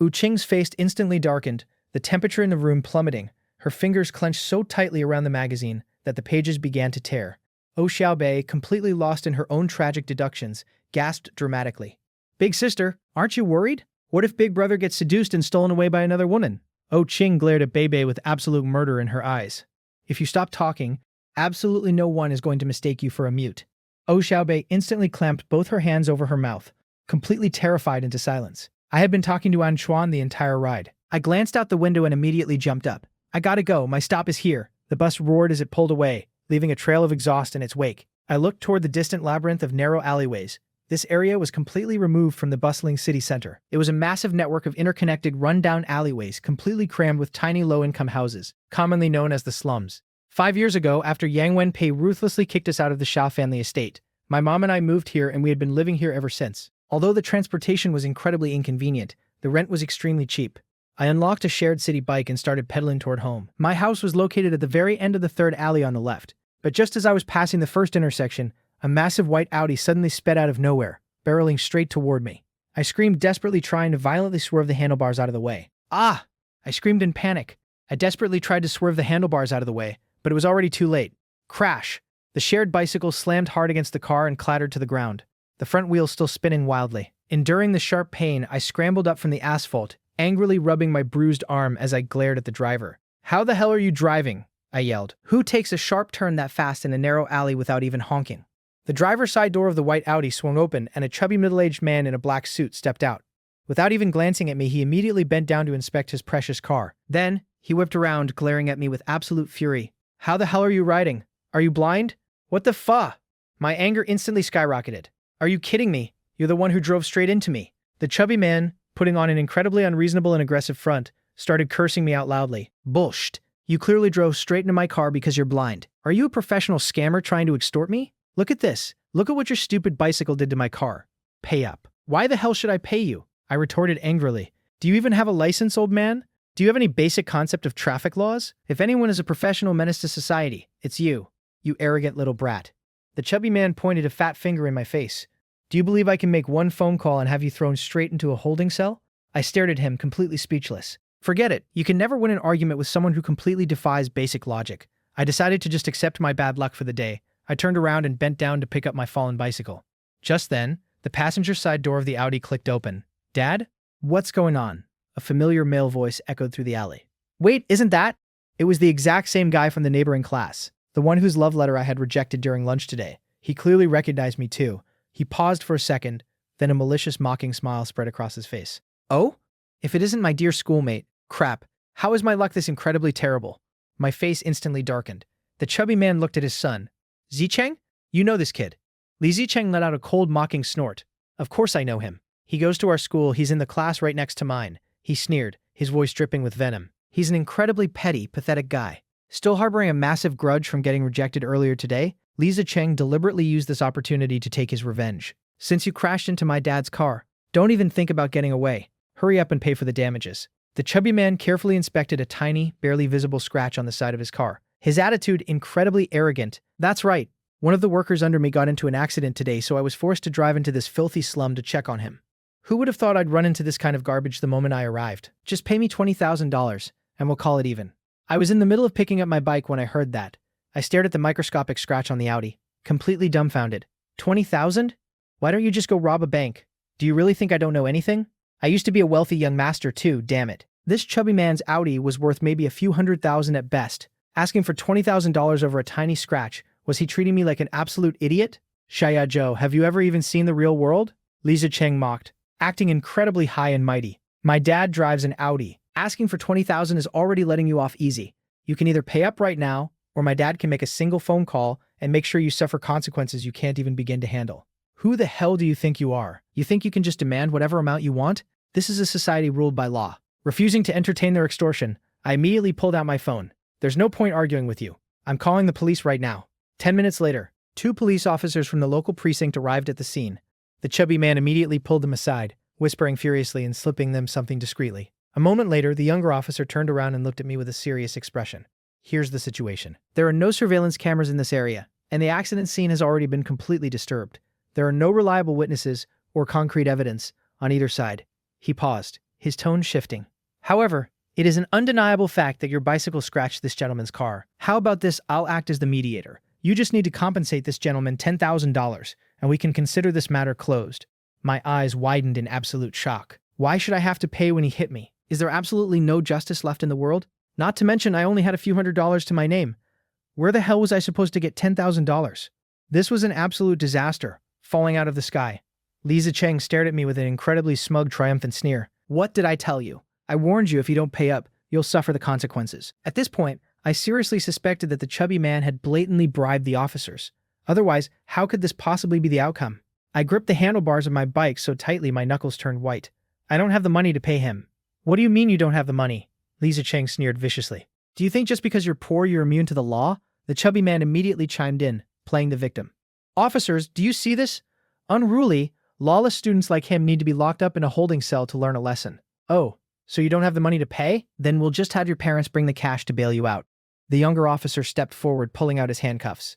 Wu Qing's face instantly darkened, the temperature in the room plummeting. Her fingers clenched so tightly around the magazine that the pages began to tear. Oh Xiaobei, completely lost in her own tragic deductions, gasped dramatically. Big sister, aren't you worried? What if Big Brother gets seduced and stolen away by another woman? Oh Qing glared at Bei with absolute murder in her eyes. If you stop talking, absolutely no one is going to mistake you for a mute. Oh Xiaobei instantly clamped both her hands over her mouth, completely terrified into silence. I had been talking to Anchuan the entire ride. I glanced out the window and immediately jumped up. I gotta go, my stop is here. The bus roared as it pulled away, leaving a trail of exhaust in its wake. I looked toward the distant labyrinth of narrow alleyways. This area was completely removed from the bustling city center. It was a massive network of interconnected, run-down alleyways, completely crammed with tiny low-income houses, commonly known as the slums. 5 years ago, after Yang Wenpei ruthlessly kicked us out of the Shao family estate, my mom and I moved here and we had been living here ever since. Although the transportation was incredibly inconvenient, the rent was extremely cheap. I unlocked a shared city bike and started pedaling toward home. My house was located at the very end of the third alley on the left, but just as I was passing the first intersection, a massive white Audi suddenly sped out of nowhere, barreling straight toward me. I screamed, desperately trying to violently swerve the handlebars out of the way. Ah! I screamed in panic. I desperately tried to swerve the handlebars out of the way, but it was already too late. Crash! The shared bicycle slammed hard against the car and clattered to the ground, the front wheels still spinning wildly. Enduring the sharp pain, I scrambled up from the asphalt, angrily rubbing my bruised arm as I glared at the driver. How the hell are you driving? I yelled. Who takes a sharp turn that fast in a narrow alley without even honking? The driver's side door of the white Audi swung open and a chubby middle-aged man in a black suit stepped out. Without even glancing at me, he immediately bent down to inspect his precious car. Then, he whipped around, glaring at me with absolute fury. How the hell are you riding? Are you blind? What the fuck? My anger instantly skyrocketed. Are you kidding me? You're the one who drove straight into me. The chubby man, putting on an incredibly unreasonable and aggressive front, started cursing me out loudly. Bullshit. You clearly drove straight into my car because you're blind. Are you a professional scammer trying to extort me? Look at this. Look at what your stupid bicycle did to my car. Pay up. Why the hell should I pay you? I retorted angrily. Do you even have a license, old man? Do you have any basic concept of traffic laws? If anyone is a professional menace to society, it's you. You arrogant little brat. The chubby man pointed a fat finger in my face. Do you believe I can make one phone call and have you thrown straight into a holding cell? I stared at him, completely speechless. Forget it. You can never win an argument with someone who completely defies basic logic. I decided to just accept my bad luck for the day. I turned around and bent down to pick up my fallen bicycle. Just then, the passenger side door of the Audi clicked open. Dad? What's going on? A familiar male voice echoed through the alley. Wait, isn't that? It was the exact same guy from the neighboring class. The one whose love letter I had rejected during lunch today. He clearly recognized me too. He paused for a second, then a malicious mocking smile spread across his face. Oh? If it isn't my dear schoolmate, crap, how is my luck this incredibly terrible? My face instantly darkened. The chubby man looked at his son. Zicheng? You know this kid. Li Zicheng let out a cold mocking snort. Of course I know him. He goes to our school, he's in the class right next to mine. He sneered, his voice dripping with venom. He's an incredibly petty, pathetic guy. Still harboring a massive grudge from getting rejected earlier today, Li Zicheng deliberately used this opportunity to take his revenge. Since you crashed into my dad's car, don't even think about getting away. Hurry up and pay for the damages. The chubby man carefully inspected a tiny, barely visible scratch on the side of his car. His attitude incredibly arrogant. That's right. One of the workers under me got into an accident today, so I was forced to drive into this filthy slum to check on him. Who would have thought I'd run into this kind of garbage the moment I arrived? Just pay me $20,000, and we'll call it even. I was in the middle of picking up my bike when I heard that. I stared at the microscopic scratch on the Audi, completely dumbfounded. 20,000? Why don't you just go rob a bank? Do you really think I don't know anything? I used to be a wealthy young master too, damn it. This chubby man's Audi was worth maybe a few $100,000 at best. Asking for $20,000 over a tiny scratch, was he treating me like an absolute idiot? Shaya Zhou, have you ever even seen the real world? Li Zicheng mocked, acting incredibly high and mighty. My dad drives an Audi. Asking for $20,000 is already letting you off easy. You can either pay up right now, or my dad can make a single phone call and make sure you suffer consequences you can't even begin to handle. Who the hell do you think you are? You think you can just demand whatever amount you want? This is a society ruled by law. Refusing to entertain their extortion, I immediately pulled out my phone. There's no point arguing with you. I'm calling the police right now. 10 minutes later, 2 police officers from the local precinct arrived at the scene. The chubby man immediately pulled them aside, whispering furiously and slipping them something discreetly. A moment later, the younger officer turned around and looked at me with a serious expression. Here's the situation. There are no surveillance cameras in this area, and the accident scene has already been completely disturbed. There are no reliable witnesses or concrete evidence on either side. He paused, his tone shifting. However, it is an undeniable fact that your bicycle scratched this gentleman's car. How about this? I'll act as the mediator. You just need to compensate this gentleman $10,000, and we can consider this matter closed. My eyes widened in absolute shock. Why should I have to pay when he hit me? Is there absolutely no justice left in the world? Not to mention I only had a few $100s to my name. Where the hell was I supposed to get $10,000? This was an absolute disaster, falling out of the sky. Lisa Cheng stared at me with an incredibly smug, triumphant sneer. What did I tell you? I warned you if you don't pay up, you'll suffer the consequences. At this point, I seriously suspected that the chubby man had blatantly bribed the officers. Otherwise, how could this possibly be the outcome? I gripped the handlebars of my bike so tightly my knuckles turned white. I don't have the money to pay him. What do you mean you don't have the money? Lisa Cheng sneered viciously. Do you think just because you're poor you're immune to the law? The chubby man immediately chimed in, playing the victim. Officers, do you see this? Unruly, lawless students like him need to be locked up in a holding cell to learn a lesson. Oh, so you don't have the money to pay? Then we'll just have your parents bring the cash to bail you out. The younger officer stepped forward, pulling out his handcuffs.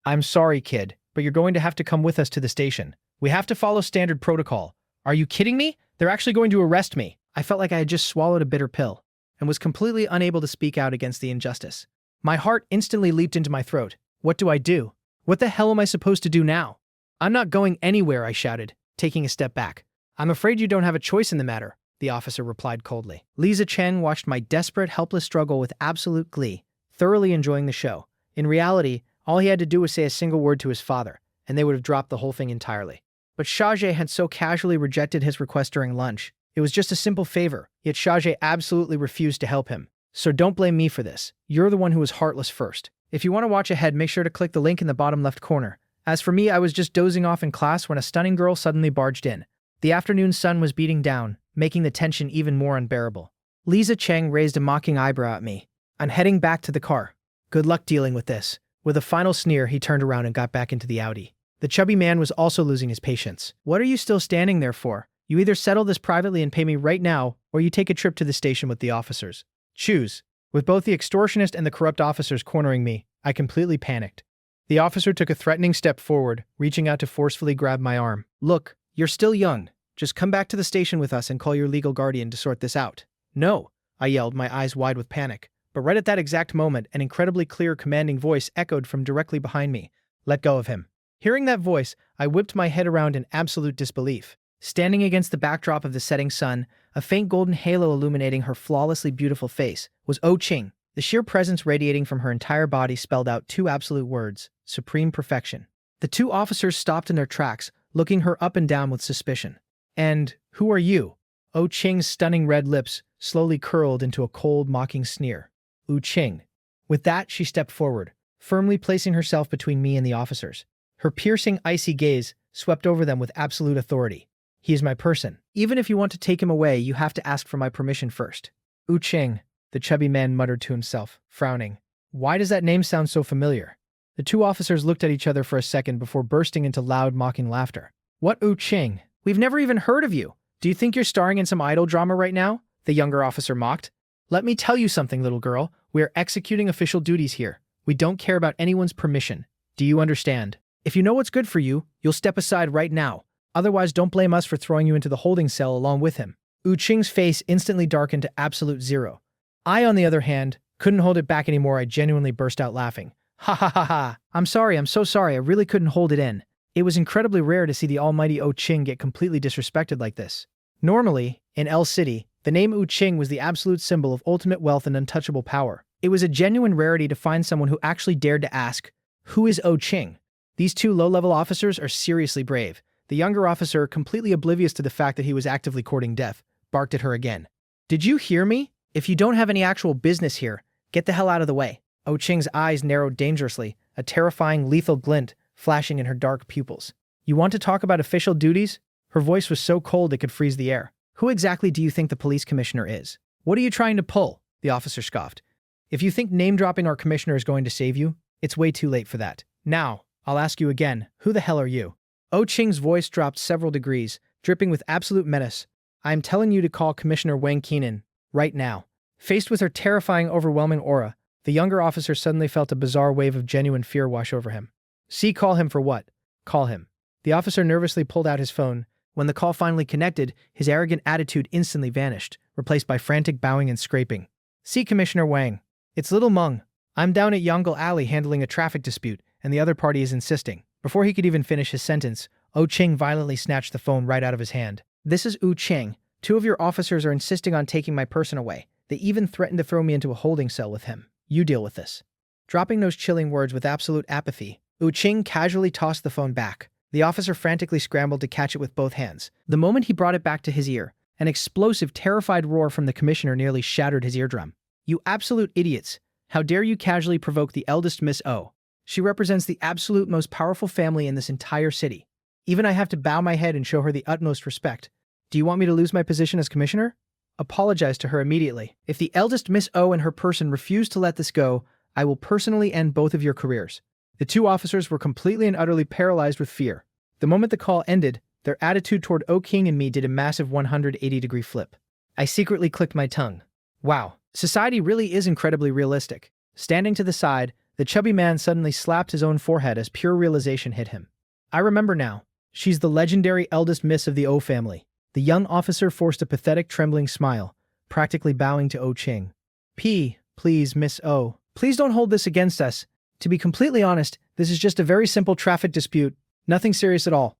I'm sorry, kid, but you're going to have to come with us to the station. We have to follow standard protocol. Are you kidding me? They're actually going to arrest me. I felt like I had just swallowed a bitter pill and was completely unable to speak out against the injustice. My heart instantly leaped into my throat. What do I do? What the hell am I supposed to do now? I'm not going anywhere, I shouted, taking a step back. I'm afraid you don't have a choice in the matter, the officer replied coldly. Lisa Cheng watched my desperate, helpless struggle with absolute glee, thoroughly enjoying the show. In reality, all he had to do was say a single word to his father, and they would have dropped the whole thing entirely. But Shajay had so casually rejected his request during lunch. It was just a simple favor, yet Shajay absolutely refused to help him. So don't blame me for this. You're the one who was heartless first. If you want to watch ahead, make sure to click the link in the bottom left corner. As for me, I was just dozing off in class when a stunning girl suddenly barged in. The afternoon sun was beating down, making the tension even more unbearable. Lisa Cheng raised a mocking eyebrow at me. I'm heading back to the car. Good luck dealing with this. With a final sneer, he turned around and got back into the Audi. The chubby man was also losing his patience. What are you still standing there for? You either settle this privately and pay me right now, or you take a trip to the station with the officers. Choose. With both the extortionist and the corrupt officers cornering me, I completely panicked. The officer took a threatening step forward, reaching out to forcefully grab my arm. Look, you're still young. Just come back to the station with us and call your legal guardian to sort this out. No, I yelled, my eyes wide with panic. But right at that exact moment, an incredibly clear, commanding voice echoed from directly behind me. Let go of him. Hearing that voice, I whipped my head around in absolute disbelief. Standing against the backdrop of the setting sun, a faint golden halo illuminating her flawlessly beautiful face, was Oh Ching. The sheer presence radiating from her entire body spelled out 2 absolute words: supreme perfection. The 2 officers stopped in their tracks, looking her up and down with suspicion. And who are you? Oh Ching's stunning red lips slowly curled into a cold, mocking sneer. Wu Ching. With that, she stepped forward, firmly placing herself between me and the officers. Her piercing, icy gaze swept over them with absolute authority. He is my person. Even if you want to take him away, you have to ask for my permission first. Wu Ching, the chubby man muttered to himself, frowning. Why does that name sound so familiar? The 2 officers looked at each other for a second before bursting into loud, mocking laughter. What Wu Ching? We've never even heard of you. Do you think you're starring in some idol drama right now? The younger officer mocked. Let me tell you something, little girl. We are executing official duties here. We don't care about anyone's permission. Do you understand? If you know what's good for you, you'll step aside right now. Otherwise, don't blame us for throwing you into the holding cell along with him. Wu Ching's face instantly darkened to absolute zero. I, on the other hand, couldn't hold it back anymore. I genuinely burst out laughing. Ha ha ha ha. I'm sorry, I'm so sorry. I really couldn't hold it in. It was incredibly rare to see the almighty Oh Ching get completely disrespected like this. Normally, in L City, the name Wu Ching was the absolute symbol of ultimate wealth and untouchable power. It was a genuine rarity to find someone who actually dared to ask, who is Oh Ching? These 2 low-level officers are seriously brave. The younger officer, completely oblivious to the fact that he was actively courting death, barked at her again. Did you hear me? If you don't have any actual business here, get the hell out of the way. Oh Ching's eyes narrowed dangerously, a terrifying, lethal glint flashing in her dark pupils. You want to talk about official duties? Her voice was so cold it could freeze the air. Who exactly do you think the police commissioner is? What are you trying to pull? The officer scoffed. If you think name-dropping our commissioner is going to save you, it's way too late for that. Now, I'll ask you again, who the hell are you? Oh Ching's voice dropped several degrees, dripping with absolute menace. I am telling you to call Commissioner Wang Keenan, right now. Faced with her terrifying, overwhelming aura, the younger officer suddenly felt a bizarre wave of genuine fear wash over him. See, call him for what? Call him. The officer nervously pulled out his phone. When the call finally connected, his arrogant attitude instantly vanished, replaced by frantic bowing and scraping. See, Commissioner Wang. It's Little Meng. I'm down at Yongle Alley handling a traffic dispute, and the other party is insisting. Before he could even finish his sentence, Oh Ching violently snatched the phone right out of his hand. This is Wu Ching. 2 of your officers are insisting on taking my person away. They even threatened to throw me into a holding cell with him. You deal with this. Dropping those chilling words with absolute apathy, Wu Ching casually tossed the phone back. The officer frantically scrambled to catch it with both hands. The moment he brought it back to his ear, an explosive, terrified roar from the commissioner nearly shattered his eardrum. You absolute idiots! How dare you casually provoke the eldest Miss O? She represents the absolute most powerful family in this entire city. Even I have to bow my head and show her the utmost respect. Do you want me to lose my position as commissioner? Apologize to her immediately. If the eldest Miss O and her person refuse to let this go, I will personally end both of your careers. The 2 officers were completely and utterly paralyzed with fear. The moment the call ended, their attitude toward O King and me did a massive 180-degree flip. I secretly clicked my tongue. Wow, society really is incredibly realistic. Standing to the side, the chubby man suddenly slapped his own forehead as pure realization hit him. I remember now. She's the legendary eldest miss of the O family. The young officer forced a pathetic, trembling smile, practically bowing to O Ching. Please, Miss O. Please don't hold this against us. To be completely honest, this is just a very simple traffic dispute. Nothing serious at all.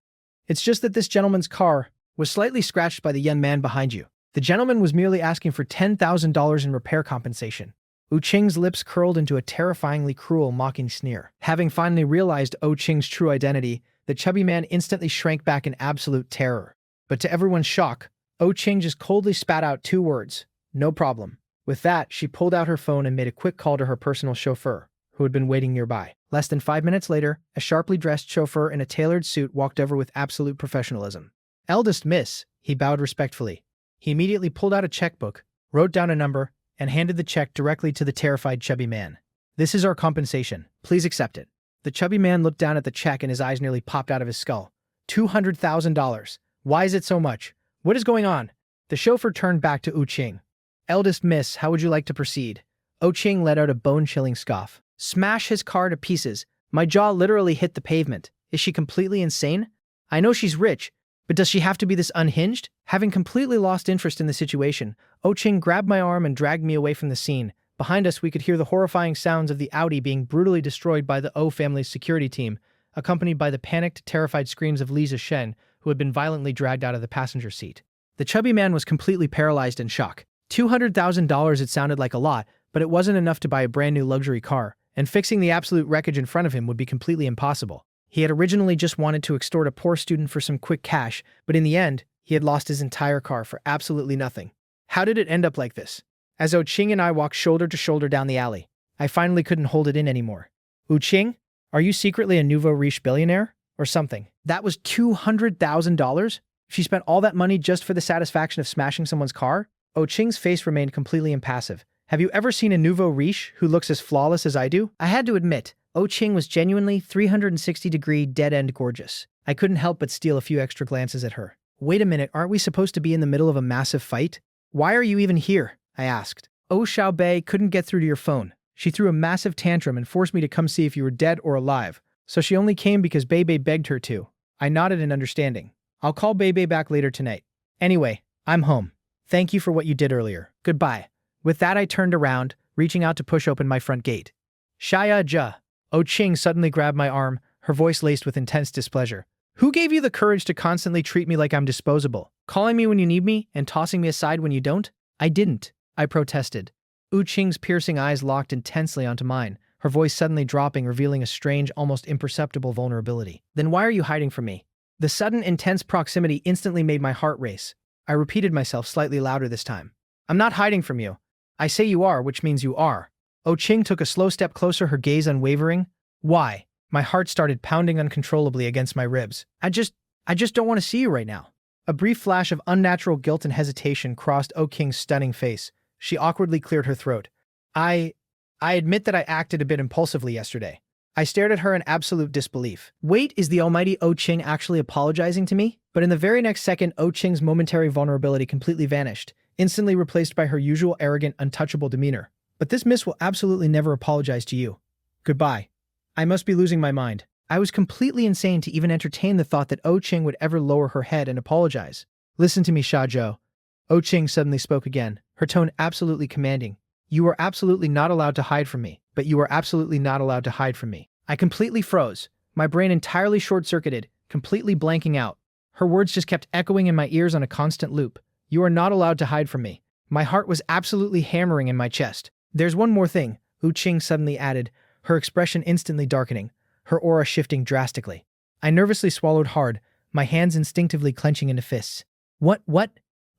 It's just that this gentleman's car was slightly scratched by the young man behind you. The gentleman was merely asking for $10,000 in repair compensation. Wu Qing's lips curled into a terrifyingly cruel, mocking sneer. Having finally realized O Ching's true identity, the chubby man instantly shrank back in absolute terror. But to everyone's shock, O Ching just coldly spat out 2 words, "No problem." With that, she pulled out her phone and made a quick call to her personal chauffeur, who had been waiting nearby. Less than 5 minutes later, a sharply dressed chauffeur in a tailored suit walked over with absolute professionalism. Eldest miss, he bowed respectfully. He immediately pulled out a checkbook, wrote down a number, and handed the check directly to the terrified chubby man. This is our compensation. Please accept it. The chubby man looked down at the check and his eyes nearly popped out of his skull. $200,000. Why is it so much? What is going on? The chauffeur turned back to Wu Qing. Eldest miss, how would you like to proceed? O Ching let out a bone-chilling scoff. Smash his car to pieces. My jaw literally hit the pavement. Is she completely insane? I know she's rich, but does she have to be this unhinged? Having completely lost interest in the situation, O Ching grabbed my arm and dragged me away from the scene. Behind us, we could hear the horrifying sounds of the Audi being brutally destroyed by the O family's security team, accompanied by the panicked, terrified screams of Lisa Shen, who had been violently dragged out of the passenger seat. The chubby man was completely paralyzed in shock. $200,000, it sounded like a lot, but it wasn't enough to buy a brand new luxury car, and fixing the absolute wreckage in front of him would be completely impossible. He had originally just wanted to extort a poor student for some quick cash, but in the end, he had lost his entire car for absolutely nothing. How did it end up like this? As O Ching and I walked shoulder to shoulder down the alley, I finally couldn't hold it in anymore. Wu Ching, are you secretly a nouveau riche billionaire? Or something? That was $200,000? She spent all that money just for the satisfaction of smashing someone's car? O Ching's face remained completely impassive. Have you ever seen a nouveau riche who looks as flawless as I do? I had to admit, O Ching was genuinely 360-degree dead-end gorgeous. I couldn't help but steal a few extra glances at her. Wait a minute, aren't we supposed to be in the middle of a massive fight? Why are you even here? I asked. O Xiaobei couldn't get through to your phone. She threw a massive tantrum and forced me to come see if you were dead or alive. So she only came because Bebe begged her to. I nodded in understanding. I'll call Bebe back later tonight. Anyway, I'm home. Thank you for what you did earlier. Goodbye. With that, I turned around, reaching out to push open my front gate. Shia Ja. O Ching suddenly grabbed my arm, her voice laced with intense displeasure. Who gave you the courage to constantly treat me like I'm disposable, calling me when you need me and tossing me aside when you don't? I didn't. I protested. Wu Qing's piercing eyes locked intensely onto mine, her voice suddenly dropping, revealing a strange, almost imperceptible vulnerability. Then why are you hiding from me? The sudden, intense proximity instantly made my heart race. I repeated myself slightly louder this time. I'm not hiding from you. I say you are, which means you are. O Ching took a slow step closer, her gaze unwavering. Why? My heart started pounding uncontrollably against my ribs. I just don't want to see you right now. A brief flash of unnatural guilt and hesitation crossed O King's stunning face, She awkwardly cleared her throat. I... I admit that I acted a bit impulsively yesterday. I stared at her in absolute disbelief. Wait, is the almighty Oh Ching actually apologizing to me? But in the very next second, Oh Ching's momentary vulnerability completely vanished, instantly replaced by her usual arrogant, untouchable demeanor. But this miss will absolutely never apologize to you. Goodbye. I must be losing my mind. I was completely insane to even entertain the thought that Oh Ching would ever lower her head and apologize. Listen to me, Sha Zhou. Oh Ching suddenly spoke again, her tone absolutely commanding. You are absolutely not allowed to hide from me, but you are absolutely not allowed to hide from me. I completely froze, my brain entirely short-circuited, completely blanking out. Her words just kept echoing in my ears on a constant loop. You are not allowed to hide from me. My heart was absolutely hammering in my chest. There's one more thing, Oh Ching suddenly added, her expression instantly darkening, her aura shifting drastically. I nervously swallowed hard, my hands instinctively clenching into fists. What?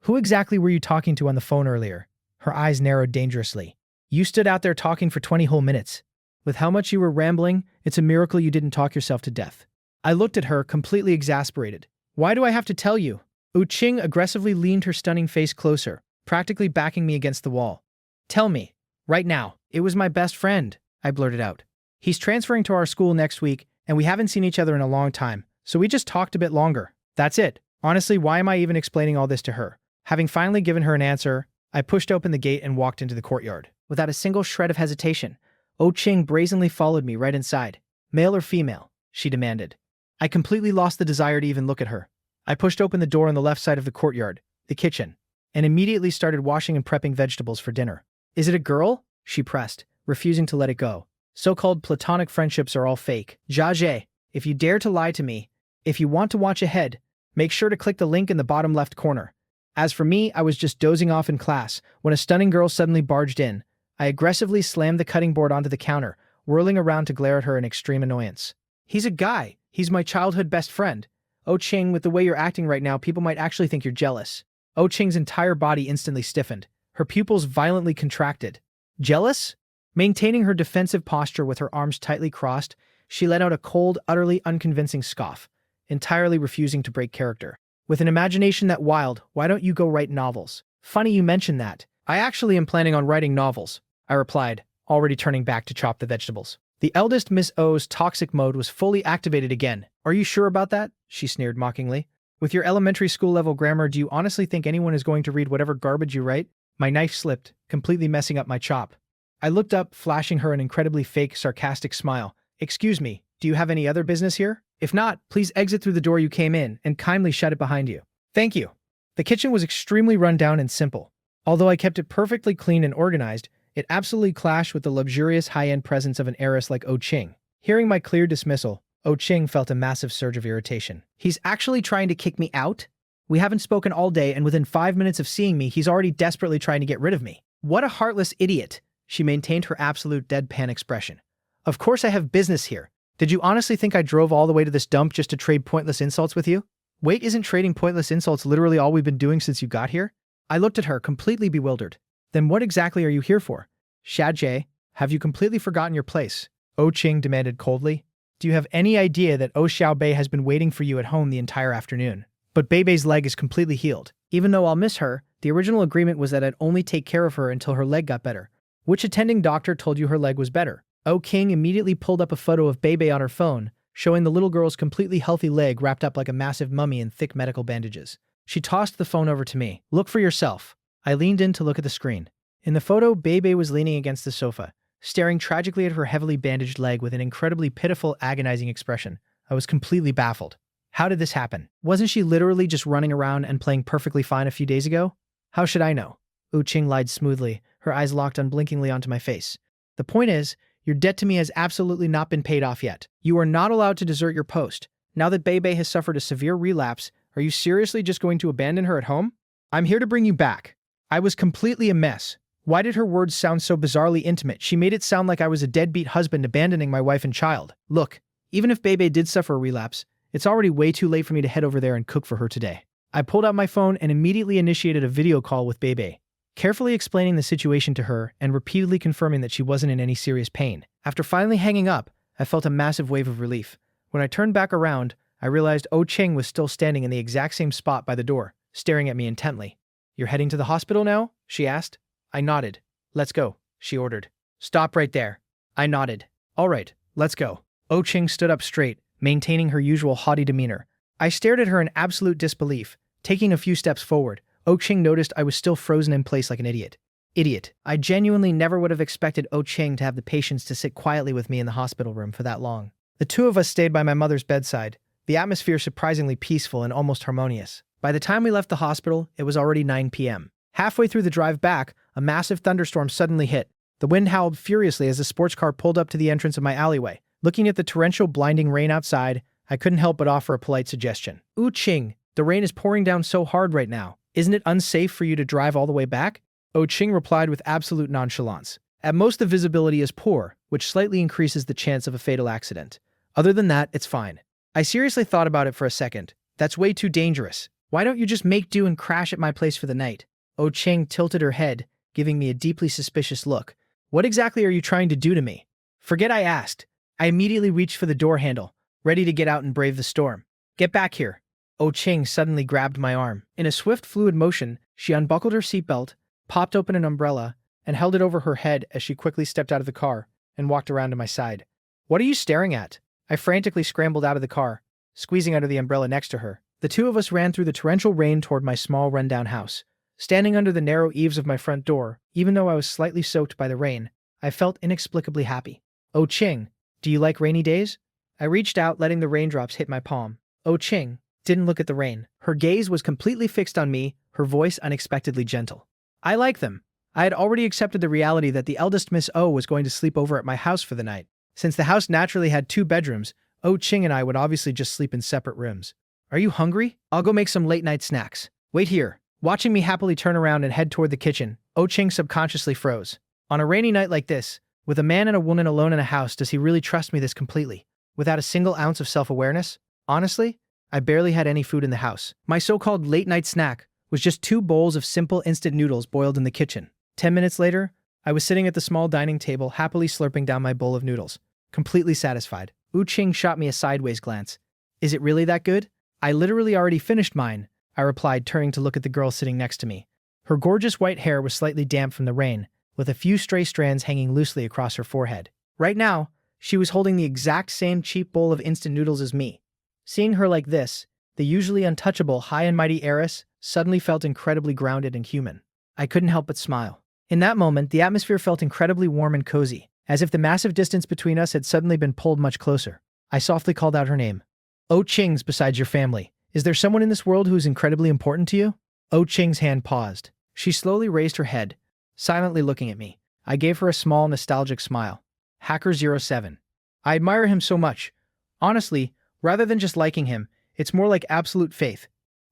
Who exactly were you talking to on the phone earlier? Her eyes narrowed dangerously. You stood out there talking for 20 whole minutes. With how much you were rambling, it's a miracle you didn't talk yourself to death. I looked at her, completely exasperated. Why do I have to tell you? Oh Ching aggressively leaned her stunning face closer, practically backing me against the wall. Tell me, right now. It was my best friend, I blurted out. He's transferring to our school next week, and we haven't seen each other in a long time, so we just talked a bit longer. That's it. Honestly, why am I even explaining all this to her? Having finally given her an answer, I pushed open the gate and walked into the courtyard. Without a single shred of hesitation, Oh Ching brazenly followed me right inside. Male or female? She demanded. I completely lost the desire to even look at her. I pushed open the door on the left side of the courtyard, the kitchen, and immediately started washing and prepping vegetables for dinner. Is it a girl? She pressed, refusing to let it go. So-called platonic friendships are all fake. Jia, if you dare to lie to me, if you want to watch ahead, make sure to click the link in the bottom left corner. As for me, I was just dozing off in class when a stunning girl suddenly barged in. I aggressively slammed the cutting board onto the counter, whirling around to glare at her in extreme annoyance. He's a guy. He's my childhood best friend. Oh Ching, with the way you're acting right now, people might actually think you're jealous. Oh Ching's entire body instantly stiffened. Her pupils violently contracted. Jealous? Maintaining her defensive posture with her arms tightly crossed, she let out a cold, utterly unconvincing scoff, entirely refusing to break character. With an imagination that wild, why don't you go write novels? Funny you mention that. I actually am planning on writing novels, I replied, already turning back to chop the vegetables. The eldest Miss O's toxic mode was fully activated again. Are you sure about that? She sneered mockingly. With your elementary school level grammar, do you honestly think anyone is going to read whatever garbage you write? My knife slipped, completely messing up my chop. I looked up, flashing her an incredibly fake, sarcastic smile. Excuse me, do you have any other business here? If not, please exit through the door you came in and kindly shut it behind you. Thank you. The kitchen was extremely run down and simple. Although I kept it perfectly clean and organized, it absolutely clashed with the luxurious high-end presence of an heiress like Oh Ching. Hearing my clear dismissal, Oh Ching felt a massive surge of irritation. He's actually trying to kick me out? We haven't spoken all day, and within 5 minutes of seeing me, he's already desperately trying to get rid of me. What a heartless idiot. She maintained her absolute deadpan expression. Of course I have business here. Did you honestly think I drove all the way to this dump just to trade pointless insults with you? Wait, isn't trading pointless insults literally all we've been doing since you got here? I looked at her, completely bewildered. Then what exactly are you here for? Shadjie, have you completely forgotten your place? Oh Ching demanded coldly. Do you have any idea that Oh Xiaobei has been waiting for you at home the entire afternoon? But Beibei's leg is completely healed. Even though I'll miss her, the original agreement was that I'd only take care of her until her leg got better. Which attending doctor told you her leg was better? Oh King immediately pulled up a photo of Beibei on her phone, showing the little girl's completely healthy leg wrapped up like a massive mummy in thick medical bandages. She tossed the phone over to me. Look for yourself. I leaned in to look at the screen. In the photo, Beibei was leaning against the sofa, staring tragically at her heavily bandaged leg with an incredibly pitiful, agonizing expression. I was completely baffled. How did this happen? Wasn't she literally just running around and playing perfectly fine a few days ago? How should I know? Oh Ching lied smoothly, her eyes locked unblinkingly onto my face. The point is, your debt to me has absolutely not been paid off yet. You are not allowed to desert your post. Now that Beibei has suffered a severe relapse, are you seriously just going to abandon her at home? I'm here to bring you back. I was completely a mess. Why did her words sound so bizarrely intimate? She made it sound like I was a deadbeat husband abandoning my wife and child. Look, even if Beibei did suffer a relapse, it's already way too late for me to head over there and cook for her today. I pulled out my phone and immediately initiated a video call with Beibei, carefully explaining the situation to her and repeatedly confirming that she wasn't in any serious pain. After finally hanging up, I felt a massive wave of relief. When I turned back around, I realized Oh Ching was still standing in the exact same spot by the door, staring at me intently. You're heading to the hospital now? She asked. I nodded. Let's go, she ordered. Stop right there. I nodded. All right, let's go. Oh Ching stood up straight, maintaining her usual haughty demeanor. I stared at her in absolute disbelief. Taking a few steps forward, Oh Ching noticed I was still frozen in place like an idiot. Idiot. I genuinely never would have expected Oh Ching to have the patience to sit quietly with me in the hospital room for that long. The two of us stayed by my mother's bedside, the atmosphere surprisingly peaceful and almost harmonious. By the time we left the hospital, it was already 9 p.m. Halfway through the drive back, a massive thunderstorm suddenly hit. The wind howled furiously as the sports car pulled up to the entrance of my alleyway. Looking at the torrential, blinding rain outside, I couldn't help but offer a polite suggestion. Ooh Ching, the rain is pouring down so hard right now. Isn't it unsafe for you to drive all the way back? Oh Ching replied with absolute nonchalance. At most the visibility is poor, which slightly increases the chance of a fatal accident. Other than that, it's fine. I seriously thought about it for a second. That's way too dangerous. Why don't you just make do and crash at my place for the night? Oh Ching tilted her head, giving me a deeply suspicious look. What exactly are you trying to do to me? Forget I asked. I immediately reached for the door handle, ready to get out and brave the storm. Get back here. Oh Ching suddenly grabbed my arm. In a swift, fluid motion, she unbuckled her seatbelt, popped open an umbrella, and held it over her head as she quickly stepped out of the car and walked around to my side. What are you staring at? I frantically scrambled out of the car, squeezing under the umbrella next to her. The two of us ran through the torrential rain toward my small rundown house. Standing under the narrow eaves of my front door, even though I was slightly soaked by the rain, I felt inexplicably happy. Oh Ching, do you like rainy days? I reached out, letting the raindrops hit my palm. Oh Ching didn't look at the rain. Her gaze was completely fixed on me, her voice unexpectedly gentle. I like them. I had already accepted the reality that the eldest Miss O was going to sleep over at my house for the night. Since the house naturally had 2 bedrooms, Oh Ching and I would obviously just sleep in separate rooms. Are you hungry? I'll go make some late-night snacks. Wait here. Watching me happily turn around and head toward the kitchen, Oh Ching subconsciously froze. On a rainy night like this, with a man and a woman alone in a house, does he really trust me this completely? Without a single ounce of self-awareness? Honestly, I barely had any food in the house. My so-called late-night snack was just 2 bowls of simple instant noodles boiled in the kitchen. 10 minutes later, I was sitting at the small dining table, happily slurping down my bowl of noodles, completely satisfied. Oh Ching shot me a sideways glance. Is it really that good? I literally already finished mine, I replied, turning to look at the girl sitting next to me. Her gorgeous white hair was slightly damp from the rain, with a few stray strands hanging loosely across her forehead. Right now, she was holding the exact same cheap bowl of instant noodles as me. Seeing her like this, the usually untouchable high and mighty heiress suddenly felt incredibly grounded and human. I couldn't help but smile. In that moment, the atmosphere felt incredibly warm and cozy, as if the massive distance between us had suddenly been pulled much closer. I softly called out her name. Oh Ching's besides your family. Is there someone in this world who is incredibly important to you? Oh Ching's hand paused. She slowly raised her head, silently looking at me. I gave her a small, nostalgic smile. Hacker07. I admire him so much. Honestly, rather than just liking him, it's more like absolute faith.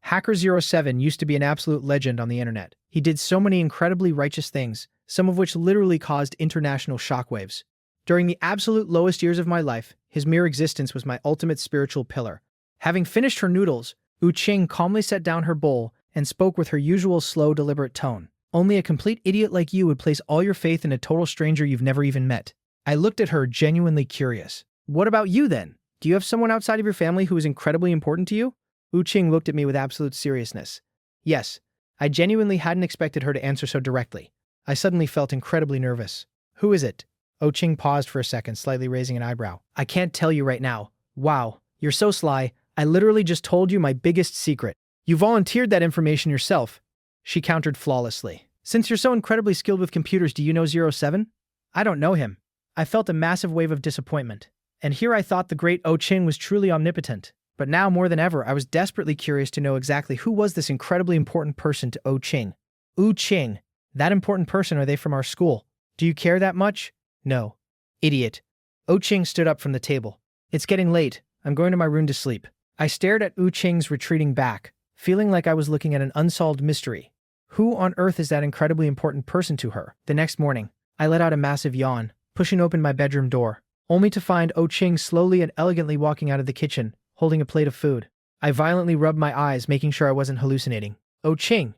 Hacker07 used to be an absolute legend on the internet. He did so many incredibly righteous things, some of which literally caused international shockwaves. During the absolute lowest years of my life, his mere existence was my ultimate spiritual pillar. Having finished her noodles, Oh Ching calmly set down her bowl and spoke with her usual slow, deliberate tone. Only a complete idiot like you would place all your faith in a total stranger you've never even met. I looked at her, genuinely curious. What about you then? Do you have someone outside of your family who is incredibly important to you? Oh Ching looked at me with absolute seriousness. Yes, I genuinely hadn't expected her to answer so directly. I suddenly felt incredibly nervous. Who is it? Oh Ching paused for a second, slightly raising an eyebrow. I can't tell you right now. Wow, you're so sly. I literally just told you my biggest secret. You volunteered that information yourself. She countered flawlessly. Since you're so incredibly skilled with computers, do you know 07? I don't know him. I felt a massive wave of disappointment. And here I thought the great Oh Ching was truly omnipotent. But now more than ever, I was desperately curious to know exactly who was this incredibly important person to Oh Ching. Oh Ching, that important person, are they from our school? Do you care that much? No. Idiot. Oh Ching stood up from the table. It's getting late. I'm going to my room to sleep. I stared at Oh Ching's retreating back, feeling like I was looking at an unsolved mystery. Who on earth is that incredibly important person to her? The next morning, I let out a massive yawn, pushing open my bedroom door, only to find Oh Ching slowly and elegantly walking out of the kitchen, holding a plate of food. I violently rubbed my eyes, making sure I wasn't hallucinating. Oh Ching,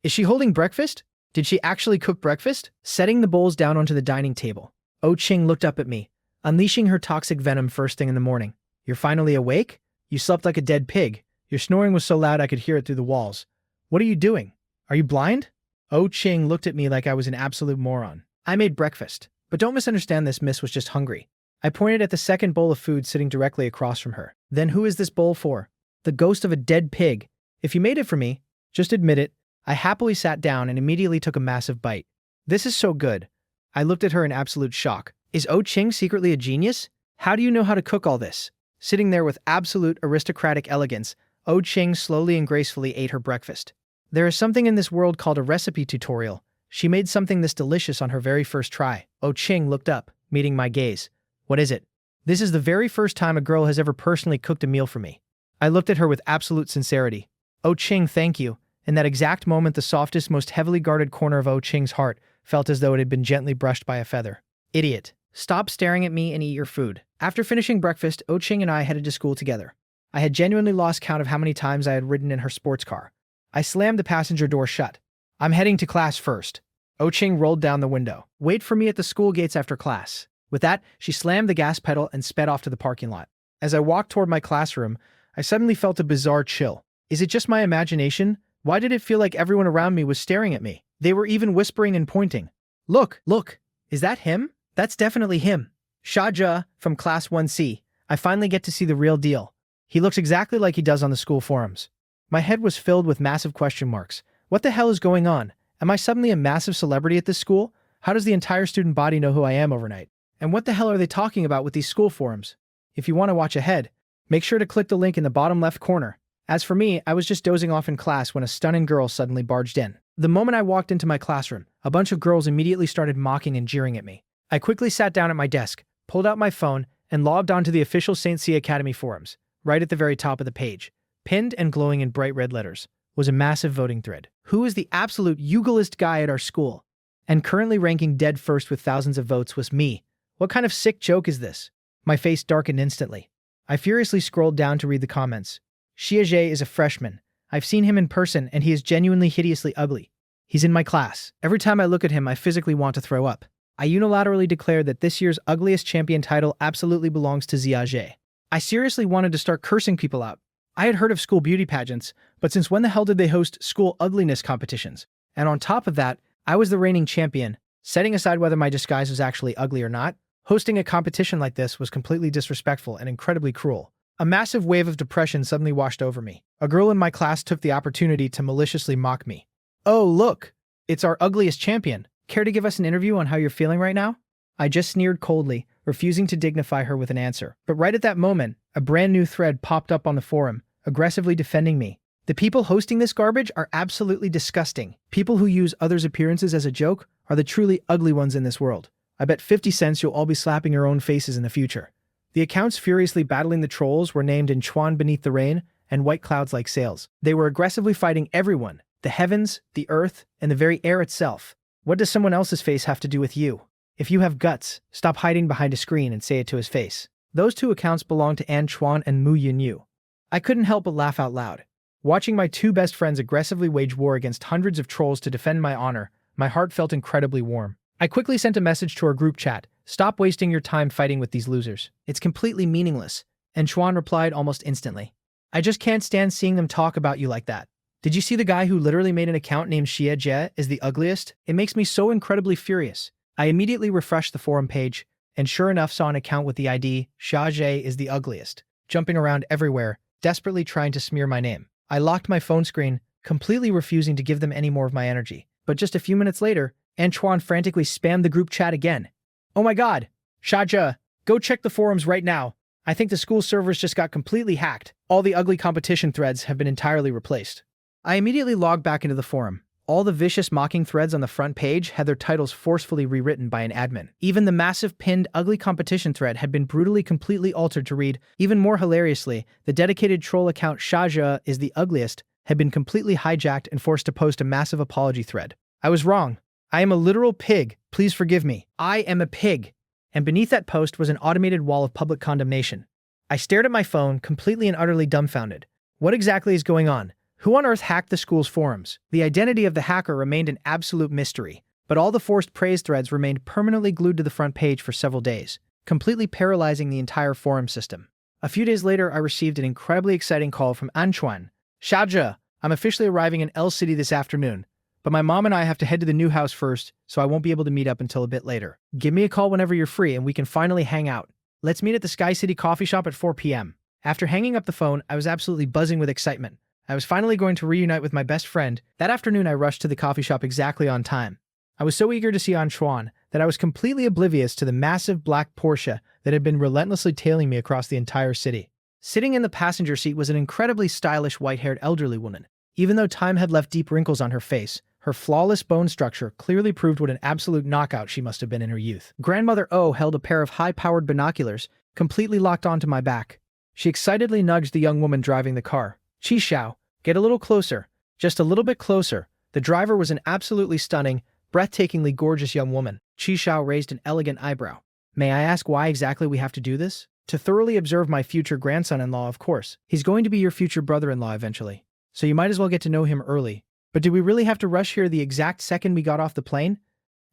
is she holding breakfast? Did she actually cook breakfast? Setting the bowls down onto the dining table, Oh Ching looked up at me, unleashing her toxic venom first thing in the morning. You're finally awake? You slept like a dead pig. Your snoring was so loud I could hear it through the walls. What are you doing? Are you blind? Oh Ching looked at me like I was an absolute moron. I made breakfast. But don't misunderstand this, miss was just hungry. I pointed at the second bowl of food sitting directly across from her. Then who is this bowl for? The ghost of a dead pig. If you made it for me, just admit it. I happily sat down and immediately took a massive bite. This is so good. I looked at her in absolute shock. Is Oh Ching secretly a genius? How do you know how to cook all this? Sitting there with absolute aristocratic elegance, Oh Ching slowly and gracefully ate her breakfast. There is something in this world called a recipe tutorial. She made something this delicious on her very first try. Oh Ching looked up, meeting my gaze. What is it? This is the very first time a girl has ever personally cooked a meal for me. I looked at her with absolute sincerity. Oh Ching, thank you. In that exact moment, the softest, most heavily guarded corner of Oh Ching's heart felt as though it had been gently brushed by a feather. Idiot. Stop staring at me and eat your food. After finishing breakfast, Oh Ching and I headed to school together. I had genuinely lost count of how many times I had ridden in her sports car. I slammed the passenger door shut. I'm heading to class first. Oh Ching rolled down the window. Wait for me at the school gates after class. With that, she slammed the gas pedal and sped off to the parking lot. As I walked toward my classroom, I suddenly felt a bizarre chill. Is it just my imagination? Why did it feel like everyone around me was staring at me? They were even whispering and pointing. Look, look. Is that him? That's definitely him. Shaja from class 1C. I finally get to see the real deal. He looks exactly like he does on the school forums. My head was filled with massive question marks. What the hell is going on? Am I suddenly a massive celebrity at this school? How does the entire student body know who I am overnight? And what the hell are they talking about with these school forums? If you want to watch ahead, make sure to click the link in the bottom left corner. As for me, I was just dozing off in class when a stunning girl suddenly barged in. The moment I walked into my classroom, a bunch of girls immediately started mocking and jeering at me. I quickly sat down at my desk, pulled out my phone, and logged onto the official St. C Academy forums. Right at the very top of the page, pinned and glowing in bright red letters, was a massive voting thread. Who is the absolute eugalist guy at our school? And currently ranking dead first with thousands of votes was me. What kind of sick joke is this? My face darkened instantly. I furiously scrolled down to read the comments. Xiaje is a freshman. I've seen him in person and he is genuinely hideously ugly. He's in my class. Every time I look at him, I physically want to throw up. I unilaterally declared that this year's ugliest champion title absolutely belongs to Xiaje. I seriously wanted to start cursing people out. I had heard of school beauty pageants, but since when the hell did they host school ugliness competitions? And on top of that, I was the reigning champion. Setting aside whether my disguise was actually ugly or not, hosting a competition like this was completely disrespectful and incredibly cruel. A massive wave of depression suddenly washed over me. A girl in my class took the opportunity to maliciously mock me. Oh, look! It's our ugliest champion. Care to give us an interview on how you're feeling right now? I just sneered coldly, refusing to dignify her with an answer. But right at that moment, a brand new thread popped up on the forum, aggressively defending me. The people hosting this garbage are absolutely disgusting. People who use others' appearances as a joke are the truly ugly ones in this world. I bet 50 cents you'll all be slapping your own faces in the future. The accounts furiously battling the trolls were named in Chuan Beneath the Rain and White Clouds Like Sails. They were aggressively fighting everyone, the heavens, the earth, and the very air itself. What does someone else's face have to do with you? If you have guts, stop hiding behind a screen and say it to his face. Those two accounts belong to An Chuan and Mu Yunyu. I couldn't help but laugh out loud. Watching my two best friends aggressively wage war against hundreds of trolls to defend my honor, my heart felt incredibly warm. I quickly sent a message to our group chat. Stop wasting your time fighting with these losers. It's completely meaningless. And Chuan replied almost instantly. I just can't stand seeing them talk about you like that. Did you see the guy who literally made an account named Xie Jie as the ugliest? It makes me so incredibly furious. I immediately refreshed the forum page, and sure enough saw an account with the ID, Xiaje is the ugliest, jumping around everywhere, desperately trying to smear my name. I locked my phone screen, completely refusing to give them any more of my energy. But just a few minutes later, Antoine frantically spammed the group chat again. Oh my god! Shaja, go check the forums right now. I think the school servers just got completely hacked. All the ugly competition threads have been entirely replaced. I immediately logged back into the forum. All the vicious mocking threads on the front page had their titles forcefully rewritten by an admin. Even the massive pinned ugly competition thread had been brutally completely altered to read. Even more hilariously, the dedicated troll account Shaja is the ugliest had been completely hijacked and forced to post a massive apology thread. I was wrong. I am a literal pig. Please forgive me. I am a pig. And beneath that post was an automated wall of public condemnation. I stared at my phone, completely and utterly dumbfounded. What exactly is going on? Who on earth hacked the school's forums? The identity of the hacker remained an absolute mystery, but all the forced praise threads remained permanently glued to the front page for several days, completely paralyzing the entire forum system. A few days later, I received an incredibly exciting call from Anchuan. Shaja, I'm officially arriving in L City this afternoon. but my mom and I have to head to the new house first, so I won't be able to meet up until a bit later. Give me a call whenever you're free and we can finally hang out. Let's meet at the Sky City coffee shop at 4 p.m. After hanging up the phone, I was absolutely buzzing with excitement. I was finally going to reunite with my best friend. That afternoon, I rushed to the coffee shop exactly on time. I was so eager to see Anchuan that I was completely oblivious to the massive black Porsche that had been relentlessly tailing me across the entire city. Sitting in the passenger seat was an incredibly stylish white-haired elderly woman. Even though time had left deep wrinkles on her face, her flawless bone structure clearly proved what an absolute knockout she must have been in her youth. Grandmother O held a pair of high-powered binoculars, completely locked onto my back. She excitedly nudged the young woman driving the car. "Chi Xiao, get a little closer. Just a little bit closer." The driver was an absolutely stunning, breathtakingly gorgeous young woman. Chi Xiao raised an elegant eyebrow. "May I ask why exactly we have to do this?" "To thoroughly observe my future grandson-in-law, of course. He's going to be your future brother-in-law eventually, so you might as well get to know him early. But do we really have to rush here the exact second we got off the plane?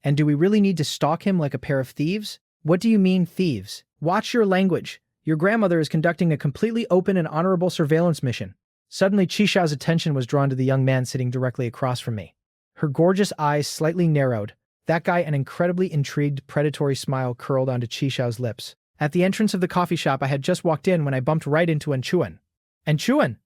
And do we really need to stalk him like a pair of thieves?" "What do you mean, thieves? Watch your language. Your grandmother is conducting a completely open and honorable surveillance mission." Suddenly, Chi Xiao's attention was drawn to the young man sitting directly across from me. Her gorgeous eyes slightly narrowed. That guy, an incredibly intrigued, predatory smile curled onto Chi Xiao's lips. At the entrance of the coffee shop, I had just walked in when I bumped right into Anchuan. "Anchuan!"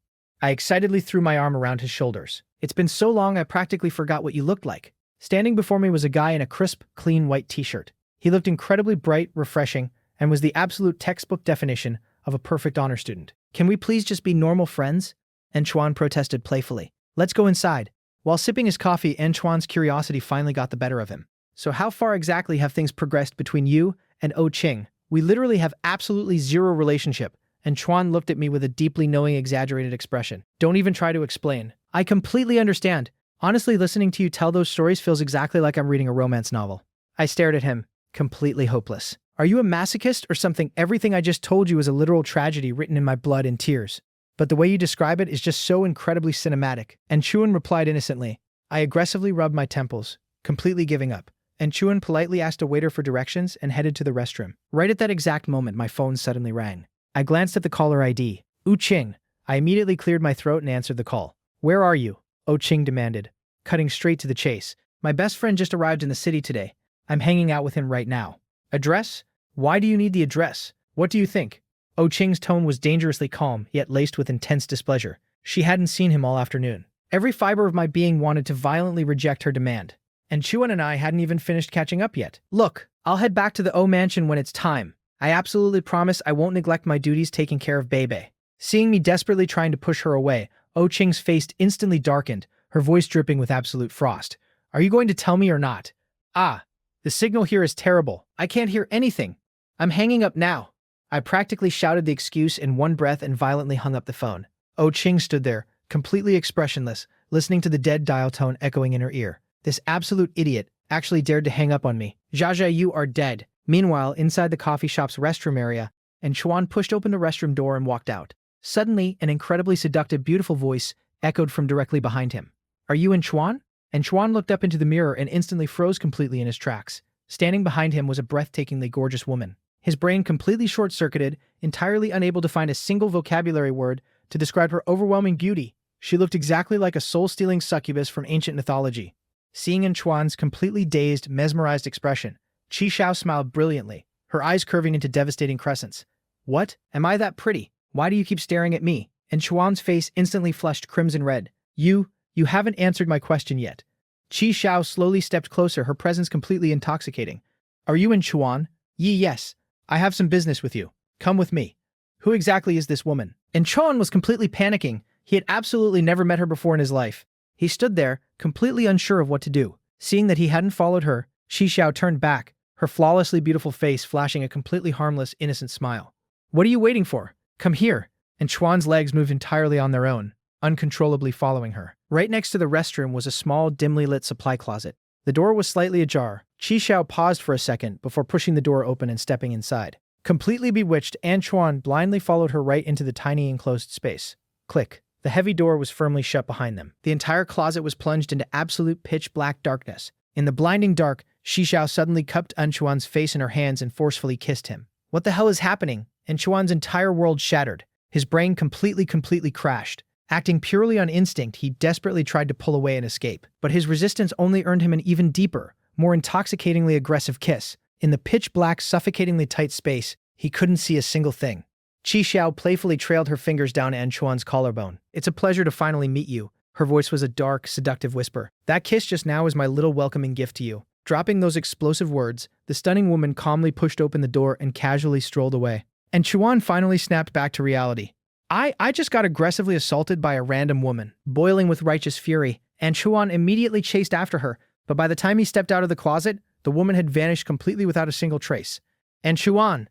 I excitedly threw my arm around his shoulders. "It's been so long I practically forgot what you looked like." Standing before me was a guy in a crisp, clean white t-shirt. He looked incredibly bright, refreshing, and was the absolute textbook definition of a perfect honor student. "Can we please just be normal friends?" Anchuan protested playfully. "Let's go inside." While sipping his coffee, Anchuan's curiosity finally got the better of him. "So how far exactly have things progressed between you and Oh Ching?" "We literally have absolutely zero relationship." And Chuan looked at me with a deeply knowing, exaggerated expression. "Don't even try to explain. I completely understand. Honestly, listening to you tell those stories feels exactly like I'm reading a romance novel." I stared at him, completely hopeless. "Are you a masochist or something? Everything I just told you is a literal tragedy written in my blood and tears. But the way you describe it is just so incredibly cinematic." And Chuan replied innocently. I aggressively rubbed my temples, completely giving up. And Chuan politely asked a waiter for directions and headed to the restroom. Right at that exact moment, my phone suddenly rang. I glanced at the caller ID. "U Ching." I immediately cleared my throat and answered the call. "Where are you?" Oh Ching demanded, cutting straight to the chase. "My best friend just arrived in the city today. I'm hanging out with him right now." "Address? Why do you need the address? What do you think?" Oh Ching's tone was dangerously calm, yet laced with intense displeasure. She hadn't seen him all afternoon. Every fiber of my being wanted to violently reject her demand. And Chuan and I hadn't even finished catching up yet. "Look, I'll head back to the O mansion when it's time. I absolutely promise I won't neglect my duties taking care of Bebe." Seeing me desperately trying to push her away, Oh Ching's face instantly darkened, her voice dripping with absolute frost. "Are you going to tell me or not?" "Ah, the signal here is terrible. I can't hear anything. I'm hanging up now." I practically shouted the excuse in one breath and violently hung up the phone. Oh Ching stood there, completely expressionless, listening to the dead dial tone echoing in her ear. This absolute idiot actually dared to hang up on me. "Jaja, you are dead." Meanwhile, inside the coffee shop's restroom area, and Chuan pushed open the restroom door and walked out. Suddenly, an incredibly seductive, beautiful voice echoed from directly behind him. "Are you in Chuan?" And Chuan looked up into the mirror and instantly froze completely in his tracks. Standing behind him was a breathtakingly gorgeous woman. His brain completely short-circuited, entirely unable to find a single vocabulary word to describe her overwhelming beauty. She looked exactly like a soul-stealing succubus from ancient mythology. Seeing in Chuan's completely dazed, mesmerized expression, Chi Xiao smiled brilliantly, her eyes curving into devastating crescents. "What? Am I that pretty? Why do you keep staring at me?" And Chuan's face instantly flushed crimson red. You haven't answered my question yet." Chi Xiao slowly stepped closer, her presence completely intoxicating. "Are you in Chuan?" Yes. I have some business with you. Come with me." "Who exactly is this woman?" And Chuan was completely panicking. He had absolutely never met her before in his life. He stood there, completely unsure of what to do. Seeing that he hadn't followed her, Chi Xiao turned back, her flawlessly beautiful face flashing a completely harmless, innocent smile. "What are you waiting for? Come here." And Chuan's legs moved entirely on their own, uncontrollably following her. Right next to the restroom was a small, dimly lit supply closet. The door was slightly ajar. Chi Xiao paused for a second before pushing the door open and stepping inside. Completely bewitched, Anchuan blindly followed her right into the tiny enclosed space. Click. The heavy door was firmly shut behind them. The entire closet was plunged into absolute pitch-black darkness. In the blinding dark, Chi Xiao suddenly cupped Anchuan's face in her hands and forcefully kissed him. What the hell is happening? Anchuan's entire world shattered. His brain completely crashed. Acting purely on instinct, he desperately tried to pull away and escape, but his resistance only earned him an even deeper, more intoxicatingly aggressive kiss. In the pitch-black, suffocatingly tight space, he couldn't see a single thing. Qi Xiao playfully trailed her fingers down An Chuan's collarbone. "It's a pleasure to finally meet you." Her voice was a dark, seductive whisper. "That kiss just now is my little welcoming gift to you." Dropping those explosive words, the stunning woman calmly pushed open the door and casually strolled away. And Chuan finally snapped back to reality. I just got aggressively assaulted by a random woman." Boiling with righteous fury, and Chuan immediately chased after her, but by the time he stepped out of the closet, the woman had vanished completely without a single trace. And Chuan,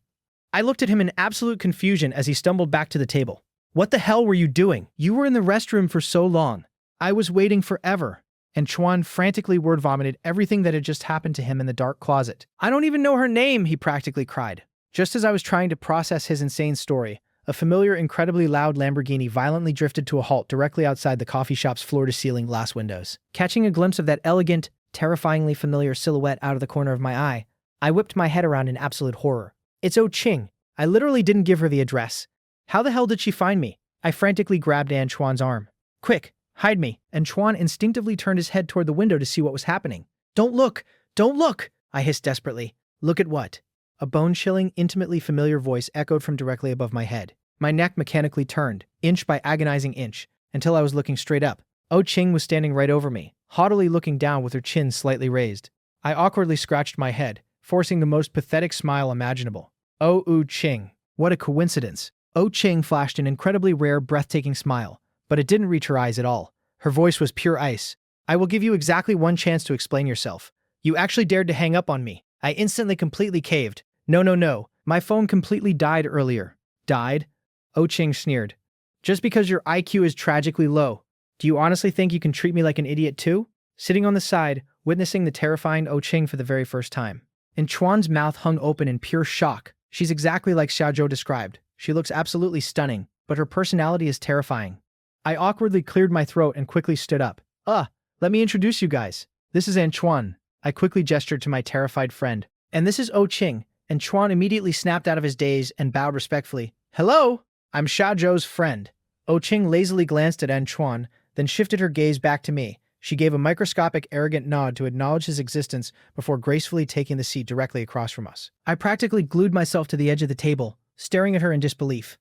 I looked at him in absolute confusion as he stumbled back to the table. "What the hell were you doing? You were in the restroom for so long. I was waiting forever." And Chuan frantically word vomited everything that had just happened to him in the dark closet. "I don't even know her name," he practically cried. Just as I was trying to process his insane story, a familiar, incredibly loud Lamborghini violently drifted to a halt directly outside the coffee shop's floor-to-ceiling glass windows. Catching a glimpse of that elegant, terrifyingly familiar silhouette out of the corner of my eye, I whipped my head around in absolute horror. "It's Oh Ching." I literally didn't give her the address. How the hell did she find me? I frantically grabbed An Chuan's arm. "Quick, hide me." And Chuan instinctively turned his head toward the window to see what was happening. "Don't look! Don't look!" I hissed desperately. "Look at what?" A bone-chilling, intimately familiar voice echoed from directly above my head. My neck mechanically turned, inch by agonizing inch, until I was looking straight up. Oh Ching was standing right over me, haughtily looking down with her chin slightly raised. I awkwardly scratched my head, forcing the most pathetic smile imaginable. Oh Ching. What a coincidence. Oh Ching flashed an incredibly rare, breathtaking smile, but it didn't reach her eyes at all. Her voice was pure ice. "I will give you exactly one chance to explain yourself. You actually dared to hang up on me." I instantly completely caved. No. My phone completely died earlier." "Died?" Oh Ching sneered. "Just because your IQ is tragically low. Do you honestly think you can treat me like an idiot too?" Sitting on the side, witnessing the terrifying Oh Ching for the very first time. And Chuan's mouth hung open in pure shock. She's exactly like Xiaozhou described. She looks absolutely stunning, but her personality is terrifying. I awkwardly cleared my throat and quickly stood up. Let me introduce you guys. This is An Chuan." I quickly gestured to my terrified friend. "And this is Oh Ching." And Chuan immediately snapped out of his daze and bowed respectfully. "Hello, I'm Xiaozhou's friend." Oh Ching lazily glanced at An Chuan, then shifted her gaze back to me. She gave a microscopic, arrogant nod to acknowledge his existence before gracefully taking the seat directly across from us. I practically glued myself to the edge of the table, staring at her in disbelief.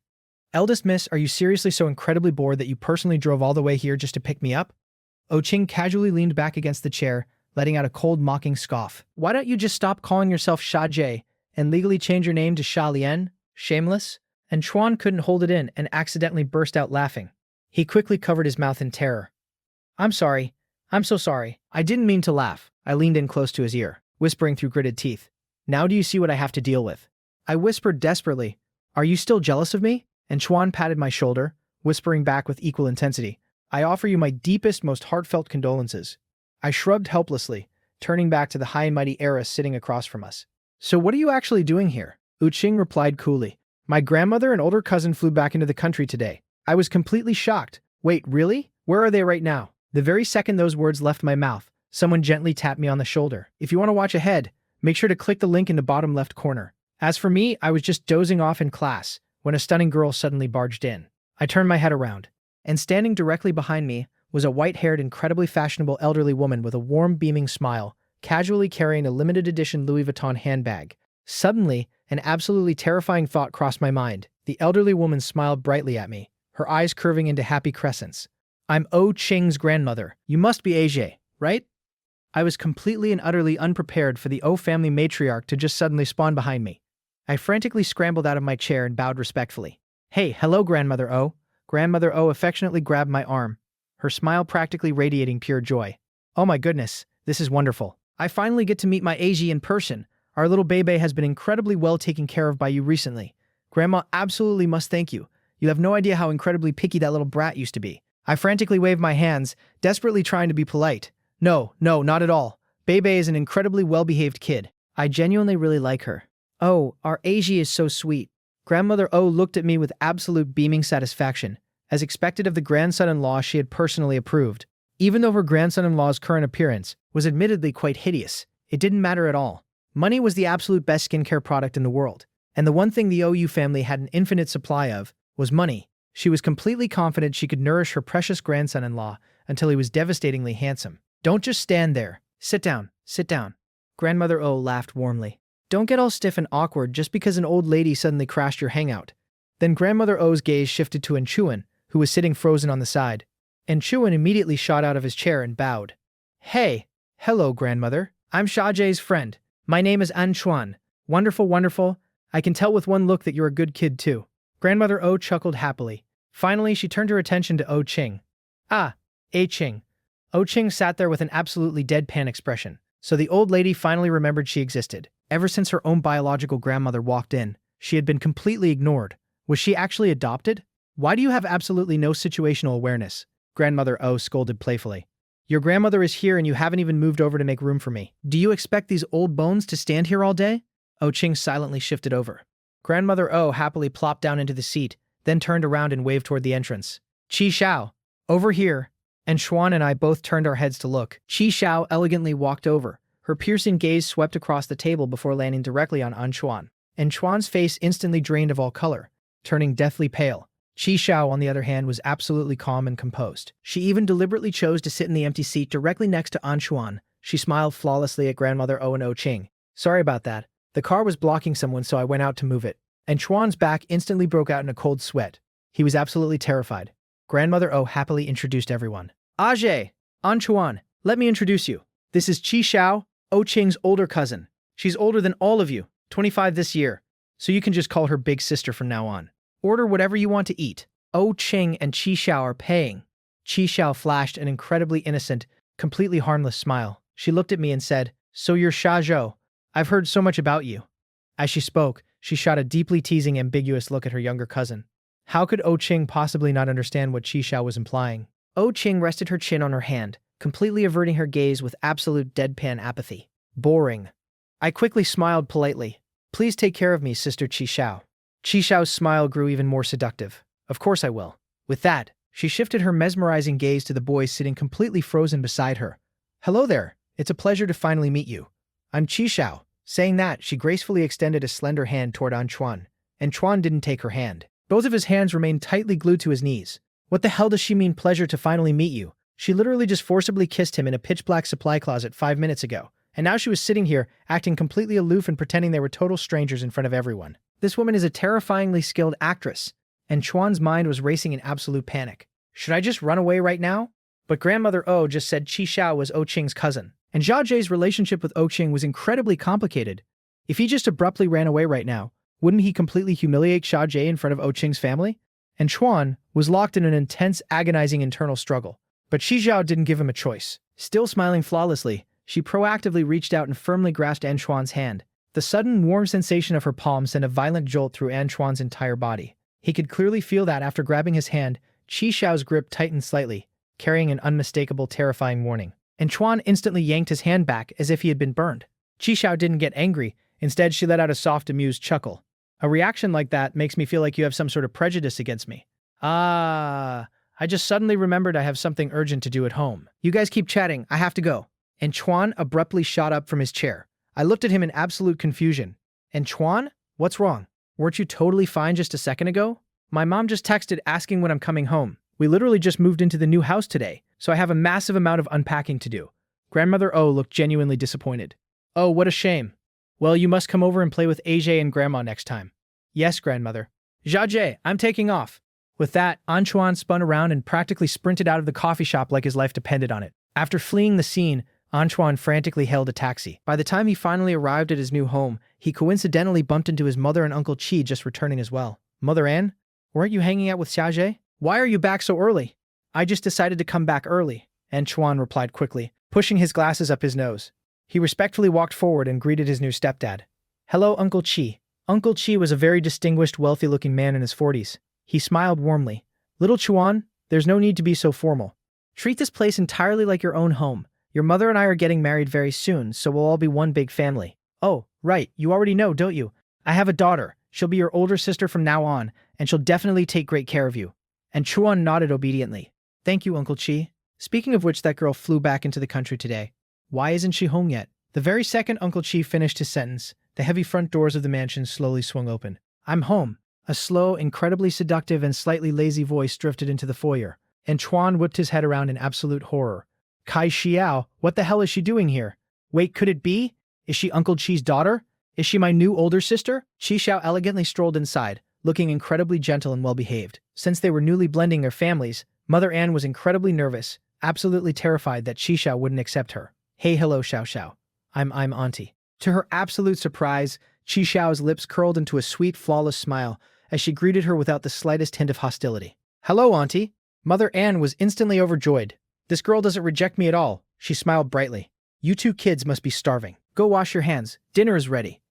"Eldest miss, are you seriously so incredibly bored that you personally drove all the way here just to pick me up?" Oh Ching casually leaned back against the chair, letting out a cold, mocking scoff. "Why don't you just stop calling yourself Sha Jie and legally change your name to Sha Lian? Shameless?" And Chuan couldn't hold it in and accidentally burst out laughing. He quickly covered his mouth in terror. "I'm sorry. I'm so sorry. I didn't mean to laugh." I leaned in close to his ear, whispering through gritted teeth. "Now do you see what I have to deal with?" I whispered desperately. "Are you still jealous of me?" And Chuan patted my shoulder, whispering back with equal intensity. "I offer you my deepest, most heartfelt condolences." I shrugged helplessly, turning back to the high and mighty heiress sitting across from us. "So what are you actually doing here?" Ching replied coolly. "My grandmother and older cousin flew back into the country today." I was completely shocked. "Wait, really? Where are they right now?" The very second those words left my mouth, someone gently tapped me on the shoulder. "If you want to watch ahead, make sure to click the link in the bottom left corner." As for me, I was just dozing off in class when a stunning girl suddenly barged in. I turned my head around, and standing directly behind me was a white-haired, incredibly fashionable elderly woman with a warm, beaming smile, casually carrying a limited edition Louis Vuitton handbag. Suddenly, an absolutely terrifying thought crossed my mind. The elderly woman smiled brightly at me, her eyes curving into happy crescents. "I'm Oh Ching's grandmother. You must be AJ, right?" I was completely and utterly unprepared for the O family matriarch to just suddenly spawn behind me. I frantically scrambled out of my chair and bowed respectfully. "Hey, hello, Grandmother O." Grandmother O affectionately grabbed my arm, her smile practically radiating pure joy. "Oh my goodness, this is wonderful. I finally get to meet my AJ in person. Our little Bebe has been incredibly well taken care of by you recently. Grandma absolutely must thank you. You have no idea how incredibly picky that little brat used to be." I frantically waved my hands, desperately trying to be polite. No, not at all. Bebe is an incredibly well-behaved kid. I genuinely really like her." "Oh, our AJ is so sweet." Grandmother O looked at me with absolute beaming satisfaction, as expected of the grandson-in-law she had personally approved. Even though her grandson-in-law's current appearance was admittedly quite hideous, it didn't matter at all. Money was the absolute best skincare product in the world, and the one thing the OU family had an infinite supply of was money. She was completely confident she could nourish her precious grandson-in-law until he was devastatingly handsome. Don't just stand there. Sit down, sit down. Grandmother O laughed warmly. Don't get all stiff and awkward just because an old lady suddenly crashed your hangout. Then Grandmother O's gaze shifted to Enchuan, who was sitting frozen on the side. Enchuan immediately shot out of his chair and bowed. Hey, hello, Grandmother. I'm Shajae's friend. My name is Anchuan. Wonderful, wonderful. I can tell with one look that you're a good kid too. Grandmother O chuckled happily. Finally, she turned her attention to O Ching. Ah, A Ching. O Ching sat there with an absolutely deadpan expression. So the old lady finally remembered she existed. Ever since her own biological grandmother walked in, she had been completely ignored. Was she actually adopted? Why do you have absolutely no situational awareness? Grandmother O scolded playfully. Your grandmother is here and you haven't even moved over to make room for me. Do you expect these old bones to stand here all day? O Ching silently shifted over. Grandmother O happily plopped down into the seat, then turned around and waved toward the entrance. Qi Xiao, over here. And Xuan and I both turned our heads to look. Qi Xiao elegantly walked over. Her piercing gaze swept across the table before landing directly on Anchuan. And Chuan's face instantly drained of all color, turning deathly pale. Qi Xiao, on the other hand, was absolutely calm and composed. She even deliberately chose to sit in the empty seat directly next to Anchuan. She smiled flawlessly at Grandmother O and O Ching. Sorry about that. The car was blocking someone, so I went out to move it. And Chuan's back instantly broke out in a cold sweat. He was absolutely terrified. Grandmother O happily introduced everyone. Ajay, Anchuan, let me introduce you. This is Qi Xiao, O Ching's older cousin. She's older than all of you, 25 this year, so you can just call her big sister from now on. Order whatever you want to eat. O Ching and Qi Xiao are paying. Qi Xiao flashed an incredibly innocent, completely harmless smile. She looked at me and said, So you're Sha Zhou. I've heard so much about you. As she spoke, she shot a deeply teasing, ambiguous look at her younger cousin. How could O Ching possibly not understand what Qi Xiao was implying? O Ching rested her chin on her hand, completely averting her gaze with absolute deadpan apathy. Boring. I quickly smiled politely. Please take care of me, Sister Qi Xiao. Qi Xiao's smile grew even more seductive. Of course I will. With that, she shifted her mesmerizing gaze to the boy sitting completely frozen beside her. Hello there. It's a pleasure to finally meet you. I'm Qi Xiao. Saying that, she gracefully extended a slender hand toward Anchuan, and Chuan didn't take her hand. Both of his hands remained tightly glued to his knees. What the hell does she mean, pleasure to finally meet you? She literally just forcibly kissed him in a pitch-black supply closet 5 minutes ago, and now she was sitting here, acting completely aloof and pretending they were total strangers in front of everyone. This woman is a terrifyingly skilled actress, and Chuan's mind was racing in absolute panic. Should I just run away right now? But Grandmother O just said Qi Xiao was O Ching's cousin, and Jia Jie's relationship with O Ching was incredibly complicated. If he just abruptly ran away right now, wouldn't he completely humiliate Xia Jie in front of O Ching's family? And Chuan was locked in an intense, agonizing internal struggle. But Qi Xiao didn't give him a choice. Still smiling flawlessly, she proactively reached out and firmly grasped Anchuan's hand. The sudden, warm sensation of her palm sent a violent jolt through Anchuan's entire body. He could clearly feel that after grabbing his hand, Qi Xiao's grip tightened slightly, carrying an unmistakable, terrifying warning. Anchuan instantly yanked his hand back as if he had been burned. Qi Xiao didn't get angry. Instead, she let out a soft, amused chuckle. A reaction like that makes me feel like you have some sort of prejudice against me. I just suddenly remembered I have something urgent to do at home. You guys keep chatting, I have to go. And Chuan abruptly shot up from his chair. I looked at him in absolute confusion. And Chuan? What's wrong? Weren't you totally fine just a second ago? My mom just texted asking when I'm coming home. We literally just moved into the new house today, so I have a massive amount of unpacking to do. Grandmother O looked genuinely disappointed. Oh, what a shame. Well, you must come over and play with AJ and Grandma next time. Yes, Grandmother. Jia, I'm taking off. With that, Anchuan spun around and practically sprinted out of the coffee shop like his life depended on it. After fleeing the scene, Anchuan frantically hailed a taxi. By the time he finally arrived at his new home, he coincidentally bumped into his mother and Uncle Qi just returning as well. Mother Ann, weren't you hanging out with Xiaojie? Why are you back so early? I just decided to come back early, Anchuan replied quickly, pushing his glasses up his nose. He respectfully walked forward and greeted his new stepdad. Hello, Uncle Qi. Uncle Qi was a very distinguished, wealthy-looking man in his 40s. He smiled warmly. Little Chuan, there's no need to be so formal. Treat this place entirely like your own home. Your mother and I are getting married very soon, so we'll all be one big family. Oh, right, you already know, don't you? I have a daughter. She'll be your older sister from now on, and she'll definitely take great care of you. And Chuan nodded obediently. Thank you, Uncle Qi. Speaking of which, that girl flew back into the country today. Why isn't she home yet? The very second Uncle Qi finished his sentence, the heavy front doors of the mansion slowly swung open. I'm home. A slow, incredibly seductive, and slightly lazy voice drifted into the foyer, and Chuan whipped his head around in absolute horror. Kai Xiao, what the hell is she doing here? Wait, could it be? Is she Uncle Chi's daughter? Is she my new older sister? Chi Xiao elegantly strolled inside, looking incredibly gentle and well-behaved. Since they were newly blending their families, Mother Anne was incredibly nervous, absolutely terrified that Chi Xiao wouldn't accept her. Hey, hello, Xiao Xiao. I'm Auntie. To her absolute surprise, Chi Xiao's lips curled into a sweet, flawless smile as she greeted her without the slightest hint of hostility. Hello, Auntie. Mother Anne was instantly overjoyed. This girl doesn't reject me at all. She smiled brightly. You two kids must be starving. Go wash your hands. Dinner is ready.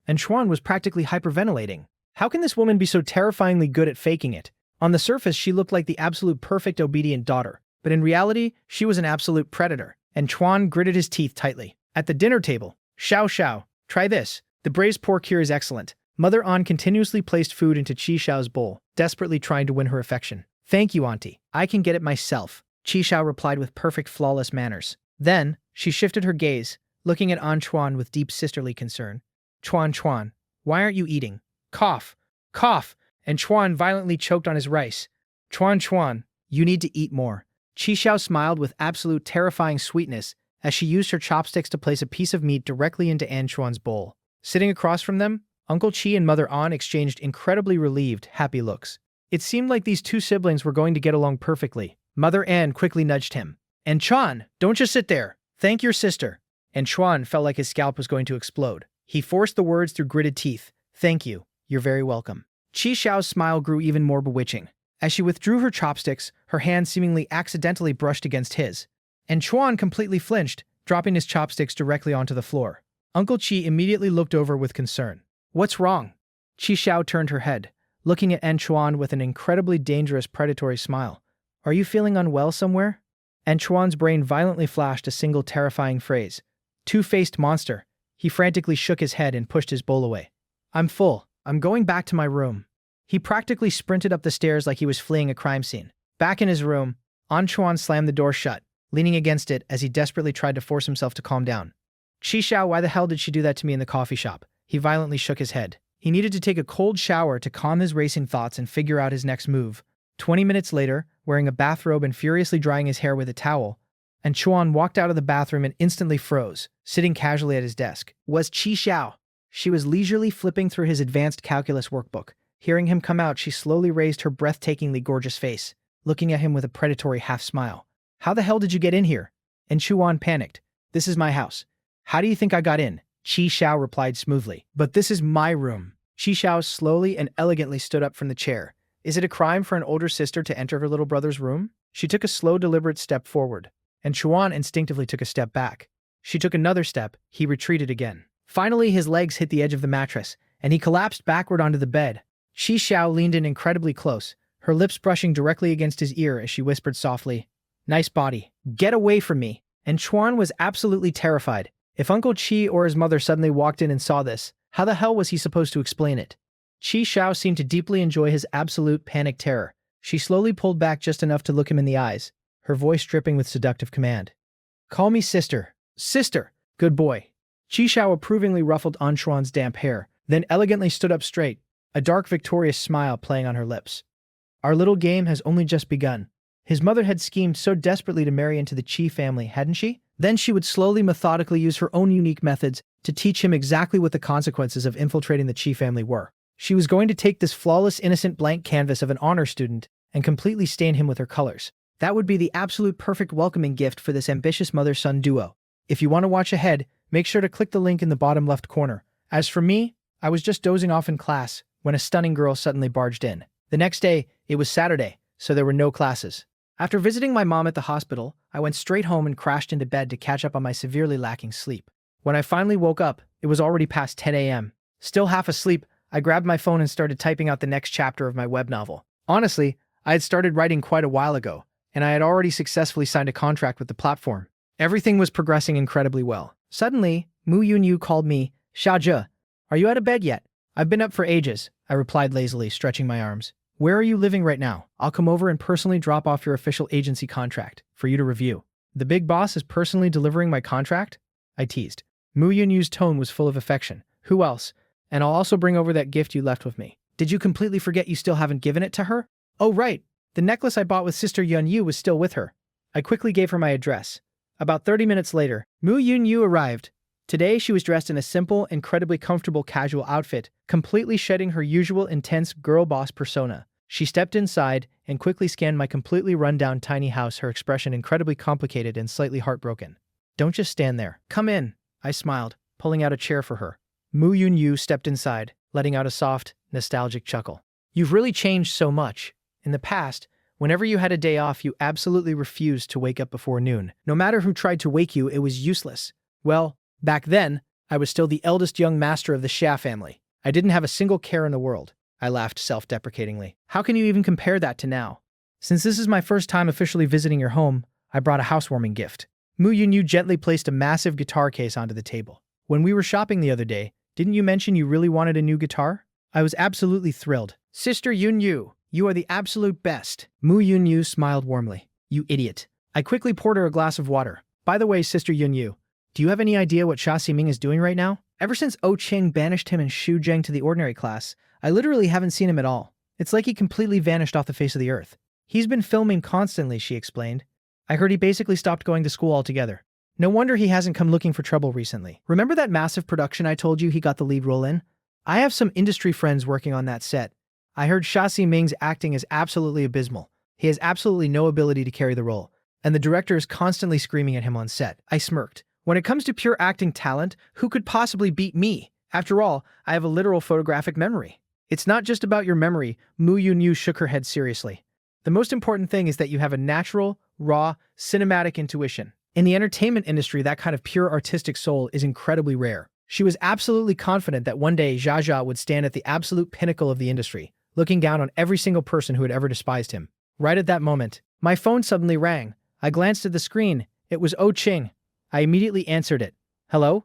And Chuan was practically hyperventilating. How can this woman be so terrifyingly good at faking it? On the surface, she looked like the absolute perfect obedient daughter, but in reality, she was an absolute predator. And Chuan gritted his teeth tightly. At the dinner table, Xiao Xiao, try this. The braised pork here is excellent. Mother An continuously placed food into Chi Xiao's bowl, desperately trying to win her affection. Thank you, Auntie. I can get it myself, Chi Xiao replied with perfect, flawless manners. Then, she shifted her gaze, looking at An Chuan with deep sisterly concern. Chuan, why aren't you eating? Cough, cough, and Chuan violently choked on his rice. Chuan, you need to eat more. Chi Xiao smiled with absolute terrifying sweetness as she used her chopsticks to place a piece of meat directly into An Chuan's bowl. Sitting across from them, Uncle Chi and Mother An exchanged incredibly relieved, happy looks. It seemed like these two siblings were going to get along perfectly. Mother Anne quickly nudged him. And Chuan, don't just sit there. Thank your sister. And Chuan felt like his scalp was going to explode. He forced the words through gritted teeth. Thank you. You're very welcome. Chi Xiao's smile grew even more bewitching. As she withdrew her chopsticks, her hand seemingly accidentally brushed against his. And Chuan completely flinched, dropping his chopsticks directly onto the floor. Uncle Chi immediately looked over with concern. What's wrong? Chi Xiao turned her head, looking at An Chuan with an incredibly dangerous predatory smile. Are you feeling unwell somewhere? An Chuan's brain violently flashed a single terrifying phrase. Two-faced monster. He frantically shook his head and pushed his bowl away. I'm full. I'm going back to my room. He practically sprinted up the stairs like he was fleeing a crime scene. Back in his room, An Chuan slammed the door shut, leaning against it as he desperately tried to force himself to calm down. Chi Xiao, why the hell did she do that to me in the coffee shop? He violently shook his head. He needed to take a cold shower to calm his racing thoughts and figure out his next move. 20 minutes later, wearing a bathrobe and furiously drying his hair with a towel, An Chuan walked out of the bathroom and instantly froze, sitting casually at his desk. Was Chi Xiao. She was leisurely flipping through his advanced calculus workbook. Hearing him come out, she slowly raised her breathtakingly gorgeous face, looking at him with a predatory half-smile. How the hell did you get in here? And Chuan panicked. This is my house. How do you think I got in? Chi Xiao replied smoothly. But this is my room. Chi Xiao slowly and elegantly stood up from the chair. Is it a crime for an older sister to enter her little brother's room? She took a slow, deliberate step forward, and Chuan instinctively took a step back. She took another step. He retreated again. Finally, his legs hit the edge of the mattress, and he collapsed backward onto the bed. Chi Xiao leaned in incredibly close, her lips brushing directly against his ear as she whispered softly, Nice body. Get away from me. And Chuan was absolutely terrified. If Uncle Chi or his mother suddenly walked in and saw this, how the hell was he supposed to explain it? Chi Xiao seemed to deeply enjoy his absolute panic terror. She slowly pulled back just enough to look him in the eyes, her voice dripping with seductive command. Call me sister. Sister. Good boy. Chi Xiao approvingly ruffled An Chuan's damp hair, then elegantly stood up straight, a dark victorious smile playing on her lips. Our little game has only just begun. His mother had schemed so desperately to marry into the Chi family, hadn't she? Then she would slowly, methodically use her own unique methods to teach him exactly what the consequences of infiltrating the Chi family were. She was going to take this flawless, innocent blank canvas of an honor student and completely stain him with her colors. That would be the absolute perfect welcoming gift for this ambitious mother-son duo. If you want to watch ahead, make sure to click the link in the bottom left corner. As for me, I was just dozing off in class when a stunning girl suddenly barged in. The next day, it was Saturday, so there were no classes. After visiting my mom at the hospital, I went straight home and crashed into bed to catch up on my severely lacking sleep. When I finally woke up, it was already past 10 a.m. Still half asleep, I grabbed my phone and started typing out the next chapter of my web novel. Honestly, I had started writing quite a while ago, and I had already successfully signed a contract with the platform. Everything was progressing incredibly well. Suddenly, Mu Yunyu called me, Xiaozhe, are you out of bed yet? I've been up for ages, I replied lazily, stretching my arms. Where are you living right now? I'll come over and personally drop off your official agency contract for you to review. The big boss is personally delivering my contract? I teased. Mu Yunyu's tone was full of affection. Who else? And I'll also bring over that gift you left with me. Did you completely forget you still haven't given it to her? Oh right, the necklace I bought with Sister Yun Yu was still with her. I quickly gave her my address. About 30 minutes later, Mu Yun Yu arrived. Today she was dressed in a simple, incredibly comfortable casual outfit, completely shedding her usual intense girl boss persona. She stepped inside and quickly scanned my completely run-down tiny house, her expression incredibly complicated and slightly heartbroken. Don't just stand there. Come in, I smiled, pulling out a chair for her. Mu Yun Yu stepped inside, letting out a soft, nostalgic chuckle. You've really changed so much. In the past, whenever you had a day off, you absolutely refused to wake up before noon. No matter who tried to wake you, it was useless. Well, back then, I was still the eldest young master of the Xia family. I didn't have a single care in the world. I laughed self-deprecatingly. How can you even compare that to now? Since this is my first time officially visiting your home, I brought a housewarming gift. Mu Yunyu gently placed a massive guitar case onto the table. When we were shopping the other day, didn't you mention you really wanted a new guitar? I was absolutely thrilled. Sister Yunyu, you are the absolute best. Mu Yunyu smiled warmly. You idiot. I quickly poured her a glass of water. By the way, Sister Yunyu, do you have any idea what Xia Ximing is doing right now? Ever since Oh Qing banished him and Xu Zheng to the ordinary class, I literally haven't seen him at all. It's like he completely vanished off the face of the earth. He's been filming constantly, she explained. I heard he basically stopped going to school altogether. No wonder he hasn't come looking for trouble recently. Remember that massive production I told you he got the lead role in? I have some industry friends working on that set. I heard Xia Ximing's acting is absolutely abysmal. He has absolutely no ability to carry the role, and the director is constantly screaming at him on set. I smirked. When it comes to pure acting talent, who could possibly beat me? After all, I have a literal photographic memory. It's not just about your memory, Mu Yunyu shook her head seriously. The most important thing is that you have a natural, raw, cinematic intuition. In the entertainment industry, that kind of pure artistic soul is incredibly rare. She was absolutely confident that one day Jia Jia would stand at the absolute pinnacle of the industry, looking down on every single person who had ever despised him. Right at that moment, my phone suddenly rang. I glanced at the screen. It was Oh Qing. I immediately answered it. Hello?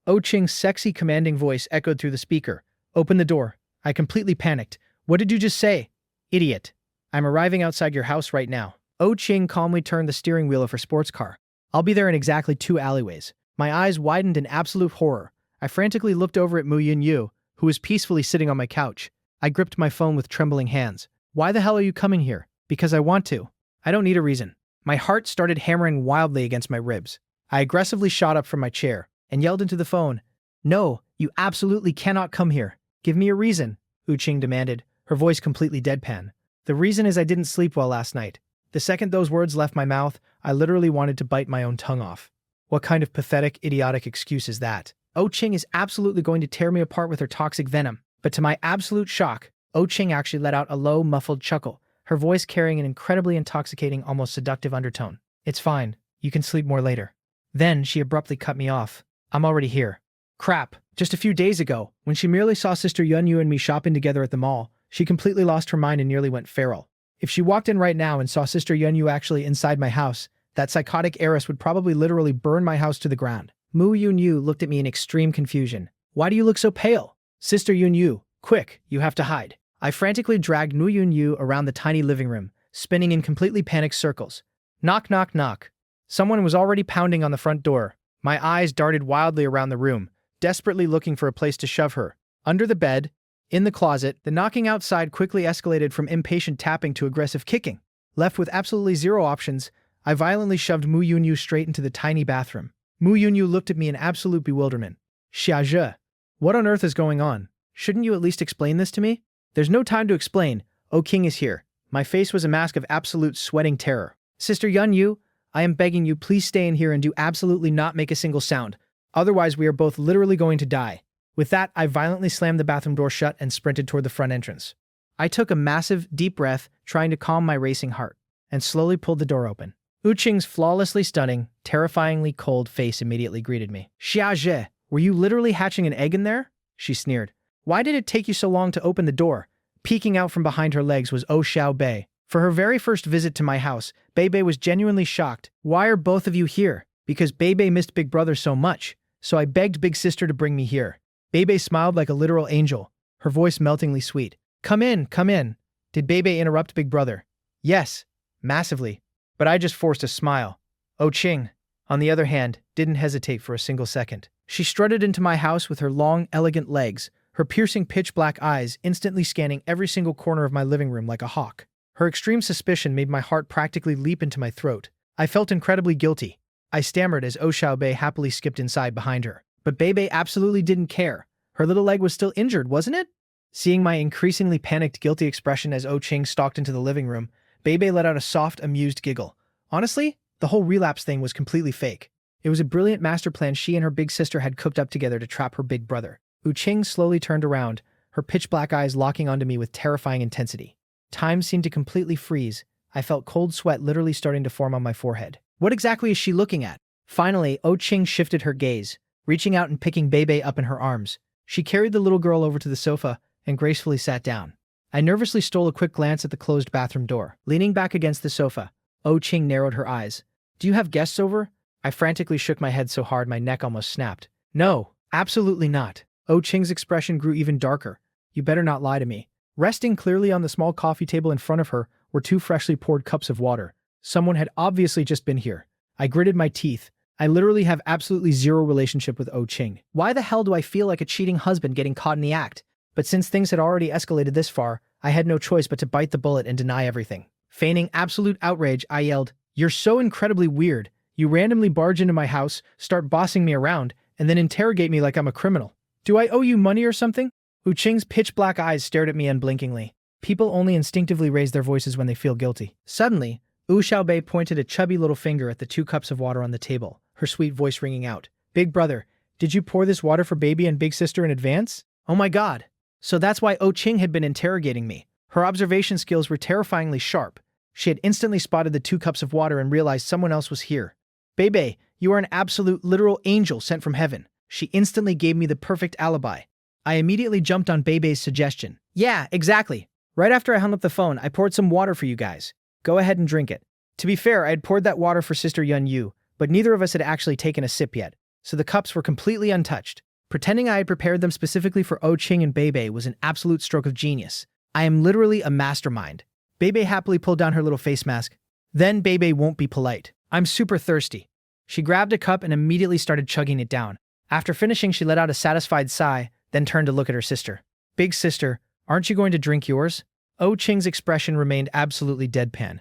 Oh Qing's sexy, commanding voice echoed through the speaker. Open the door. I completely panicked. What did you just say? Idiot. I'm arriving outside your house right now. Oh Qing calmly turned the steering wheel of her sports car. I'll be there in exactly 2 alleyways. My eyes widened in absolute horror. I frantically looked over at Mu Yunyu, who was peacefully sitting on my couch. I gripped my phone with trembling hands. Why the hell are you coming here? Because I want to. I don't need a reason. My heart started hammering wildly against my ribs. I aggressively shot up from my chair and yelled into the phone. No, you absolutely cannot come here. Give me a reason, Wu Qing demanded, her voice completely deadpan. The reason is I didn't sleep well last night. The second those words left my mouth, I literally wanted to bite my own tongue off. What kind of pathetic, idiotic excuse is that? Oh Qing is absolutely going to tear me apart with her toxic venom. But to my absolute shock, Oh Qing actually let out a low, muffled chuckle, her voice carrying an incredibly intoxicating, almost seductive undertone. It's fine. You can sleep more later. Then she abruptly cut me off. I'm already here. Crap. Just a few days ago, when she merely saw Sister Yunyu and me shopping together at the mall, she completely lost her mind and nearly went feral. If she walked in right now and saw Sister Yunyu actually inside my house, that psychotic heiress would probably literally burn my house to the ground. Mu Yunyu looked at me in extreme confusion. Why do you look so pale? Sister Yunyu, quick, you have to hide. I frantically dragged Mu Yunyu around the tiny living room, spinning in completely panicked circles. Knock, knock, knock. Someone was already pounding on the front door. My eyes darted wildly around the room, desperately looking for a place to shove her. Under the bed, in the closet, the knocking outside quickly escalated from impatient tapping to aggressive kicking. Left with absolutely zero options, I violently shoved Mu Yunyu straight into the tiny bathroom. Mu Yunyu looked at me in absolute bewilderment. Xia Zhe, what on earth is going on? Shouldn't you at least explain this to me? There's no time to explain. Oh King is here. My face was a mask of absolute sweating terror. Sister Yunyu, I am begging you, please stay in here and do absolutely not make a single sound. Otherwise, we are both literally going to die. With that, I violently slammed the bathroom door shut and sprinted toward the front entrance. I took a massive, deep breath, trying to calm my racing heart, and slowly pulled the door open. Wu Qing's flawlessly stunning, terrifyingly cold face immediately greeted me. Xia Zhe, were you literally hatching an egg in there? She sneered. Why did it take you so long to open the door? Peeking out from behind her legs was Oh Xiao Bei. For her very first visit to my house, Bei Bei was genuinely shocked. Why are both of you here? Because Bei Bei missed Big Brother so much, so I begged Big Sister to bring me here. Bei Bei smiled like a literal angel, her voice meltingly sweet. Come in, come in. Did Bei Bei interrupt Big Brother? Yes, massively. But I just forced a smile. Oh Qing, on the other hand, didn't hesitate for a single second. She strutted into my house with her long, elegant legs, her piercing pitch-black eyes instantly scanning every single corner of my living room like a hawk. Her extreme suspicion made my heart practically leap into my throat. I felt incredibly guilty. I stammered as Oh Xiaobei happily skipped inside behind her. But Bebe absolutely didn't care. Her little leg was still injured, wasn't it? Seeing my increasingly panicked, guilty expression as Oh Ching stalked into the living room, Bebe let out a soft, amused giggle. Honestly, the whole relapse thing was completely fake. It was a brilliant master plan she and her big sister had cooked up together to trap her big brother. Oh Ching slowly turned around, her pitch-black eyes locking onto me with terrifying intensity. Time seemed to completely freeze. I felt cold sweat literally starting to form on my forehead. What exactly is she looking at? Finally, Oh Ching shifted her gaze, reaching out and picking Bebe up in her arms. She carried the little girl over to the sofa and gracefully sat down. I nervously stole a quick glance at the closed bathroom door. Leaning back against the sofa, Oh Ching narrowed her eyes. Do you have guests over? I frantically shook my head so hard my neck almost snapped. No, absolutely not. Oh Ching's expression grew even darker. You better not lie to me. Resting clearly on the small coffee table in front of her were 2 freshly poured cups of water. Someone had obviously just been here. I gritted my teeth. I literally have absolutely zero relationship with Oh Ching. Why the hell do I feel like a cheating husband getting caught in the act? But since things had already escalated this far, I had no choice but to bite the bullet and deny everything. Feigning absolute outrage, I yelled, "You're so incredibly weird. You randomly barge into my house, start bossing me around, and then interrogate me like I'm a criminal. Do I owe you money or something?" Oh Ching's pitch-black eyes stared at me unblinkingly. People only instinctively raise their voices when they feel guilty. Suddenly, Oh Xiaobei pointed a chubby little finger at the 2 cups of water on the table, her sweet voice ringing out. "Big brother, did you pour this water for baby and big sister in advance?" Oh my god. So that's why Oh Ching had been interrogating me. Her observation skills were terrifyingly sharp. She had instantly spotted the 2 cups of water and realized someone else was here. "Bebe, you are an absolute literal angel sent from heaven." She instantly gave me the perfect alibi. I immediately jumped on Bebe's suggestion. "Yeah, exactly. Right after I hung up the phone, I poured some water for you guys. Go ahead and drink it." To be fair, I had poured that water for Sister Yun Yu, but neither of us had actually taken a sip yet, so the cups were completely untouched. Pretending I had prepared them specifically for Oh Ching and Bebe was an absolute stroke of genius. I am literally a mastermind. Bebe happily pulled down her little face mask. Then Bebe won't be polite. "I'm super thirsty." She grabbed a cup and immediately started chugging it down. After finishing, she let out a satisfied sigh, then turned to look at her sister. "Big sister, aren't you going to drink yours?" Oh Ching's expression remained absolutely deadpan.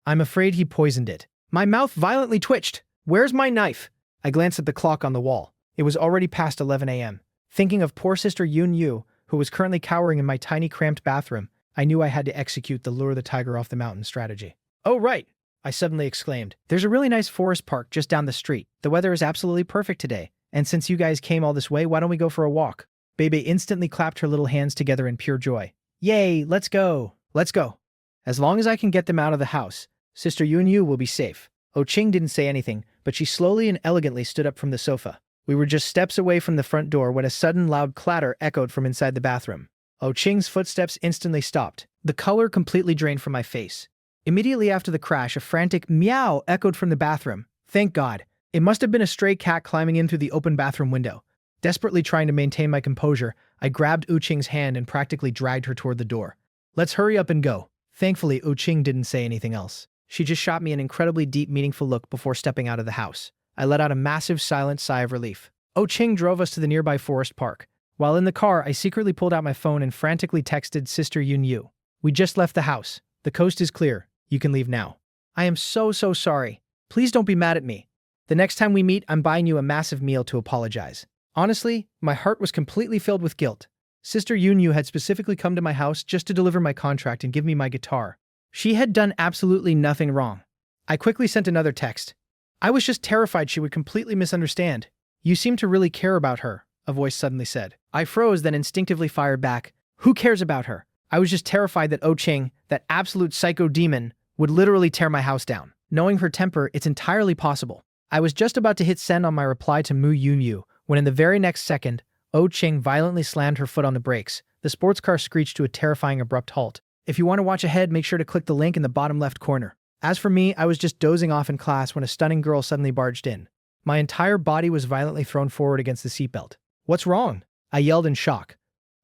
"I'm afraid he poisoned it." My mouth violently twitched. "Where's my knife?" I glanced at the clock on the wall. It was already past 11 a.m. Thinking of poor Sister Yun Yu, who was currently cowering in my tiny cramped bathroom, I knew I had to execute the lure the tiger off the mountain strategy. "Oh right," I suddenly exclaimed. "There's a really nice forest park just down the street. The weather is absolutely perfect today. And since you guys came all this way, why don't we go for a walk?" Bebe instantly clapped her little hands together in pure joy. "Yay, let's go. Let's go. As long as I can get them out of the house, Sister Yun Yu will be safe." Oh Ching didn't say anything, but she slowly and elegantly stood up from the sofa. We were just steps away from the front door when a sudden loud clatter echoed from inside the bathroom. Oh Ching's footsteps instantly stopped. The color completely drained from my face. Immediately after the crash, a frantic meow echoed from the bathroom. Thank God. It must have been a stray cat climbing in through the open bathroom window. Desperately trying to maintain my composure, I grabbed Oh Ching's hand and practically dragged her toward the door. "Let's hurry up and go." Thankfully, Oh Ching didn't say anything else. She just shot me an incredibly deep, meaningful look before stepping out of the house. I let out a massive, silent sigh of relief. Oh Ching drove us to the nearby forest park. While in the car, I secretly pulled out my phone and frantically texted Sister Yun Yu. "We just left the house. The coast is clear. You can leave now." "I am so sorry. Please don't be mad at me. The next time we meet, I'm buying you a massive meal to apologize." Honestly, my heart was completely filled with guilt. Sister Yun Yu had specifically come to my house just to deliver my contract and give me my guitar. She had done absolutely nothing wrong. I quickly sent another text. I was just terrified she would completely misunderstand. "You seem to really care about her," a voice suddenly said. I froze, then instinctively fired back. "Who cares about her?" I was just terrified that Oh Ching, that absolute psycho demon, would literally tear my house down. Knowing her temper, it's entirely possible. I was just about to hit send on my reply to Mu Yun Yu, when in the very next second, Oh Ching violently slammed her foot on the brakes. The sports car screeched to a terrifying abrupt halt. If you want to watch ahead, make sure to click the link in the bottom left corner. As for me, I was just dozing off in class when a stunning girl suddenly barged in. My entire body was violently thrown forward against the seatbelt. "What's wrong?" I yelled in shock.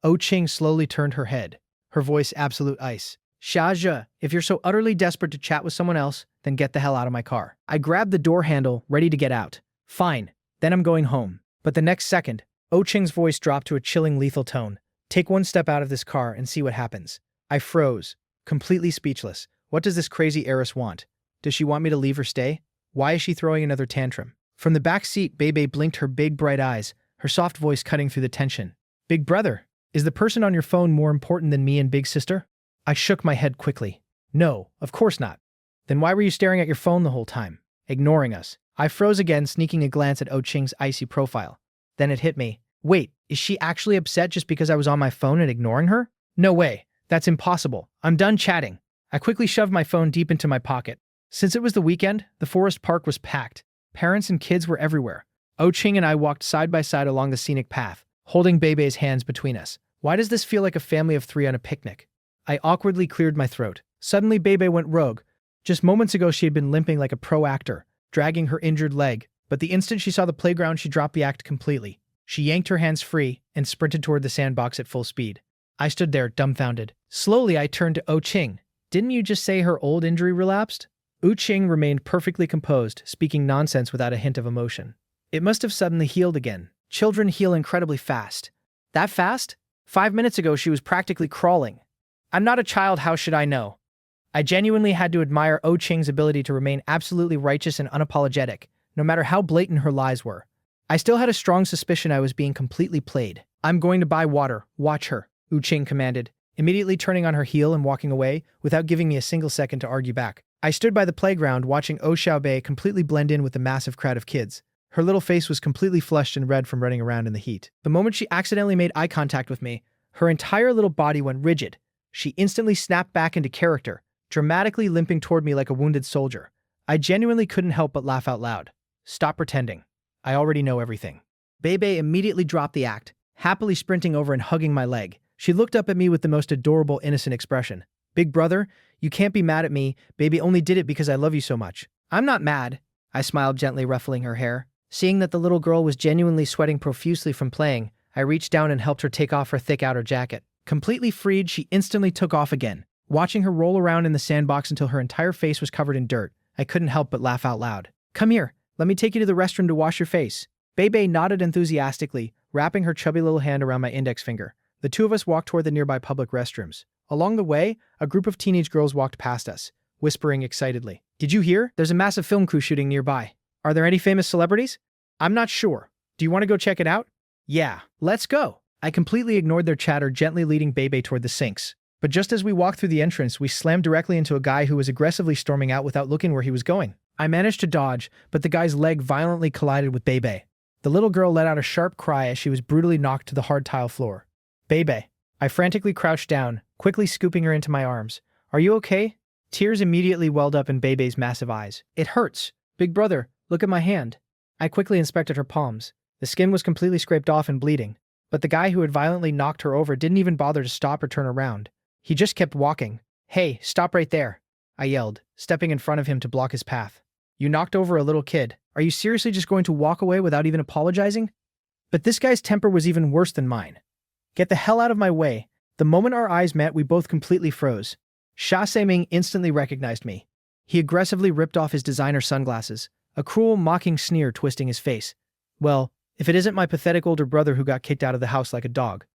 Oh Ching slowly turned her head, her voice absolute ice. "Xia, if you're so utterly desperate to chat with someone else, then get the hell out of my car." I grabbed the door handle, ready to get out. "Fine, then I'm going home." But the next second, Oh Ching's voice dropped to a chilling, lethal tone. Take one step out of this car and see what happens. I froze, completely speechless. What does this crazy heiress want? Does she want me to leave or stay? Why is she throwing another tantrum? From the back seat, Bebe blinked her big bright eyes, her soft voice cutting through the tension. Big brother, is the person on your phone more important than me and big sister? I shook my head quickly. No, of course not. Then why were you staring at your phone the whole time, ignoring us? I froze again, sneaking a glance at Oh Ching's icy profile. Then it hit me. Wait, is she actually upset just because I was on my phone and ignoring her? No way. That's impossible. I'm done chatting. I quickly shoved my phone deep into my pocket. Since it was the weekend, the forest park was packed. Parents and kids were everywhere. Oh Ching and I walked side by side along the scenic path, holding Bebe's hands between us. Why does this feel like a family of three on a picnic? I awkwardly cleared my throat. Suddenly Bebe went rogue. Just moments ago she had been limping like a pro actor, dragging her injured leg, but the instant she saw the playground she dropped the act completely. She yanked her hands free and sprinted toward the sandbox at full speed. I stood there, dumbfounded. Slowly I turned to Oh Ching. Didn't you just say her old injury relapsed? Oh Ching remained perfectly composed, speaking nonsense without a hint of emotion. It must have suddenly healed again. Children heal incredibly fast. That fast? 5 minutes ago she was practically crawling. I'm not a child, how should I know? I genuinely had to admire Oh Ching's ability to remain absolutely righteous and unapologetic, no matter how blatant her lies were. I still had a strong suspicion I was being completely played. I'm going to buy water. Watch her, Oh Ching commanded, immediately turning on her heel and walking away without giving me a single second to argue back. I stood by the playground watching Oh Xiaobei completely blend in with the massive crowd of kids. Her little face was completely flushed and red from running around in the heat. The moment she accidentally made eye contact with me, her entire little body went rigid. She instantly snapped back into character, dramatically limping toward me like a wounded soldier. I genuinely couldn't help but laugh out loud. Stop pretending. I already know everything. Bebe immediately dropped the act, happily sprinting over and hugging my leg. She looked up at me with the most adorable, innocent expression. Big brother, you can't be mad at me. Baby only did it because I love you so much. I'm not mad. I smiled, gently ruffling her hair. Seeing that the little girl was genuinely sweating profusely from playing, I reached down and helped her take off her thick outer jacket. Completely freed, she instantly took off again. Watching her roll around in the sandbox until her entire face was covered in dirt, I couldn't help but laugh out loud. Come here, let me take you to the restroom to wash your face. Bebe nodded enthusiastically, wrapping her chubby little hand around my index finger. The two of us walked toward the nearby public restrooms. Along the way, a group of teenage girls walked past us, whispering excitedly. Did you hear? There's a massive film crew shooting nearby. Are there any famous celebrities? I'm not sure. Do you want to go check it out? Yeah, let's go. I completely ignored their chatter, gently leading Bebe toward the sinks. But just as we walked through the entrance, we slammed directly into a guy who was aggressively storming out without looking where he was going. I managed to dodge, but the guy's leg violently collided with Bebe. The little girl let out a sharp cry as she was brutally knocked to the hard tile floor. Bebe. I frantically crouched down, quickly scooping her into my arms. Are you okay? Tears immediately welled up in Bebe's massive eyes. It hurts. Big brother, look at my hand. I quickly inspected her palms. The skin was completely scraped off and bleeding, but the guy who had violently knocked her over didn't even bother to stop or turn around. He just kept walking. Hey, stop right there, I yelled, stepping in front of him to block his path. You knocked over a little kid. Are you seriously just going to walk away without even apologizing? But this guy's temper was even worse than mine. Get the hell out of my way. The moment our eyes met, we both completely froze. Xia Seiming instantly recognized me. He aggressively ripped off his designer sunglasses, a cruel, mocking sneer twisting his face. Well, if it isn't my pathetic older brother who got kicked out of the house like a dog.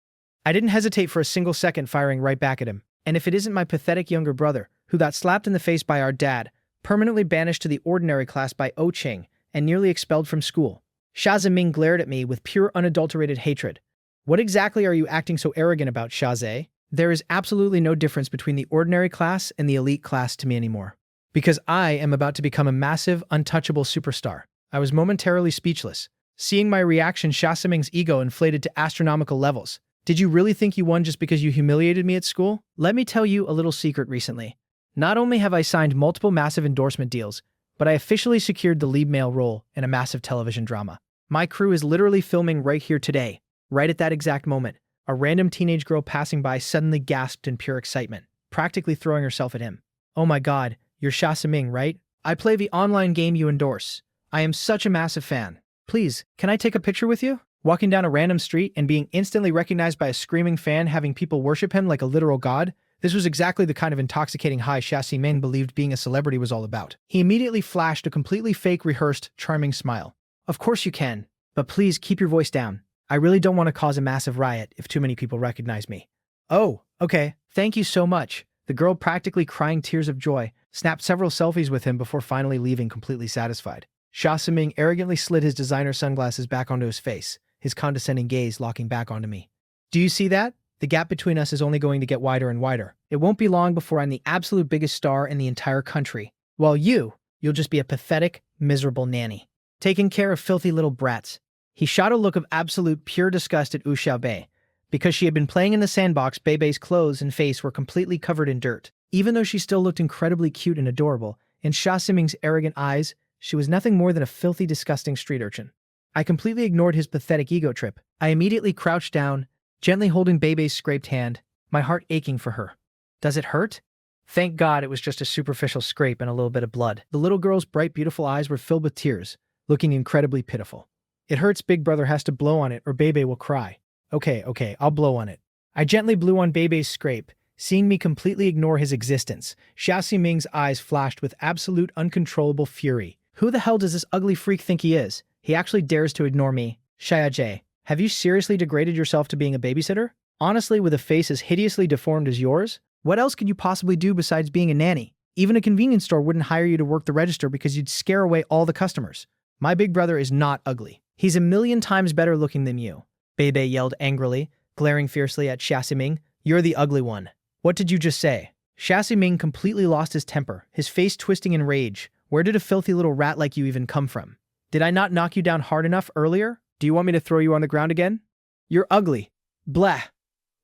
I didn't hesitate for a single second, firing right back at him. And if it isn't my pathetic younger brother who got slapped in the face by our dad, permanently banished to the ordinary class by Oh Ching, and nearly expelled from school. Xia Ziming glared at me with pure unadulterated hatred. What exactly are you acting so arrogant about, Xia Zhe? There is absolutely no difference between the ordinary class and the elite class to me anymore. Because I am about to become a massive, untouchable superstar. I was momentarily speechless. Seeing my reaction, Xia Ziming's ego inflated to astronomical levels. Did you really think you won just because you humiliated me at school? Let me tell you a little secret recently. Not only have I signed multiple massive endorsement deals, but I officially secured the lead male role in a massive television drama. My crew is literally filming right here today. Right at that exact moment, a random teenage girl passing by suddenly gasped in pure excitement, practically throwing herself at him. Oh my god, you're Xia Ziming, right? I play the online game you endorse. I am such a massive fan. Please, can I take a picture with you? Walking down a random street and being instantly recognized by a screaming fan, having people worship him like a literal god? This was exactly the kind of intoxicating high Xia Ziming believed being a celebrity was all about. He immediately flashed a completely fake, rehearsed, charming smile. Of course you can, but please keep your voice down. I really don't want to cause a massive riot if too many people recognize me. Oh, okay, thank you so much. The girl, practically crying tears of joy, snapped several selfies with him before finally leaving completely satisfied. Xia Siming arrogantly slid his designer sunglasses back onto his face, his condescending gaze locking back onto me. Do you see that? The gap between us is only going to get wider and wider. It won't be long before I'm the absolute biggest star in the entire country. While you'll just be a pathetic, miserable nanny, taking care of filthy little brats. He shot a look of absolute pure disgust at Wu Xiaobei. Because she had been playing in the sandbox, Beibei's clothes and face were completely covered in dirt. Even though she still looked incredibly cute and adorable, in Xia Siming's arrogant eyes, she was nothing more than a filthy, disgusting street urchin. I completely ignored his pathetic ego trip. I immediately crouched down, gently holding Beibei's scraped hand, my heart aching for her. Does it hurt? Thank God it was just a superficial scrape and a little bit of blood. The little girl's bright, beautiful eyes were filled with tears, looking incredibly pitiful. It hurts. Big brother has to blow on it or Beibei will cry. Okay, I'll blow on it. I gently blew on Beibei's scrape, seeing me completely ignore his existence. Xia Ximing's eyes flashed with absolute uncontrollable fury. Who the hell does this ugly freak think he is? He actually dares to ignore me. Xiaojie, have you seriously degraded yourself to being a babysitter? Honestly, with a face as hideously deformed as yours? What else could you possibly do besides being a nanny? Even a convenience store wouldn't hire you to work the register because you'd scare away all the customers. My big brother is not ugly. He's a million times better looking than you. Beibei yelled angrily, glaring fiercely at Xia Ximing. You're the ugly one. What did you just say? Xia Ximing completely lost his temper, his face twisting in rage. Where did a filthy little rat like you even come from? Did I not knock you down hard enough earlier? Do you want me to throw you on the ground again? You're ugly. Blah.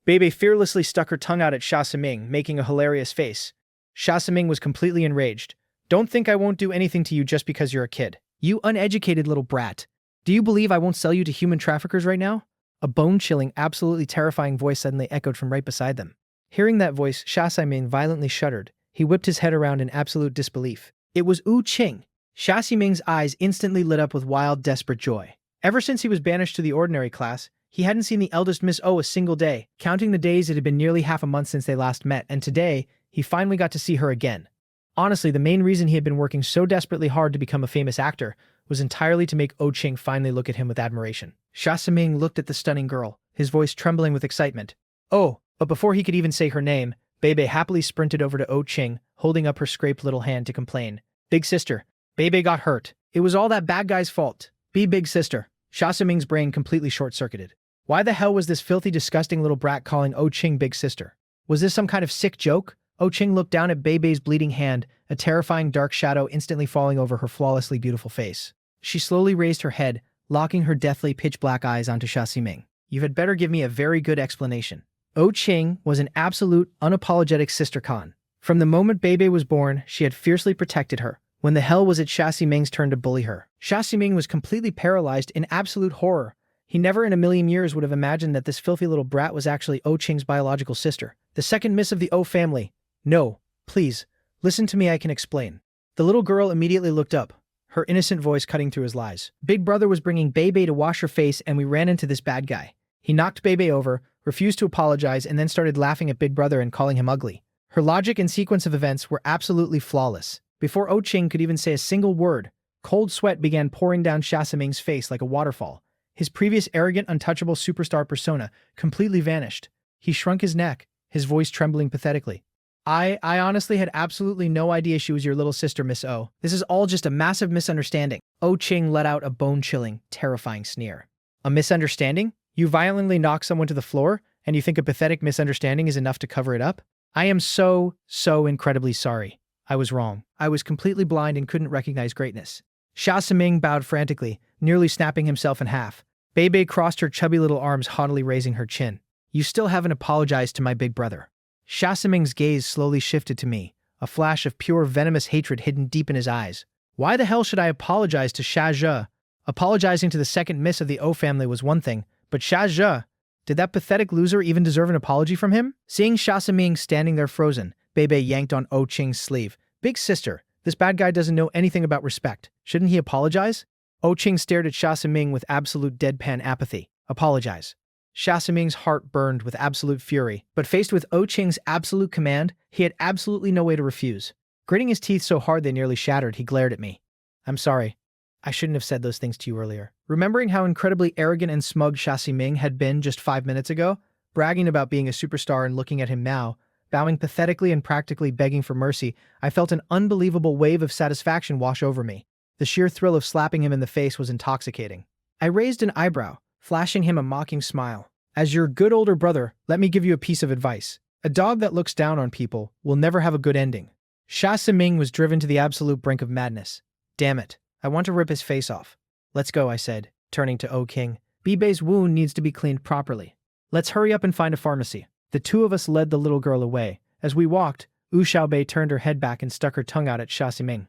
Beibei fearlessly stuck her tongue out at Xia Ximing, making a hilarious face. Xia Ximing was completely enraged. Don't think I won't do anything to you just because you're a kid. You uneducated little brat. Do you believe I won't sell you to human traffickers right now? A bone-chilling, absolutely terrifying voice suddenly echoed from right beside them. Hearing that voice, Xia Ximing violently shuddered. He whipped his head around in absolute disbelief. It was Wu Qing. Xia Ximing's eyes instantly lit up with wild, desperate joy. Ever since he was banished to the ordinary class, he hadn't seen the eldest Miss O a single day. Counting the days, it had been nearly half a month since they last met, and today, he finally got to see her again. Honestly, the main reason he had been working so desperately hard to become a famous actor was entirely to make O Qing finally look at him with admiration. Xia Ximing looked at the stunning girl, his voice trembling with excitement. Oh, but before he could even say her name, Beibei happily sprinted over to O Qing, holding up her scraped little hand to complain. Big sister, Beibei got hurt. It was all that bad guy's fault. Be big sister. Xia Ximing's brain completely short-circuited. Why the hell was this filthy, disgusting little brat calling O Qing big sister? Was this some kind of sick joke? O Qing looked down at Beibei's bleeding hand, a terrifying dark shadow instantly falling over her flawlessly beautiful face. She slowly raised her head, locking her deathly pitch-black eyes onto Xia Ximing. You had better give me a very good explanation. O Qing was an absolute, unapologetic sister Khan. From the moment Beibei was born, she had fiercely protected her. When the hell was it Xia Ximing's turn to bully her? Xia Ximing was completely paralyzed in absolute horror. He never in a million years would have imagined that this filthy little brat was actually O Qing's biological sister, the second miss of the O family. No, please, listen to me, I can explain. The little girl immediately looked up, her innocent voice cutting through his lies. Big brother was bringing Beibei to wash her face and we ran into this bad guy. He knocked Beibei over, refused to apologize, and then started laughing at Big brother and calling him ugly. Her logic and sequence of events were absolutely flawless. Before O Qing could even say a single word, cold sweat began pouring down Xia Ximing's face like a waterfall. His previous arrogant, untouchable superstar persona completely vanished. He shrunk his neck, his voice trembling pathetically. I honestly had absolutely no idea she was your little sister, Miss O. This is all just a massive misunderstanding. O Qing let out a bone-chilling, terrifying sneer. A misunderstanding? You violently knock someone to the floor, and you think a pathetic misunderstanding is enough to cover it up? I am so incredibly sorry. I was wrong. I was completely blind and couldn't recognize greatness. Xia Ximing bowed frantically, nearly snapping himself in half. Beibei crossed her chubby little arms, haughtily raising her chin. You still haven't apologized to my big brother. Xia Ximing's gaze slowly shifted to me, a flash of pure venomous hatred hidden deep in his eyes. Why the hell should I apologize to Xia Zhe? Apologizing to the second miss of the O family was one thing, but Xia Zhe, did that pathetic loser even deserve an apology from him? Seeing Xia Ximing standing there frozen, Beibei yanked on O Qing's sleeve. Big sister, this bad guy doesn't know anything about respect. Shouldn't he apologize? O Qing stared at Xia Ximing with absolute deadpan apathy. Apologize. Xia Ximing's heart burned with absolute fury, but faced with O Qing's absolute command, he had absolutely no way to refuse. Gritting his teeth so hard they nearly shattered, he glared at me. I'm sorry. I shouldn't have said those things to you earlier. Remembering how incredibly arrogant and smug Xia Ximing had been just 5 minutes ago, bragging about being a superstar and looking at him now, bowing pathetically and practically begging for mercy, I felt an unbelievable wave of satisfaction wash over me. The sheer thrill of slapping him in the face was intoxicating. I raised an eyebrow, flashing him a mocking smile. As your good older brother, let me give you a piece of advice. A dog that looks down on people will never have a good ending. Xia Ximing was driven to the absolute brink of madness. Damn it, I want to rip his face off. Let's go, I said, turning to O King. Bibei's wound needs to be cleaned properly. Let's hurry up and find a pharmacy. The two of us led the little girl away. As we walked, Wu Xiaobei turned her head back and stuck her tongue out at Xia Ximing.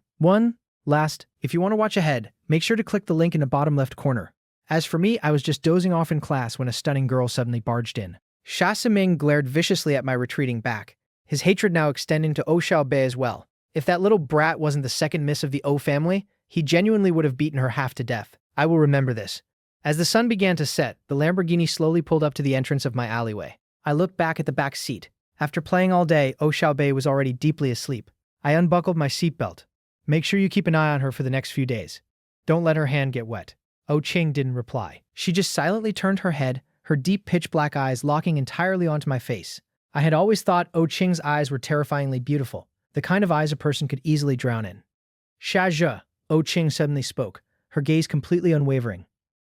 Last, if you want to watch ahead, make sure to click the link in the bottom left corner. As for me, I was just dozing off in class when a stunning girl suddenly barged in. Xia Ximing glared viciously at my retreating back, his hatred now extending to O Xiaobei as well. If that little brat wasn't the second miss of the O family, he genuinely would have beaten her half to death. I will remember this. As the sun began to set, the Lamborghini slowly pulled up to the entrance of my alleyway. I looked back at the back seat. After playing all day, O Xiaobei was already deeply asleep. I unbuckled my seatbelt. Make sure you keep an eye on her for the next few days. Don't let her hand get wet. O Qing didn't reply. She just silently turned her head, her deep pitch black eyes locking entirely onto my face. I had always thought O Qing's eyes were terrifyingly beautiful, the kind of eyes a person could easily drown in. Xia Zhe, O Qing suddenly spoke, her gaze completely unwavering.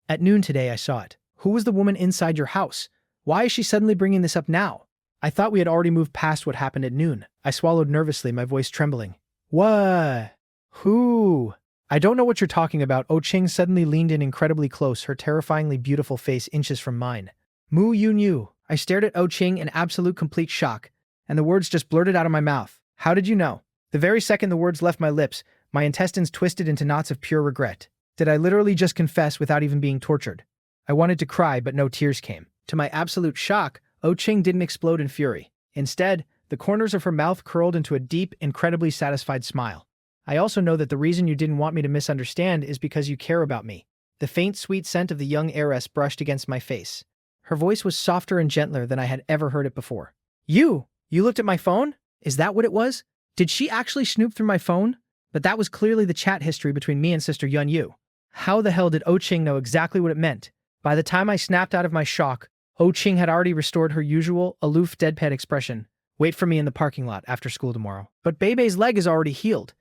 At noon today I saw it. Who was the woman inside your house? Why is she suddenly bringing this up now? I thought we had already moved past what happened at noon. I swallowed nervously, my voice trembling. What? Who? I don't know what you're talking about. O Qing suddenly leaned in incredibly close, her terrifyingly beautiful face inches from mine. Mu Yun Yu. I stared at O Qing in absolute complete shock, and the words just blurted out of my mouth. How did you know? The very second the words left my lips, my intestines twisted into knots of pure regret. Did I literally just confess without even being tortured? I wanted to cry, but no tears came. To my absolute shock, O Qing didn't explode in fury. Instead, the corners of her mouth curled into a deep, incredibly satisfied smile. I also know that the reason you didn't want me to misunderstand is because you care about me. The faint, sweet scent of the young heiress brushed against my face. Her voice was softer and gentler than I had ever heard it before. You looked at my phone? Is that what it was? Did she actually snoop through my phone? But that was clearly the chat history between me and Sister Yun Yu. How the hell did O Qing know exactly what it meant? By the time I snapped out of my shock, O Qing had already restored her usual, aloof, deadpan expression. Wait for me in the parking lot after school tomorrow. But Beibei's leg is already healed.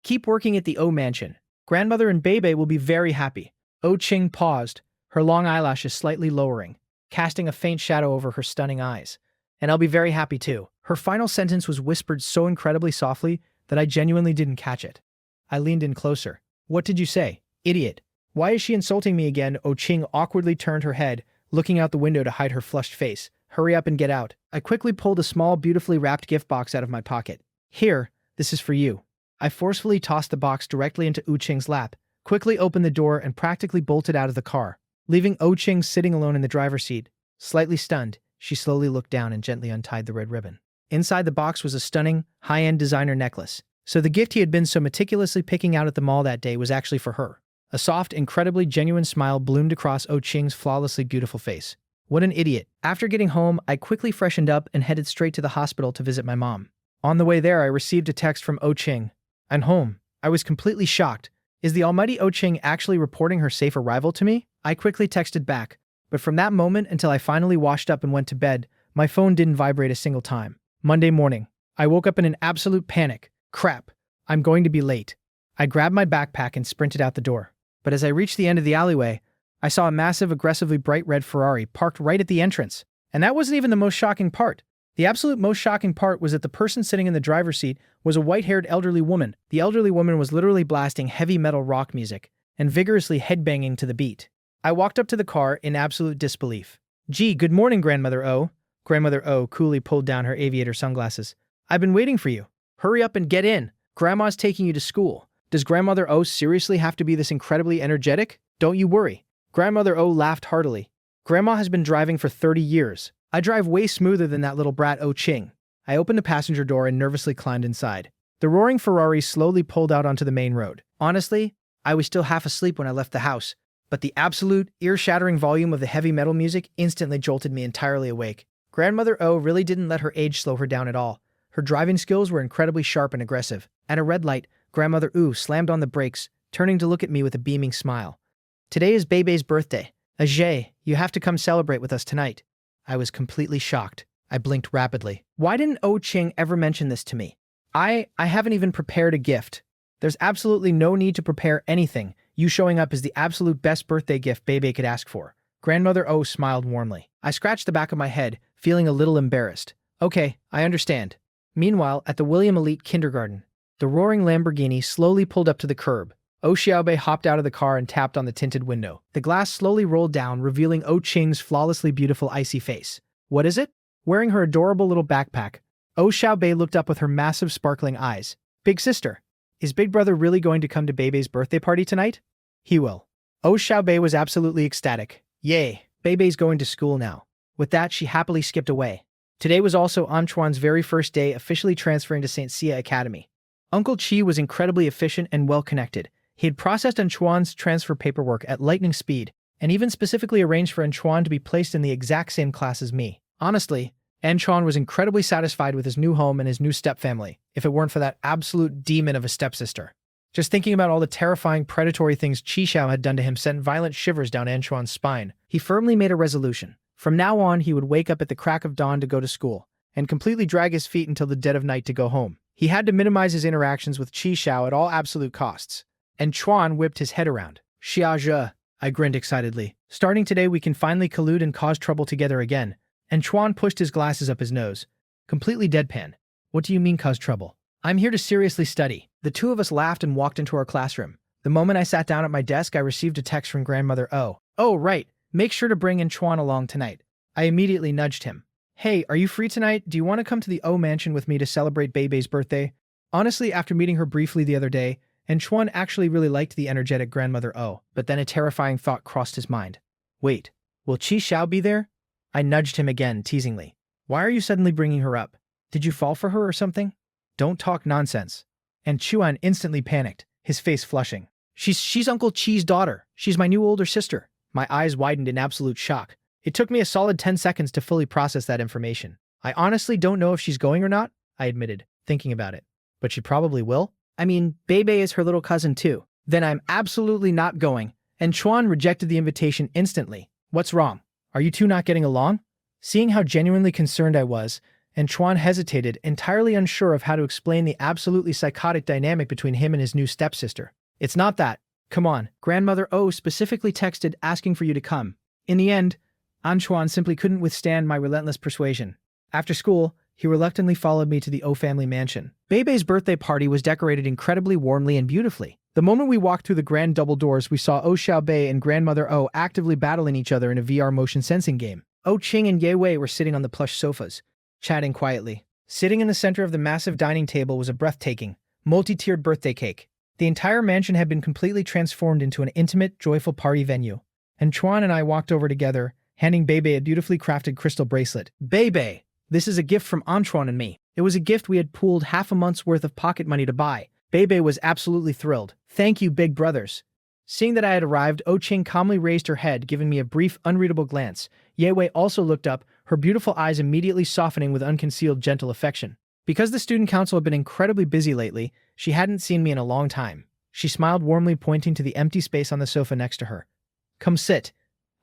Keep working at the O mansion. Grandmother and Beibei will be very happy. O Qing paused, her long eyelashes slightly lowering, casting a faint shadow over her stunning eyes. And I'll be very happy too. Her final sentence was whispered so incredibly softly that I genuinely didn't catch it. I leaned in closer. What did you say? Idiot. Why is she insulting me again? O Qing awkwardly turned her head, looking out the window to hide her flushed face. Hurry up and get out. I quickly pulled a small, beautifully wrapped gift box out of my pocket. Here, this is for you. I forcefully tossed the box directly into O Qing's lap, quickly opened the door and practically bolted out of the car, leaving O Qing sitting alone in the driver's seat. Slightly stunned, she slowly looked down and gently untied the red ribbon. Inside the box was a stunning, high-end designer necklace. So the gift he had been so meticulously picking out at the mall that day was actually for her. A soft, incredibly genuine smile bloomed across O Qing's flawlessly beautiful face. What an idiot. After getting home, I quickly freshened up and headed straight to the hospital to visit my mom. On the way there, I received a text from O Qing. I'm home. I was completely shocked. Is the almighty O Qing actually reporting her safe arrival to me? I quickly texted back, but from that moment until I finally washed up and went to bed, my phone didn't vibrate a single time. Monday morning, I woke up in an absolute panic. Crap, I'm going to be late. I grabbed my backpack and sprinted out the door. But as I reached the end of the alleyway, I saw a massive, aggressively bright red Ferrari parked right at the entrance. And that wasn't even the most shocking part. The absolute most shocking part was that the person sitting in the driver's seat was a white-haired elderly woman. The elderly woman was literally blasting heavy metal rock music and vigorously headbanging to the beat. I walked up to the car in absolute disbelief. Gee, good morning, Grandmother O. Grandmother O coolly pulled down her aviator sunglasses. I've been waiting for you. Hurry up and get in. Grandma's taking you to school. Does Grandmother O seriously have to be this incredibly energetic? Don't you worry. Grandmother O laughed heartily. Grandma has been driving for 30 years. I drive way smoother than that little brat O Qing. I opened the passenger door and nervously climbed inside. The roaring Ferrari slowly pulled out onto the main road. Honestly, I was still half asleep when I left the house, but the absolute, ear-shattering volume of the heavy metal music instantly jolted me entirely awake. Grandmother O really didn't let her age slow her down at all. Her driving skills were incredibly sharp and aggressive. At a red light, Grandmother O slammed on the brakes, turning to look at me with a beaming smile. Today is Bebe's birthday. Ajay, you have to come celebrate with us tonight. I was completely shocked. I blinked rapidly. Why didn't Oh Ching ever mention this to me? I haven't even prepared a gift. There's absolutely no need to prepare anything. You showing up is the absolute best birthday gift Bebe could ask for. Grandmother O smiled warmly. I scratched the back of my head, feeling a little embarrassed. Okay, I understand. Meanwhile, at the William Elite Kindergarten, the roaring Lamborghini slowly pulled up to the curb. Oh Xiaobei hopped out of the car and tapped on the tinted window. The glass slowly rolled down, revealing Oh Ching's flawlessly beautiful icy face. What is it? Wearing her adorable little backpack, Oh Xiaobei looked up with her massive sparkling eyes. Big sister, is Big Brother really going to come to Bebe's birthday party tonight? He will. Oh Xiaobei was absolutely ecstatic. Yay, Bebe's going to school now. With that, she happily skipped away. Today was also Anchuan's very first day officially transferring to St. Sia Academy. Uncle Chi was incredibly efficient and well-connected. He had processed Anchuan's transfer paperwork at lightning speed, and even specifically arranged for Anchuan to be placed in the exact same class as me. Honestly, Anchuan was incredibly satisfied with his new home and his new stepfamily, if it weren't for that absolute demon of a stepsister. Just thinking about all the terrifying, predatory things Chi Xiao had done to him sent violent shivers down Anchuan's spine. He firmly made a resolution. From now on, he would wake up at the crack of dawn to go to school, and completely drag his feet until the dead of night to go home. He had to minimize his interactions with Chi Xiao at all absolute costs. And Chuan whipped his head around. Xia Zhe, I grinned excitedly. Starting today, we can finally collude and cause trouble together again. And Chuan pushed his glasses up his nose, completely deadpan. What do you mean cause trouble? I'm here to seriously study. The two of us laughed and walked into our classroom. The moment I sat down at my desk, I received a text from Grandmother O. Oh, right. Make sure to bring in Chuan along tonight. I immediately nudged him. Hey, are you free tonight? Do you want to come to the O mansion with me to celebrate Bebe's birthday? Honestly, after meeting her briefly the other day, and Chuan actually really liked the energetic Grandmother O, but then a terrifying thought crossed his mind. Wait, will Chi Xiao be there? I nudged him again, teasingly. Why are you suddenly bringing her up? Did you fall for her or something? Don't talk nonsense. And Chuan instantly panicked, his face flushing. She's Uncle Chi's daughter. She's my new older sister. My eyes widened in absolute shock. It took me a solid 10 seconds to fully process that information. I honestly don't know if she's going or not, I admitted, thinking about it. But she probably will. I mean, Bebe is her little cousin too. Then I'm absolutely not going. And Chuan rejected the invitation instantly. What's wrong? Are you two not getting along? Seeing how genuinely concerned I was, and Chuan hesitated, entirely unsure of how to explain the absolutely psychotic dynamic between him and his new stepsister. It's not that. Come on. Grandmother O specifically texted asking for you to come. In the end, Anchuan simply couldn't withstand my relentless persuasion. After school, he reluctantly followed me to the O family mansion. Bebe's birthday party was decorated incredibly warmly and beautifully. The moment we walked through the grand double doors, we saw O Xiaobei and Grandmother O actively battling each other in a VR motion sensing game. O Ching and Ye Wei were sitting on the plush sofas, chatting quietly. Sitting in the center of the massive dining table was a breathtaking, multi-tiered birthday cake. The entire mansion had been completely transformed into an intimate, joyful party venue. And Chuan and I walked over together, handing Bebe a beautifully crafted crystal bracelet. Bebe! This is a gift from Anchuan and me. It was a gift we had pooled half a month's worth of pocket money to buy. Bebe was absolutely thrilled. Thank you, big brothers. Seeing that I had arrived, O Ching calmly raised her head, giving me a brief, unreadable glance. Ye Wei also looked up, her beautiful eyes immediately softening with unconcealed gentle affection. Because the student council had been incredibly busy lately, she hadn't seen me in a long time. She smiled warmly, pointing to the empty space on the sofa next to her. Come sit.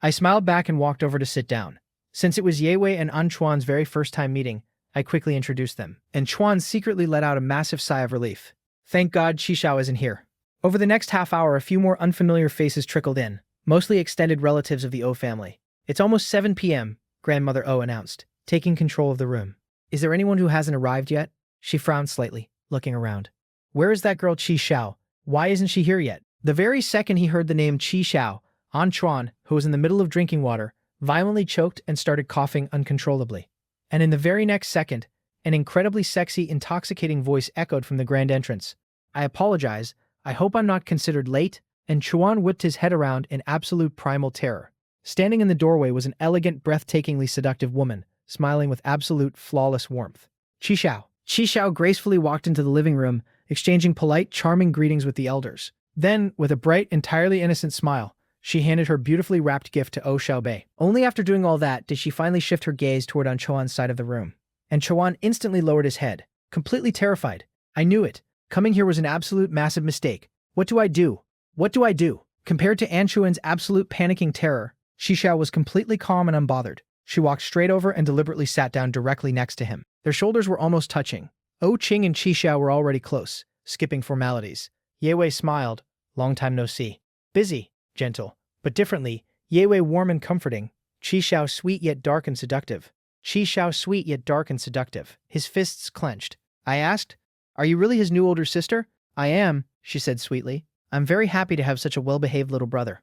I smiled back and walked over to sit down. Since it was Ye Wei and Anchuan's very first time meeting, I quickly introduced them. And Chuan secretly let out a massive sigh of relief. Thank God Chi Xiao isn't here. Over the next half hour, a few more unfamiliar faces trickled in, mostly extended relatives of the O family. It's almost 7 p.m., Grandmother O announced, taking control of the room. Is there anyone who hasn't arrived yet? She frowned slightly, looking around. Where is that girl Chi Xiao? Why isn't she here yet? The very second he heard the name Chi Xiao, Anchuan, who was in the middle of drinking water, violently choked and started coughing uncontrollably. And in the very next second, an incredibly sexy, intoxicating voice echoed from the grand entrance. I apologize. I hope I'm not considered late. And Chuan whipped his head around in absolute primal terror. Standing in the doorway was an elegant, breathtakingly seductive woman, smiling with absolute, flawless warmth. Chi Xiao. Chi Xiao gracefully walked into the living room, exchanging polite, charming greetings with the elders. Then, with a bright, entirely innocent smile, she handed her beautifully wrapped gift to O Xiaobei. Only after doing all that did she finally shift her gaze toward Anchuan's side of the room. And Chuan instantly lowered his head, completely terrified. I knew it. Coming here was an absolute massive mistake. What do I do? What do I do? Compared to Anchuan's absolute panicking terror, Qishao was completely calm and unbothered. She walked straight over and deliberately sat down directly next to him. Their shoulders were almost touching. Ching and Qishao were already close, skipping formalities. Ye smiled. Long time no see. Busy, gentle, but differently. Ye warm and comforting. Qishao sweet yet dark and seductive. Qishao sweet yet dark and seductive. His fists clenched. I asked, "Are you really his new older sister?" "I am," she said sweetly. "I'm very happy to have such a well-behaved little brother."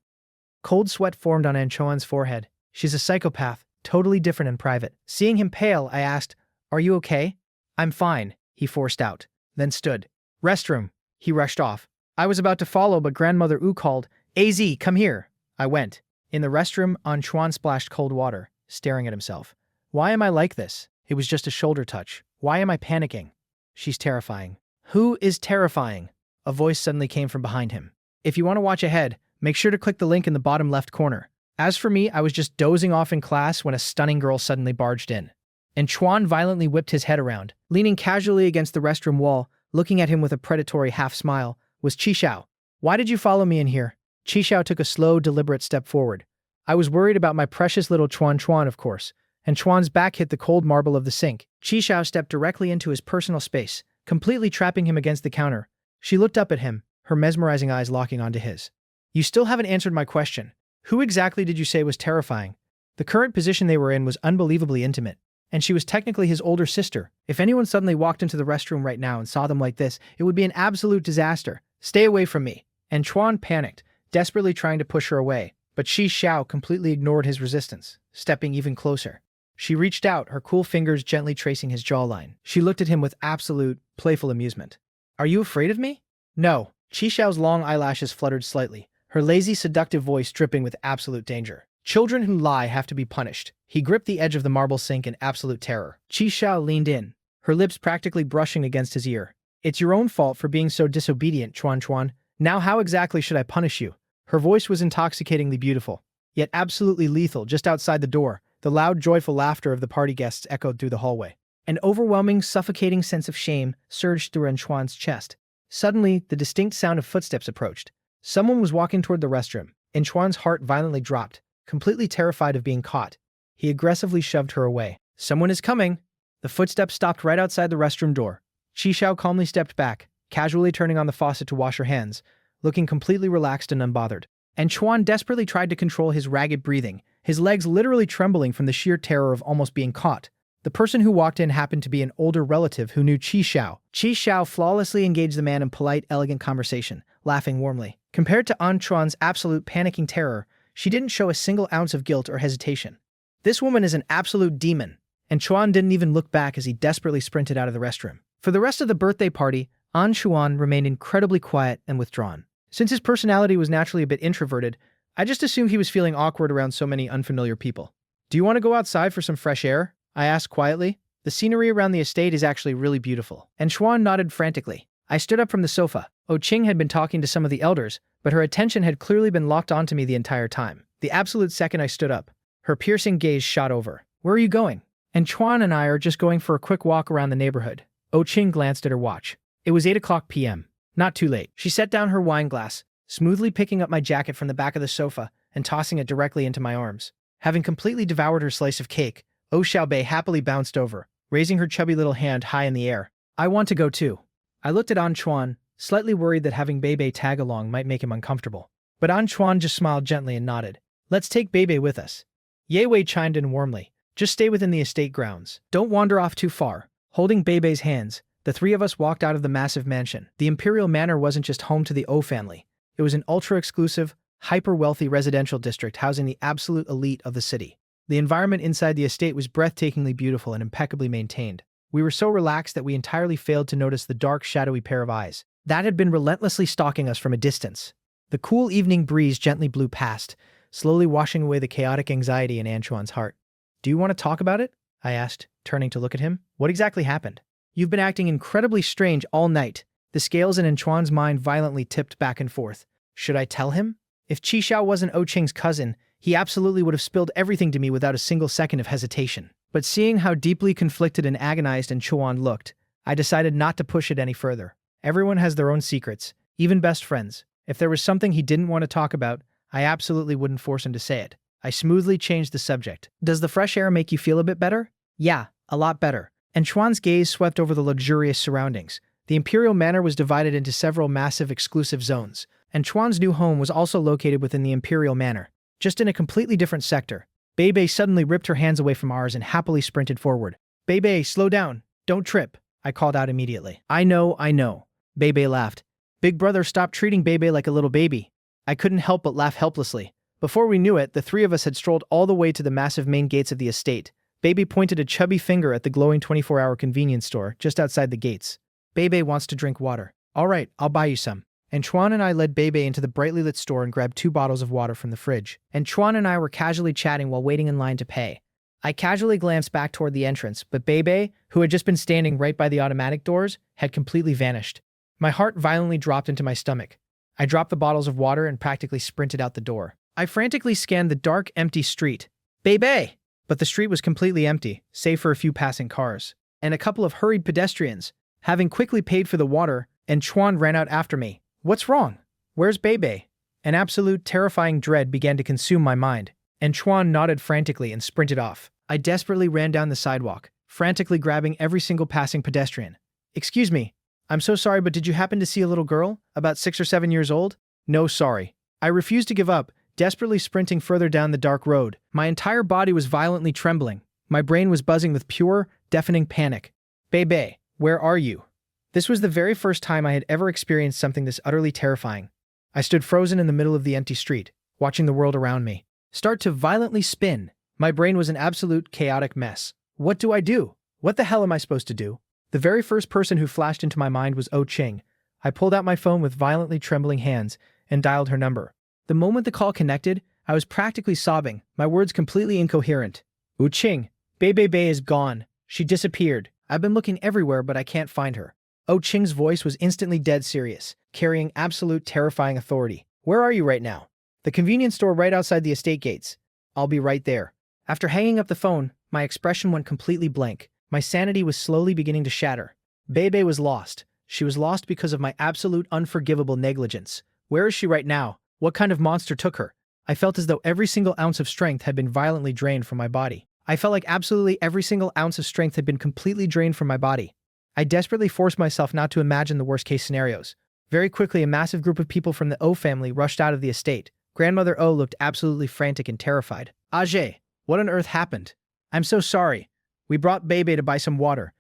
Cold sweat formed on Anchoan's forehead. She's a psychopath, totally different in private. Seeing him pale, I asked, "Are you okay?" "I'm fine," he forced out, then stood. "Restroom." He rushed off. I was about to follow, but Grandmother U called, "AZ, come here." I went. In the restroom, Anchuan splashed cold water, staring at himself. Why am I like this? It was just a shoulder touch. Why am I panicking? She's terrifying. Who is terrifying? A voice suddenly came from behind him. If you want to watch ahead, make sure to click the link in the bottom left corner. As for me, I was just dozing off in class when a stunning girl suddenly barged in. And Chuan violently whipped his head around, leaning casually against the restroom wall, looking at him with a predatory half-smile, was Qishao. "Why did you follow me in here?" Qishao took a slow, deliberate step forward. "I was worried about my precious little Chuan, of course." And Chuan's back hit the cold marble of the sink. Qishao stepped directly into his personal space, completely trapping him against the counter. She looked up at him, her mesmerizing eyes locking onto his. "You still haven't answered my question. Who exactly did you say was terrifying?" The current position they were in was unbelievably intimate, and she was technically his older sister. If anyone suddenly walked into the restroom right now and saw them like this, it would be an absolute disaster. "Stay away from me." And Chuan panicked, desperately trying to push her away, but Qishao completely ignored his resistance, stepping even closer. She reached out, her cool fingers gently tracing his jawline. She looked at him with absolute, playful amusement. "Are you afraid of me?" "No." Qishao's long eyelashes fluttered slightly, her lazy, seductive voice dripping with absolute danger. "Children who lie have to be punished." He gripped the edge of the marble sink in absolute terror. Qishao leaned in, her lips practically brushing against his ear. "It's your own fault for being so disobedient, Chuan. Now how exactly should I punish you?" Her voice was intoxicatingly beautiful, yet absolutely lethal. Just outside the door, the loud, joyful laughter of the party guests echoed through the hallway. An overwhelming, suffocating sense of shame surged through Anchuan's chest. Suddenly, the distinct sound of footsteps approached. Someone was walking toward the restroom. Anchuan's heart violently dropped, completely terrified of being caught. He aggressively shoved her away. "Someone is coming!" The footsteps stopped right outside the restroom door. Qishao calmly stepped back, casually turning on the faucet to wash her hands, looking completely relaxed and unbothered. Anchuan desperately tried to control his ragged breathing, his legs literally trembling from the sheer terror of almost being caught. The person who walked in happened to be an older relative who knew Qishao. Qishao flawlessly engaged the man in polite, elegant conversation, laughing warmly. Compared to Anchuan's absolute panicking terror, she didn't show a single ounce of guilt or hesitation. "This woman is an absolute demon." And Chuan didn't even look back as he desperately sprinted out of the restroom. For the rest of the birthday party, Anchuan remained incredibly quiet and withdrawn. Since his personality was naturally a bit introverted, I just assumed he was feeling awkward around so many unfamiliar people. "Do you want to go outside for some fresh air?" I asked quietly. "The scenery around the estate is actually really beautiful." And Chuan nodded frantically. I stood up from the sofa. Ching had been talking to some of the elders, but her attention had clearly been locked onto me the entire time. The absolute second I stood up, her piercing gaze shot over. "Where are you going?" "And Chuan and I are just going for a quick walk around the neighborhood." Ching glanced at her watch. It was 8 p.m. Not too late. She set down her wine glass, smoothly picking up my jacket from the back of the sofa and tossing it directly into my arms. Having completely devoured her slice of cake, Xiaobei happily bounced over, raising her chubby little hand high in the air. "I want to go too." I looked at Anchuan, slightly worried that having Bebe tag along might make him uncomfortable. But Anchuan just smiled gently and nodded. "Let's take Bebe with us." Ye Wei chimed in warmly. "Just stay within the estate grounds. Don't wander off too far." Holding Bebe's hands, the three of us walked out of the massive mansion. The Imperial Manor wasn't just home to the O family. It was an ultra-exclusive, hyper-wealthy residential district housing the absolute elite of the city. The environment inside the estate was breathtakingly beautiful and impeccably maintained. We were so relaxed that we entirely failed to notice the dark, shadowy pair of eyes that had been relentlessly stalking us from a distance. The cool evening breeze gently blew past, slowly washing away the chaotic anxiety in Anchuan's heart. "Do you want to talk about it?" I asked, turning to look at him. "What exactly happened?" "You've been acting incredibly strange all night." The scales in Anchuan's mind violently tipped back and forth. Should I tell him? If Qishao wasn't Ching's cousin, he absolutely would have spilled everything to me without a single second of hesitation. But seeing how deeply conflicted and agonized Anchuan looked, I decided not to push it any further. Everyone has their own secrets, even best friends. If there was something he didn't want to talk about, I absolutely wouldn't force him to say it. I smoothly changed the subject. Does the fresh air make you feel a bit better? Yeah, a lot better. And Chuan's gaze swept over the luxurious surroundings. The Imperial Manor was divided into several massive exclusive zones, and Chuan's new home was also located within the Imperial Manor, just in a completely different sector. Bebe suddenly ripped her hands away from ours and happily sprinted forward. Bebe, slow down. Don't trip, I called out immediately. I know. Bebe laughed. Big brother stopped treating Bebe like a little baby. I couldn't help but laugh helplessly. Before we knew it, the three of us had strolled all the way to the massive main gates of the estate. Bebe pointed a chubby finger at the glowing 24-hour convenience store just outside the gates. Bebe wants to drink water. All right, I'll buy you some. And Chuan and I led Bebe into the brightly lit store and grabbed 2 bottles of water from the fridge. And Chuan and I were casually chatting while waiting in line to pay. I casually glanced back toward the entrance, but Bebe, who had just been standing right by the automatic doors, had completely vanished. My heart violently dropped into my stomach. I dropped the bottles of water and practically sprinted out the door. I frantically scanned the dark, empty street. Bebe! But the street was completely empty, save for a few passing cars and a couple of hurried pedestrians. Having quickly paid for the water, and Chuan ran out after me. What's wrong? Where's Bebe? An absolute terrifying dread began to consume my mind, and Chuan nodded frantically and sprinted off. I desperately ran down the sidewalk, frantically grabbing every single passing pedestrian. Excuse me, I'm so sorry, but did you happen to see a little girl, about 6 or 7 years old? No, sorry. I refused to give up, desperately sprinting further down the dark road. My entire body was violently trembling. My brain was buzzing with pure, deafening panic. Bebe, where are you? This was the very first time I had ever experienced something this utterly terrifying. I stood frozen in the middle of the empty street, watching the world around me start to violently spin. My brain was an absolute chaotic mess. What do I do? What the hell am I supposed to do? The very first person who flashed into my mind was Oh Ching. I pulled out my phone with violently trembling hands and dialed her number. The moment the call connected, I was practically sobbing, my words completely incoherent. Oh Ching, Bebe is gone. She disappeared. I've been looking everywhere, but I can't find her. Oh Ching's voice was instantly dead serious, carrying absolute terrifying authority. Where are you right now? The convenience store right outside the estate gates. I'll be right there. After hanging up the phone, my expression went completely blank. My sanity was slowly beginning to shatter. Bebe was lost. She was lost because of my absolute unforgivable negligence. Where is she right now? What kind of monster took her? I felt as though every single ounce of strength had been violently drained from my body. I felt like absolutely every single ounce of strength had been completely drained from my body. I desperately forced myself not to imagine the worst-case scenarios. Very quickly, a massive group of people from the O family rushed out of the estate. Grandmother O looked absolutely frantic and terrified. Ajay, what on earth happened? I'm so sorry. We brought Bebe to buy some water.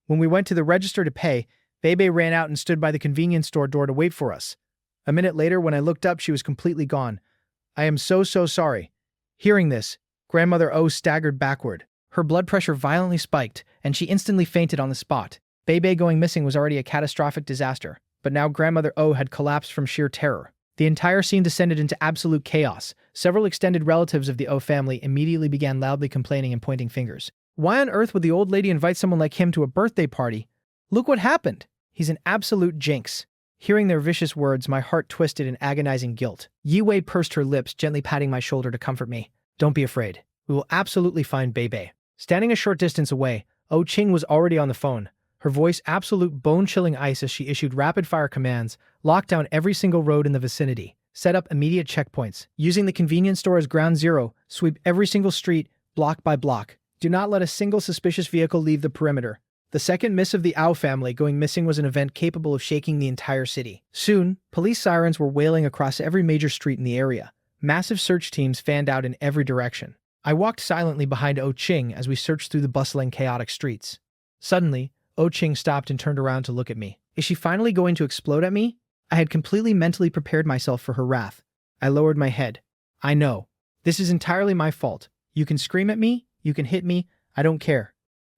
When we went to the register to pay, Bebe ran out and stood by the convenience store door to wait for us. A minute later, when I looked up, she was completely gone. I am so sorry. Hearing this, Grandmother O staggered backward. Her blood pressure violently spiked, and she instantly fainted on the spot. Bebe going missing was already a catastrophic disaster, but now Grandmother O had collapsed from sheer terror. The entire scene descended into absolute chaos. Several extended relatives of the O family immediately began loudly complaining and pointing fingers. Why on earth would the old lady invite someone like him to a birthday party? Look what happened! He's an absolute jinx. Hearing their vicious words, my heart twisted in agonizing guilt. Yi Wei pursed her lips, gently patting my shoulder to comfort me. Don't be afraid. We will absolutely find Bebe. Standing a short distance away, Oh Ching was already on the phone. Her voice absolute bone-chilling ice as she issued rapid-fire commands, locked down every single road in the vicinity, set up immediate checkpoints, using the convenience store as ground zero, sweep every single street, block by block. Do not let a single suspicious vehicle leave the perimeter. The second miss of the Ao family going missing was an event capable of shaking the entire city. Soon, police sirens were wailing across every major street in the area. Massive search teams fanned out in every direction. I walked silently behind Oh Ching as we searched through the bustling, chaotic streets. Suddenly, Oh Ching stopped and turned around to look at me. Is she finally going to explode at me? I had completely mentally prepared myself for her wrath. I lowered my head. I know. This is entirely my fault. You can scream at me, you can hit me, I don't care.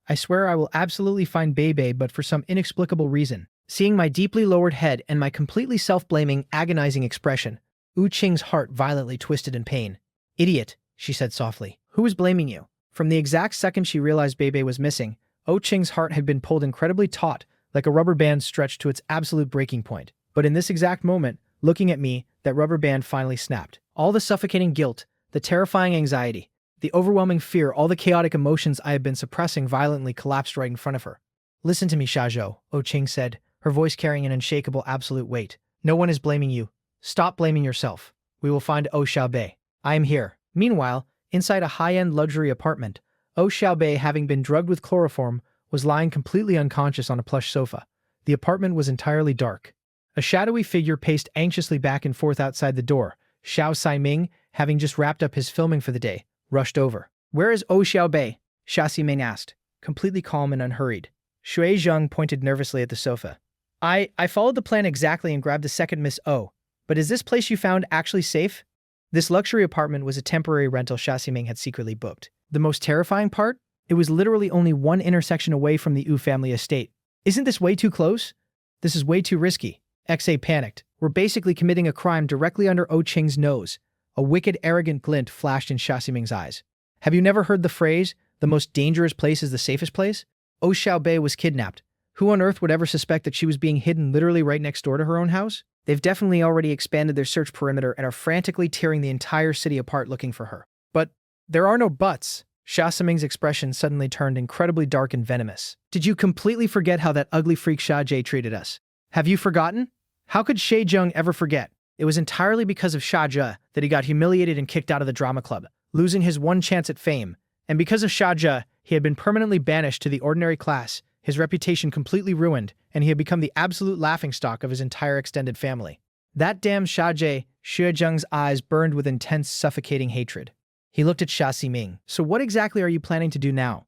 I swear I will absolutely find Bebe, but for some inexplicable reason. Seeing my deeply lowered head and my completely self-blaming, agonizing expression, Oh Ching's heart violently twisted in pain. Idiot, she said softly. Who is blaming you? From the exact second she realized Bebe was missing, Oh Ching's heart had been pulled incredibly taut, like a rubber band stretched to its absolute breaking point. But in this exact moment, looking at me, that rubber band finally snapped. All the suffocating guilt, the terrifying anxiety, the overwhelming fear, all the chaotic emotions I had been suppressing violently collapsed right in front of her. Listen to me, Xiaozhou, Oh Ching said, her voice carrying an unshakable absolute weight. No one is blaming you. Stop blaming yourself. We will find Oh Xiaobei. I am here. Meanwhile, inside a high-end luxury apartment, Oh Xiaobei, having been drugged with chloroform, was lying completely unconscious on a plush sofa. The apartment was entirely dark. A shadowy figure paced anxiously back and forth outside the door. Xiao Ximing, having just wrapped up his filming for the day, rushed over. "Where is Oh Xiaobei?" Xiao Ximing asked, completely calm and unhurried. Shui Zheng pointed nervously at the sofa. I followed the plan exactly and grabbed the second Miss O. But is this place you found actually safe?" This luxury apartment was a temporary rental Xiao Ximing had secretly booked. The most terrifying part? It was literally only one intersection away from the Yu family estate. "Isn't this way too close? This is way too risky." XA panicked. "We're basically committing a crime directly under Oh Qing's nose." A wicked, arrogant glint flashed in Xiao Ximing's eyes. "Have you never heard the phrase, the most dangerous place is the safest place?" Oh Xiaobei was kidnapped. Who on earth would ever suspect that she was being hidden literally right next door to her own house? They've definitely already expanded their search perimeter and are frantically tearing the entire city apart looking for her. But there are no buts. Xiao Ximing's expression suddenly turned incredibly dark and venomous. "Did you completely forget how that ugly freak Xia Jie treated us? Have you forgotten? How could Shui Zheng ever forget? It was entirely because of Xia Zhe that he got humiliated and kicked out of the drama club, losing his one chance at fame. And because of Xia Zhe, he had been permanently banished to the ordinary class, his reputation completely ruined, and he had become the absolute laughingstock of his entire extended family." That damn Xia Jie, Shui Zheng's eyes burned with intense, suffocating hatred. He looked at Xia Ximing. "So what exactly are you planning to do now?"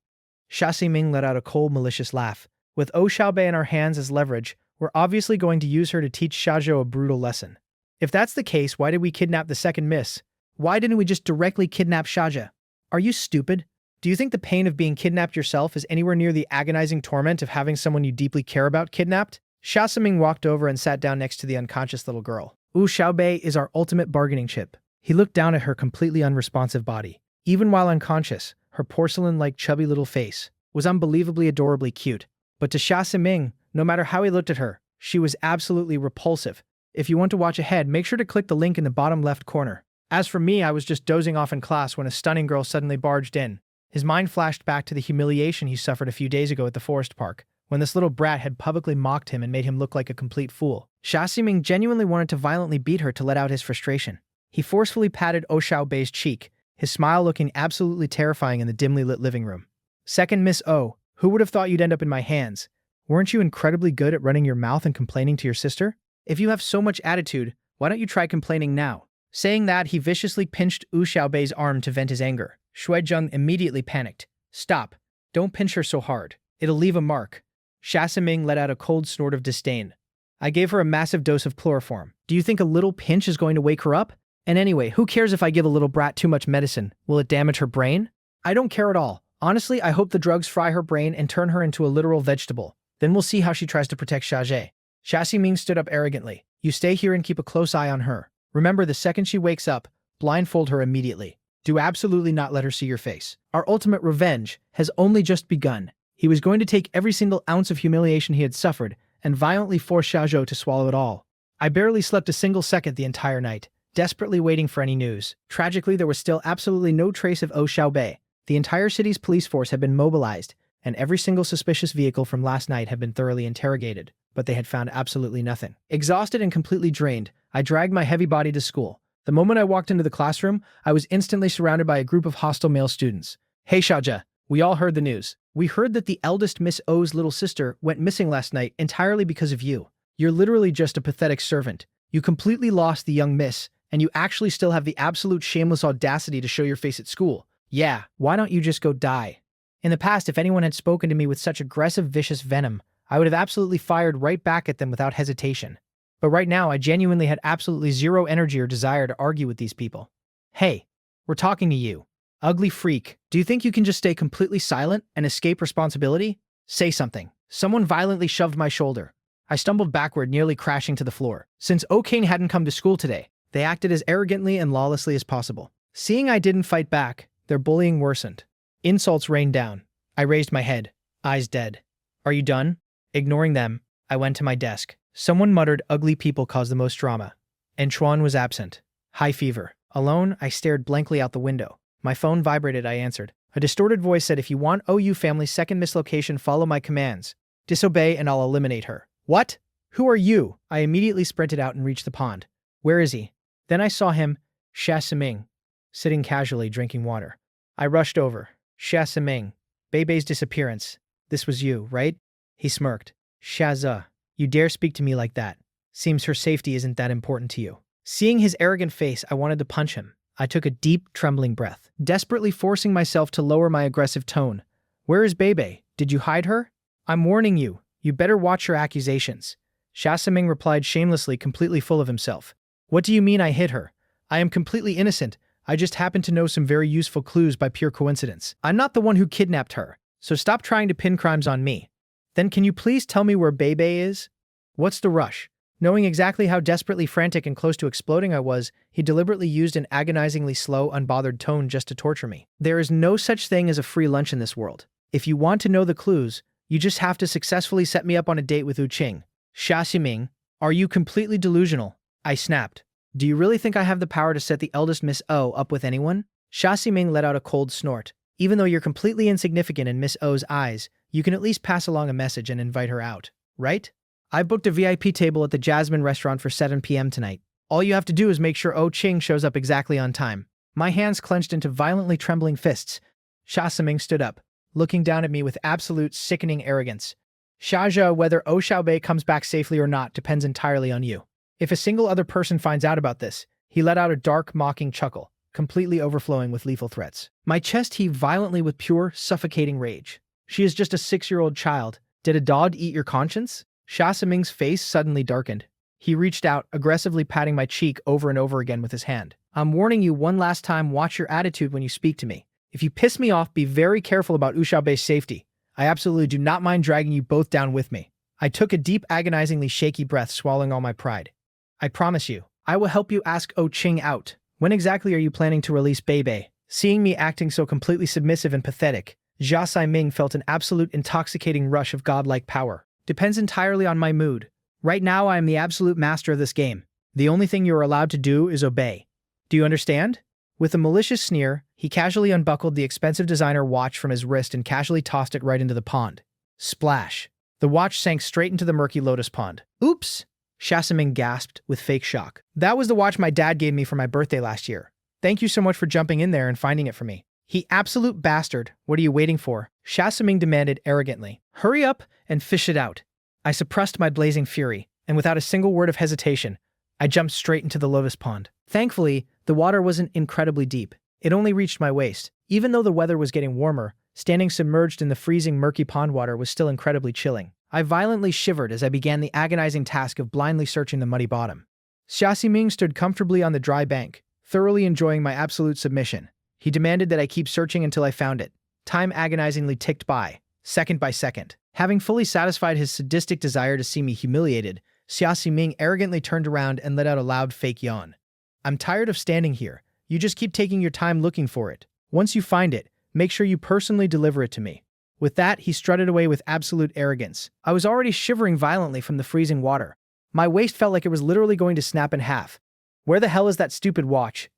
Xia Ximing let out a cold, malicious laugh. "With Oh Xiaobei in our hands as leverage, we're obviously going to use her to teach Xia Zhou a brutal lesson. If that's the case, why did we kidnap the second miss? Why didn't we just directly kidnap Xia Zhe? Are you stupid? Do you think the pain of being kidnapped yourself is anywhere near the agonizing torment of having someone you deeply care about kidnapped?" Xia Ximing walked over and sat down next to the unconscious little girl. "Oh Xiaobei is our ultimate bargaining chip." He looked down at her completely unresponsive body. Even while unconscious, her porcelain-like chubby little face was unbelievably adorably cute. But to Xia Ximing, no matter how he looked at her, she was absolutely repulsive. If you want to watch ahead, make sure to click the link in the bottom left corner. As for me, I was just dozing off in class when a stunning girl suddenly barged in. His mind flashed back to the humiliation he suffered a few days ago at the forest park, when this little brat had publicly mocked him and made him look like a complete fool. Xia Ximing genuinely wanted to violently beat her to let out his frustration. He forcefully patted Oh Xiaobei's cheek, his smile looking absolutely terrifying in the dimly lit living room. "Second Miss O, who would have thought you'd end up in my hands? Weren't you incredibly good at running your mouth and complaining to your sister? If you have so much attitude, why don't you try complaining now?" Saying that, he viciously pinched Oh Xiaobei's arm to vent his anger. Shui Zheng immediately panicked. "Stop. Don't pinch her so hard. It'll leave a mark." Xia Ximing let out a cold snort of disdain. "I gave her a massive dose of chloroform. Do you think a little pinch is going to wake her up? And anyway, who cares if I give a little brat too much medicine? Will it damage her brain? I don't care at all. Honestly, I hope the drugs fry her brain and turn her into a literal vegetable. Then we'll see how she tries to protect Xia Jie." Xia Ximing stood up arrogantly. "You stay here and keep a close eye on her. Remember, the second she wakes up, blindfold her immediately. Do absolutely not let her see your face. Our ultimate revenge has only just begun." He was going to take every single ounce of humiliation he had suffered and violently force Xia Zhou to swallow it all. "I barely slept a single second the entire night, desperately waiting for any news. Tragically, there was still absolutely no trace of Oh Xiaobei. The entire city's police force had been mobilized, and every single suspicious vehicle from last night had been thoroughly interrogated, but they had found absolutely nothing. Exhausted and completely drained, I dragged my heavy body to school. The moment I walked into the classroom, I was instantly surrounded by a group of hostile male students. "Hey Xia Zhe, we all heard the news. We heard that the eldest Miss O's little sister went missing last night entirely because of you. You're literally just a pathetic servant. You completely lost the young miss, and you actually still have the absolute shameless audacity to show your face at school. Yeah, why don't you just go die?" In the past, if anyone had spoken to me with such aggressive, vicious venom, I would have absolutely fired right back at them without hesitation. But right now, I genuinely had absolutely zero energy or desire to argue with these people. "Hey, we're talking to you. Ugly freak, do you think you can just stay completely silent and escape responsibility? Say something." Someone violently shoved my shoulder. I stumbled backward, nearly crashing to the floor. Since O'Kane hadn't come to school today, they acted as arrogantly and lawlessly as possible. Seeing I didn't fight back, their bullying worsened. Insults rained down. I raised my head, eyes dead. "Are you done?" Ignoring them, I went to my desk. Someone muttered, "Ugly people cause the most drama." And Chuan was absent. High fever. Alone, I stared blankly out the window. My phone vibrated, I answered. A distorted voice said, "If you want OU family's second mislocation, follow my commands. Disobey and I'll eliminate her." "What? Who are you?" I immediately sprinted out and reached the pond. Where is he? Then I saw him, Xia Siming, sitting casually drinking water. I rushed over. Xia Siming, Beibei's disappearance. This was you, right? He smirked. Xia Ze, you dare speak to me like that. Seems her safety isn't that important to you. Seeing his arrogant face, I wanted to punch him. I took a deep, trembling breath, desperately forcing myself to lower my aggressive tone. Where is Beibei? Did you hide her? I'm warning you. You better watch your accusations. Xia Siming replied shamelessly, completely full of himself. What do you mean I hid her? I am completely innocent. I just happen to know some very useful clues by pure coincidence. I'm not the one who kidnapped her, so stop trying to pin crimes on me. Then can you please tell me where Beibei is? What's the rush? Knowing exactly how desperately frantic and close to exploding I was, he deliberately used an agonizingly slow, unbothered tone just to torture me. There is no such thing as a free lunch in this world. If you want to know the clues, you just have to successfully set me up on a date with Wu Qing. Xia Ximing, are you completely delusional? I snapped. Do you really think I have the power to set the eldest Miss O up with anyone? Xia Ximing let out a cold snort. Even though you're completely insignificant in Miss O's eyes, you can at least pass along a message and invite her out, right? I booked a VIP table at the Jasmine restaurant for 7 p.m. tonight. All you have to do is make sure O Qing shows up exactly on time. My hands clenched into violently trembling fists. Xia Ximing stood up, looking down at me with absolute sickening arrogance. Xia Zhe, whether O Xiaobei comes back safely or not depends entirely on you. If a single other person finds out about this, he let out a dark, mocking chuckle, completely overflowing with lethal threats. My chest heaved violently with pure, suffocating rage. She is just a 6-year-old child. Did a dog eat your conscience? Xia Ximing's face suddenly darkened. He reached out, aggressively patting my cheek over and over again with his hand. I'm warning you one last time, watch your attitude when you speak to me. If you piss me off, be very careful about Wu Xiaobei's safety. I absolutely do not mind dragging you both down with me. I took a deep, agonizingly shaky breath, swallowing all my pride. I promise you, I will help you ask O Qing out. When exactly are you planning to release Beibei? Seeing me acting so completely submissive and pathetic, Xia Ximing felt an absolute intoxicating rush of godlike power. Depends entirely on my mood. Right now I am the absolute master of this game. The only thing you are allowed to do is obey. Do you understand? With a malicious sneer, he casually unbuckled the expensive designer watch from his wrist and casually tossed it right into the pond. Splash. The watch sank straight into the murky lotus pond. Oops! Xia Ximing gasped with fake shock. That was the watch my dad gave me for my birthday last year. Thank you so much for jumping in there and finding it for me. He absolute bastard. What are you waiting for? Xia Ximing demanded arrogantly. Hurry up and fish it out. I suppressed my blazing fury, and without a single word of hesitation, I jumped straight into the lotus pond. Thankfully, the water wasn't incredibly deep. It only reached my waist. Even though the weather was getting warmer, standing submerged in the freezing, murky pond water was still incredibly chilling. I violently shivered as I began the agonizing task of blindly searching the muddy bottom. Xia Ximing stood comfortably on the dry bank, thoroughly enjoying my absolute submission. He demanded that I keep searching until I found it. Time agonizingly ticked by, second by second. Having fully satisfied his sadistic desire to see me humiliated, Xia Ximing arrogantly turned around and let out a loud fake yawn. I'm tired of standing here. You just keep taking your time looking for it. Once you find it, make sure you personally deliver it to me. With that, he strutted away with absolute arrogance. I was already shivering violently from the freezing water. My waist felt like it was literally going to snap in half. Where the hell is that stupid watch?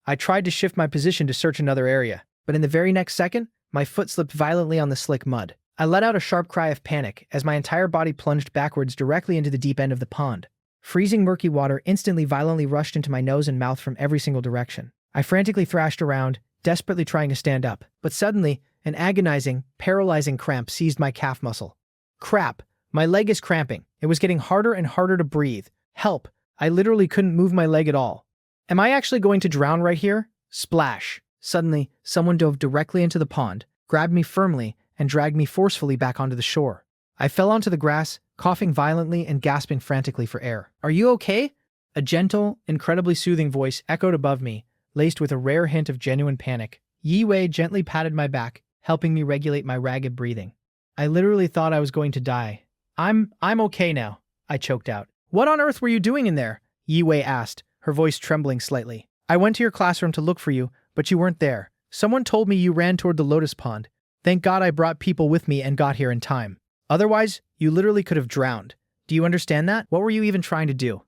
I tried to shift my position to search another area, but in the very next second, my foot slipped violently on the slick mud. I let out a sharp cry of panic as my entire body plunged backwards directly into the deep end of the pond. Freezing murky water instantly violently rushed into my nose and mouth from every single direction. I frantically thrashed around, desperately trying to stand up, but suddenly, an agonizing, paralyzing cramp seized my calf muscle. Crap! My leg is cramping. It was getting harder and harder to breathe. Help! I literally couldn't move my leg at all. Am I actually going to drown right here? Splash! Suddenly, someone dove directly into the pond, grabbed me firmly, and dragged me forcefully back onto the shore. I fell onto the grass, coughing violently and gasping frantically for air. Are you okay? A gentle, incredibly soothing voice echoed above me, laced with a rare hint of genuine panic. Yi Wei gently patted my back, helping me regulate my ragged breathing. I literally thought I was going to die. I'm okay now, I choked out. What on earth were you doing in there? Yi Wei asked, her voice trembling slightly. I went to your classroom to look for you, but you weren't there. Someone told me you ran toward the lotus pond. Thank God I brought people with me and got here in time. Otherwise, you literally could have drowned. Do you understand that? What were you even trying to do?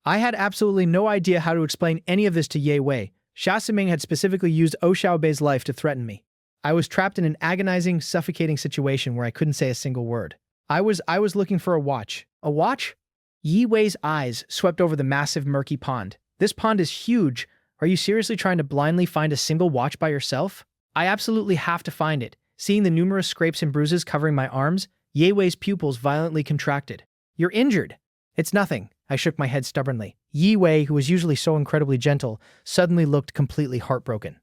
I had absolutely no idea how to explain any of this to Ye Wei. Xia Ximing had specifically used O Xiaobei's life to threaten me. I was trapped in an agonizing, suffocating situation where I couldn't say a single word. I was looking for a watch. A watch? Yi Wei's eyes swept over the massive murky pond. This pond is huge. Are you seriously trying to blindly find a single watch by yourself? I absolutely have to find it. Seeing the numerous scrapes and bruises covering my arms, Yi Wei's pupils violently contracted. You're injured. It's nothing. I shook my head stubbornly. Yi Wei, who was usually so incredibly gentle, suddenly looked completely heartbroken.